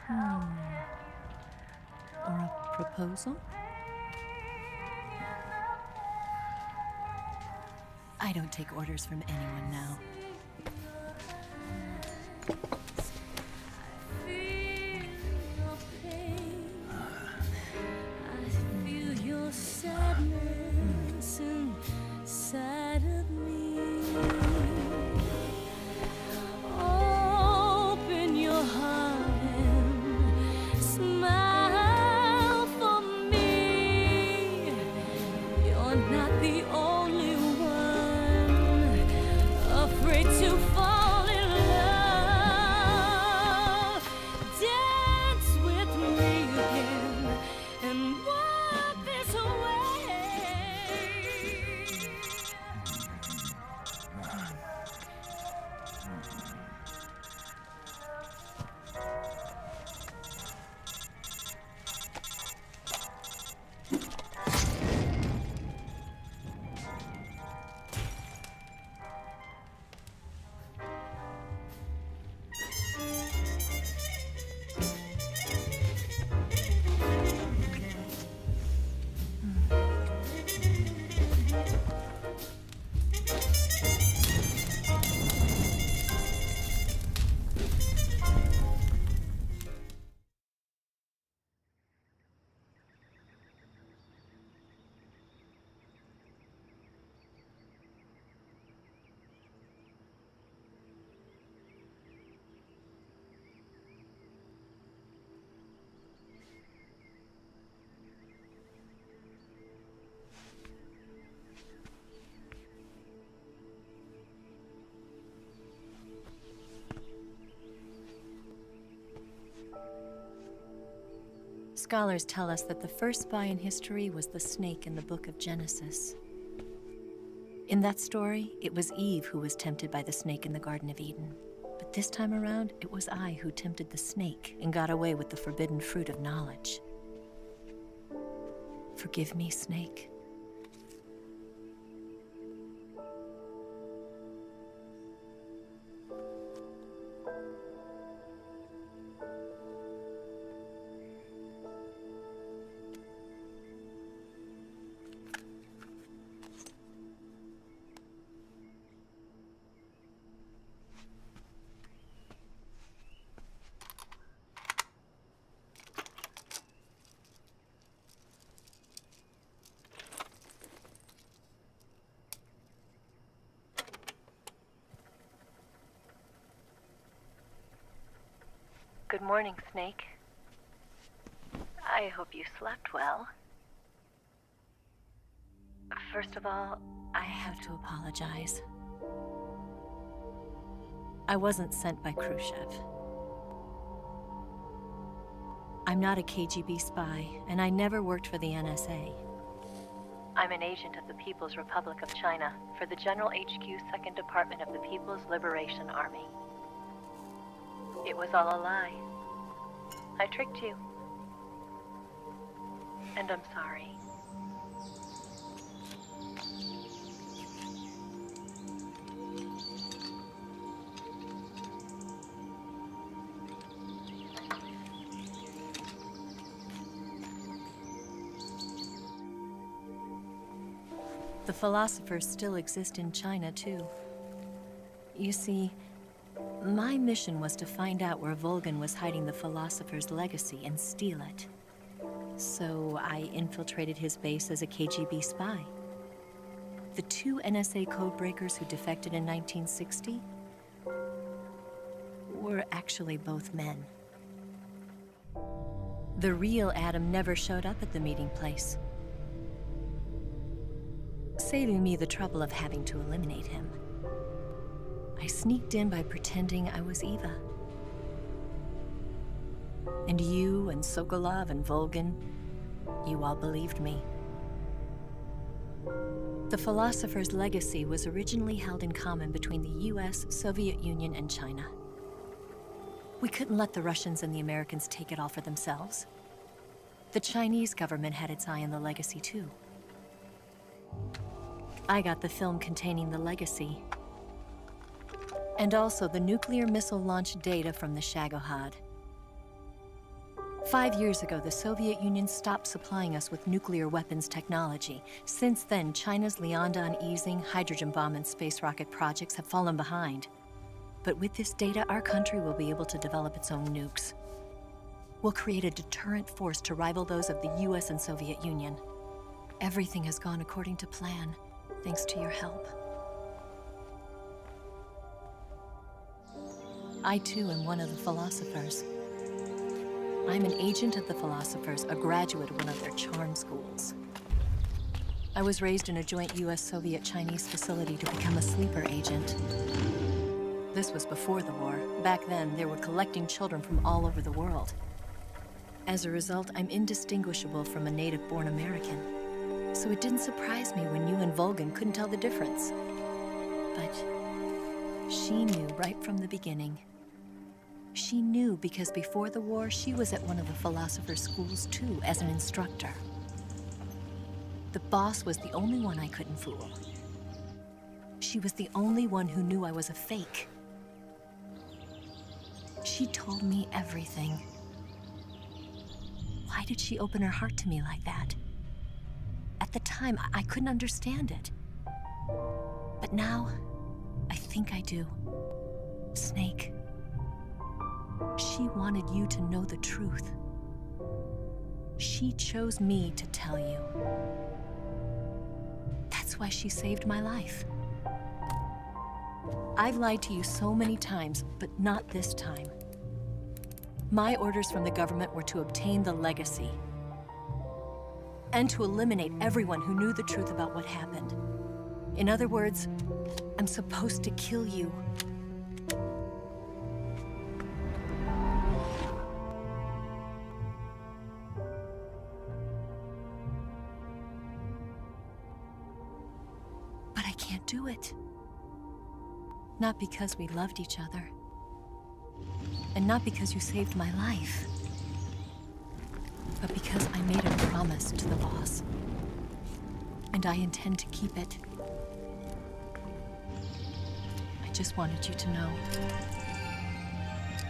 Or a proposal? I don't take orders from anyone now. Scholars tell us that the first spy in history was the snake in the book of Genesis. In that story, it was Eve who was tempted by the snake in the Garden of Eden. But this time around, it was I who tempted the snake and got away with the forbidden fruit of knowledge. Forgive me, Snake. Good morning, Snake. I hope you slept well. First of all, I have to apologize. I wasn't sent by Khrushchev. I'm not a KGB spy, and I never worked for the NSA. I'm an agent of the People's Republic of China for the General HQ 2nd Department of the People's Liberation Army. It was all a lie. I tricked you. And I'm sorry. The philosophers still exist in China, too. You see, my mission was to find out where Volgan was hiding the philosopher's legacy and steal it. So I infiltrated his base as a KGB spy. The 2 NSA codebreakers who defected in 1960 were actually both men. The real Adam never showed up at the meeting place, saving me the trouble of having to eliminate him. I sneaked in by pretending I was Eva. And you and Sokolov and Volgan, you all believed me. The philosopher's legacy was originally held in common between the US, Soviet Union, and China. We couldn't let the Russians and the Americans take it all for themselves. The Chinese government had its eye on the legacy, too. I got the film containing the legacy, and also the nuclear missile launch data from the Shagohod. 5 years ago, the Soviet Union stopped supplying us with nuclear weapons technology. Since then, China's Liaodong easing, hydrogen bomb, and space rocket projects have fallen behind. But with this data, our country will be able to develop its own nukes. We'll create a deterrent force to rival those of the US and Soviet Union. Everything has gone according to plan, thanks to your help. I, too, am one of the philosophers. I'm an agent of the philosophers, a graduate of one of their charm schools. I was raised in a joint US-Soviet-Chinese facility to become a sleeper agent. This was before the war. Back then, they were collecting children from all over the world. As a result, I'm indistinguishable from a native-born American. So it didn't surprise me when you and Volgan couldn't tell the difference. But she knew right from the beginning. She knew because before the war, she was at one of the philosopher's schools too, as an instructor. The boss was the only one I couldn't fool. She was the only one who knew I was a fake. She told me everything. Why did she open her heart to me like that? At the time, I couldn't understand it. But now, I think I do. Snake. She wanted you to know the truth. She chose me to tell you. That's why she saved my life. I've lied to you so many times, but not this time. My orders from the government were to obtain the legacy and to eliminate everyone who knew the truth about what happened. In other words, I'm supposed to kill you. can't do it. Not because we loved each other. And not because you saved my life. But because I made a promise to the boss. And I intend to keep it. I just wanted you to know.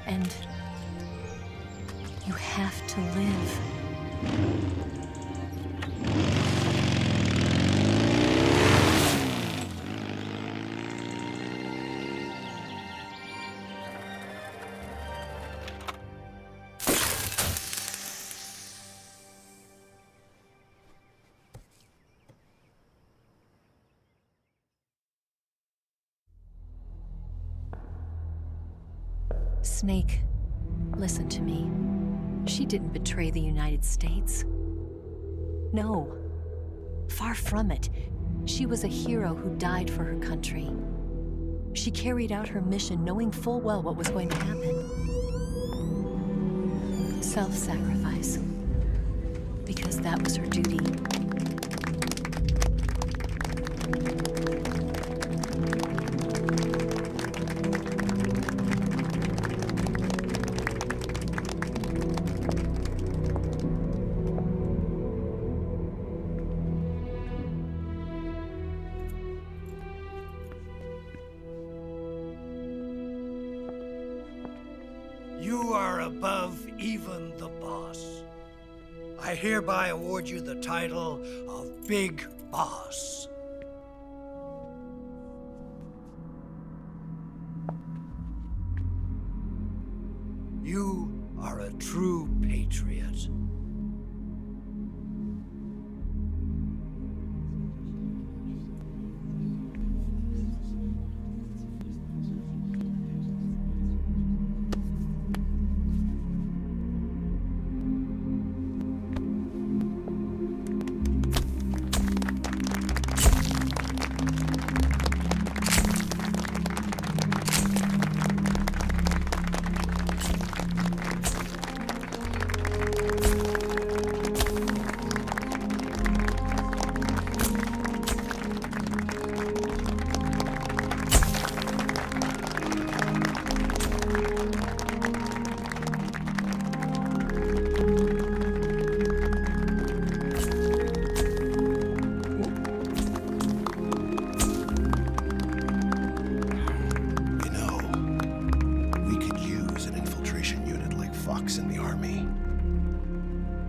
And you have to live. Snake, listen to me. She didn't betray the United States. No, far from it. She was a hero who died for her country. She carried out her mission knowing full well what was going to happen. Self-sacrifice. Because that was her duty. You are above even the boss. I hereby award you the title of Big Boss. You are a true patriot.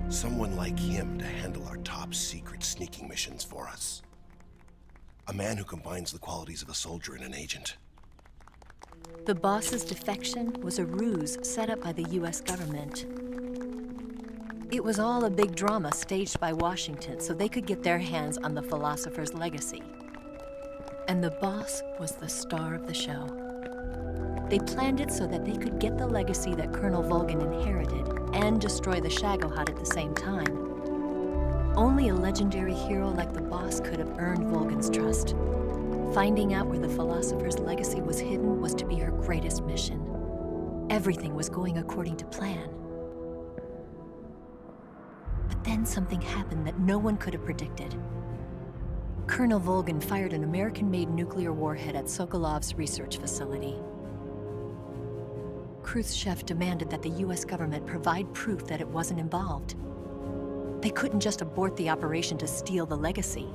Someone like him to handle our top secret sneaking missions for us. A man who combines the qualities of a soldier and an agent. The boss's defection was a ruse set up by the US government. It was all a big drama staged by Washington so they could get their hands on the philosopher's legacy. And the boss was the star of the show. They planned it so that they could get the legacy that Colonel Volgin inherited and destroy the Shagohod at the same time. Only a legendary hero like the boss could have earned Volgin's trust. Finding out where the philosopher's legacy was hidden was to be her greatest mission. Everything was going according to plan. But then something happened that no one could have predicted. Colonel Volgin fired an American-made nuclear warhead at Sokolov's research facility. Khrushchev demanded that the US government provide proof that it wasn't involved. They couldn't just abort the operation to steal the legacy.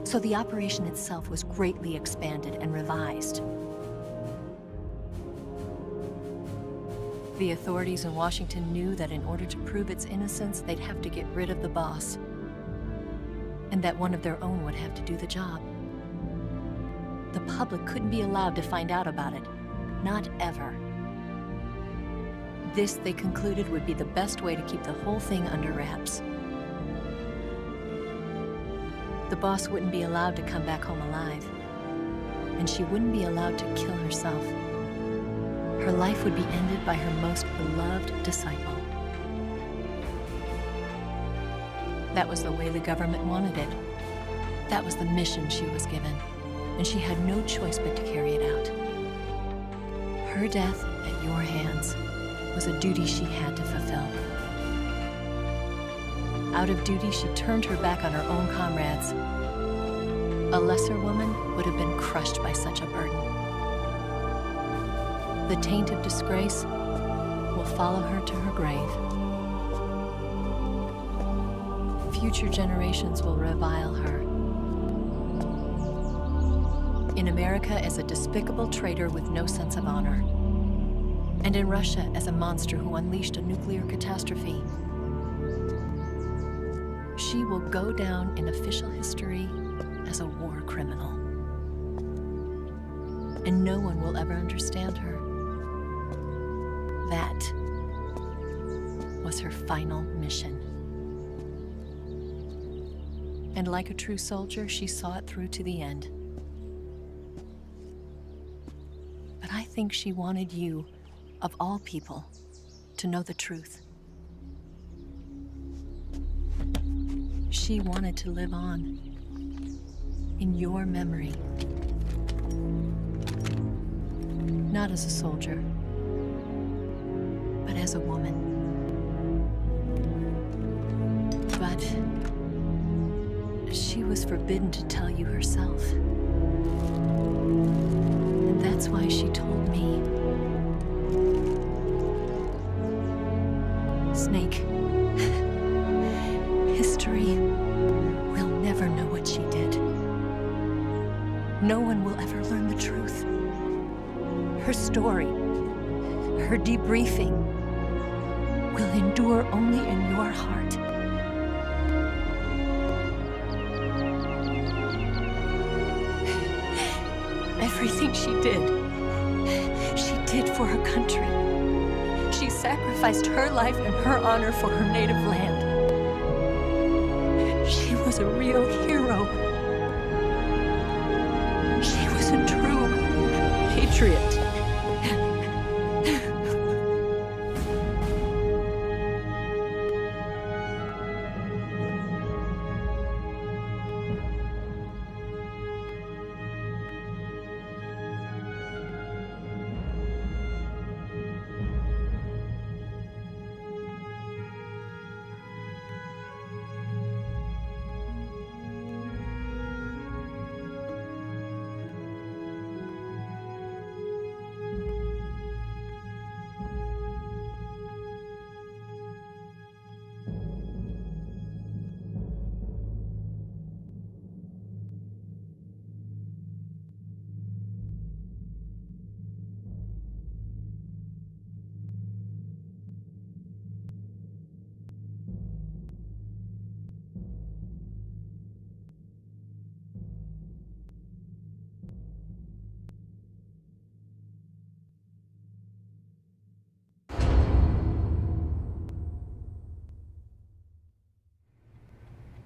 So the operation itself was greatly expanded and revised. The authorities in Washington knew that in order to prove its innocence, they'd have to get rid of the boss. And that one of their own would have to do the job. The public couldn't be allowed to find out about it. Not ever. This, they concluded, would be the best way to keep the whole thing under wraps. The boss wouldn't be allowed to come back home alive. And she wouldn't be allowed to kill herself. Her life would be ended by her most beloved disciple. That was the way the government wanted it. That was the mission she was given. And she had no choice but to carry it out. Her death at your hands was a duty she had to fulfill. Out of duty, she turned her back on her own comrades A lesser woman would have been crushed by such a burden. The taint of disgrace will follow her to her grave. Future generations will revile her. In America as a despicable traitor with no sense of honor. And in Russia as a monster who unleashed a nuclear catastrophe. She will go down in official history as a war criminal. And no one will ever understand her. That was her final mission. And like a true soldier, she saw it through to the end. But I think she wanted you, of all people, to know the truth. She wanted to live on in your memory. Not as a soldier, but as a woman. But she was forbidden to tell you herself. And that's why she told me. Snake, history will never know what she did. No one will ever learn the truth. Her story, her debriefing, will endure only in your heart. Everything she did for her country. She sacrificed her life and her honor for her native land. She was a real hero. She was a true patriot.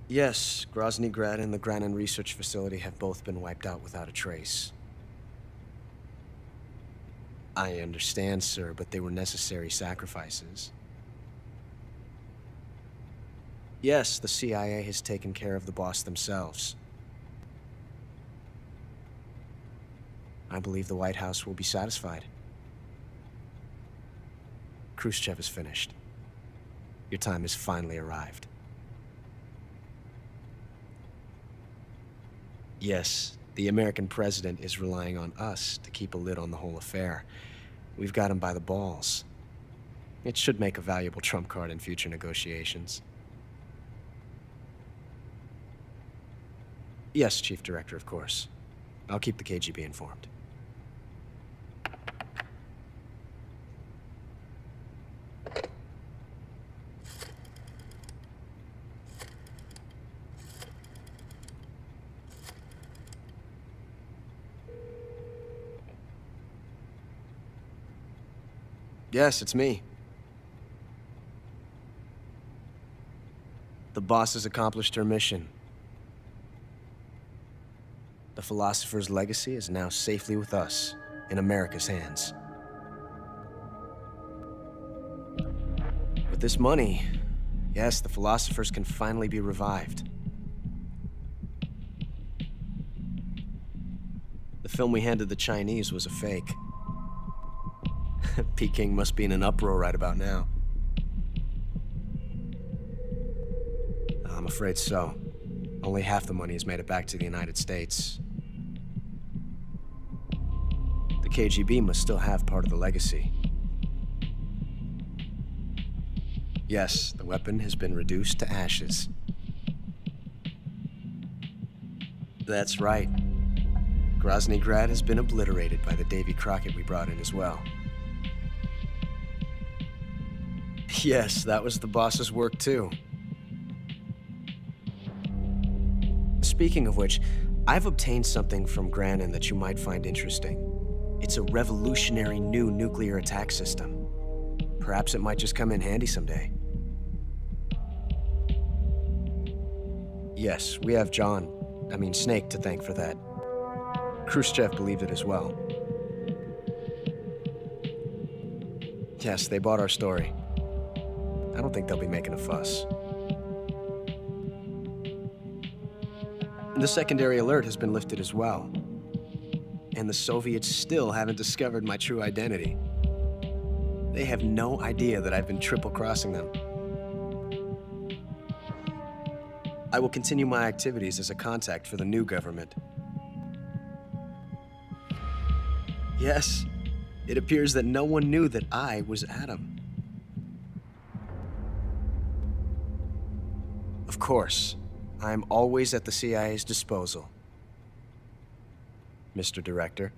Yes, Grozny Grad and the Granin Research Facility have both been wiped out without a trace. I understand, sir, but they were necessary sacrifices. Yes, the CIA has taken care of the boss themselves. I believe the White House will be satisfied. Khrushchev is finished. Your time has finally arrived. Yes, the American president is relying on us to keep a lid on the whole affair. We've got him by the balls. It should make a valuable trump card in future negotiations. Yes, Chief Director, of course. I'll keep the KGB informed. Yes, it's me. The boss has accomplished her mission. The philosopher's legacy is now safely with us, in America's hands. With this money, yes, the philosophers can finally be revived. The film we handed the Chinese was a fake. Peking must be in an uproar right about now. I'm afraid so. Only half the money has made it back to the United States. The KGB must still have part of the legacy. Yes, the weapon has been reduced to ashes. That's right. Grozny Grad has been obliterated by the Davy Crockett we brought in as well. Yes, that was the boss's work too. Speaking of which, I've obtained something from Granin that you might find interesting. It's a revolutionary new nuclear attack system. Perhaps it might just come in handy someday. Yes, we have Snake to thank for that. Khrushchev believed it as well. Yes, they bought our story. I don't think they'll be making a fuss. The secondary alert has been lifted as well. And the Soviets still haven't discovered my true identity. They have no idea that I've been triple-crossing them. I will continue my activities as a contact for the new government. Yes, it appears that no one knew that I was Adam. Of course, I'm always at the CIA's disposal, Mr. Director.